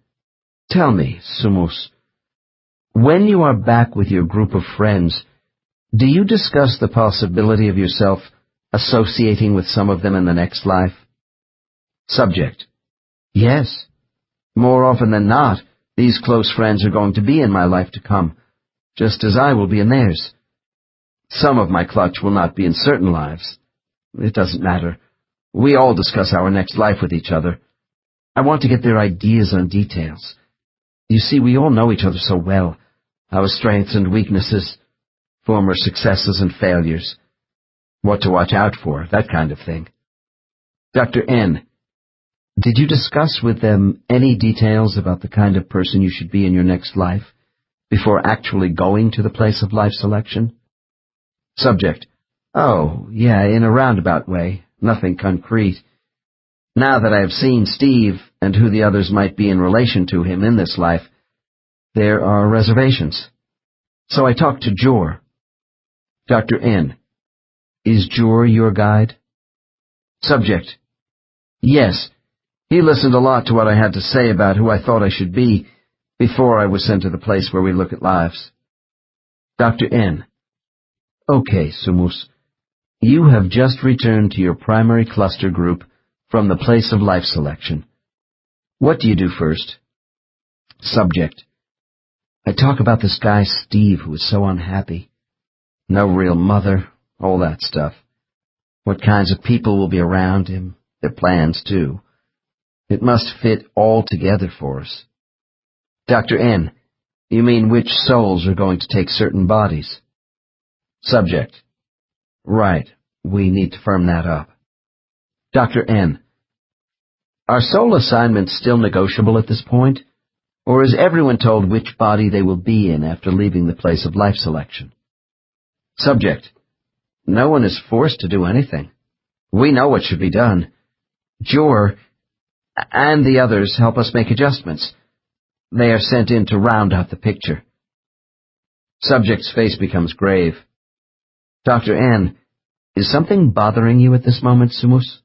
Tell me, Sumus, when you are back with your group of friends, do you discuss the possibility of yourself associating with some of them in the next life? Subject. Yes. More often than not, these close friends are going to be in my life to come, just as I will be in theirs. Some of my clutch will not be in certain lives. It doesn't matter. We all discuss our next life with each other. I want to get their ideas on details. You see, we all know each other so well, our strengths and weaknesses, former successes and failures, what to watch out for, that kind of thing. Dr. N. Did you discuss with them any details about the kind of person you should be in your next life before actually going to the place of life selection? Subject. Oh, yeah, in a roundabout way, nothing concrete. Now that I have seen Steve and who the others might be in relation to him in this life, there are reservations. So I talked to Jor. Dr. N. Is Jor your guide? Subject. Yes. He listened a lot to what I had to say about who I thought I should be before I was sent to the place where we look at lives. Dr. N. Okay, Sumus. You have just returned to your primary cluster group from the place of life selection. What do you do first? Subject. I talk about this guy Steve who is so unhappy. No real mother, all that stuff. What kinds of people will be around him, their plans too. It must fit all together for us. Dr. N. You mean which souls are going to take certain bodies? Subject. Right. We need to firm that up. Dr. N. Are soul assignments still negotiable at this point? Or is everyone told which body they will be in after leaving the place of life selection? Subject. No one is forced to do anything. We know what should be done. Jor and the others help us make adjustments. They are sent in to round out the picture. Subject's face becomes grave. Dr. N. Is something bothering you at this moment, Sumus?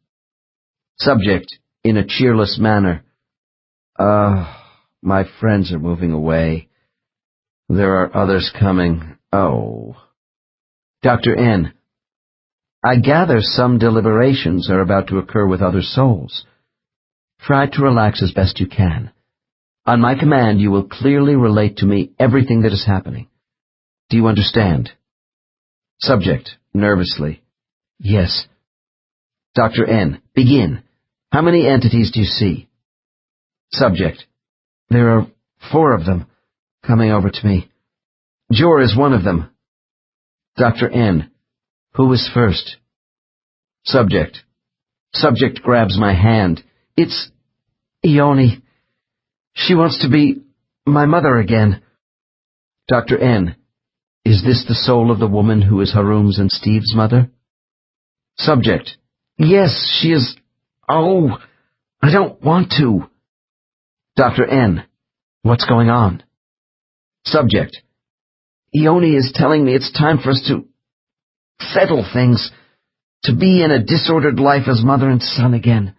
Subject, in a cheerless manner. My friends are moving away. There are others coming. Oh. Dr. N. I gather some deliberations are about to occur with other souls. Try to relax as best you can. On my command, you will clearly relate to me everything that is happening. Do you understand? Subject, nervously. Yes. Dr. N. Begin. How many entities do you see? Subject. There are 4 of them coming over to me. Jor is one of them. Dr. N. Who is first? Subject. Subject grabs my hand. It's Ione. She wants to be my mother again. Dr. N. Is this the soul of the woman who is Harum's and Steve's mother? Subject. Yes, she is. Oh, I don't want to. Dr. N. What's going on? Subject. Ione is telling me it's time for us to settle things, to be in a disordered life as mother and son again.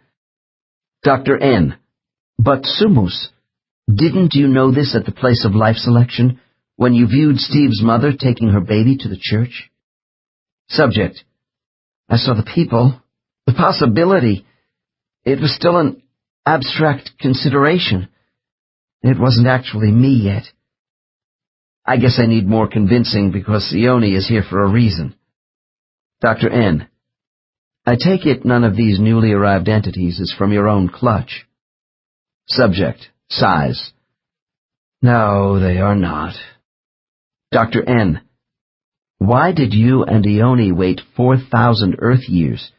Dr. N. But Sumus, didn't you know this at the place of life selection, when you viewed Steve's mother taking her baby to the church? Subject. I saw the people, the possibility. It was still an abstract consideration. It wasn't actually me yet. I guess I need more convincing because Ione is here for a reason. Dr. N. I take it none of these newly arrived entities is from your own clutch. Subject. Sighs. No, they are not. Dr. N. Why did you and Ione wait 4,000 Earth years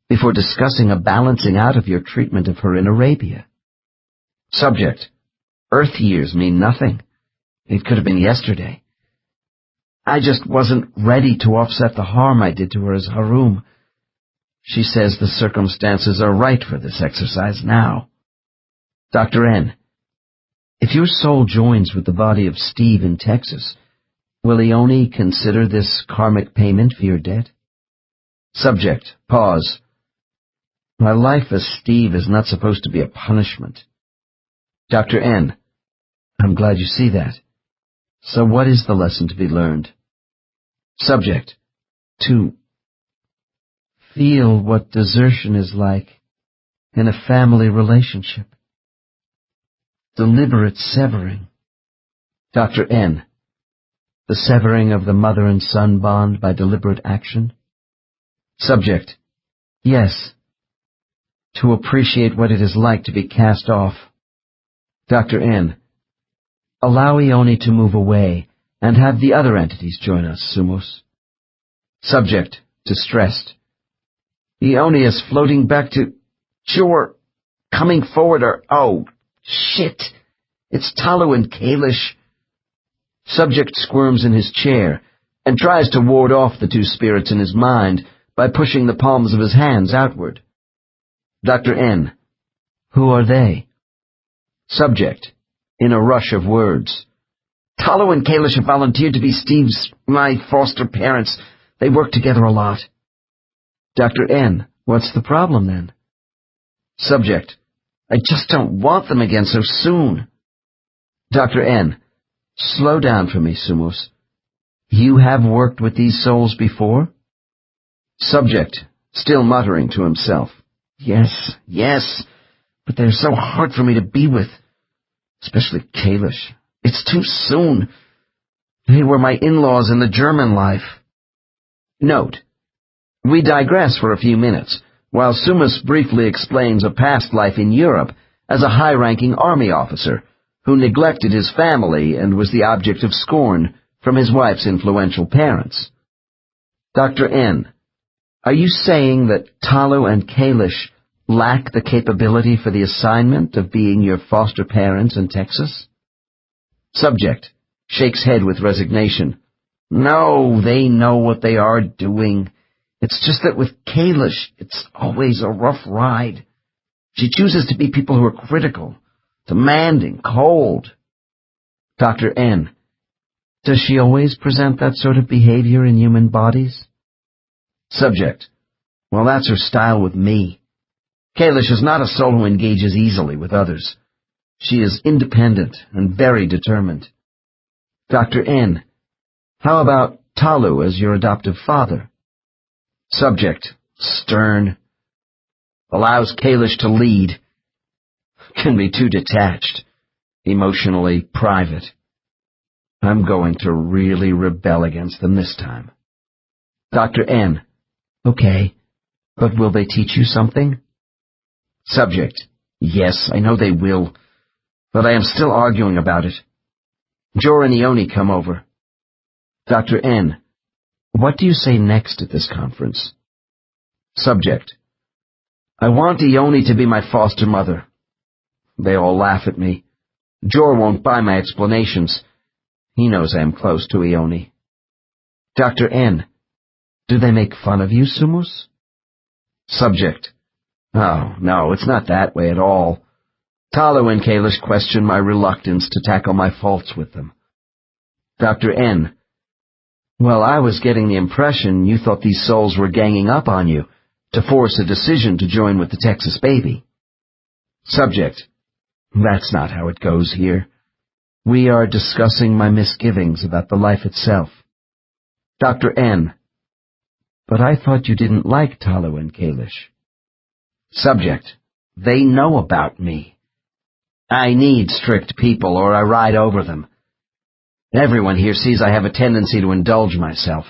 before discussing a balancing out of your treatment of her in Arabia? Subject. Earth years mean nothing. It could have been yesterday. I just wasn't ready to offset the harm I did to her as Harum. She says the circumstances are right for this exercise now. Dr. N. If your soul joins with the body of Steve in Texas, will Ione consider this karmic payment for your debt? Subject. Pause. My life as Steve is not supposed to be a punishment. Dr. N. I'm glad you see that. So what is the lesson to be learned? Subject. To feel what desertion is like in a family relationship. Deliberate severing. Dr. N. The severing of the mother and son bond by deliberate action? Subject. Yes. To appreciate what it is like to be cast off. Dr. N. Allow Ione to move away and have the other entities join us, Sumos. Subject. Distressed. Ione is floating back to... Sure. Coming forward or... Oh, shit. It's Talu and Kalish. Subject squirms in his chair and tries to ward off the two spirits in his mind by pushing the palms of his hands outward. Dr. N. Who are they? Subject. In a rush of words. Talu and Kalish have volunteered to be my foster parents. They work together a lot. Dr. N. What's the problem then? Subject. I just don't want them again so soon. Dr. N. Slow down for me, Sumos. You have worked with these souls before? Subject. Still muttering to himself. Yes, but they're so hard for me to be with. Especially Kalish. It's too soon. They were my in-laws in the German life. Note. We digress for a few minutes, while Sumos briefly explains a past life in Europe as a high-ranking army officer who neglected his family and was the object of scorn from his wife's influential parents. Dr. N. Are you saying that Talu and Kalish lack the capability for the assignment of being your foster parents in Texas? Subject. Shakes head with resignation. No, they know what they are doing. It's just that with Kalish, it's always a rough ride. She chooses to be people who are critical, demanding, cold. Dr. N. Does she always present that sort of behavior in human bodies? Subject. Well, that's her style with me. Kalish is not a soul who engages easily with others. She is independent and very determined. Dr. N. How about Talu as your adoptive father? Subject. Stern. Allows Kalish to lead. Can be too detached. Emotionally private. I'm going to really rebel against them this time. Dr. N. Okay, but will they teach you something? Subject. Yes, I know they will, but I am still arguing about it. Jor and Ione come over. Dr. N. What do you say next at this conference? Subject. I want Ione to be my foster mother. They all laugh at me. Jor won't buy my explanations. He knows I am close to Ione. Dr. N. Do they make fun of you, Sumos? Subject. Oh, no, it's not that way at all. Talu and Kalish question my reluctance to tackle my faults with them. Dr. N. Well, I was getting the impression you thought these souls were ganging up on you to force a decision to join with the Texas baby. Subject. That's not how it goes here. We are discussing my misgivings about the life itself. Dr. N. But I thought you didn't like Talu and Kalish. Subject. They know about me. I need strict people or I ride over them. Everyone here sees I have a tendency to indulge myself.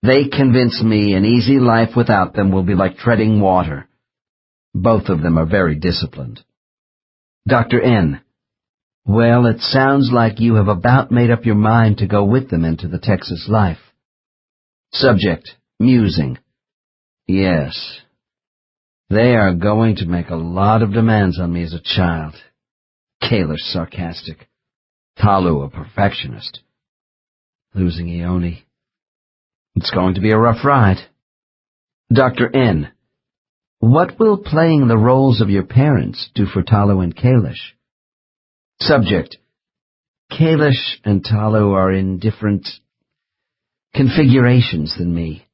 They convince me an easy life without them will be like treading water. Both of them are very disciplined. Dr. N. Well, it sounds like you have about made up your mind to go with them into the Texas life. Subject. Musing. Yes. They are going to make a lot of demands on me as a child. Kalish sarcastic. Talu a perfectionist. Losing Ione. It's going to be a rough ride. Dr. N. What will playing the roles of your parents do for Talu and Kalish? Subject: Kailash and Talu are in different configurations than me.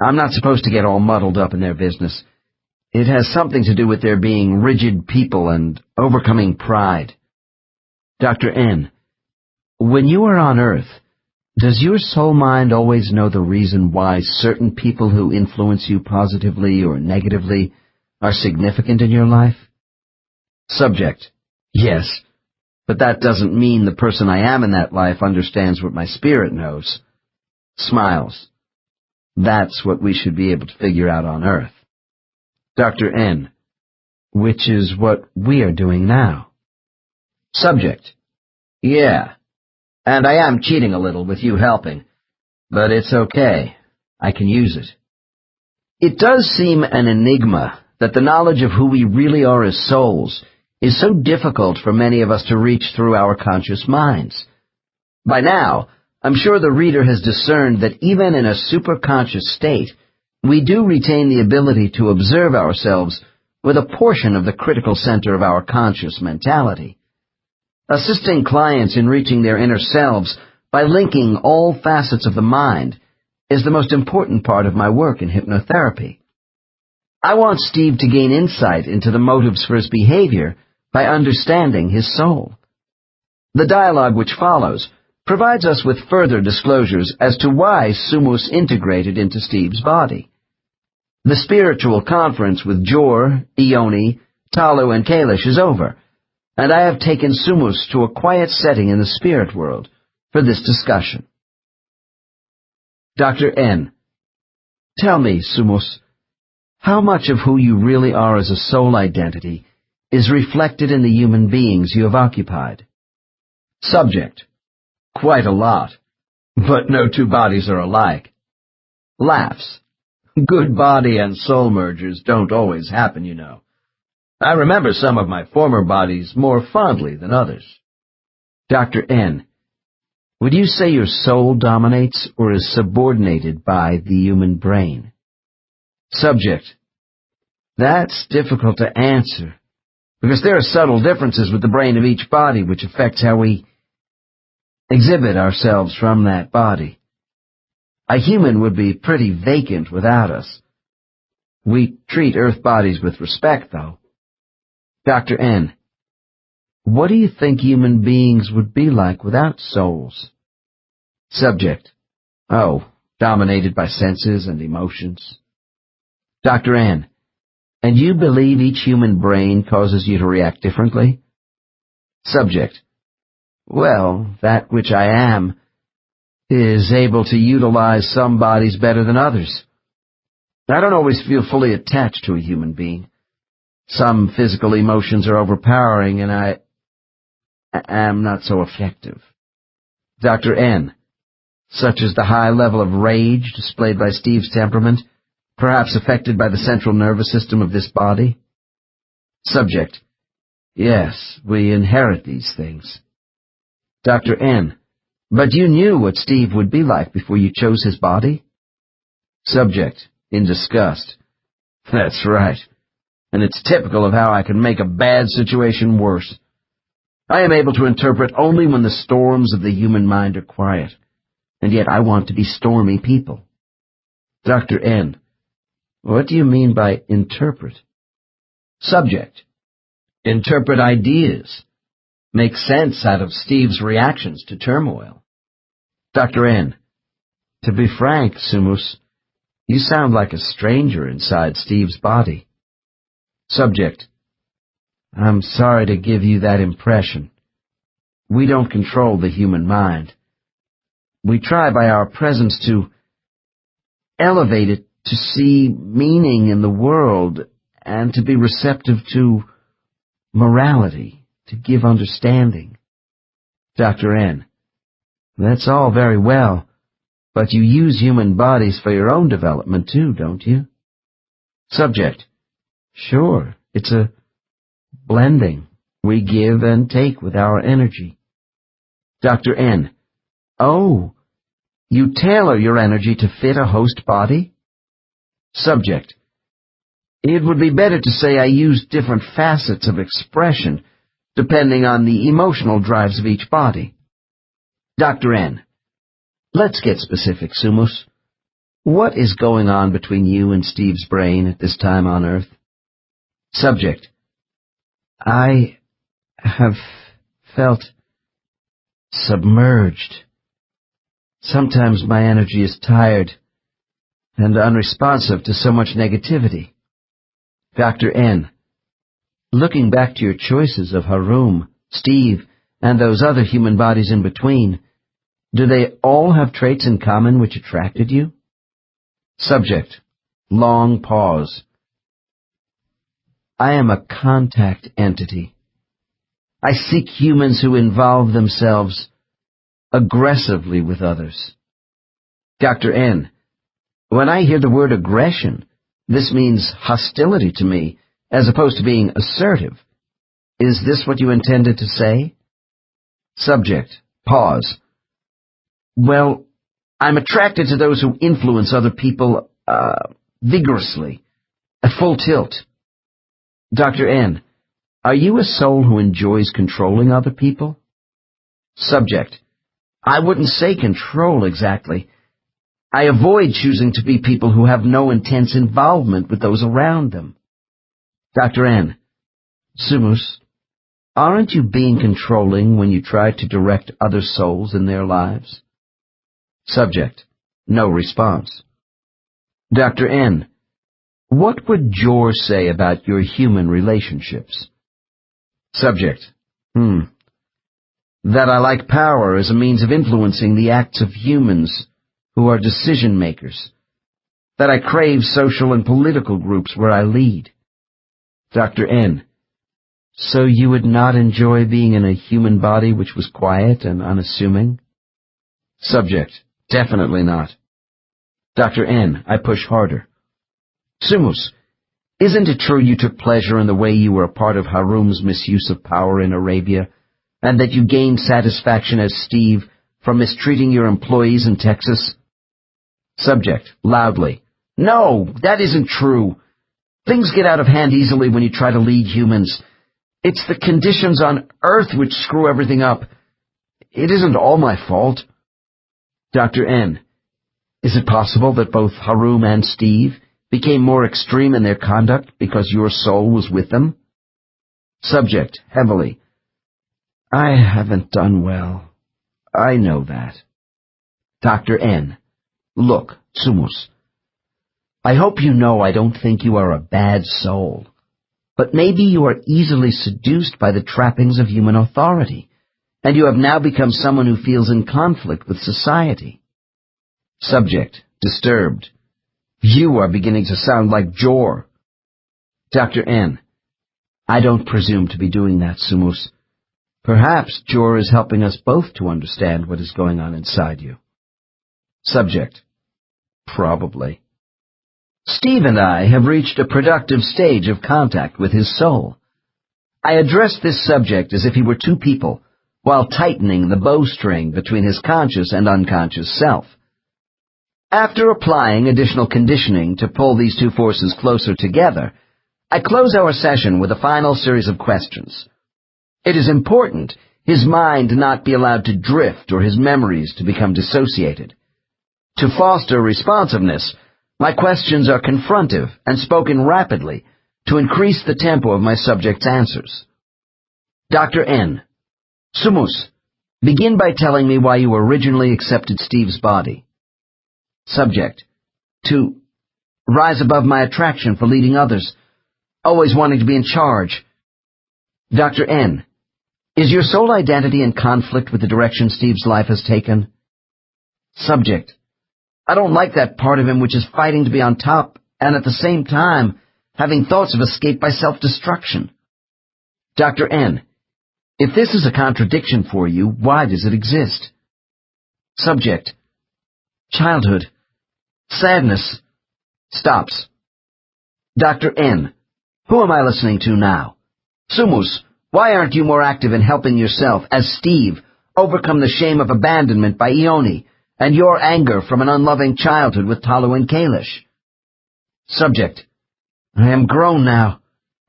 I'm not supposed to get all muddled up in their business. It has something to do with their being rigid people and overcoming pride. Dr. N: When you are on Earth, does your soul mind always know the reason why certain people who influence you positively or negatively are significant in your life? Subject: Yes, but that doesn't mean the person I am in that life understands what my spirit knows. Smiles. That's what we should be able to figure out on Earth. Dr. N: Which is what we are doing now. Subject: Yeah, and I am cheating a little with you helping, but it's okay. I can use it. It does seem an enigma that the knowledge of who we really are as souls is so difficult for many of us to reach through our conscious minds. By now, I'm sure the reader has discerned that even in a superconscious state, we do retain the ability to observe ourselves with a portion of the critical center of our conscious mentality. Assisting clients in reaching their inner selves by linking all facets of the mind is the most important part of my work in hypnotherapy. I want Steve to gain insight into the motives for his behavior by understanding his soul. The dialogue which follows provides us with further disclosures as to why Sumus integrated into Steve's body. The spiritual conference with Jor, Ioni, Talu, and Kailash is over, and I have taken Sumus to a quiet setting in the spirit world for this discussion. Dr. N: Tell me, Sumus, how much of who you really are as a soul identity is reflected in the human beings you have occupied? Subject: Quite a lot, but no two bodies are alike. Laughs. Good body and soul mergers don't always happen, you know. I remember some of my former bodies more fondly than others. Dr. N: Would you say your soul dominates or is subordinated by the human brain? Subject: That's difficult to answer, because there are subtle differences with the brain of each body which affects how we exhibit ourselves from that body. A human would be pretty vacant without us. We treat Earth bodies with respect, though. Dr. N: What do you think human beings would be like without souls? Subject: Oh, dominated by senses and emotions. Dr. N: And you believe each human brain causes you to react differently? Subject: Well, that which I am is able to utilize some bodies better than others. I don't always feel fully attached to a human being. Some physical emotions are overpowering, and I am not so effective. Dr. N: Such as the high level of rage displayed by Steve's temperament, perhaps affected by the central nervous system of this body? Subject: Yes, we inherit these things. Dr. N: But you knew what Steve would be like before you chose his body? Subject, in disgust: That's right, and it's typical of how I can make a bad situation worse. I am able to interpret only when the storms of the human mind are quiet, and yet I want to be stormy people. Dr. N: What do you mean by interpret? Subject: Interpret ideas. Make sense out of Steve's reactions to turmoil. Dr. N: To be frank, Sumus, you sound like a stranger inside Steve's body. Subject: I'm sorry to give you that impression. We don't control the human mind. We try by our presence to elevate it, to see meaning in the world, and to be receptive to morality, to give understanding. Dr. N: That's all very well, but you use human bodies for your own development too, don't you? Subject: Sure, it's a blending. We give and take with our energy. Dr. N: Oh, you tailor your energy to fit a host body? Subject: It would be better to say I use different facets of expression depending on the emotional drives of each body. Dr. N. Let's get specific, Sumus. What is going on between you and Steve's brain at this time on Earth? Subject. I have felt submerged. Sometimes my energy is tired and unresponsive to so much negativity. Dr. N. Looking back to your choices of Harum, Steve, and those other human bodies in between, do they all have traits in common which attracted you? Subject. Long pause. I am a contact entity. I seek humans who involve themselves aggressively with others. Dr. N. When I hear the word aggression, this means hostility to me, as opposed to being assertive. Is this what you intended to say? Subject. Pause. Well, I'm attracted to those who influence other people, vigorously, at full tilt. Dr. N. Are you a soul who enjoys controlling other people? Subject. I wouldn't say control exactly. I avoid choosing to be people who have no intense involvement with those around them. Dr. N. Sumus, aren't you being controlling when you try to direct other souls in their lives? Subject. No response. Dr. N. What would Jor say about your human relationships? Subject. That I like power as a means of influencing the acts of humans who are decision-makers. That I crave social and political groups where I lead. Dr. N. So you would not enjoy being in a human body which was quiet and unassuming? Subject. Definitely not. Dr. N. I push harder. Sumus, isn't it true you took pleasure in the way you were a part of Harum's misuse of power in Arabia, and that you gained satisfaction as Steve from mistreating your employees in Texas? Subject. Loudly. No, that isn't true. Things get out of hand easily when you try to lead humans. It's the conditions on Earth which screw everything up. It isn't all my fault. Dr. N. Is it possible that both Harum and Steve became more extreme in their conduct because your soul was with them? Subject. Heavily. I haven't done well. I know that. Dr. N. Look, Sumus, I hope you know I don't think you are a bad soul, but maybe you are easily seduced by the trappings of human authority, and you have now become someone who feels in conflict with society. Subject. Disturbed. You are beginning to sound like Jor. Dr. N. I don't presume to be doing that, Sumus. Perhaps Jor is helping us both to understand what is going on inside you. Subject. Probably. Steve and I have reached a productive stage of contact with his soul. I addressed this subject as if he were two people, while tightening the bowstring between his conscious and unconscious self. After applying additional conditioning to pull these two forces closer together, I close our session with a final series of questions. It is important his mind not be allowed to drift or his memories to become dissociated. To foster responsiveness, my questions are confrontive and spoken rapidly to increase the tempo of my subject's answers. Dr. N. Sumus, begin by telling me why you originally accepted Steve's body. Subject. To rise above my attraction for leading others, always wanting to be in charge. Dr. N. Is your soul identity in conflict with the direction Steve's life has taken? Subject. I don't like that part of him which is fighting to be on top and at the same time having thoughts of escape by self-destruction. Dr. N. If this is a contradiction for you, why does it exist? Subject. Childhood. Sadness. Stops. Dr. N. Who am I listening to now? Sumus, why aren't you more active in helping yourself, as Steve, overcome the shame of abandonment by Ione, and your anger from an unloving childhood with Talu and Kalish? Subject. I am grown now,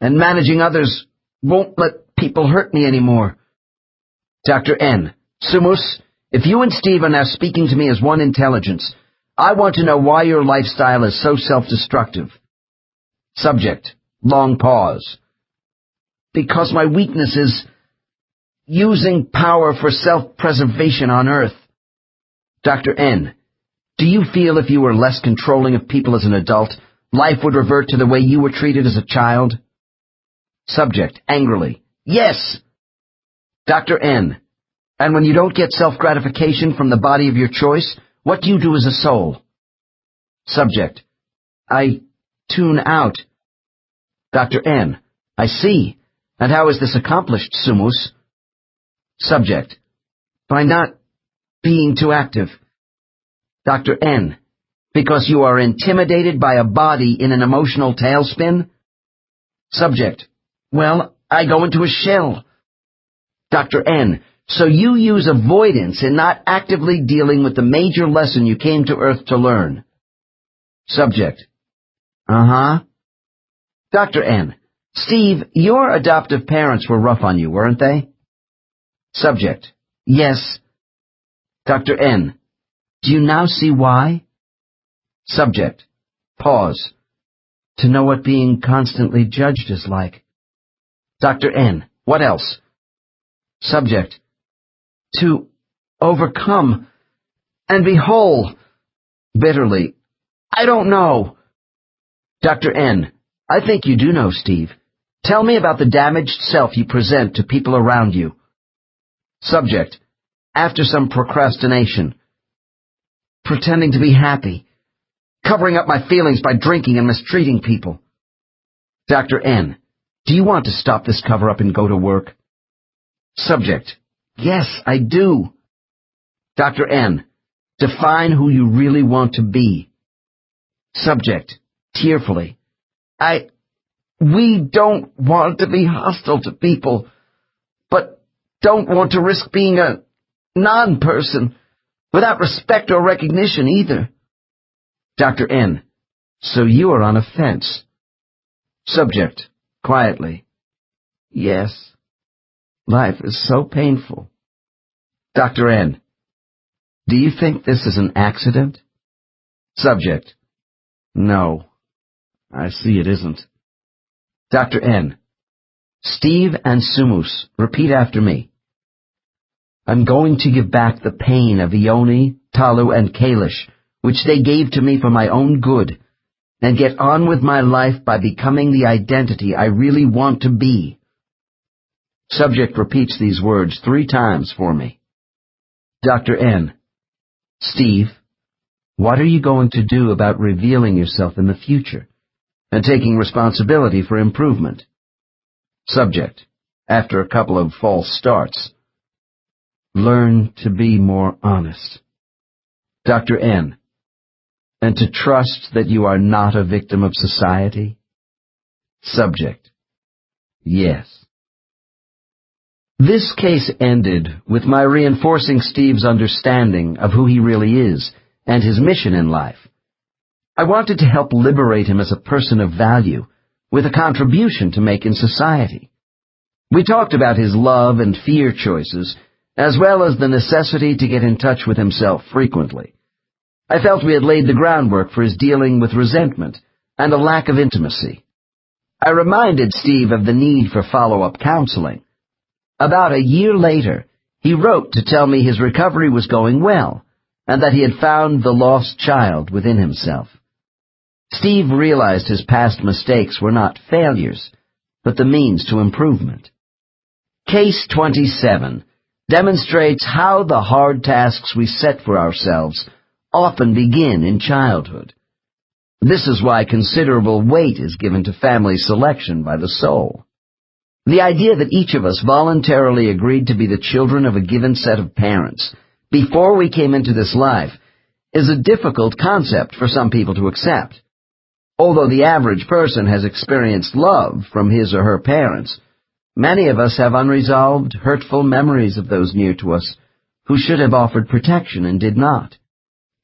and managing others won't let people hurt me anymore. Dr. N. Sumus, if you and Steve are now speaking to me as one intelligence, I want to know why your lifestyle is so self-destructive. Subject. Long pause. Because my weakness is using power for self-preservation on Earth. Dr. N. Do you feel if you were less controlling of people as an adult, life would revert to the way you were treated as a child? Subject. Angrily. Yes! Dr. N. And when you don't get self-gratification from the body of your choice, what do you do as a soul? Subject. I tune out. Dr. N. I see. And how is this accomplished, Sumus? Subject. By not being too active. Dr. N. Because you are intimidated by a body in an emotional tailspin? Subject. Well, I go into a shell. Dr. N. So you use avoidance in not actively dealing with the major lesson you came to Earth to learn. Subject. Uh-huh. Dr. N. Steve, your adoptive parents were rough on you, weren't they? Subject. Yes. Dr. N. Do you now see why? Subject. Pause. To know what being constantly judged is like. Dr. N. What else? Subject. To overcome and be whole. Bitterly. I don't know. Dr. N. I think you do know, Steve. Tell me about the damaged self you present to people around you. Subject. After some procrastination. Pretending to be happy. Covering up my feelings by drinking and mistreating people. Dr. N. Do you want to stop this cover-up and go to work? Subject. Yes, I do. Dr. N. Define who you really want to be. Subject. Tearfully. We don't want to be hostile to people, but don't want to risk being a non-person, without respect or recognition either. Dr. N. So you are on a fence. Subject. Quietly. Yes. Life is so painful. Dr. N. Do you think this is an accident? Subject. No. I see it isn't. Dr. N. Steve and Sumus, repeat after me. I'm going to give back the pain of Ione, Talu, and Kalish, which they gave to me for my own good, and get on with my life by becoming the identity I really want to be. Subject repeats these words 3 times for me. Dr. N. Steve, what are you going to do about revealing yourself in the future and taking responsibility for improvement? Subject, after a couple of false starts. Learn to be more honest. Dr. N. And to trust that you are not a victim of society? Subject. Yes. This case ended with my reinforcing Steve's understanding of who he really is and his mission in life. I wanted to help liberate him as a person of value, with a contribution to make in society. We talked about his love and fear choices, as well as the necessity to get in touch with himself frequently. I felt we had laid the groundwork for his dealing with resentment and a lack of intimacy. I reminded Steve of the need for follow-up counseling. About a year later, he wrote to tell me his recovery was going well, and that he had found the lost child within himself. Steve realized his past mistakes were not failures, but the means to improvement. Case 27 demonstrates how the hard tasks we set for ourselves often begin in childhood. This is why considerable weight is given to family selection by the soul. The idea that each of us voluntarily agreed to be the children of a given set of parents before we came into this life is a difficult concept for some people to accept. Although the average person has experienced love from his or her parents, many of us have unresolved, hurtful memories of those near to us who should have offered protection and did not.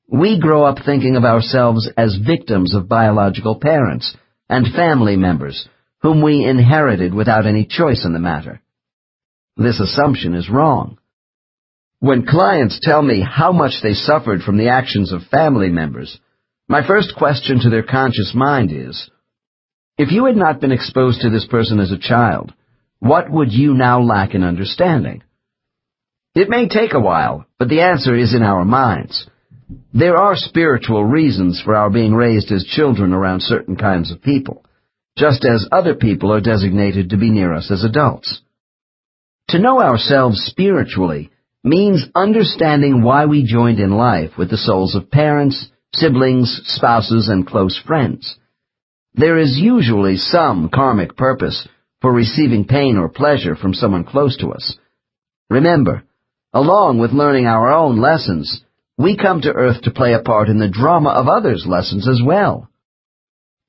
We grow up thinking of ourselves as victims of biological parents and family members whom we inherited without any choice in the matter. This assumption is wrong. When clients tell me how much they suffered from the actions of family members, my first question to their conscious mind is, if you had not been exposed to this person as a child, what would you now lack in understanding? It may take a while, but the answer is in our minds. There are spiritual reasons for our being raised as children around certain kinds of people, just as other people are designated to be near us as adults. To know ourselves spiritually means understanding why we joined in life with the souls of parents, siblings, spouses, and close friends. There is usually some karmic purpose for receiving pain or pleasure from someone close to us. Remember, along with learning our own lessons, we come to Earth to play a part in the drama of others' lessons as well.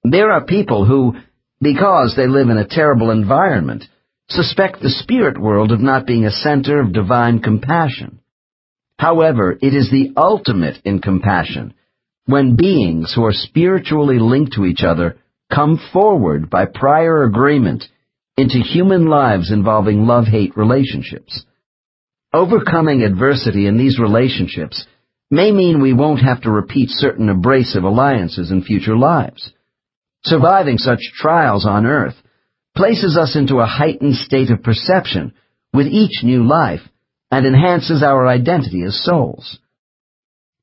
There are people who, because they live in a terrible environment, suspect the spirit world of not being a center of divine compassion. However, it is the ultimate in compassion when beings who are spiritually linked to each other come forward by prior agreement into human lives involving love-hate relationships. Overcoming adversity in these relationships may mean we won't have to repeat certain abrasive alliances in future lives. Surviving such trials on Earth places us into a heightened state of perception with each new life and enhances our identity as souls.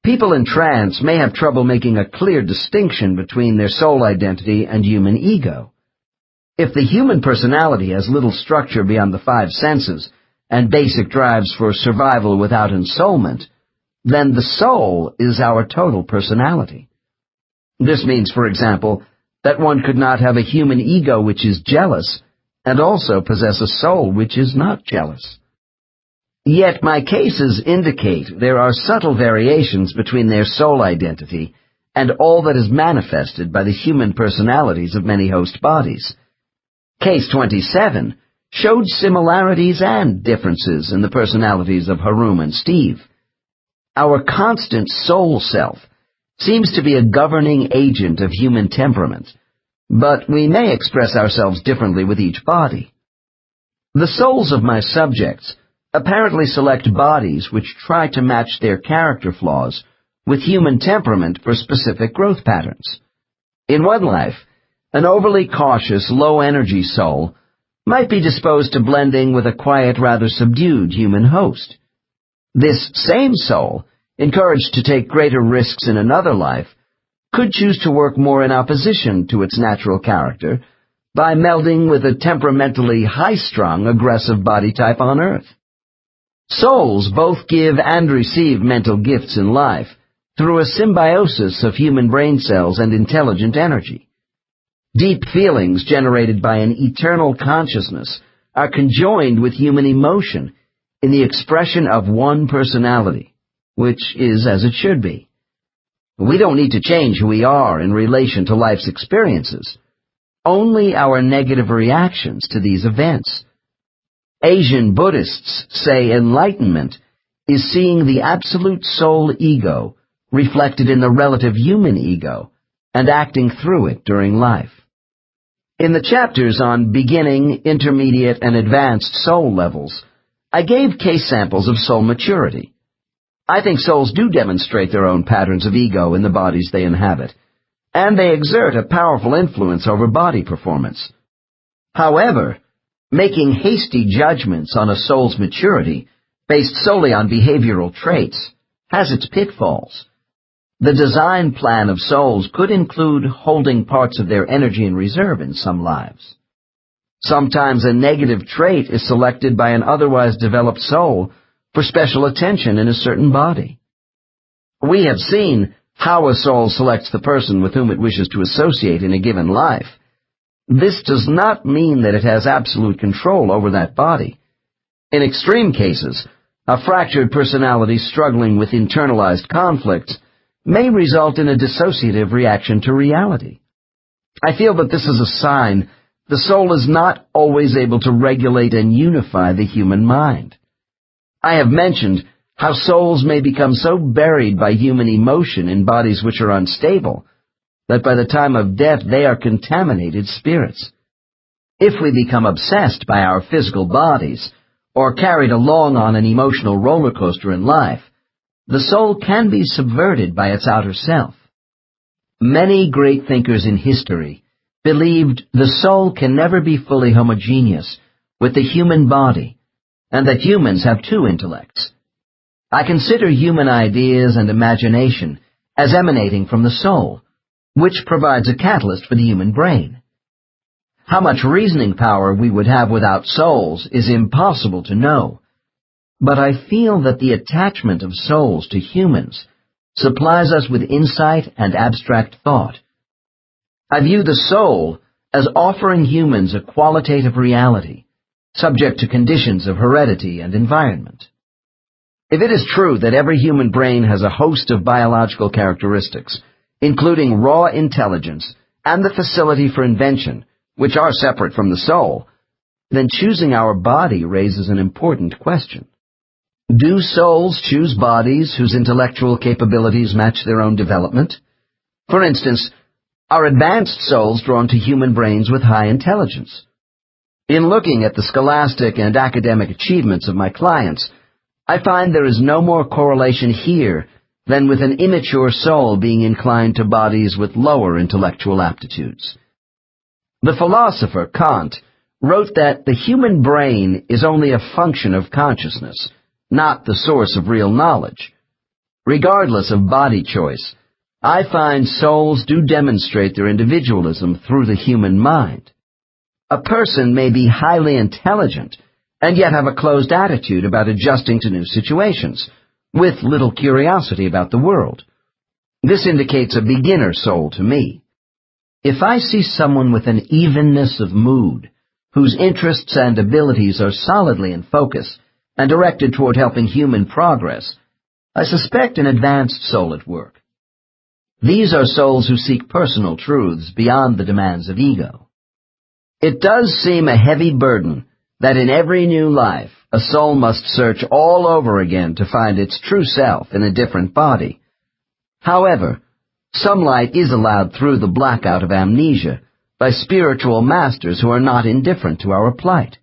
People in trance may have trouble making a clear distinction between their soul identity and human ego. If the human personality has little structure beyond the five senses and basic drives for survival without ensoulment, then the soul is our total personality. This means, for example, that one could not have a human ego which is jealous and also possess a soul which is not jealous. Yet my cases indicate there are subtle variations between their soul identity and all that is manifested by the human personalities of many host bodies. Case 27 showed similarities and differences in the personalities of Harum and Steve. Our constant soul self seems to be a governing agent of human temperament, but we may express ourselves differently with each body. The souls of my subjects apparently select bodies which try to match their character flaws with human temperament for specific growth patterns. In one life, an overly cautious, low-energy soul might be disposed to blending with a quiet, rather subdued human host. This same soul, encouraged to take greater risks in another life, could choose to work more in opposition to its natural character by melding with a temperamentally high-strung, aggressive body type on Earth. Souls both give and receive mental gifts in life through a symbiosis of human brain cells and intelligent energy. Deep feelings generated by an eternal consciousness are conjoined with human emotion in the expression of one personality, which is as it should be. We don't need to change who we are in relation to life's experiences, only our negative reactions to these events. Asian Buddhists say enlightenment is seeing the absolute soul ego reflected in the relative human ego and acting through it during life. In the chapters on beginning, intermediate, and advanced soul levels, I gave case samples of soul maturity. I think souls do demonstrate their own patterns of ego in the bodies they inhabit, and they exert a powerful influence over body performance. However, making hasty judgments on a soul's maturity based solely on behavioral traits has its pitfalls. The design plan of souls could include holding parts of their energy in reserve in some lives. Sometimes a negative trait is selected by an otherwise developed soul for special attention in a certain body. We have seen how a soul selects the person with whom it wishes to associate in a given life. This does not mean that it has absolute control over that body. In extreme cases, a fractured personality struggling with internalized conflicts may result in a dissociative reaction to reality. I feel that this is a sign the soul is not always able to regulate and unify the human mind. I have mentioned how souls may become so buried by human emotion in bodies which are unstable that by the time of death they are contaminated spirits. If we become obsessed by our physical bodies, or carried along on an emotional roller coaster in life, the soul can be subverted by its outer self. Many great thinkers in history believed the soul can never be fully homogeneous with the human body, and that humans have two intellects. I consider human ideas and imagination as emanating from the soul, which provides a catalyst for the human brain. How much reasoning power we would have without souls is impossible to know, but I feel that the attachment of souls to humans supplies us with insight and abstract thought. I view the soul as offering humans a qualitative reality, subject to conditions of heredity and environment. If it is true that every human brain has a host of biological characteristics, including raw intelligence and the facility for invention, which are separate from the soul, then choosing our body raises an important question. Do souls choose bodies whose intellectual capabilities match their own development? For instance, are advanced souls drawn to human brains with high intelligence? In looking at the scholastic and academic achievements of my clients, I find there is no more correlation here than with an immature soul being inclined to bodies with lower intellectual aptitudes. The philosopher Kant wrote that the human brain is only a function of consciousness, not the source of real knowledge. Regardless of body choice, I find souls do demonstrate their individualism through the human mind. A person may be highly intelligent and yet have a closed attitude about adjusting to new situations, with little curiosity about the world. This indicates a beginner soul to me. If I see someone with an evenness of mood, whose interests and abilities are solidly in focus and directed toward helping human progress, I suspect an advanced soul at work. These are souls who seek personal truths beyond the demands of ego. It does seem a heavy burden that in every new life a soul must search all over again to find its true self in a different body. However, some light is allowed through the blackout of amnesia by spiritual masters who are not indifferent to our plight.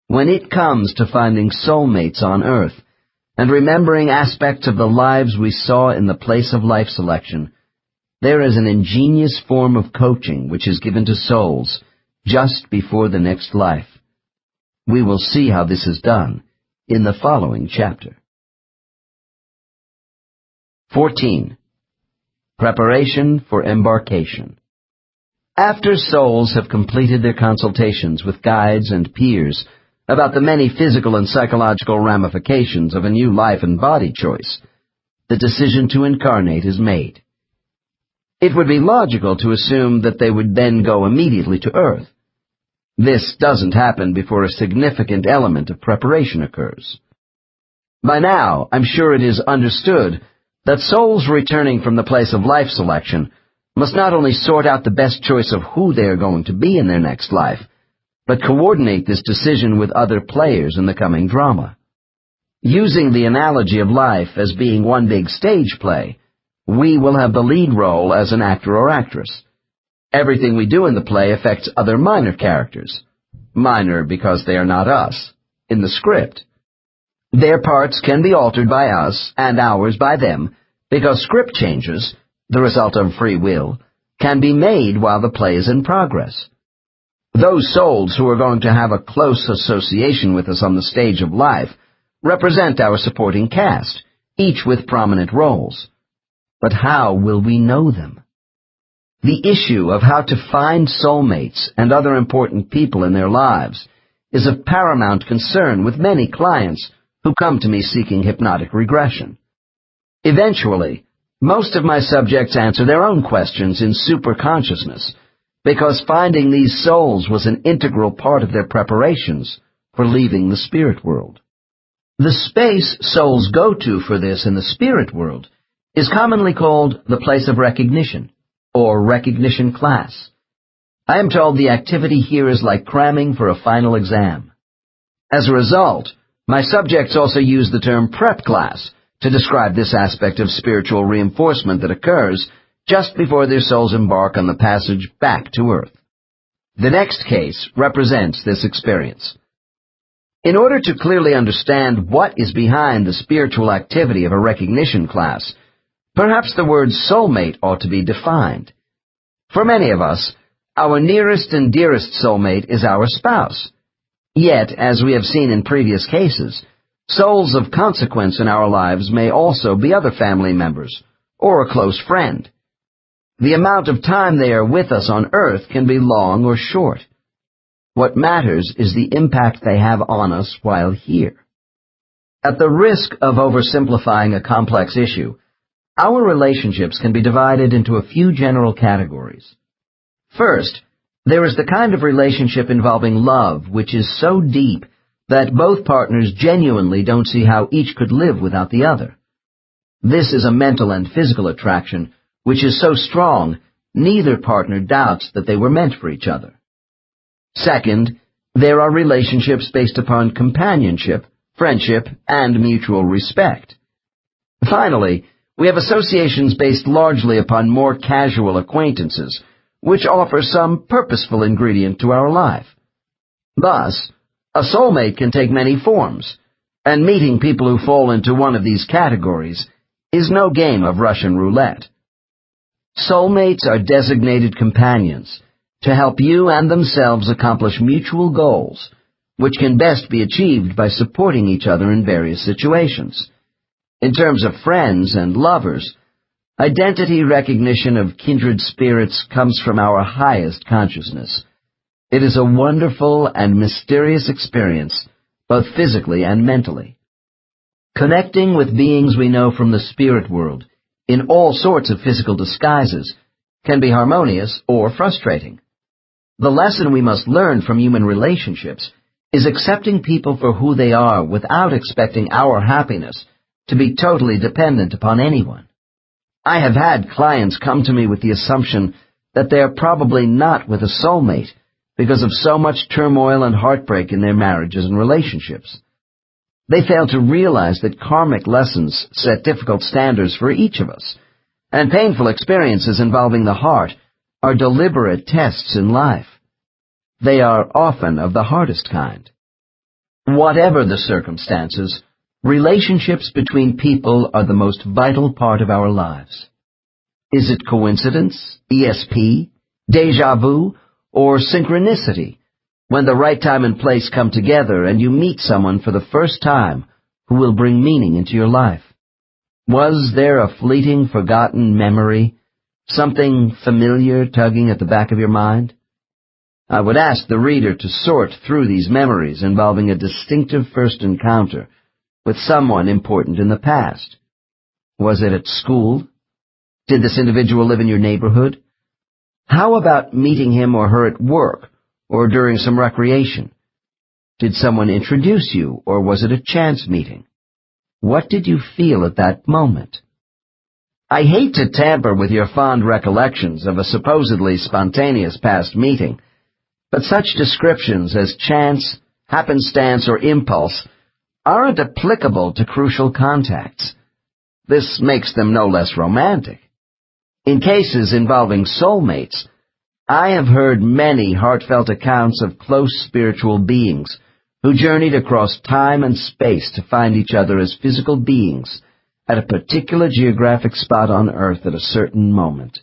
When it comes to finding soulmates on earth and remembering aspects of the lives we saw in the place of life selection, there is an ingenious form of coaching which is given to souls just before the next life. We will see how this is done in the following chapter. 14. Preparation for embarkation. After souls have completed their consultations with guides and peers about the many physical and psychological ramifications of a new life and body choice, the decision to incarnate is made. It would be logical to assume that they would then go immediately to Earth. This doesn't happen before a significant element of preparation occurs. By now, I'm sure it is understood that souls returning from the place of life selection must not only sort out the best choice of who they are going to be in their next life, but coordinate this decision with other players in the coming drama. Using the analogy of life as being one big stage play, we will have the lead role as an actor or actress. Everything we do in the play affects other minor characters, minor because they are not us, in the script. Their parts can be altered by us and ours by them because script changes, the result of free will, can be made while the play is in progress. Those souls who are going to have a close association with us on the stage of life represent our supporting cast, each with prominent roles. But how will we know them? The issue of how to find soulmates and other important people in their lives is of paramount concern with many clients who come to me seeking hypnotic regression. Eventually, most of my subjects answer their own questions in superconsciousness because finding these souls was an integral part of their preparations for leaving the spirit world. The space souls go to for this in the spirit world is commonly called the place of recognition, or recognition class. I am told the activity here is like cramming for a final exam. As a result, my subjects also use the term prep class to describe this aspect of spiritual reinforcement that occurs just before their souls embark on the passage back to Earth. The next case represents this experience. In order to clearly understand what is behind the spiritual activity of a recognition class, perhaps the word soulmate ought to be defined. For many of us, our nearest and dearest soulmate is our spouse. Yet, as we have seen in previous cases, souls of consequence in our lives may also be other family members or a close friend. The amount of time they are with us on earth can be long or short. What matters is the impact they have on us while here. At the risk of oversimplifying a complex issue, our relationships can be divided into a few general categories. First, there is the kind of relationship involving love which is so deep that both partners genuinely don't see how each could live without the other. This is a mental and physical attraction which is so strong neither partner doubts that they were meant for each other. Second, there are relationships based upon companionship, friendship, and mutual respect. Finally, we have associations based largely upon more casual acquaintances, which offer some purposeful ingredient to our life. Thus, a soulmate can take many forms, and meeting people who fall into one of these categories is no game of Russian roulette. Soulmates are designated companions to help you and themselves accomplish mutual goals, which can best be achieved by supporting each other in various situations. In terms of friends and lovers, identity recognition of kindred spirits comes from our highest consciousness. It is a wonderful and mysterious experience, both physically and mentally. Connecting with beings we know from the spirit world, in all sorts of physical disguises, can be harmonious or frustrating. The lesson we must learn from human relationships is accepting people for who they are without expecting our happiness to be totally dependent upon anyone. I have had clients come to me with the assumption that they are probably not with a soulmate because of so much turmoil and heartbreak in their marriages and relationships. They fail to realize that karmic lessons set difficult standards for each of us, and painful experiences involving the heart are deliberate tests in life. They are often of the hardest kind. Whatever the circumstances, relationships between people are the most vital part of our lives. Is it coincidence, ESP, déjà vu, or synchronicity when the right time and place come together and you meet someone for the first time who will bring meaning into your life? Was there a fleeting, forgotten memory, something familiar tugging at the back of your mind? I would ask the reader to sort through these memories involving a distinctive first encounter with someone important in the past. Was it at school? Did this individual live in your neighborhood? How about meeting him or her at work or during some recreation? Did someone introduce you, or was it a chance meeting? What did you feel at that moment? I hate to tamper with your fond recollections of a supposedly spontaneous past meeting, but such descriptions as chance, happenstance, or impulse aren't applicable to crucial contacts. This makes them no less romantic. In cases involving soulmates, I have heard many heartfelt accounts of close spiritual beings who journeyed across time and space to find each other as physical beings at a particular geographic spot on Earth at a certain moment.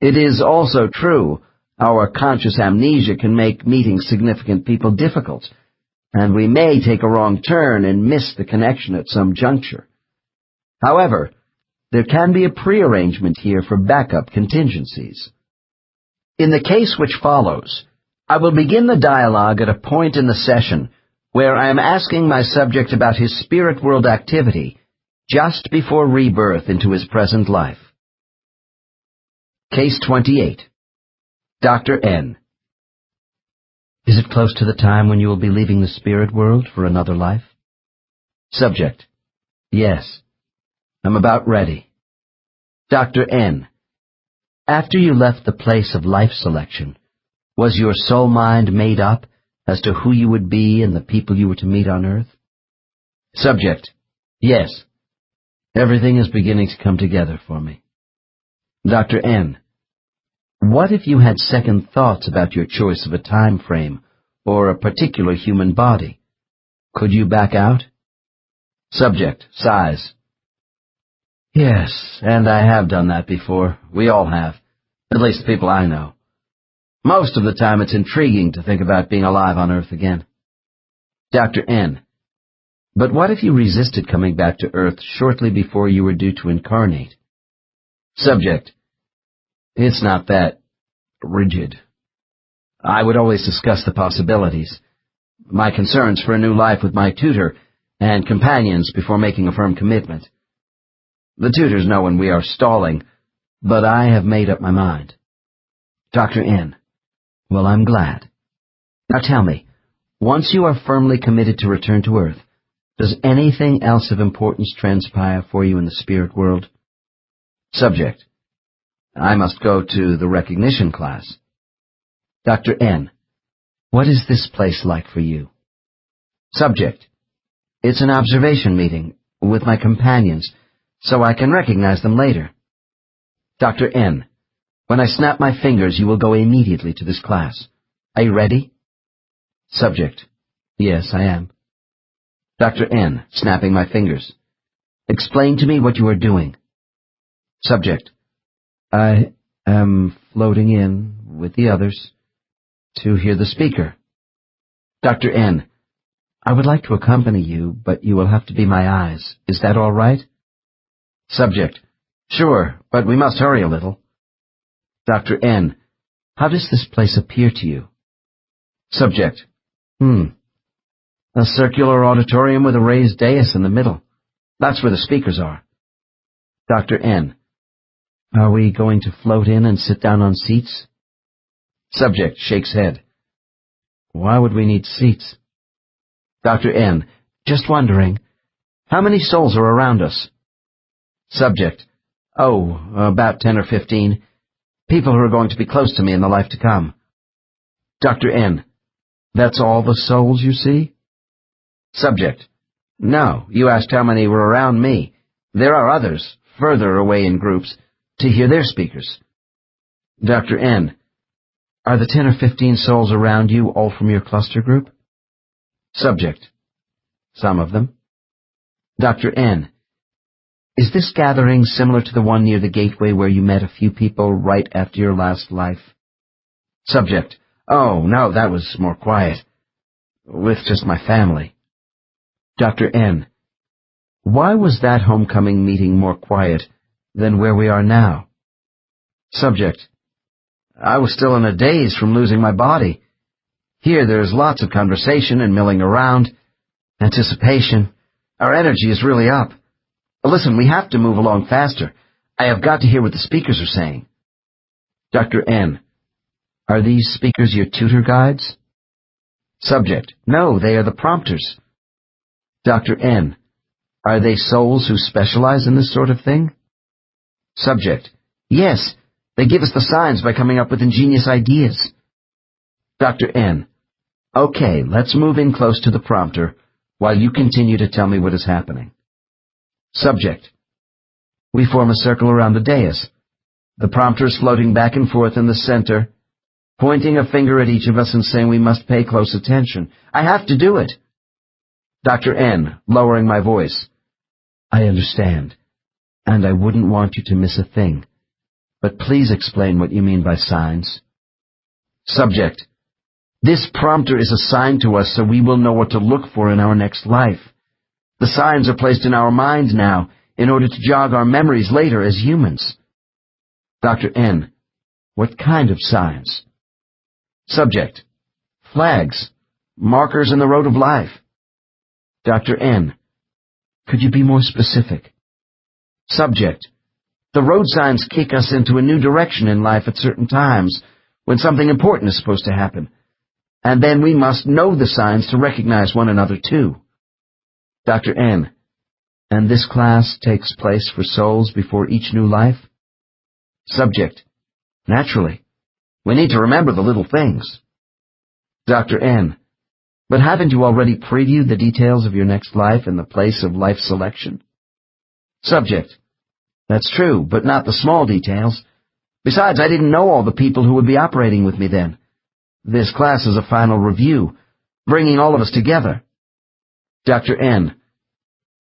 It is also true our conscious amnesia can make meeting significant people difficult, and we may take a wrong turn and miss the connection at some juncture. However, there can be a prearrangement here for backup contingencies. In the case which follows, I will begin the dialogue at a point in the session where I am asking my subject about his spirit world activity just before rebirth into his present life. Case 28. Dr. N. Is it close to the time when you will be leaving the spirit world for another life? Subject. Yes. I'm about ready. Dr. N. After you left the place of life selection, was your soul mind made up as to who you would be and the people you were to meet on Earth? Subject. Yes. Everything is beginning to come together for me. Dr. N. What if you had second thoughts about your choice of a time frame or a particular human body? Could you back out? Subject, sighs. Yes, and I have done that before. We all have. At least the people I know. Most of the time it's intriguing to think about being alive on Earth again. Dr. N. But what if you resisted coming back to Earth shortly before you were due to incarnate? Subject. It's not that rigid. I would always discuss the possibilities. My concerns for a new life with my tutor and companions before making a firm commitment. The tutors know when we are stalling, but I have made up my mind. Dr. N. Well, I'm glad. Now tell me, once you are firmly committed to return to Earth, does anything else of importance transpire for you in the spirit world? Subject. I must go to the recognition class. Dr. N. What is this place like for you? Subject. It's an observation meeting with my companions, so I can recognize them later. Dr. N. When I snap my fingers, you will go immediately to this class. Are you ready? Subject. Yes, I am. Dr. N. Snapping my fingers. Explain to me what you are doing. Subject. I am floating in with the others to hear the speaker. Dr. N. I would like to accompany you, but you will have to be my eyes. Is that all right? Subject. Sure, but we must hurry a little. Dr. N. How does this place appear to you? Subject. A circular auditorium with a raised dais in the middle. That's where the speakers are. Dr. N. Are we going to float in and sit down on seats? Subject shakes head. Why would we need seats? Dr. N. Just wondering. How many souls are around us? Subject. Oh, about 10 or 15. People who are going to be close to me in the life to come. Dr. N. That's all the souls you see? Subject. No, you asked how many were around me. There are others, further away in groups, to hear their speakers. Dr. N. Are the 10 or 15 souls around you all from your cluster group? Subject. Some of them. Dr. N. Is this gathering similar to the one near the gateway where you met a few people right after your last life? Subject. Oh, no, that was more quiet. With just my family. Dr. N. Why was that homecoming meeting more quiet than where we are now? Subject. I was still in a daze from losing my body. Here there's lots of conversation and milling around. Anticipation. Our energy is really up. Listen, we have to move along faster. I have got to hear what the speakers are saying. Dr. N. Are these speakers your tutor guides? Subject. No, they are the prompters. Dr. N. Are they souls who specialize in this sort of thing? Subject. Yes, they give us the signs by coming up with ingenious ideas. Dr. N. Okay, let's move in close to the prompter while you continue to tell me what is happening. Subject. We form a circle around the dais. The prompter is floating back and forth in the center, pointing a finger at each of us and saying we must pay close attention. I have to do it. Dr. N. Lowering my voice. I understand, and I wouldn't want you to miss a thing. But please explain what you mean by signs. Subject. This prompter is assigned to us so we will know what to look for in our next life. The signs are placed in our mind now in order to jog our memories later as humans. Dr. N. What kind of signs? Subject. Flags. Markers in the road of life. Dr. N. Could you be more specific? Subject. The road signs kick us into a new direction in life at certain times when something important is supposed to happen. And then we must know the signs to recognize one another too. Dr. N. And this class takes place for souls before each new life? Subject. Naturally. We need to remember the little things. Dr. N. But haven't you already previewed the details of your next life in the place of life selection? Subject. That's true, but not the small details. Besides, I didn't know all the people who would be operating with me then. This class is a final review, bringing all of us together. Dr. N,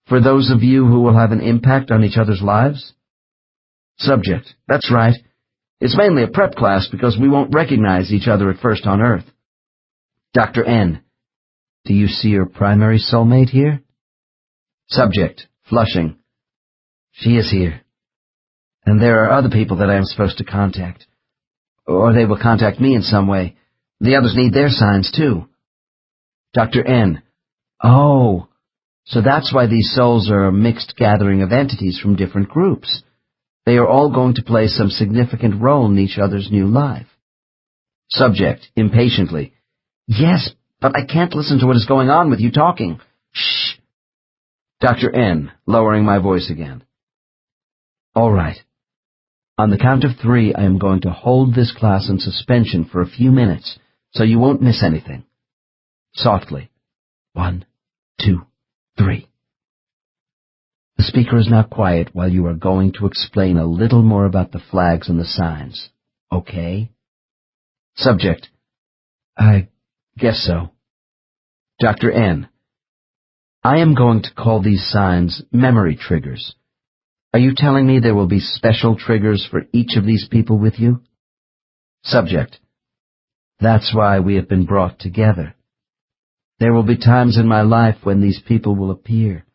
for those of you who will have an impact on each other's lives? Subject, that's right. It's mainly a prep class because we won't recognize each other at first on Earth. Dr. N, do you see your primary soulmate here? Subject, flushing. She is here. And there are other people that I am supposed to contact. Or they will contact me in some way. The others need their signs, too. Dr. N, oh, so that's why these souls are a mixed gathering of entities from different groups. They are all going to play some significant role in each other's new life. Subject, impatiently. Yes, but I can't listen to what is going on with you talking. Shh. Dr. N, lowering my voice again. All right. On the count of 3, I am going to hold this class in suspension for a few minutes, so you won't miss anything. Softly. 1, 2, 3. The speaker is now quiet while you are going to explain a little more about the flags and the signs. Okay? Subject. I guess so. Dr. N. I am going to call these signs memory triggers. Are you telling me there will be special triggers for each of these people with you? Subject. That's why we have been brought together. There will be times in my life when these people will appear.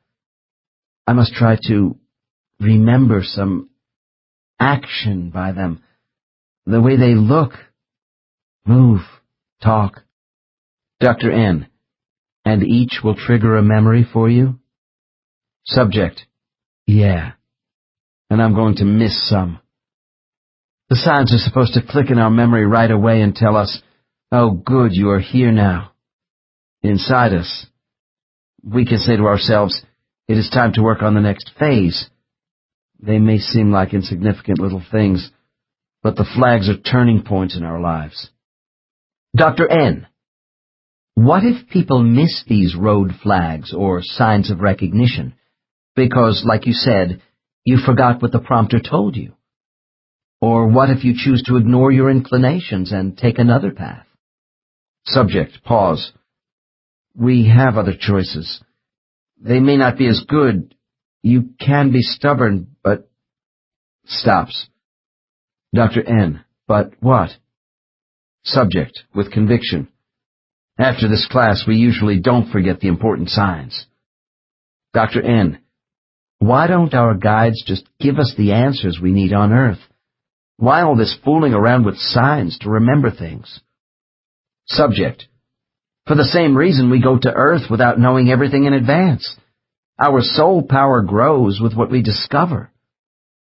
I must try to remember some action by them, the way they look, move, talk. Dr. N. And each will trigger a memory for you? Subject. Yeah. And I'm going to miss some. The signs are supposed to click in our memory right away and tell us, oh good, you are here now. Inside us. We can say to ourselves, it is time to work on the next phase. They may seem like insignificant little things, but the flags are turning points in our lives. Dr. N. What if people miss these road flags or signs of recognition? Because, like you said, you forgot what the prompter told you. Or what if you choose to ignore your inclinations and take another path? Subject, pause. We have other choices. They may not be as good. You can be stubborn, but... Stops. Dr. N. But what? Subject, with conviction. After this class, we usually don't forget the important signs. Dr. N. Why don't our guides just give us the answers we need on Earth? Why all this fooling around with signs to remember things? Subject. For the same reason we go to Earth without knowing everything in advance. Our soul power grows with what we discover.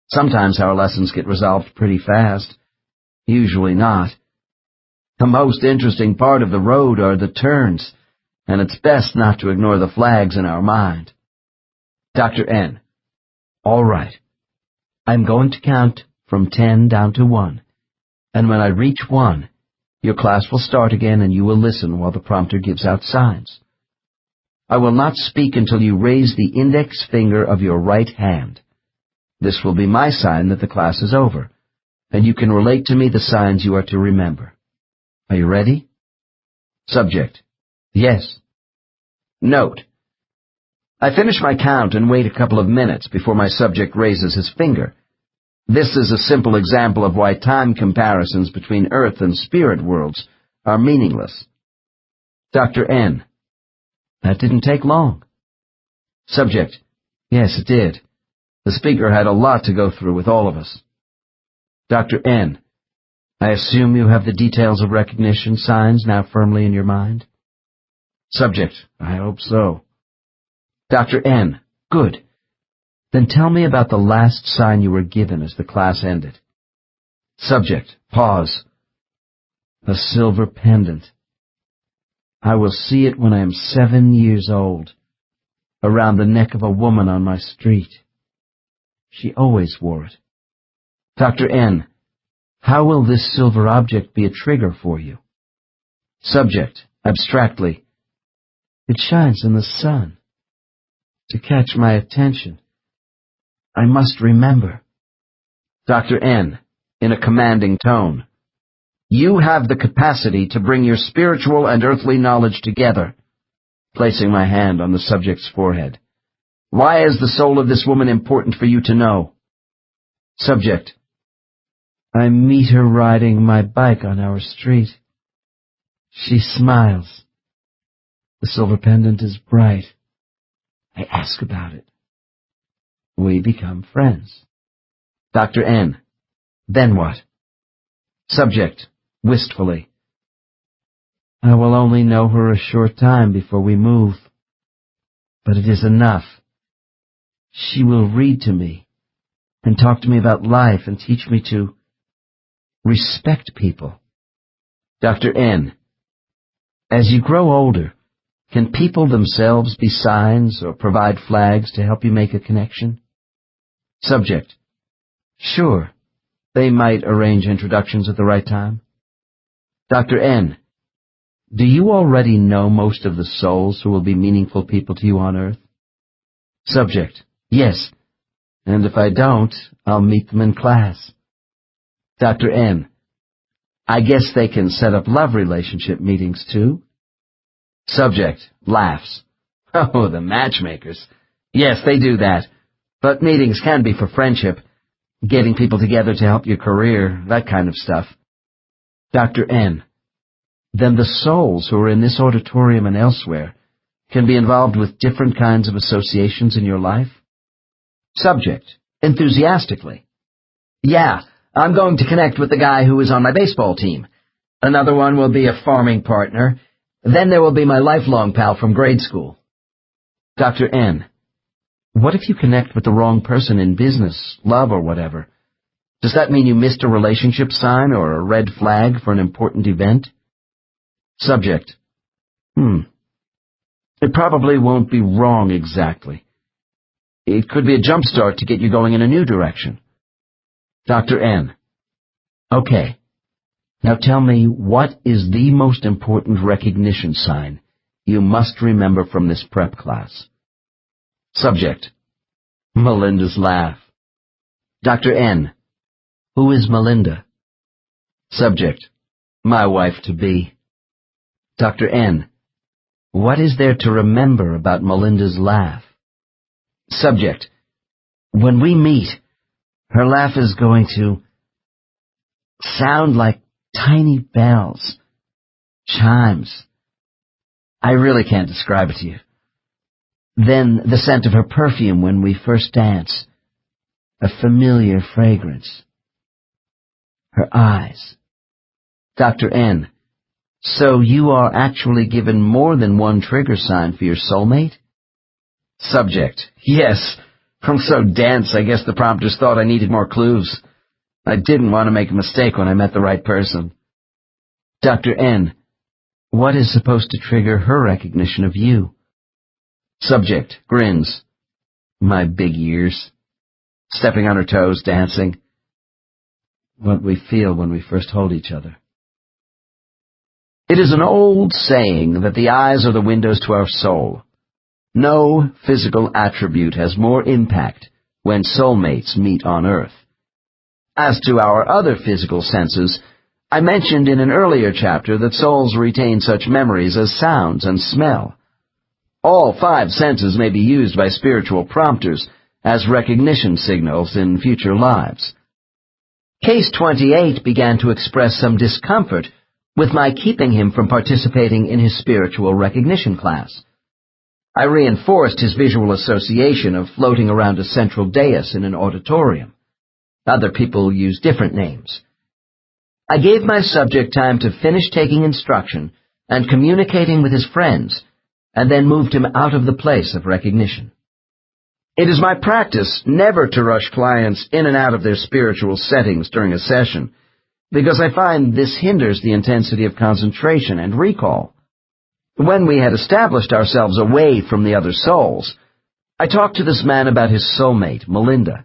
Sometimes our lessons get resolved pretty fast. Usually not. The most interesting part of the road are the turns, and it's best not to ignore the flags in our mind. Dr. N. All right. I'm going to count from 10 down to 1, and when I reach 1, your class will start again and you will listen while the prompter gives out signs. I will not speak until you raise the index finger of your right hand. This will be my sign that the class is over, and you can relate to me the signs you are to remember. Are you ready? Subject. Yes. Note. I finish my count and wait a couple of minutes before my subject raises his finger. This is a simple example of why time comparisons between Earth and spirit worlds are meaningless. Dr. N. That didn't take long. Subject. Yes, it did. The speaker had a lot to go through with all of us. Dr. N. I assume you have the details of recognition signs now firmly in your mind? Subject. I hope so. Dr. N. Good. Then tell me about the last sign you were given as the class ended. Subject. Pause. A silver pendant. I will see it when I am 7 years old, around the neck of a woman on my street. She always wore it. Dr. N. How will this silver object be a trigger for you? Subject, abstractly. It shines in the sun. To catch my attention. I must remember. Dr. N. In a commanding tone. You have the capacity to bring your spiritual and earthly knowledge together. placing my hand on the subject's forehead. Why is the soul of this woman important for you to know? Subject. I meet her riding my bike on our street. She smiles. The silver pendant is bright. I ask about it. We become friends. Dr. N. Then what? Subject, wistfully. I will only know her a short time before we move. But it is enough. She will read to me and talk to me about life and teach me to respect people. Dr. N. As you grow older, can people themselves be signs or provide flags to help you make a connection? Subject. Sure. They might arrange introductions at the right time. Dr. N. Do you already know most of the souls who will be meaningful people to you on Earth? Subject. Yes. And if I don't, I'll meet them in class. Dr. N. I guess they can set up love relationship meetings, too? Subject laughs. Oh, the matchmakers. Yes, they do that. But meetings can be for friendship, getting people together to help your career, that kind of stuff. Dr. N. Then the souls who are in this auditorium and elsewhere can be involved with different kinds of associations in your life? Subject, enthusiastically. Yeah, I'm going to connect with the guy who is on my baseball team. Another one will be a farming partner. Then there will be my lifelong pal from grade school. Dr. N. What if you connect with the wrong person in business, love, or whatever? Does that mean you missed a relationship sign or a red flag for an important event? Subject. It probably won't be wrong exactly. It could be a jump start to get you going in a new direction. Dr. N. Okay. Now tell me, what is the most important recognition sign you must remember from this prep class? Subject. Melinda's laugh. Dr. N. Who is Melinda? Subject. My wife-to-be. Dr. N. What is there to remember about Melinda's laugh? Subject. When we meet, her laugh is going to sound like tiny bells, chimes. I really can't describe it to you. Then the scent of her perfume when we first dance, a familiar fragrance. Her eyes. Dr. N. So you are actually given more than one trigger sign for your soulmate? Subject. Yes. I'm so dense, I guess the prompters thought I needed more clues. I didn't want to make a mistake when I met the right person. Dr. N. What is supposed to trigger her recognition of you? Subject grins. My big ears. Stepping on her toes, dancing. What we feel when we first hold each other. It is an old saying that the eyes are the windows to our soul. No physical attribute has more impact when soulmates meet on Earth. As to our other physical senses, I mentioned in an earlier chapter that souls retain such memories as sounds and smell. All 5 senses may be used by spiritual prompters as recognition signals in future lives. Case 28 began to express some discomfort with my keeping him from participating in his spiritual recognition class. I reinforced his visual association of floating around a central dais in an auditorium. Other people use different names. I gave my subject time to finish taking instruction and communicating with his friends, and then moved him out of the place of recognition. It is my practice never to rush clients in and out of their spiritual settings during a session, because I find this hinders the intensity of concentration and recall. When we had established ourselves away from the other souls, I talked to this man about his soulmate, Melinda.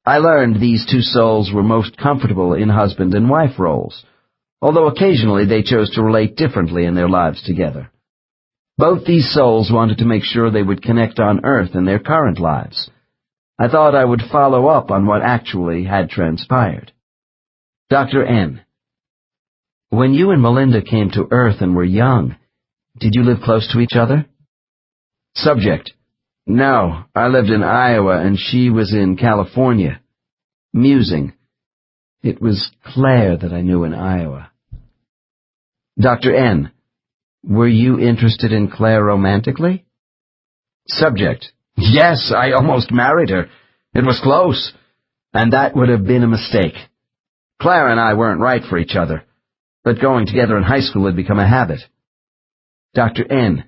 I learned these 2 souls were most comfortable in husband and wife roles, although occasionally they chose to relate differently in their lives together. Both these souls wanted to make sure they would connect on Earth in their current lives. I thought I would follow up on what actually had transpired. Dr. N. When you and Melinda came to Earth and were young, did you live close to each other? Subject: No, I lived in Iowa and she was in California. Musing: It was Claire that I knew in Iowa. Dr. N: Were you interested in Claire romantically? Subject: Yes, I almost married her. It was close, and that would have been a mistake. Claire and I weren't right for each other, but going together in high school had become a habit. Dr. N: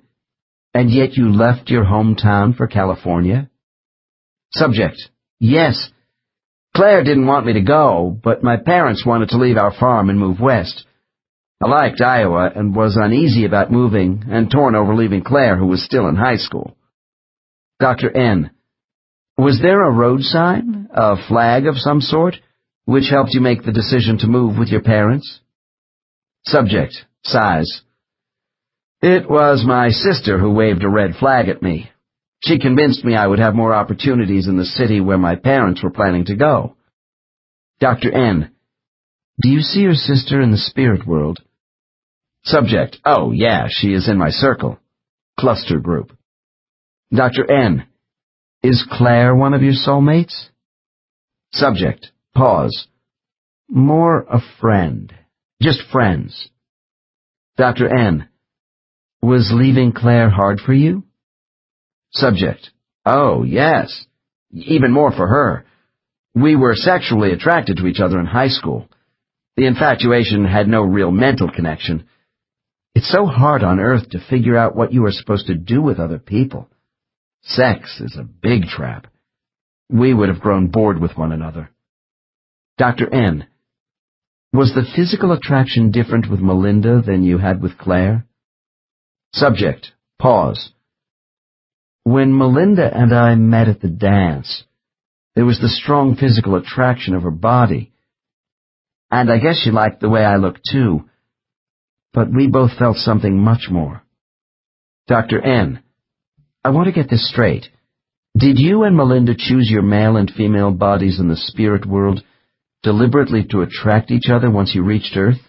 And yet you left your hometown for California? Subject: Yes. Claire didn't want me to go, but my parents wanted to leave our farm and move west. I liked Iowa and was uneasy about moving and torn over leaving Claire, who was still in high school. Dr. N: Was there a road sign, a flag of some sort, which helped you make the decision to move with your parents? Subject: Sighs: It was my sister who waved a red flag at me. She convinced me I would have more opportunities in the city where my parents were planning to go. Dr. N: Do you see your sister in the spirit world? Subject: Oh, yeah, she is in my circle. Cluster group. Dr. N: Is Claire one of your soulmates? Subject: Pause. More a friend. Just friends. Dr. N: Was leaving Claire hard for you? Subject: Oh, yes. Even more for her. We were sexually attracted to each other in high school. The infatuation had no real mental connection. It's so hard on Earth to figure out what you are supposed to do with other people. Sex is a big trap. We would have grown bored with one another. Dr. N: Was the physical attraction different with Melinda than you had with Claire? Subject: Pause. When Melinda and I met at the dance, there was the strong physical attraction of her body. And I guess she liked the way I looked too. But we both felt something much more. Dr. N: I want to get this straight. Did you and Melinda choose your male and female bodies in the spirit world deliberately to attract each other once you reached Earth?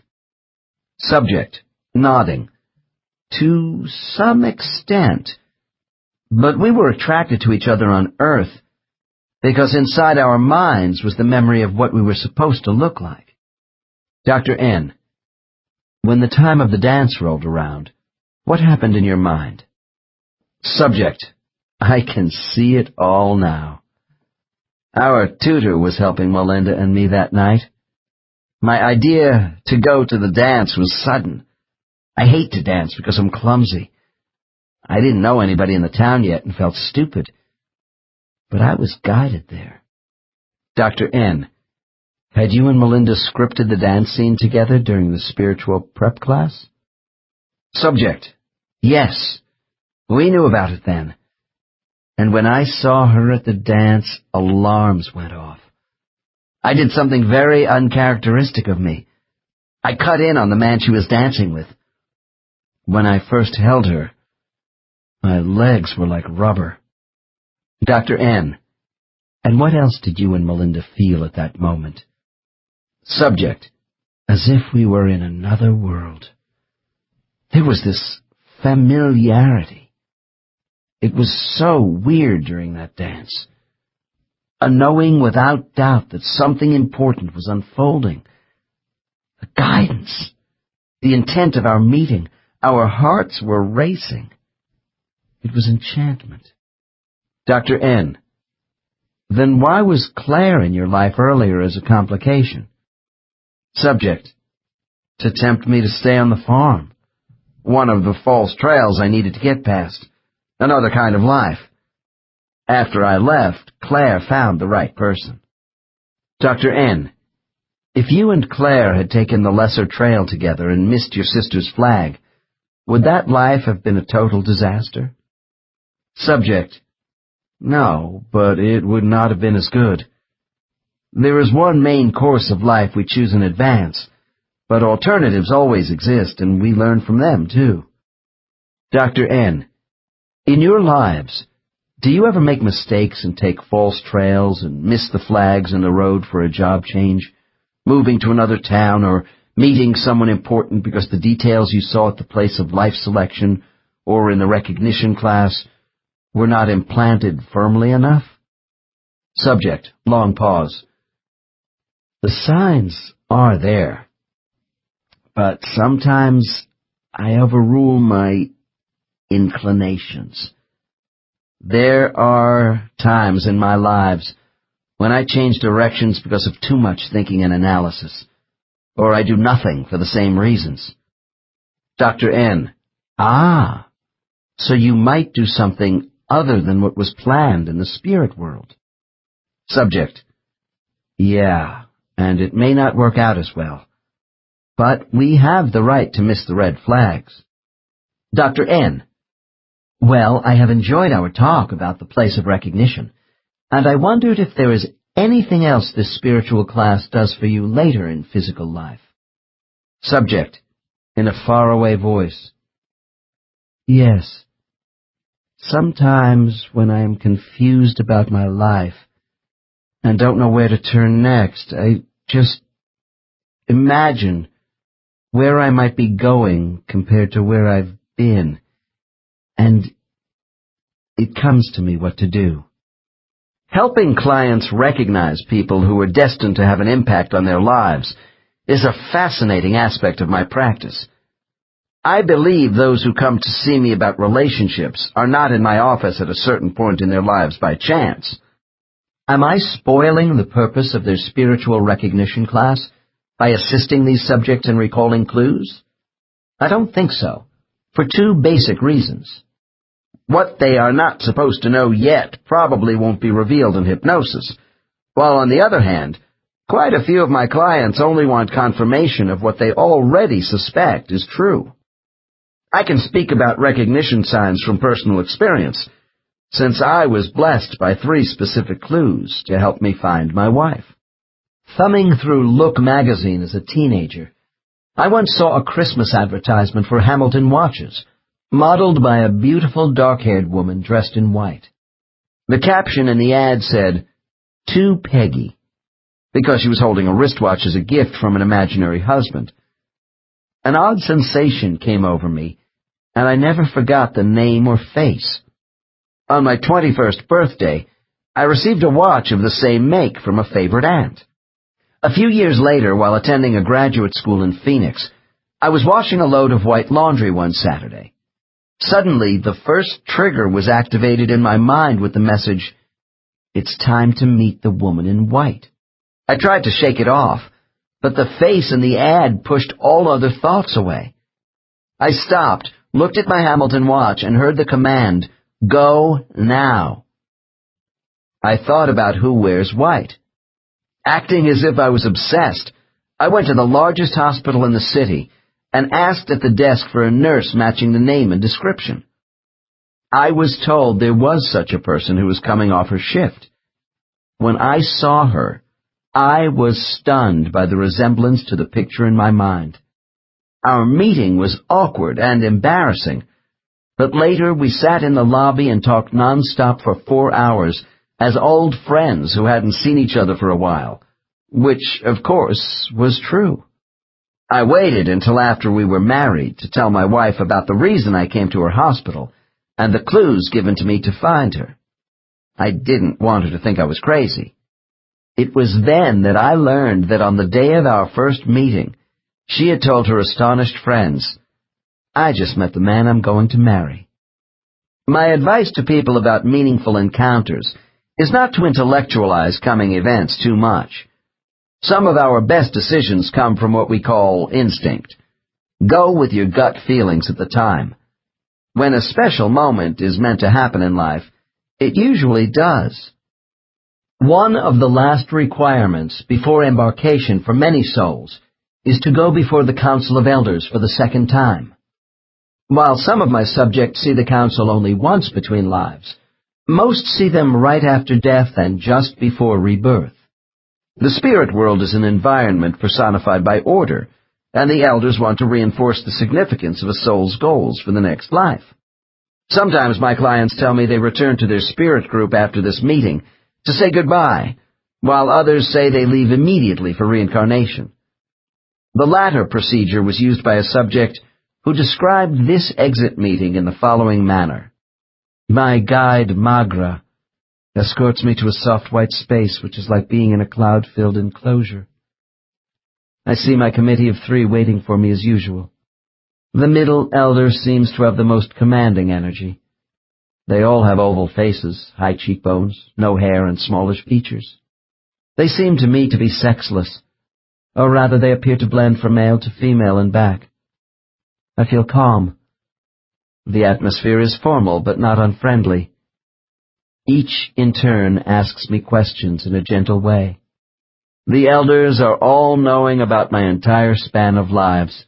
Subject: Nodding. To some extent. But we were attracted to each other on Earth because inside our minds was the memory of what we were supposed to look like. Dr. N: When the time of the dance rolled around, what happened in your mind? Subject: I can see it all now. Our tutor was helping Melinda and me that night. My idea to go to the dance was sudden. I hate to dance because I'm clumsy. I didn't know anybody in the town yet and felt stupid. But I was guided there. Dr. N: Had you and Melinda scripted the dance scene together during the spiritual prep class? Subject: Yes. We knew about it then. And when I saw her at the dance, alarms went off. I did something very uncharacteristic of me. I cut in on the man she was dancing with. When I first held her, my legs were like rubber. Dr. N: And what else did you and Melinda feel at that moment? Subject: As if we were in another world. There was this familiarity. It was so weird during that dance. A knowing without doubt that something important was unfolding. The guidance. The intent of our meeting. Our hearts were racing. It was enchantment. Dr. N: Then why was Claire in your life earlier as a complication? Subject: To tempt me to stay on the farm. One of the false trails I needed to get past. Another kind of life. After I left, Claire found the right person. Dr. N: If you and Claire had taken the lesser trail together and missed your sister's flag, would that life have been a total disaster? Subject: No, but it would not have been as good. There is one main course of life we choose in advance, but alternatives always exist, and we learn from them, too. Dr. N: In your lives, do you ever make mistakes and take false trails and miss the flags in the road for a job change, moving to another town, or meeting someone important because the details you saw at the place of life selection or in the recognition class were not implanted firmly enough? Subject, long pause. The signs are there, but sometimes I overrule my inclinations. There are times in my lives when I change directions because of too much thinking and analysis, or I do nothing for the same reasons. Dr. N. Ah, so you might do something other than what was planned in the spirit world. Subject. Yeah, and it may not work out as well. But we have the right to miss the red flags. Dr. N. Well, I have enjoyed our talk about the place of recognition, and I wondered if there is anything else this spiritual class does for you later in physical life. Subject, in a faraway voice. Yes. Sometimes when I am confused about my life and don't know where to turn next, I just imagine where I might be going compared to where I've been, and it comes to me what to do. Helping clients recognize people who are destined to have an impact on their lives is a fascinating aspect of my practice. I believe those who come to see me about relationships are not in my office at a certain point in their lives by chance. Am I spoiling the purpose of their spiritual recognition class by assisting these subjects in recalling clues? I don't think so, for two basic reasons. What they are not supposed to know yet probably won't be revealed in hypnosis, while on the other hand, quite a few of my clients only want confirmation of what they already suspect is true. I can speak about recognition signs from personal experience, since I was blessed by 3 specific clues to help me find my wife. Thumbing through Look magazine as a teenager, I once saw a Christmas advertisement for Hamilton watches, modeled by a beautiful dark-haired woman dressed in white. The caption in the ad said, "To Peggy," because she was holding a wristwatch as a gift from an imaginary husband. An odd sensation came over me, and I never forgot the name or face. On my 21st birthday, I received a watch of the same make from a favorite aunt. A few years later, while attending a graduate school in Phoenix, I was washing a load of white laundry one Saturday. Suddenly, the first trigger was activated in my mind with the message, "It's time to meet the woman in white." I tried to shake it off, but the face in the ad pushed all other thoughts away. I stopped, looked at my Hamilton watch, and heard the command, "Go now." I thought about who wears white. Acting as if I was obsessed, I went to the largest hospital in the city and asked at the desk for a nurse matching the name and description. I was told there was such a person who was coming off her shift. When I saw her, I was stunned by the resemblance to the picture in my mind. Our meeting was awkward and embarrassing, but later we sat in the lobby and talked nonstop for 4 hours as old friends who hadn't seen each other for a while, which, of course, was true. I waited until after we were married to tell my wife about the reason I came to her hospital and the clues given to me to find her. I didn't want her to think I was crazy. It was then that I learned that on the day of our first meeting, she had told her astonished friends, "I just met the man I'm going to marry." My advice to people about meaningful encounters is not to intellectualize coming events too much. Some of our best decisions come from what we call instinct. Go with your gut feelings at the time. When a special moment is meant to happen in life, it usually does. One of the last requirements before embarkation for many souls is to go before the Council of Elders for the second time. While some of my subjects see the council only once between lives, most see them right after death and just before rebirth. The spirit world is an environment personified by order, and the elders want to reinforce the significance of a soul's goals for the next life. Sometimes my clients tell me they return to their spirit group after this meeting to say goodbye, while others say they leave immediately for reincarnation. The latter procedure was used by a subject who described this exit meeting in the following manner. My guide, Magra, escorts me to a soft white space which is like being in a cloud-filled enclosure. I see my committee of 3 waiting for me as usual. The middle elder seems to have the most commanding energy. They all have oval faces, high cheekbones, no hair, and smallish features. They seem to me to be sexless, or rather they appear to blend from male to female and back. I feel calm. The atmosphere is formal but not unfriendly. Each in turn asks me questions in a gentle way. The elders are all knowing about my entire span of lives,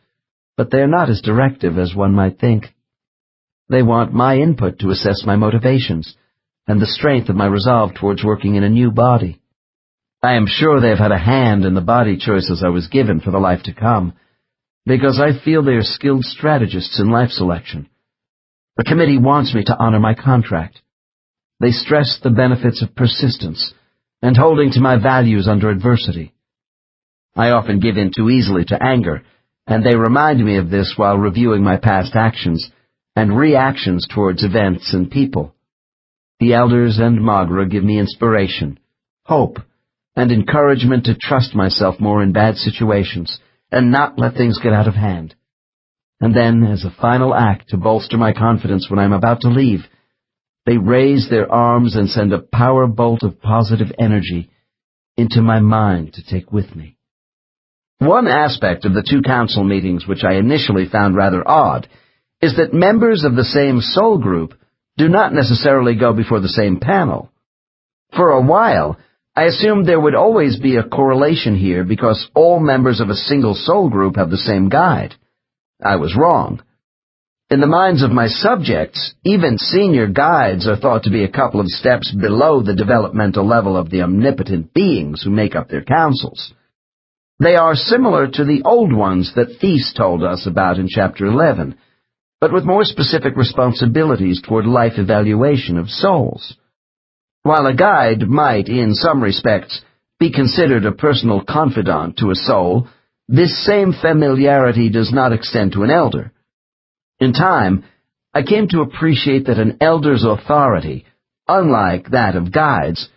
but they are not as directive as one might think. They want my input to assess my motivations and the strength of my resolve towards working in a new body. I am sure they have had a hand in the body choices I was given for the life to come, because I feel they are skilled strategists in life selection. The committee wants me to honor my contract. They stress the benefits of persistence and holding to my values under adversity. I often give in too easily to anger, and they remind me of this while reviewing my past actions and reactions towards events and people. The elders and Magra give me inspiration, hope, and encouragement to trust myself more in bad situations and not let things get out of hand. And then, as a final act to bolster my confidence when I'm about to leave, they raise their arms and send a power bolt of positive energy into my mind to take with me. One aspect of the 2 council meetings which I initially found rather odd is that members of the same soul group do not necessarily go before the same panel. For a while, I assumed there would always be a correlation here because all members of a single soul group have the same guide. I was wrong. In the minds of my subjects, even senior guides are thought to be a couple of steps below the developmental level of the omnipotent beings who make up their councils. They are similar to the old ones that Thies told us about in Chapter 11, but with more specific responsibilities toward life evaluation of souls. While a guide might, in some respects, be considered a personal confidant to a soul, this same familiarity does not extend to an elder. In time, I came to appreciate that an elder's authority, unlike that of guides,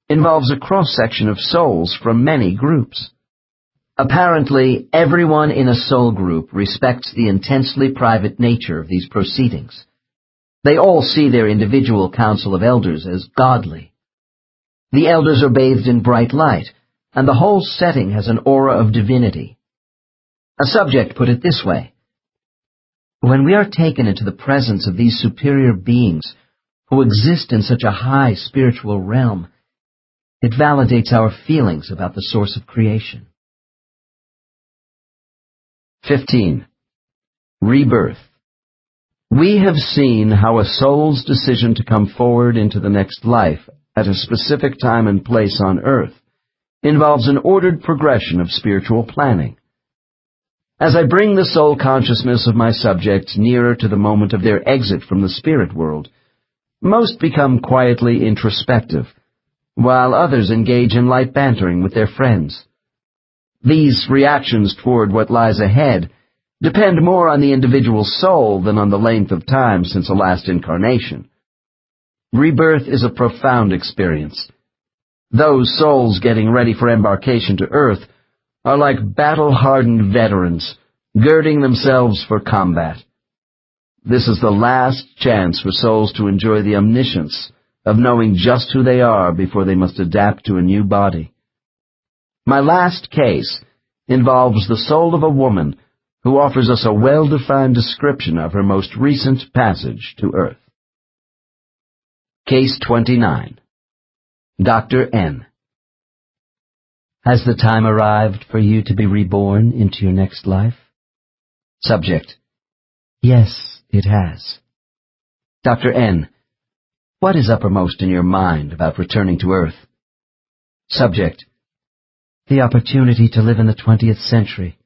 involves a cross-section of souls from many groups. Apparently, everyone in a soul group respects the intensely private nature of these proceedings. They all see their individual council of elders as godly. The elders are bathed in bright light, and the whole setting has an aura of divinity. A subject put it this way: when we are taken into the presence of these superior beings who exist in such a high spiritual realm, it validates our feelings about the source of creation. 15. Rebirth. We have seen how a soul's decision to come forward into the next life at a specific time and place on earth involves an ordered progression of spiritual planning. As I bring the soul consciousness of my subjects nearer to the moment of their exit from the spirit world, most become quietly introspective, while others engage in light bantering with their friends. These reactions toward what lies ahead depend more on the individual soul than on the length of time since the last incarnation. Rebirth is a profound experience. Those souls getting ready for embarkation to Earth are like battle-hardened veterans, girding themselves for combat. This is the last chance for souls to enjoy the omniscience of knowing just who they are before they must adapt to a new body. My last case involves the soul of a woman who offers us a well-defined description of her most recent passage to Earth. Case 29. Dr. N. Has the time arrived for you to be reborn into your next life? Subject. Yes, it has. Dr. N. What is uppermost in your mind about returning to Earth? Subject. The opportunity to live in the 20th century.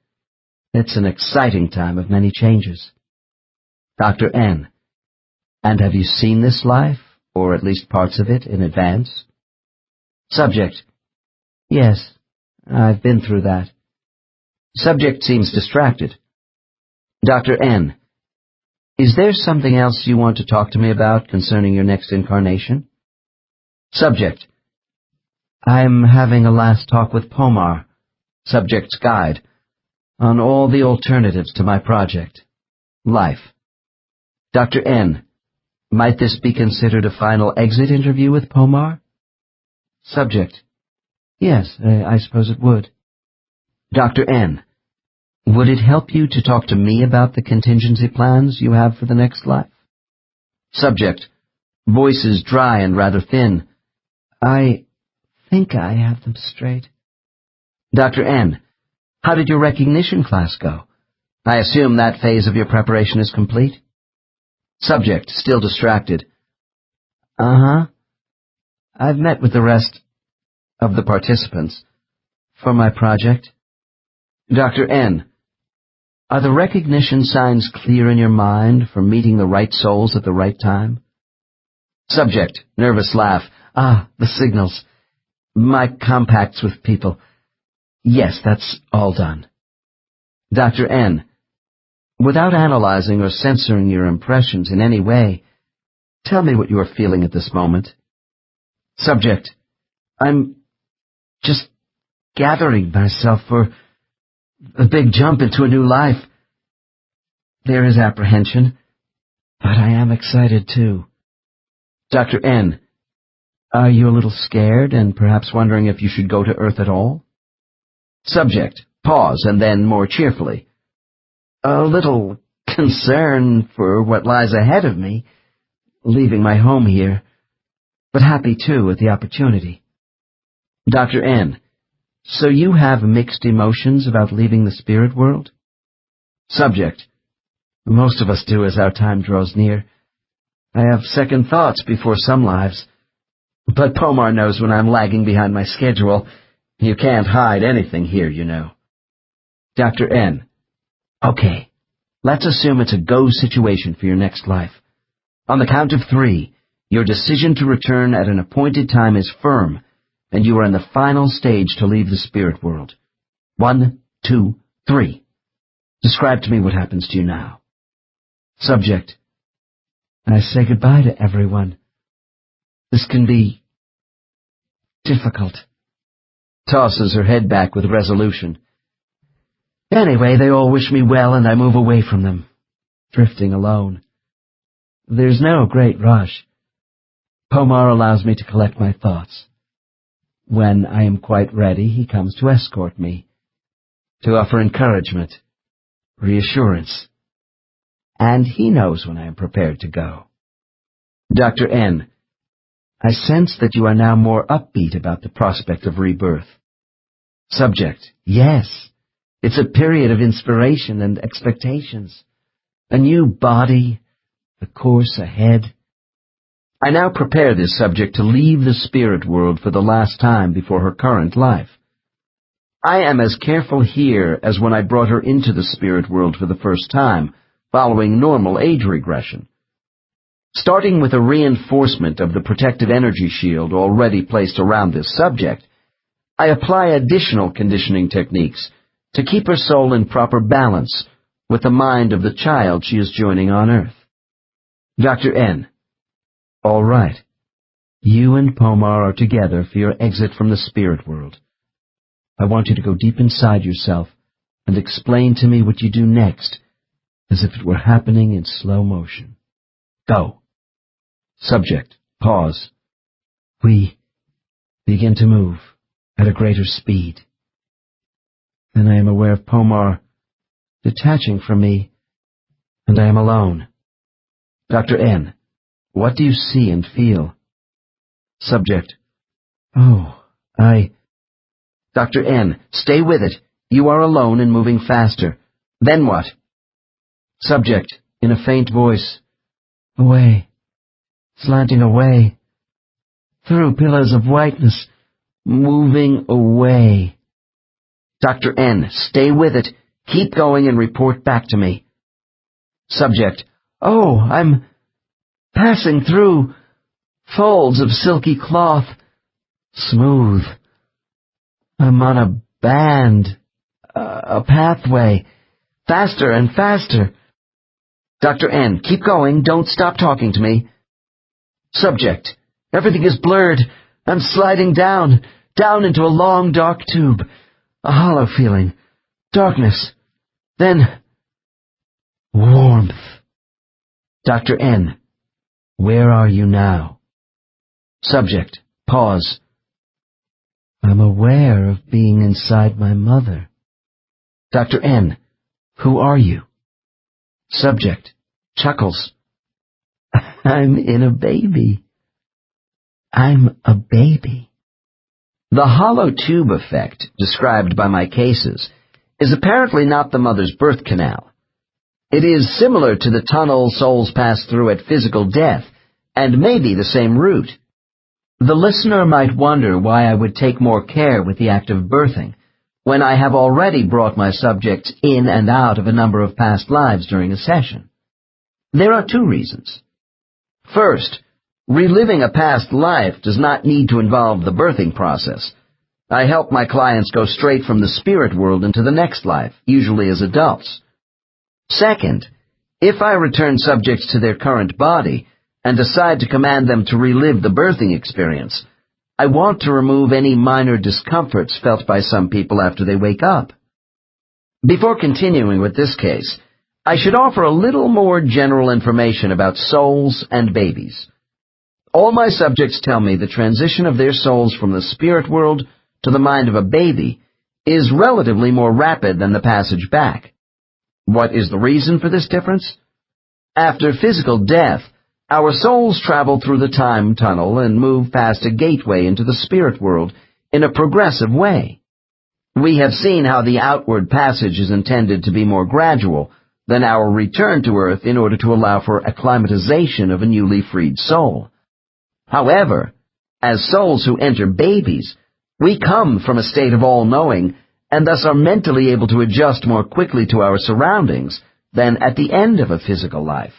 It's an exciting time of many changes. Dr. N. And have you seen this life, or at least parts of it, in advance? Subject. Yes, I've been through that. Subject seems distracted. Dr. N. Is there something else you want to talk to me about concerning your next incarnation? Subject: I'm having a last talk with Pomar, subject's guide, on all the alternatives to my project. Life. Dr. N, might this be considered a final exit interview with Pomar? Subject: Yes, I suppose it would. Dr. N, would it help you to talk to me about the contingency plans you have for the next life? Subject, voices dry and rather thin. I think I have them straight. Dr. N, how did your recognition class go? I assume that phase of your preparation is complete? Subject, still distracted. Uh-huh. I've met with the rest of the participants for my project. Dr. N, are the recognition signs clear in your mind for meeting the right souls at the right time? Subject, nervous laugh. The signals. My compacts with people. Yes, that's all done. Dr. N, without analyzing or censoring your impressions in any way, tell me what you are feeling at this moment. Subject, I'm just gathering myself for a big jump into a new life. There is apprehension, but I am excited too. Dr. N, are you a little scared and perhaps wondering if you should go to Earth at all? Subject, pause, and then more cheerfully. A little concern for what lies ahead of me, leaving my home here, but happy too with the opportunity. Dr. N, so you have mixed emotions about leaving the spirit world? Subject, most of us do as our time draws near. I have second thoughts before some lives, but Pomar knows when I'm lagging behind my schedule. You can't hide anything here, you know. Dr. N, okay, let's assume it's a go situation for your next life. On the count of 3, your decision to return at an appointed time is firm, and you are in the final stage to leave the spirit world. 1, 2, 3. Describe to me what happens to you now. Subject, I say goodbye to everyone. This can be difficult. Tosses her head back with resolution. Anyway, they all wish me well, and I move away from them, drifting alone. There's no great rush. Pomar allows me to collect my thoughts. When I am quite ready, he comes to escort me, to offer encouragement, reassurance. And he knows when I am prepared to go. Dr. N, I sense that you are now more upbeat about the prospect of rebirth. Subject, yes. It's a period of inspiration and expectations. A new body, the course ahead. I now prepare this subject to leave the spirit world for the last time before her current life. I am as careful here as when I brought her into the spirit world for the first time, following normal age regression. Starting with a reinforcement of the protective energy shield already placed around this subject, I apply additional conditioning techniques to keep her soul in proper balance with the mind of the child she is joining on Earth. Dr. N, all right. You and Pomar are together for your exit from the spirit world. I want you to go deep inside yourself and explain to me what you do next, as if it were happening in slow motion. Go. Subject, pause. We begin to move at a greater speed. Then I am aware of Pomar detaching from me, and I am alone. Dr. N, what do you see and feel? Subject, Dr. N, stay with it. You are alone and moving faster. Then what? Subject, in a faint voice, away, slanting away, through pillars of whiteness, moving away. Dr. N, stay with it. Keep going and report back to me. Subject, I'm passing through folds of silky cloth, smooth. I'm on a band, a pathway, faster and faster. Dr. N, keep going. Don't stop talking to me. Subject, everything is blurred. I'm sliding down into a long, dark tube. A hollow feeling. Darkness. Then, warmth. Dr. N, where are you now? Subject, pause. I'm aware of being inside my mother. Dr. N, who are you? Subject, chuckles. I'm in a baby. I'm a baby. The hollow tube effect described by my cases is apparently not the mother's birth canal. It is similar to the tunnel souls pass through at physical death, and may be the same route. The listener might wonder why I would take more care with the act of birthing, when I have already brought my subjects in and out of a number of past lives during a session. There are two reasons. First, reliving a past life does not need to involve the birthing process. I help my clients go straight from the spirit world into the next life, usually as adults. Second, if I return subjects to their current body and decide to command them to relive the birthing experience, I want to remove any minor discomforts felt by some people after they wake up. Before continuing with this case, I should offer a little more general information about souls and babies. All my subjects tell me the transition of their souls from the spirit world to the mind of a baby is relatively more rapid than the passage back. What is the reason for this difference? After physical death, our souls travel through the time tunnel and move past a gateway into the spirit world in a progressive way. We have seen how the outward passage is intended to be more gradual than our return to Earth in order to allow for acclimatization of a newly freed soul. However, as souls who enter babies, we come from a state of all-knowing and thus are mentally able to adjust more quickly to our surroundings than at the end of a physical life.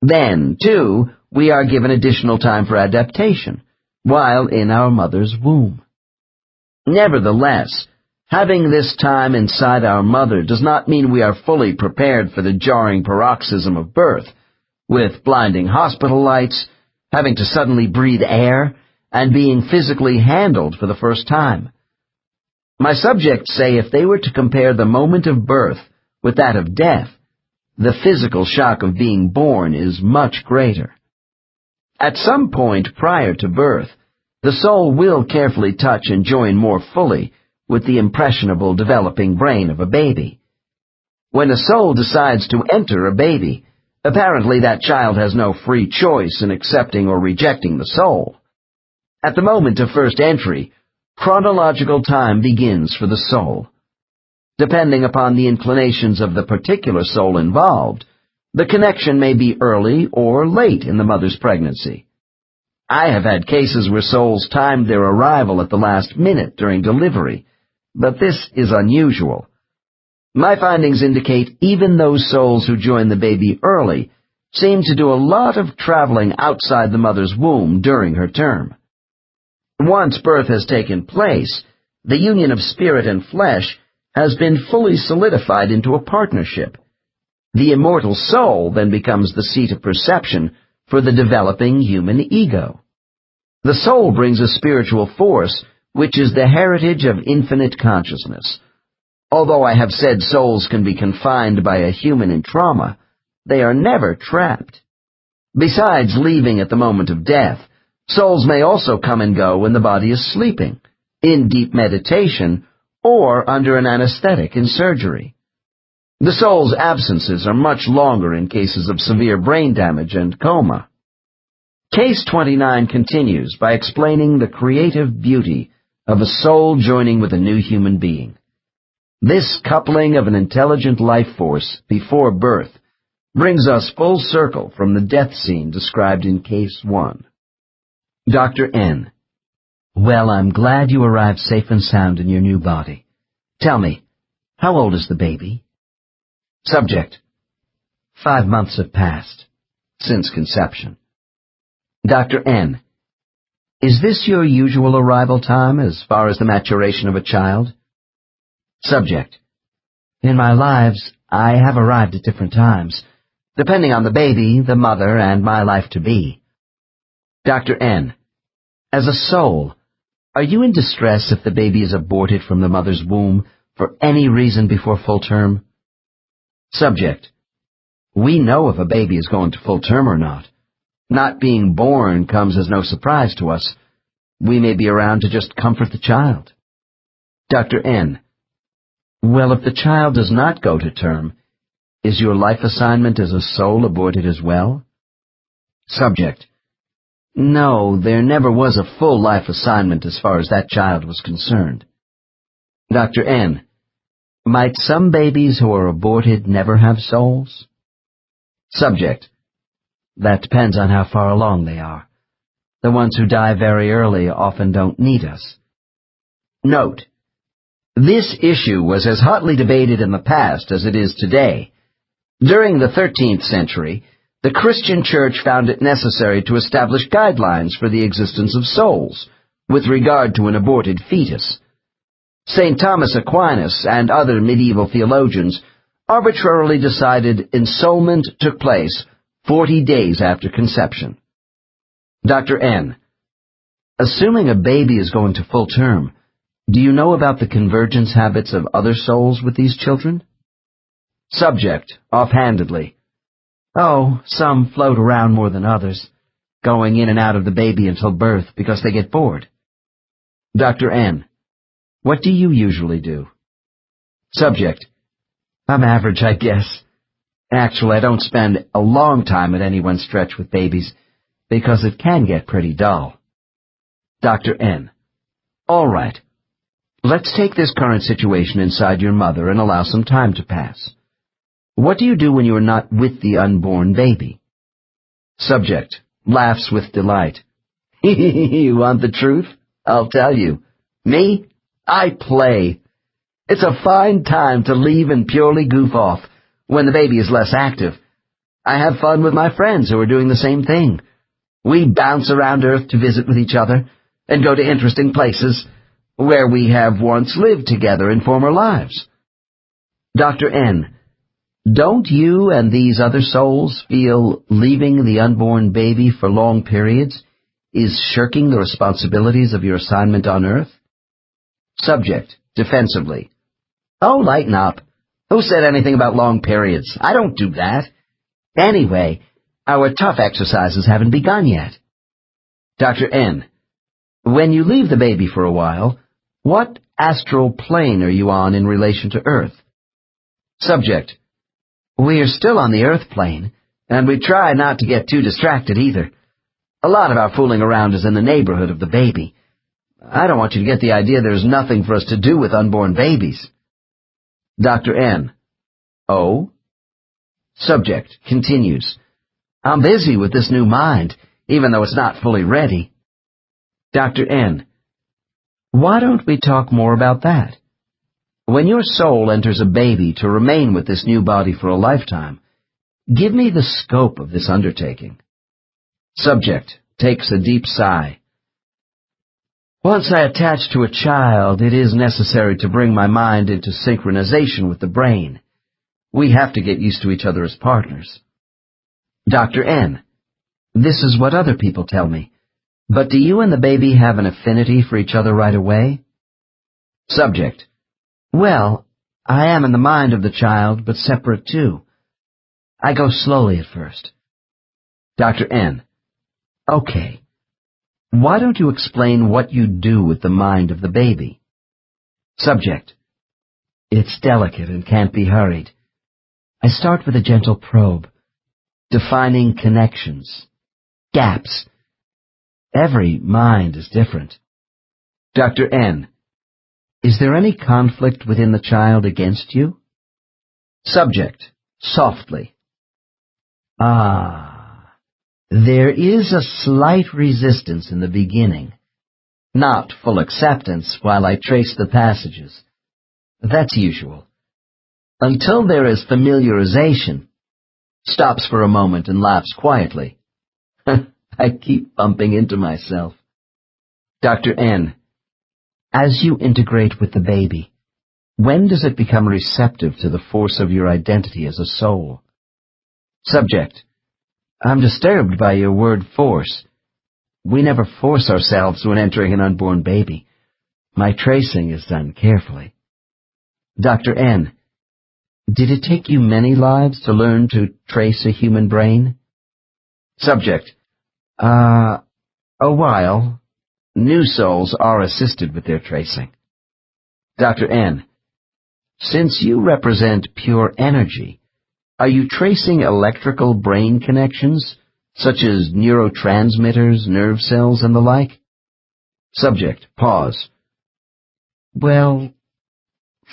Then, too, we are given additional time for adaptation, while in our mother's womb. Nevertheless, having this time inside our mother does not mean we are fully prepared for the jarring paroxysm of birth, with blinding hospital lights, having to suddenly breathe air, and being physically handled for the first time. My subjects say if they were to compare the moment of birth with that of death, the physical shock of being born is much greater. At some point prior to birth, the soul will carefully touch and join more fully with the impressionable developing brain of a baby. When a soul decides to enter a baby, apparently that child has no free choice in accepting or rejecting the soul. At the moment of first entry, chronological time begins for the soul. Depending upon the inclinations of the particular soul involved, the connection may be early or late in the mother's pregnancy. I have had cases where souls timed their arrival at the last minute during delivery, but this is unusual. My findings indicate even those souls who join the baby early seem to do a lot of traveling outside the mother's womb during her term. Once birth has taken place, the union of spirit and flesh has been fully solidified into a partnership. The immortal soul then becomes the seat of perception for the developing human ego. The soul brings a spiritual force, which is the heritage of infinite consciousness. Although I have said souls can be confined by a human in trauma, they are never trapped. Besides leaving at the moment of death, souls may also come and go when the body is sleeping, in deep meditation, or under an anesthetic in surgery. The soul's absences are much longer in cases of severe brain damage and coma. Case 29 continues by explaining the creative beauty of a soul joining with a new human being. This coupling of an intelligent life force before birth brings us full circle from the death scene described in Case 1. Dr. N. Well, I'm glad you arrived safe and sound in your new body. Tell me, how old is the baby? Subject. 5 months have passed, since conception. Dr. N. Is this your usual arrival time as far as the maturation of a child? Subject. In my lives, I have arrived at different times, depending on the baby, the mother, and my life-to-be. Dr. N. As a soul, are you in distress if the baby is aborted from the mother's womb for any reason before full term? Subject. We know if a baby is going to full term or not. Not being born comes as no surprise to us. We may be around to just comfort the child. Dr. N. Well, if the child does not go to term, is your life assignment as a soul aborted as well? Subject. No, there never was a full life assignment as far as that child was concerned. Dr. N. Might some babies who are aborted never have souls? Subject. That depends on how far along they are. The ones who die very early often don't need us. Note: this issue was as hotly debated in the past as it is today. During the 13th century, the Christian Church found it necessary to establish guidelines for the existence of souls with regard to an aborted fetus. St. Thomas Aquinas and other medieval theologians arbitrarily decided ensoulment took place 40 days after conception. Dr. N. Assuming a baby is going to full term, do you know about the convergence habits of other souls with these children? Subject, offhandedly. Oh, some float around more than others, going in and out of the baby until birth because they get bored. Dr. N. What do you usually do? Subject. I'm average, I guess. Actually, I don't spend a long time at any one stretch with babies, because it can get pretty dull. Dr. N. All right. Let's take this current situation inside your mother and allow some time to pass. What do you do when you are not with the unborn baby? Subject laughs with delight. You want the truth? I'll tell you. Me? I play. It's a fine time to leave and purely goof off when the baby is less active. I have fun with my friends who are doing the same thing. We bounce around Earth to visit with each other and go to interesting places where we have once lived together in former lives. Dr. N. Don't you and these other souls feel leaving the unborn baby for long periods is shirking the responsibilities of your assignment on Earth? Subject, defensively. Oh, lighten up. Who said anything about long periods? I don't do that. Anyway, our tough exercises haven't begun yet. Dr. N. When you leave the baby for a while, what astral plane are you on in relation to Earth? Subject. We are still on the Earth plane, and we try not to get too distracted either. A lot of our fooling around is in the neighborhood of the baby. I don't want you to get the idea there's nothing for us to do with unborn babies. Dr. N. Oh? Subject continues. I'm busy with this new mind, even though it's not fully ready. Dr. N. Why don't we talk more about that? When your soul enters a baby to remain with this new body for a lifetime, give me the scope of this undertaking. Subject takes a deep sigh. Once I attach to a child, it is necessary to bring my mind into synchronization with the brain. We have to get used to each other as partners. Dr. N. This is what other people tell me. But do you and the baby have an affinity for each other right away? Subject. Well, I am in the mind of the child, but separate too. I go slowly at first. Dr. N. Okay. Why don't you explain what you do with the mind of the baby? Subject. It's delicate and can't be hurried. I start with a gentle probe, defining connections, gaps. Every mind is different. Dr. N. Is there any conflict within the child against you? Subject, softly. There is a slight resistance in the beginning. Not full acceptance while I trace the passages. That's usual. Until there is familiarization. Stops for a moment and laughs quietly. I keep bumping into myself. Dr. N. As you integrate with the baby, when does it become receptive to the force of your identity as a soul? Subject: I'm disturbed by your word force. We never force ourselves when entering an unborn baby. My tracing is done carefully. Dr. N: Did it take you many lives to learn to trace a human brain? Subject: A while. New souls are assisted with their tracing. Dr. N: Since you represent pure energy, are you tracing electrical brain connections, such as neurotransmitters, nerve cells, and the like? Subject: Pause. Well,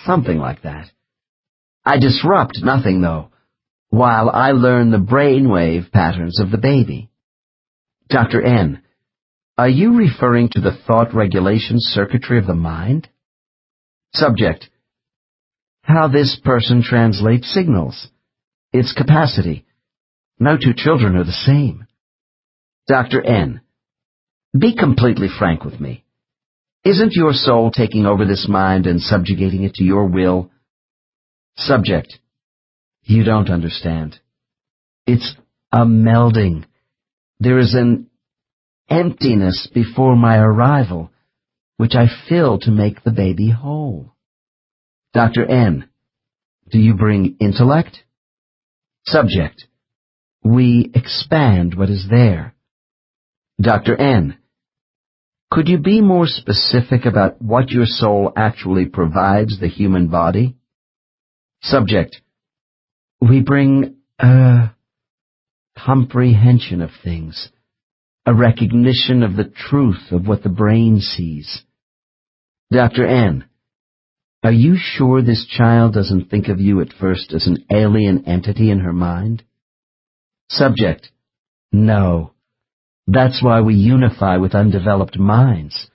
something like that. I disrupt nothing, though, while I learn the brainwave patterns of the baby. Dr. N: Are you referring to the thought regulation circuitry of the mind? Subject: How this person translates signals. Its capacity. No two children are the same. Dr. N: Be completely frank with me. Isn't your soul taking over this mind and subjugating it to your will? Subject: You don't understand. It's a melding. There is an emptiness before my arrival, which I fill to make the baby whole. Dr. N: Do you bring intellect? Subject: We expand what is there. Dr. N: Could you be more specific about what your soul actually provides the human body? Subject: We bring a comprehension of things, a recognition of the truth of what the brain sees. Dr. N: Are you sure this child doesn't think of you at first as an alien entity in her mind? Subject: No. That's why we unify with undeveloped minds.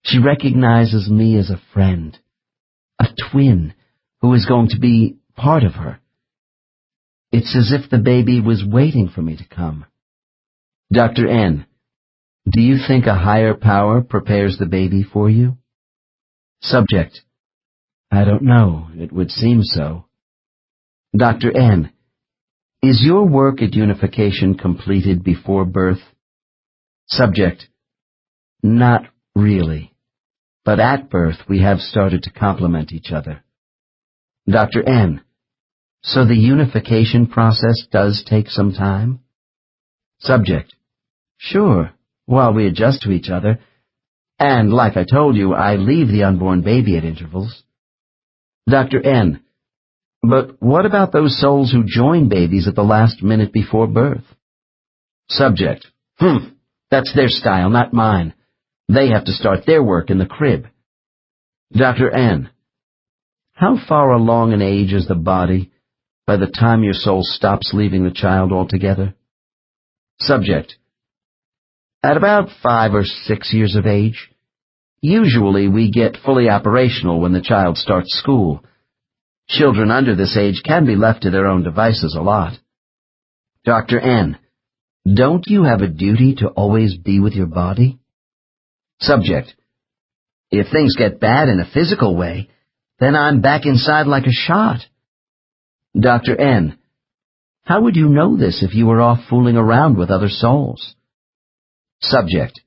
She recognizes me as a friend, a twin who is going to be part of her. It's as if the baby was waiting for me to come. Dr. N: Do you think a higher power prepares the baby for you? Subject: I don't know. It would seem so. Dr. N: Is your work at unification completed before birth? Subject: Not really. But at birth we have started to complement each other. Dr. N: So the unification process does take some time? Subject: Sure, while we adjust to each other. And like I told you, I leave the unborn baby at intervals. Dr. N: But what about those souls who join babies at the last minute before birth? Subject: That's their style, not mine. They have to start their work in the crib. Dr. N: How far along in age is the body by the time your soul stops leaving the child altogether? Subject: At about 5 or 6 years of age. Usually we get fully operational when the child starts school. Children under this age can be left to their own devices a lot. Dr. N: Don't you have a duty to always be with your body? Subject: If things get bad in a physical way, then I'm back inside like a shot. Dr. N: How would you know this if you were off fooling around with other souls? Subject: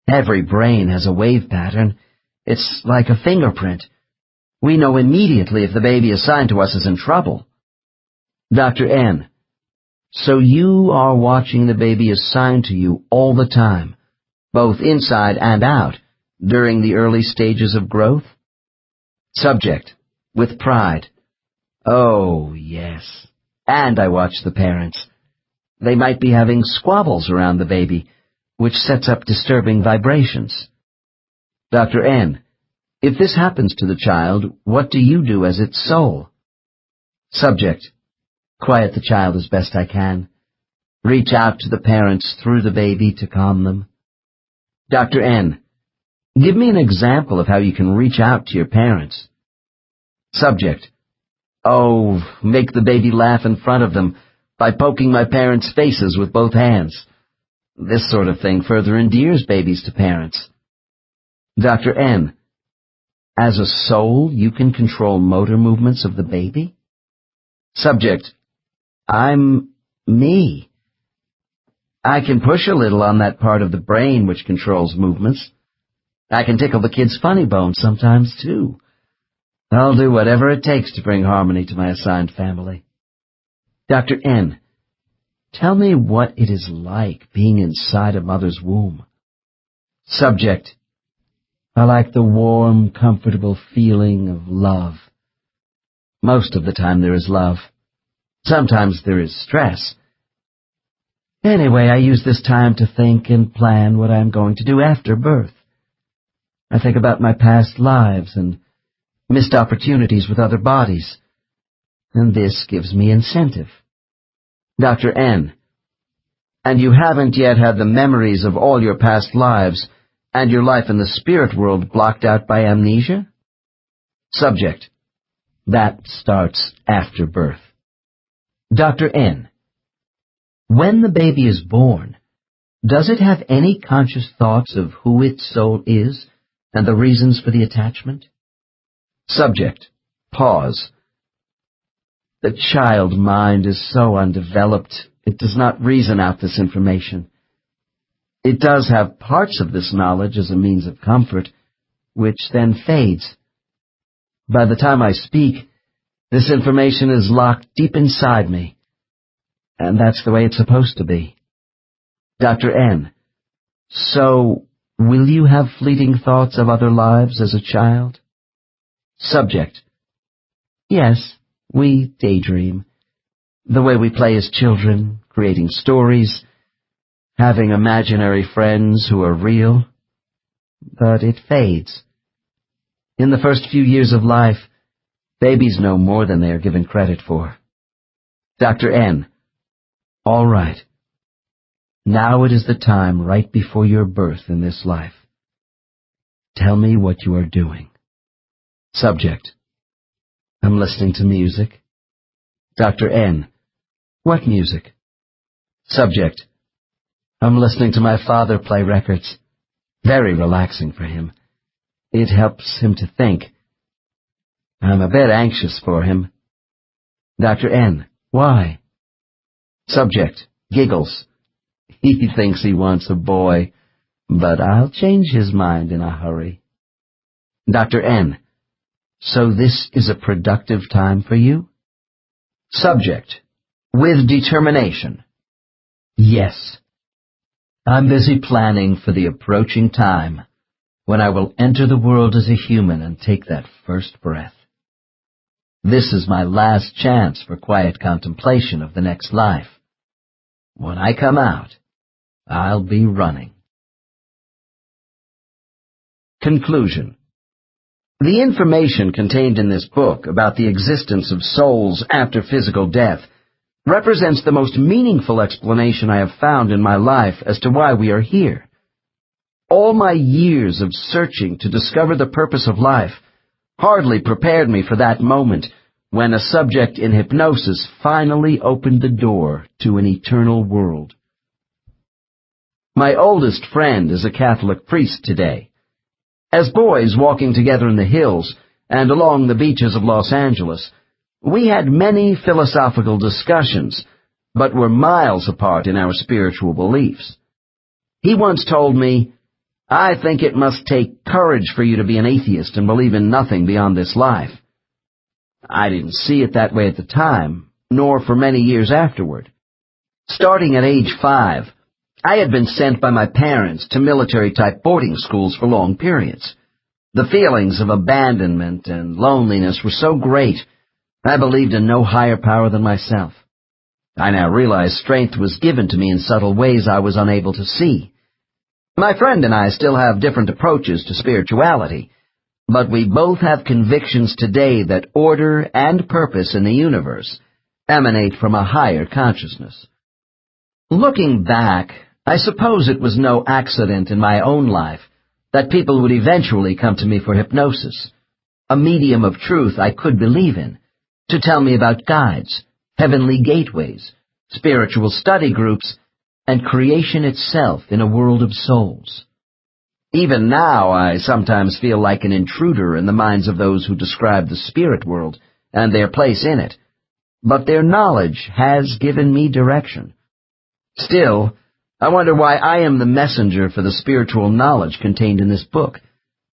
Every brain has a wave pattern. It's like a fingerprint. We know immediately if the baby assigned to us is in trouble. Dr. N: So you are watching the baby assigned to you all the time, both inside and out, during the early stages of growth? Subject: With pride. Oh, yes. And I watch the parents. They might be having squabbles around the baby, which sets up disturbing vibrations. Dr. N: If this happens to the child, what do you do as its soul? Subject: Quiet the child as best I can. Reach out to the parents through the baby to calm them. Dr. N: Give me an example of how you can reach out to your parents. Subject: Oh, make the baby laugh in front of them by poking my parents' faces with both hands. This sort of thing further endears babies to parents. Dr. N: As a soul, you can control motor movements of the baby? Subject: I'm Me. I can push a little on that part of the brain which controls movements. I can tickle the kid's funny bone sometimes, too. I'll do whatever it takes to bring harmony to my assigned family. Dr. N, tell me what it is like being inside a mother's womb. Subject, I like the warm, comfortable feeling of love. Most of the time there is love. Sometimes there is stress. Anyway, I use this time to think and plan what I'm going to do after birth. I think about my past lives and missed opportunities with other bodies, and this gives me incentive. Dr. N, and you haven't yet had the memories of all your past lives and your life in the spirit world blocked out by amnesia? Subject, that starts after birth. Dr. N, when the baby is born, does it have any conscious thoughts of who its soul is and the reasons for the attachment? Subject, pause. The child mind is so undeveloped, it does not reason out this information. It does have parts of this knowledge as a means of comfort, which then fades. By the time I speak, this information is locked deep inside me, and that's the way it's supposed to be. Dr. N, so will you have fleeting thoughts of other lives as a child? Subject, yes, we daydream. The way we play as children, creating stories, having imaginary friends who are real. But it fades. In the first few years of life, babies know more than they are given credit for. Dr. N, all right. Now it is the time right before your birth in this life. Tell me what you are doing. Subject, I'm listening to music. Dr. N, what music? Subject, I'm listening to my father play records. Very relaxing for him. It helps him to think. I'm a bit anxious for him. Dr. N, why? Subject, giggles. He thinks he wants a boy, but I'll change his mind in a hurry. Dr. N, so this is a productive time for you? Subject, with determination. Yes. I'm busy planning for the approaching time when I will enter the world as a human and take that first breath. This is my last chance for quiet contemplation of the next life. When I come out, I'll be running. Conclusion. The information contained in this book about the existence of souls after physical death represents the most meaningful explanation I have found in my life as to why we are here. All my years of searching to discover the purpose of life hardly prepared me for that moment when a subject in hypnosis finally opened the door to an eternal world. My oldest friend is a Catholic priest today. As boys walking together in the hills and along the beaches of Los Angeles, we had many philosophical discussions, but were miles apart in our spiritual beliefs. He once told me, I think it must take courage for you to be an atheist and believe in nothing beyond this life. I didn't see it that way at the time, nor for many years afterward. Starting at age 5, I had been sent by my parents to military-type boarding schools for long periods. The feelings of abandonment and loneliness were so great, I believed in no higher power than myself. I now realize strength was given to me in subtle ways I was unable to see. My friend and I still have different approaches to spirituality, but we both have convictions today that order and purpose in the universe emanate from a higher consciousness. Looking back, I suppose it was no accident in my own life that people would eventually come to me for hypnosis, a medium of truth I could believe in, to tell me about guides, heavenly gateways, spiritual study groups, and creation itself in a world of souls. Even now I sometimes feel like an intruder in the minds of those who describe the spirit world and their place in it, but their knowledge has given me direction. Still, I wonder why I am the messenger for the spiritual knowledge contained in this book,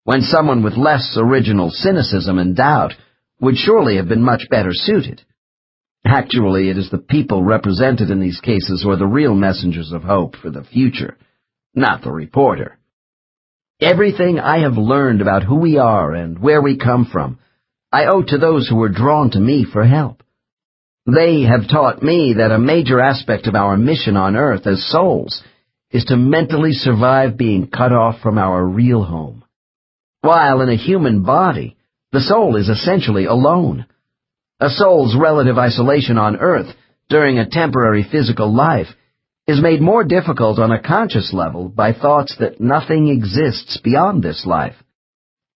when someone with less original cynicism and doubt would surely have been much better suited. Actually, it is the people represented in these cases who are the real messengers of hope for the future, not the reporter. Everything I have learned about who we are and where we come from, I owe to those who were drawn to me for help. They have taught me that a major aspect of our mission on earth as souls is to mentally survive being cut off from our real home. While in a human body, the soul is essentially alone. A soul's relative isolation on earth during a temporary physical life is made more difficult on a conscious level by thoughts that nothing exists beyond this life.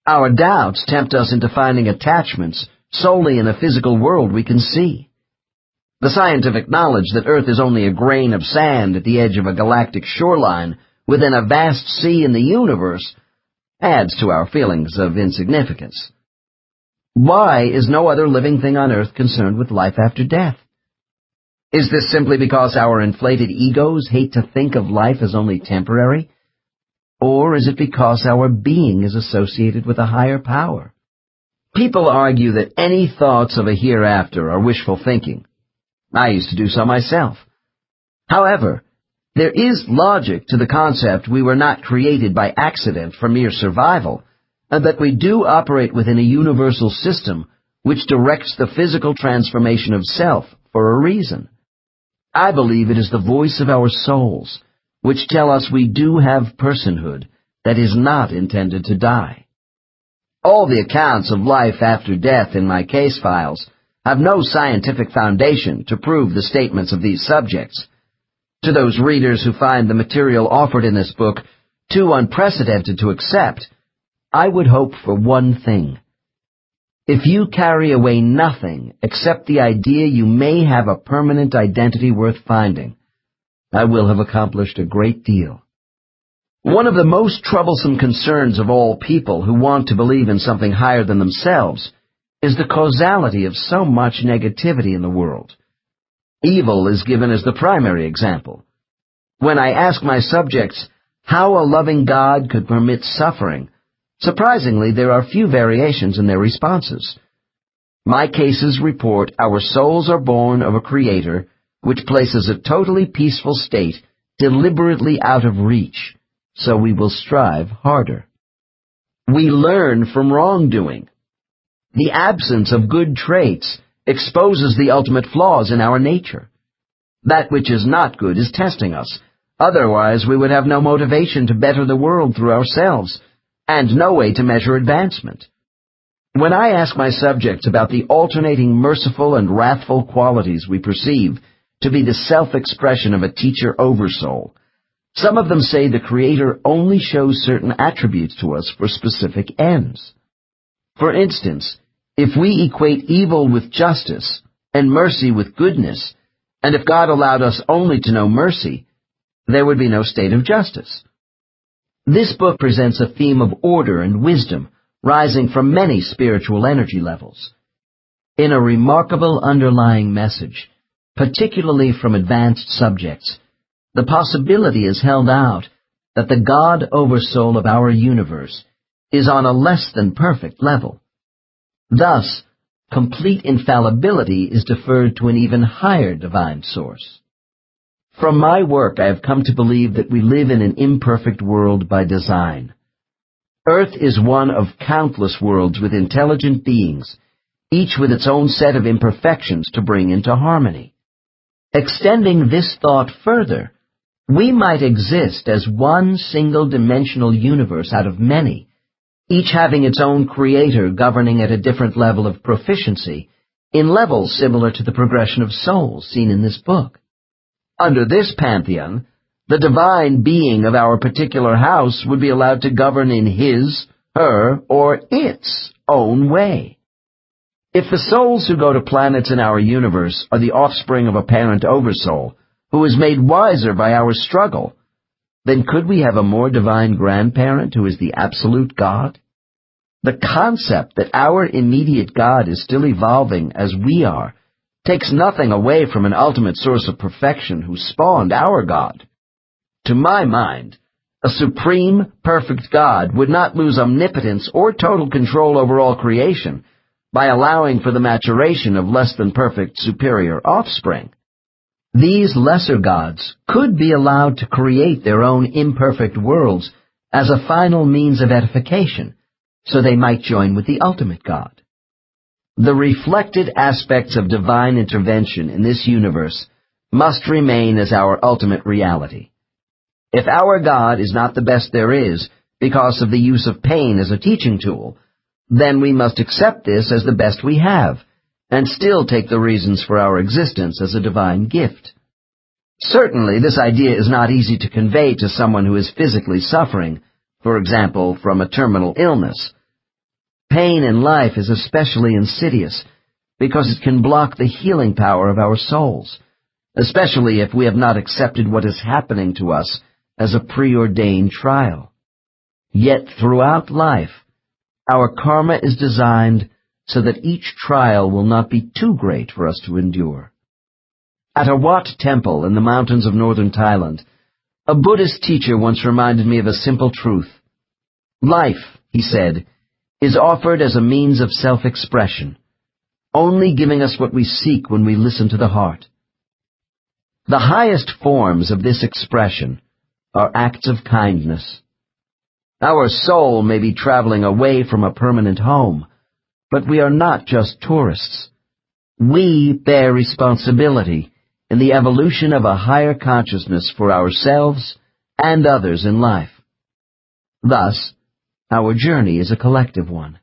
Our doubts tempt us into finding attachments solely in a physical world we can see. The scientific knowledge that Earth is only a grain of sand at the edge of a galactic shoreline within a vast sea in the universe adds to our feelings of insignificance. Why is no other living thing on Earth concerned with life after death? Is this simply because our inflated egos hate to think of life as only temporary? Or is it because our being is associated with a higher power? People argue that any thoughts of a hereafter are wishful thinking. I used to do so myself. However, there is logic to the concept we were not created by accident for mere survival, and that we do operate within a universal system which directs the physical transformation of self for a reason. I believe it is the voice of our souls, which tell us we do have personhood that is not intended to die. All the accounts of life after death in my case files have no scientific foundation to prove the statements of these subjects. To those readers who find the material offered in this book too unprecedented to accept, I would hope for one thing. If you carry away nothing except the idea you may have a permanent identity worth finding, I will have accomplished a great deal. One of the most troublesome concerns of all people who want to believe in something higher than themselves is the causality of so much negativity in the world. Evil is given as the primary example. When I ask my subjects how a loving God could permit suffering, surprisingly there are few variations in their responses. My cases report our souls are born of a Creator which places a totally peaceful state deliberately out of reach, so we will strive harder. We learn from wrongdoing. The absence of good traits exposes the ultimate flaws in our nature. That which is not good is testing us. Otherwise, we would have no motivation to better the world through ourselves, and no way to measure advancement. When I ask my subjects about the alternating merciful and wrathful qualities we perceive to be the self-expression of a teacher oversoul, some of them say the Creator only shows certain attributes to us for specific ends. For instance, if we equate evil with justice and mercy with goodness, and if God allowed us only to know mercy, there would be no state of justice. This book presents a theme of order and wisdom rising from many spiritual energy levels. In a remarkable underlying message, particularly from advanced subjects, the possibility is held out that the God Oversoul of our universe is on a less than perfect level. Thus, complete infallibility is deferred to an even higher divine source. From my work, I have come to believe that we live in an imperfect world by design. Earth is one of countless worlds with intelligent beings, each with its own set of imperfections to bring into harmony. Extending this thought further, we might exist as one single-dimensional universe out of many, each having its own creator governing at a different level of proficiency, in levels similar to the progression of souls seen in this book. Under this pantheon, the divine being of our particular house would be allowed to govern in his, her, or its own way. If the souls who go to planets in our universe are the offspring of a parent oversoul, who is made wiser by our struggle, then could we have a more divine grandparent who is the absolute God? The concept that our immediate God is still evolving as we are takes nothing away from an ultimate source of perfection who spawned our God. To my mind, a supreme, perfect God would not lose omnipotence or total control over all creation by allowing for the maturation of less than perfect superior offspring. These lesser gods could be allowed to create their own imperfect worlds as a final means of edification, so they might join with the ultimate God. The reflected aspects of divine intervention in this universe must remain as our ultimate reality. If our God is not the best there is because of the use of pain as a teaching tool, then we must accept this as the best we have, and still take the reasons for our existence as a divine gift. Certainly, this idea is not easy to convey to someone who is physically suffering, for example, from a terminal illness. Pain in life is especially insidious because it can block the healing power of our souls, especially if we have not accepted what is happening to us as a preordained trial. Yet throughout life, our karma is designed so that each trial will not be too great for us to endure. At a Wat temple in the mountains of northern Thailand, a Buddhist teacher once reminded me of a simple truth. Life, he said, is offered as a means of self-expression, only giving us what we seek when we listen to the heart. The highest forms of this expression are acts of kindness. Our soul may be traveling away from a permanent home, but we are not just tourists. We bear responsibility in the evolution of a higher consciousness for ourselves and others in life. Thus, our journey is a collective one.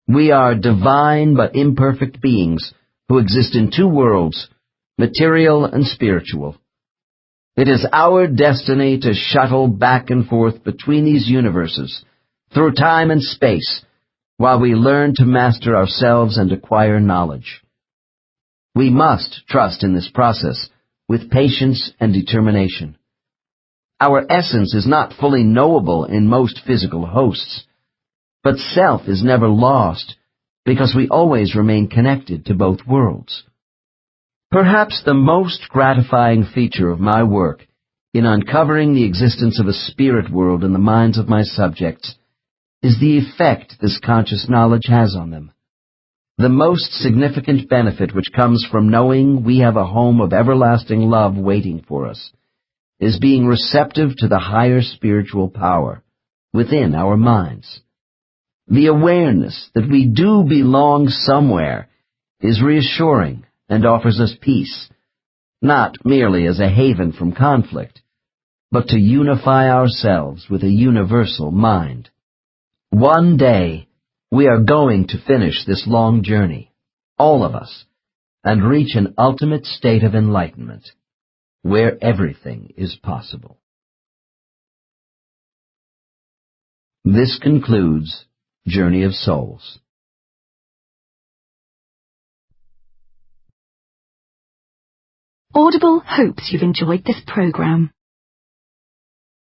We are divine but imperfect beings who exist in two worlds, material and spiritual. It is our destiny to shuttle back and forth between these universes, through time and space, while we learn to master ourselves and acquire knowledge. We must trust in this process with patience and determination. Our essence is not fully knowable in most physical hosts, but self is never lost because we always remain connected to both worlds. Perhaps the most gratifying feature of my work in uncovering the existence of a spirit world in the minds of my subjects is the effect this conscious knowledge has on them. The most significant benefit which comes from knowing we have a home of everlasting love waiting for us is being receptive to the higher spiritual power within our minds. The awareness that we do belong somewhere is reassuring and offers us peace, not merely as a haven from conflict, but to unify ourselves with a universal mind. One day, we are going to finish this long journey, all of us, and reach an ultimate state of enlightenment, where everything is possible. This concludes Journey of Souls. Audible hopes you've enjoyed this program.